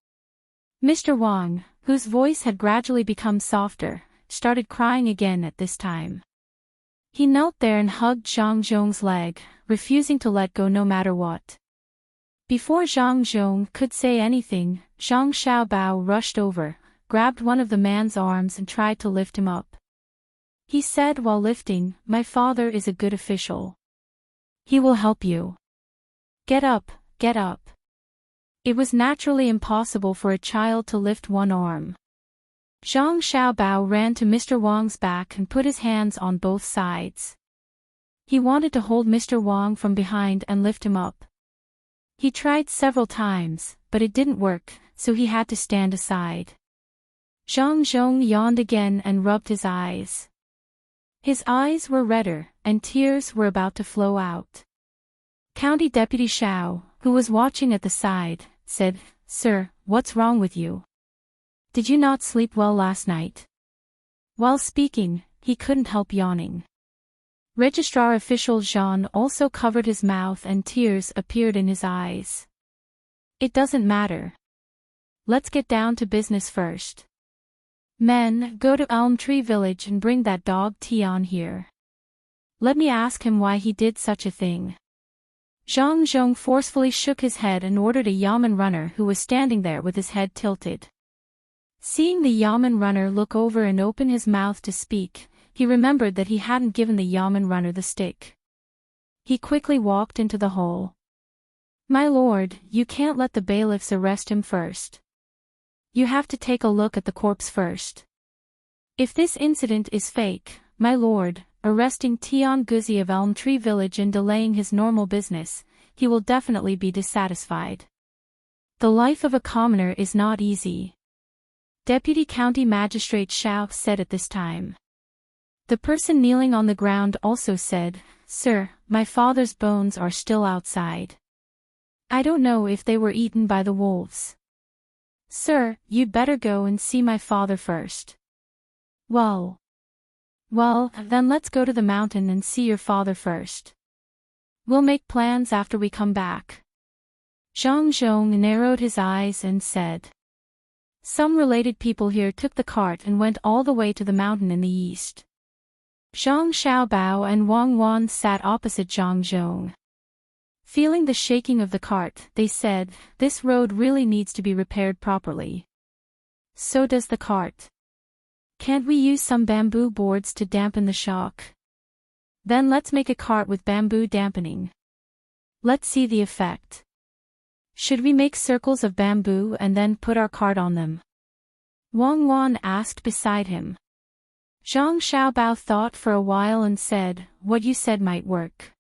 Mr. Wang, whose voice had gradually become softer, started crying again at this time. He knelt there and hugged Zhang Zhong's leg, refusing to let go no matter what. Before Zhang Zhong could say anything, Zhang Xiaobao rushed over, grabbed one of the man's arms and tried to lift him up. He said while lifting, "My father is a good official. He will help you. Get up, get up." It was naturally impossible for a child to lift one arm. Zhang Xiaobao ran to Mr. Wang's back and put his hands on both sides. He wanted to hold Mr. Wang from behind and lift him up. He tried several times, but it didn't work, so he had to stand aside. Zhang Zhong yawned again and rubbed his eyes. His eyes were redder, and tears were about to flow out. County Deputy Xiao, who was watching at the side, said, "Sir, what's wrong with you? Did you not sleep well last night?" While speaking, he couldn't help yawning. Registrar official Jean also covered his mouth and tears appeared in his eyes. "It doesn't matter. Let's get down to business first. Men, go to Elm Tree Village and bring that dog Tian here. Let me ask him why he did such a thing." Zhang Zhong forcefully shook his head and ordered a yamen runner who was standing there with his head tilted. Seeing the yamen runner look over and open his mouth to speak, he remembered that he hadn't given the yamen runner the stick. He quickly walked into the hall. "My lord, you can't let the bailiffs arrest him first. You have to take a look at the corpse first. If this incident is fake, my lord, arresting Tian Guzi of Elm Tree Village and delaying his normal business, he will definitely be dissatisfied. The life of a commoner is not easy. Deputy County Magistrate Xiao said at this time. The person kneeling on the ground also said, Sir, my father's bones are still outside. I don't know if they were eaten by the wolves. Sir, you'd better go and see my father first. Well, then let's go to the mountain and see your father first. We'll make plans after we come back. Zhang Zhong narrowed his eyes and said. Some related people here took the cart and went all the way to the mountain in the east. Zhang Xiaobao and Wang Wan sat opposite Zhang Zhong. Feeling the shaking of the cart, they said, this road really needs to be repaired properly. So does the cart. Can't we use some bamboo boards to dampen the shock? Then let's make a cart with bamboo dampening. Let's see the effect. Should we make circles of bamboo and then put our cart on them? Wang Wan asked beside him. Zhang Xiaobao thought for a while and said, what you said might work.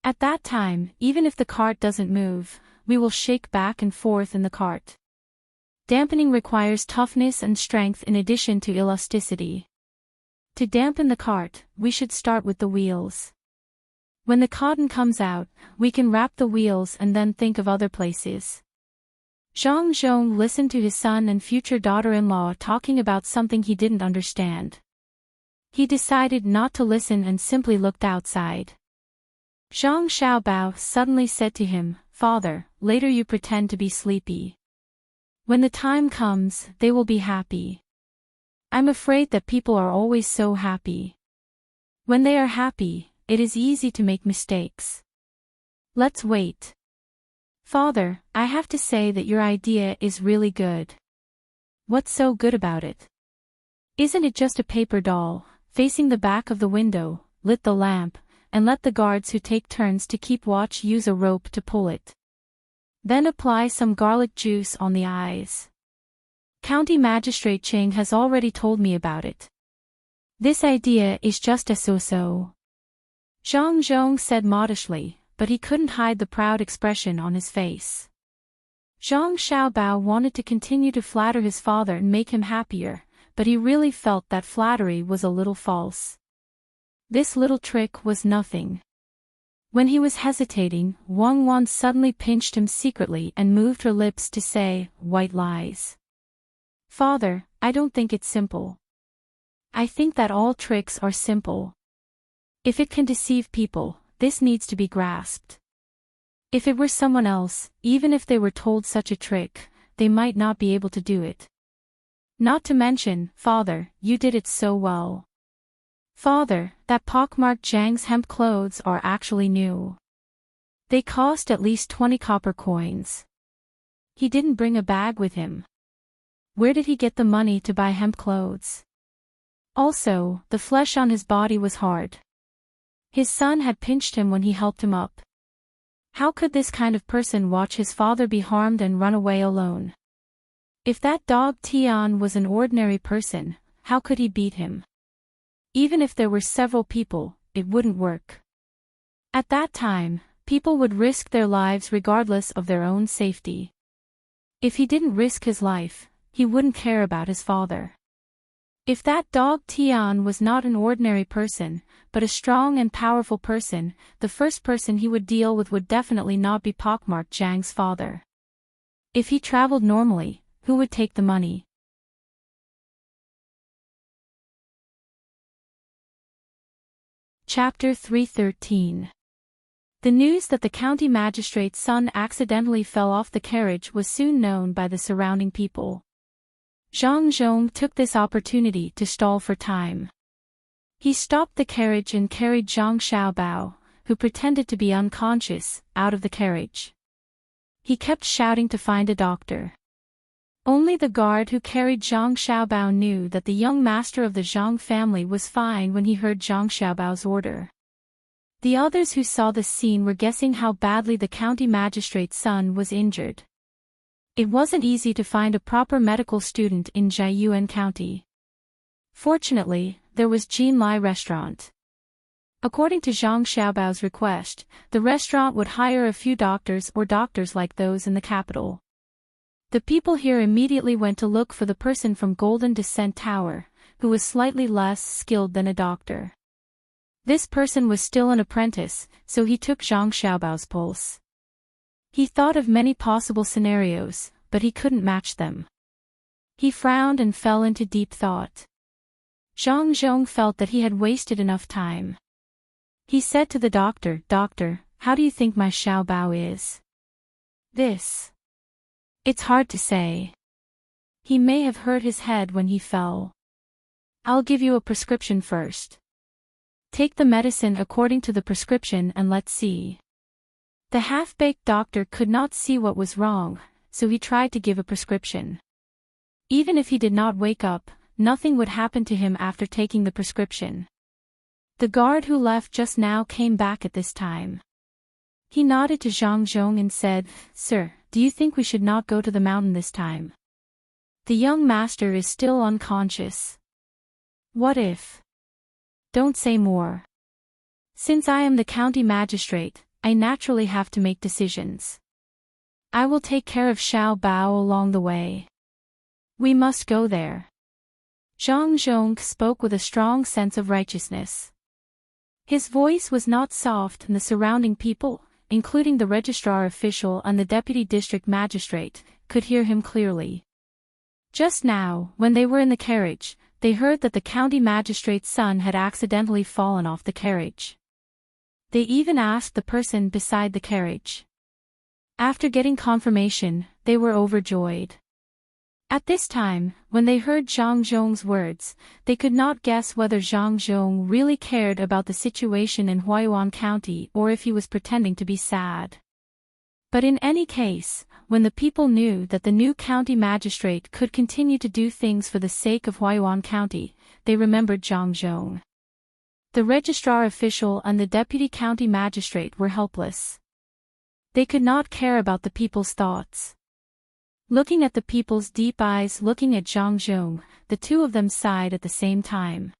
At that time, even if the cart doesn't move, we will shake back and forth in the cart. Dampening requires toughness and strength in addition to elasticity. To dampen the cart, we should start with the wheels. When the cotton comes out, we can wrap the wheels and then think of other places. Zhang Zhong listened to his son and future daughter-in-law talking about something he didn't understand. He decided not to listen and simply looked outside. Zhang Xiaobao suddenly said to him, Father, later you pretend to be sleepy. When the time comes, they will be happy. I'm afraid that people are always so happy. When they are happy, it is easy to make mistakes. Let's wait. Father, I have to say that your idea is really good. What's so good about it? Isn't it just a paper doll, facing the back of the window, lit the lamp, and let the guards who take turns to keep watch use a rope to pull it? Then apply some garlic juice on the eyes. County Magistrate Cheng has already told me about it. This idea is just a so-so. Zhang Zhong said modestly, but he couldn't hide the proud expression on his face. Zhang Xiaobao wanted to continue to flatter his father and make him happier, but he really felt that flattery was a little false. This little trick was nothing. When he was hesitating, Wang Wan suddenly pinched him secretly and moved her lips to say, white lies. Father, I don't think it's simple. I think that all tricks are simple. If it can deceive people, this needs to be grasped. If it were someone else, even if they were told such a trick, they might not be able to do it. Not to mention, Father, you did it so well. Father, that pockmarked Zhang's hemp clothes are actually new. They cost at least 20 copper coins. He didn't bring a bag with him. Where did he get the money to buy hemp clothes? Also, the flesh on his body was hard. His son had pinched him when he helped him up. How could this kind of person watch his father be harmed and run away alone? If that dog Tian was an ordinary person, how could he beat him? Even if there were several people, it wouldn't work. At that time, people would risk their lives regardless of their own safety. If he didn't risk his life, he wouldn't care about his father. If that dog Tian was not an ordinary person, but a strong and powerful person, the first person he would deal with would definitely not be pockmarked Zhang's father. If he traveled normally, who would take the money? Chapter 313. The news that the county magistrate's son accidentally fell off the carriage was soon known by the surrounding people. Zhang Zhong took this opportunity to stall for time. He stopped the carriage and carried Zhang Xiaobao, who pretended to be unconscious, out of the carriage. He kept shouting to find a doctor. Only the guard who carried Zhang Xiaobao knew that the young master of the Zhang family was fine when he heard Zhang Xiaobao's order. The others who saw the scene were guessing how badly the county magistrate's son was injured. It wasn't easy to find a proper medical student in Jiayuan County. Fortunately, there was Jinlai Restaurant. According to Zhang Xiaobao's request, the restaurant would hire a few doctors or doctors like those in the capital. The people here immediately went to look for the person from Golden Descent Tower, who was slightly less skilled than a doctor. This person was still an apprentice, so he took Zhang Xiaobao's pulse. He thought of many possible scenarios, but he couldn't match them. He frowned and fell into deep thought. Zhang Zhong felt that he had wasted enough time. He said to the doctor, "Doctor, how do you think my Xiaobao is?" "This. It's hard to say. He may have hurt his head when he fell. I'll give you a prescription first. Take the medicine according to the prescription and let's see." The half-baked doctor could not see what was wrong, so he tried to give a prescription. Even if he did not wake up, nothing would happen to him after taking the prescription. The guard who left just now came back at this time. He nodded to Zhang Zhong and said, "Sir, do you think we should not go to the mountain this time? The young master is still unconscious." "What if?" "Don't say more. Since I am the county magistrate, I naturally have to make decisions. I will take care of Xiao Bao along the way. We must go there." Zhang Zhong spoke with a strong sense of righteousness. His voice was not soft, and the surrounding people, including the registrar official and the deputy district magistrate, could hear him clearly. Just now, when they were in the carriage, they heard that the county magistrate's son had accidentally fallen off the carriage. They even asked the person beside the carriage. After getting confirmation, they were overjoyed. At this time, when they heard Zhang Zhong's words, they could not guess whether Zhang Zhong really cared about the situation in Huaiyuan County or if he was pretending to be sad. But in any case, when the people knew that the new county magistrate could continue to do things for the sake of Huaiyuan County, they remembered Zhang Zhong. The registrar official and the deputy county magistrate were helpless. They could not care about the people's thoughts. Looking at the people's deep eyes looking at Zhang Zhong, the two of them sighed at the same time.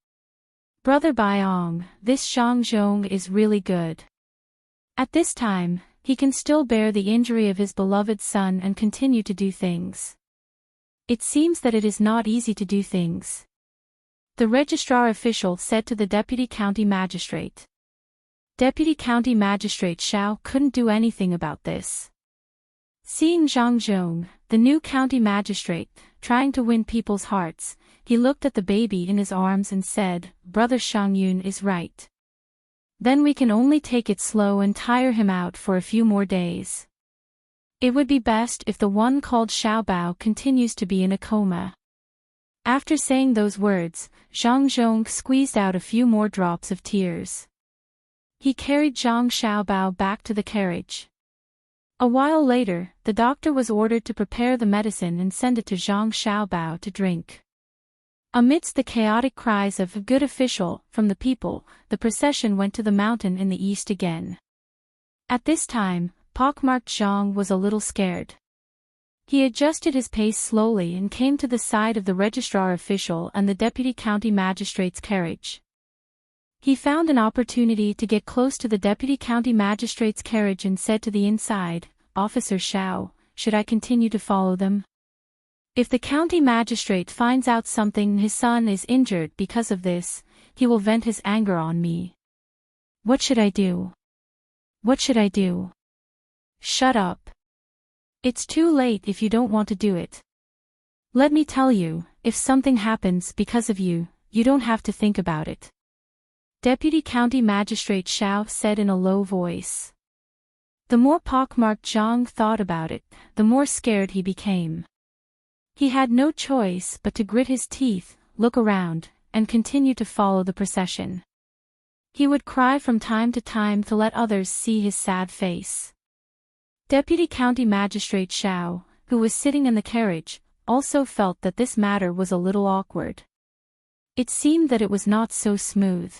"Brother Baiong, this Zhang Zhong is really good. At this time, he can still bear the injury of his beloved son and continue to do things. It seems that it is not easy to do things." The registrar official said to the deputy county magistrate. Deputy county magistrate Xiao couldn't do anything about this. Seeing Zhang Zhong, the new county magistrate, trying to win people's hearts, he looked at the baby in his arms and said, "Brother Shangyun is right. Then we can only take it slow and tire him out for a few more days. It would be best if the one called Xiaobao continues to be in a coma." After saying those words, Zhang Zhong squeezed out a few more drops of tears. He carried Zhang Xiaobao back to the carriage. A while later, the doctor was ordered to prepare the medicine and send it to Zhang Xiaobao to drink. Amidst the chaotic cries of "a good official" from the people, the procession went to the mountain in the east again. At this time, pockmarked Zhang was a little scared. He adjusted his pace slowly and came to the side of the registrar official and the deputy county magistrate's carriage. He found an opportunity to get close to the deputy county magistrate's carriage and said to the inside, "Officer Xiao, should I continue to follow them? If the county magistrate finds out something his son is injured because of this, he will vent his anger on me. What should I do? What should I do?" "Shut up. It's too late if you don't want to do it. Let me tell you, if something happens because of you, you don't have to think about it," Deputy County Magistrate Xiao said in a low voice. The more pockmarked Zhang thought about it, the more scared he became. He had no choice but to grit his teeth, look around, and continue to follow the procession. He would cry from time to time to let others see his sad face. Deputy County Magistrate Xiao, who was sitting in the carriage, also felt that this matter was a little awkward. It seemed that it was not so smooth.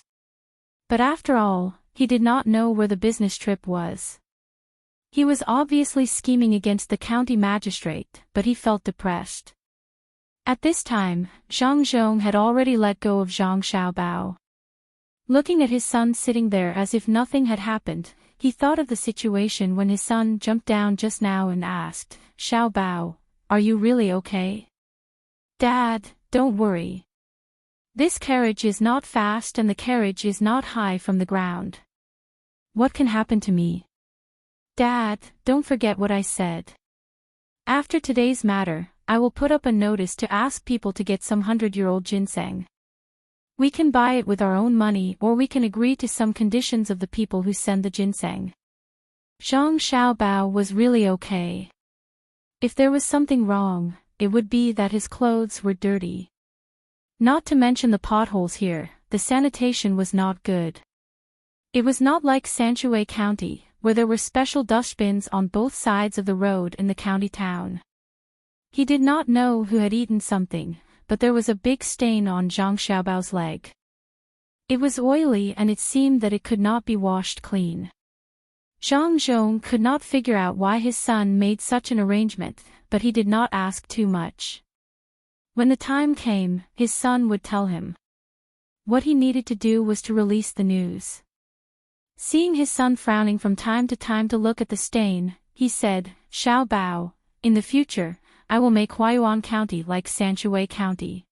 But after all, he did not know where the business trip was. He was obviously scheming against the county magistrate, but he felt depressed. At this time, Zhang Zhong had already let go of Zhang Xiaobao. Looking at his son sitting there as if nothing had happened, he thought of the situation when his son jumped down just now and asked, "Xiao Bao, are you really okay?" "Dad, don't worry. This carriage is not fast and the carriage is not high from the ground. What can happen to me?" "Dad, don't forget what I said. After today's matter, I will put up a notice to ask people to get some 100-year-old ginseng. We can buy it with our own money or we can agree to some conditions of the people who send the ginseng." Zhang Xiaobao was really okay. If there was something wrong, it would be that his clothes were dirty. Not to mention the potholes here, the sanitation was not good. It was not like Sanshui County, where there were special dustbins on both sides of the road in the county town. He did not know who had eaten something, but there was a big stain on Zhang Xiaobao's leg. It was oily and it seemed that it could not be washed clean. Zhang Zhong could not figure out why his son made such an arrangement, but he did not ask too much. When the time came, his son would tell him. What he needed to do was to release the news. Seeing his son frowning from time to look at the stain, he said, "Xiao Bao, in the future, I will make Huayuan County like Sanshui County.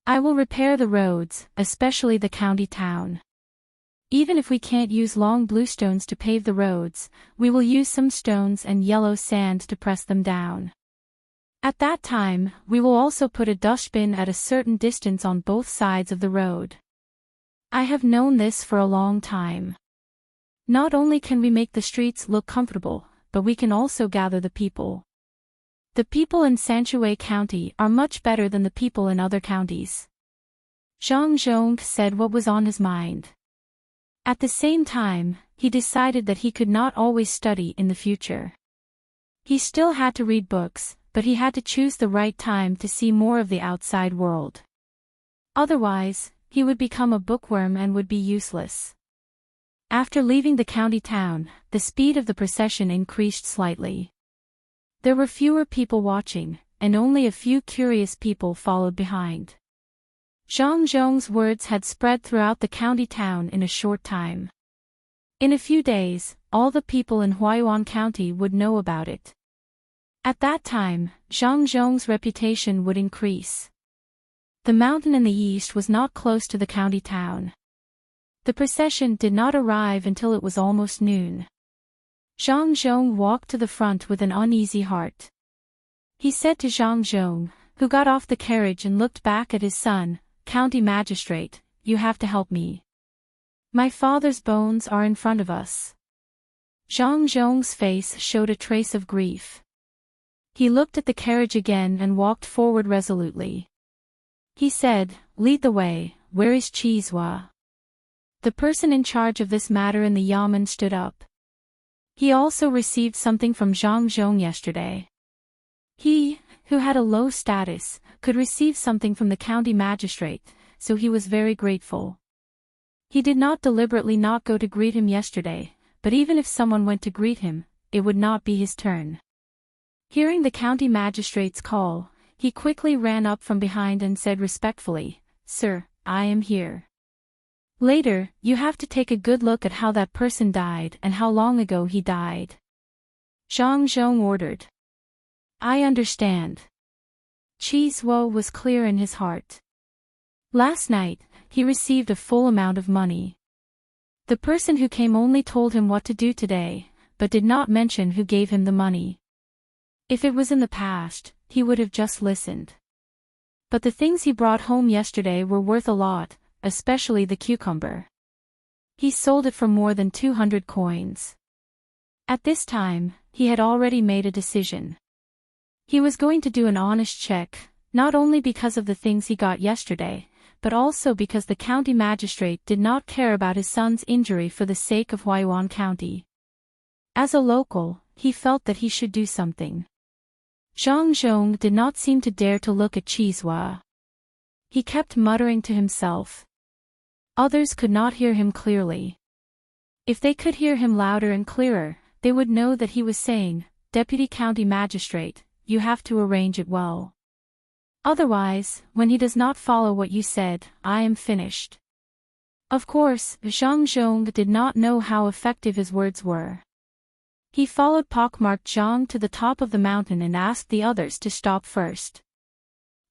I will repair the roads, especially the county town. Even if we can't use long bluestones to pave the roads, we will use some stones and yellow sand to press them down. At that time, we will also put a dustbin at a certain distance on both sides of the road. I have known this for a long time. Not only can we make the streets look comfortable, but we can also gather the people. The people in Sanshui County are much better than the people in other counties." Zhang Zhong said what was on his mind. At the same time, he decided that he could not always study in the future. He still had to read books, but he had to choose the right time to see more of the outside world. Otherwise, he would become a bookworm and would be useless. After leaving the county town, the speed of the procession increased slightly. There were fewer people watching, and only a few curious people followed behind. Zhang Zhong's words had spread throughout the county town in a short time. In a few days, all the people in Huayuan County would know about it. At that time, Zhang Zhong's reputation would increase. The mountain in the east was not close to the county town. The procession did not arrive until it was almost noon. Zhang Zhong walked to the front with an uneasy heart. He said to Zhang Zhong, who got off the carriage and looked back at his son, "County Magistrate, you have to help me. My father's bones are in front of us." Zhang Zhong's face showed a trace of grief. He looked at the carriage again and walked forward resolutely. He said, "Lead the way, where is Chizhua?" The person in charge of this matter in the Yamen stood up. He also received something from Zhang Zhong yesterday. He, who had a low status, could receive something from the county magistrate, so he was very grateful. He did not deliberately not go to greet him yesterday, but even if someone went to greet him, it would not be his turn. Hearing the county magistrate's call, he quickly ran up from behind and said respectfully, "Sir, I am here. Later, you have to take a good look at how that person died and how long ago he died." Zhang Zhong ordered. "I understand." Chizhuo was clear in his heart. Last night, he received a full amount of money. The person who came only told him what to do today, but did not mention who gave him the money. If it was in the past, he would have just listened. But the things he brought home yesterday were worth a lot, especially the cucumber. He sold it for more than 200 coins. At this time, he had already made a decision. He was going to do an honest check, not only because of the things he got yesterday, but also because the county magistrate did not care about his son's injury for the sake of Huayuan County. As a local, he felt that he should do something. Zhang Zhong did not seem to dare to look at Chizhua. He kept muttering to himself. Others could not hear him clearly. If they could hear him louder and clearer, they would know that he was saying, "Deputy County Magistrate, you have to arrange it well. Otherwise, when he does not follow what you said, I am finished." Of course, Zhang Zhong did not know how effective his words were. He followed pockmarked Zhang to the top of the mountain and asked the others to stop first.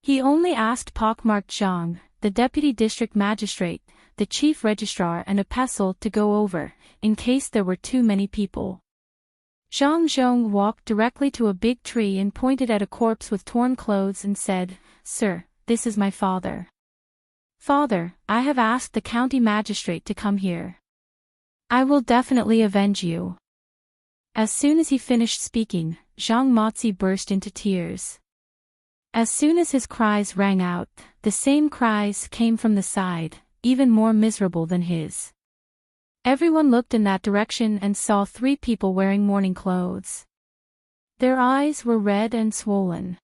He only asked pockmarked Zhang, the deputy district magistrate, the chief registrar and a pestle to go over, in case there were too many people. Zhang Zhong walked directly to a big tree and pointed at a corpse with torn clothes and said, "Sir, this is my father. Father, I have asked the county magistrate to come here. I will definitely avenge you." As soon as he finished speaking, Zhang Mozi burst into tears. As soon as his cries rang out, the same cries came from the side, even more miserable than his. Everyone looked in that direction and saw 3 people wearing mourning clothes. Their eyes were red and swollen.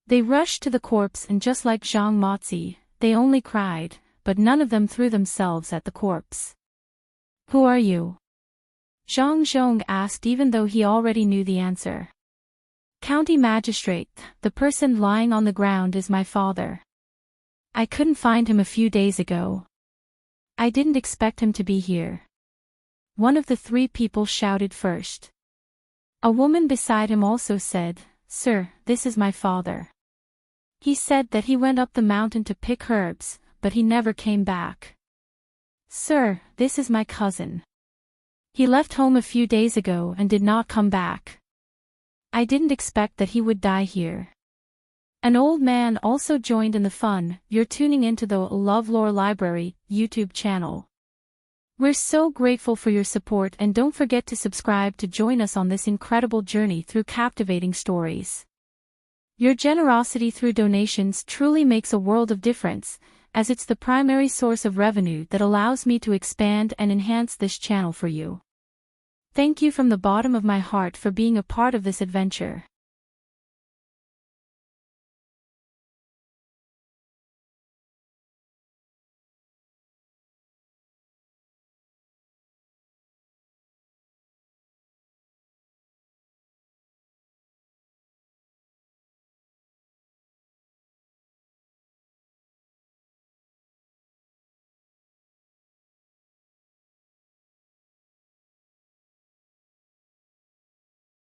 They rushed to the corpse and just like Zhang Mozi, they only cried, but none of them threw themselves at the corpse. "Who are you?" Zhang Zhong asked even though he already knew the answer. "County magistrate, the person lying on the ground is my father. I couldn't find him a few days ago. I didn't expect him to be here." One of the 3 people shouted first. A woman beside him also said, "Sir, this is my father. He said that he went up the mountain to pick herbs, but he never came back." "Sir, this is my cousin. He left home a few days ago and did not come back. I didn't expect that he would die here." An old man also joined in the fun. "You're tuning into the LoveLore Library YouTube channel. We're so grateful for your support and don't forget to subscribe to join us on this incredible journey through captivating stories. Your generosity through donations truly makes a world of difference, as it's the primary source of revenue that allows me to expand and enhance this channel for you. Thank you from the bottom of my heart for being a part of this adventure.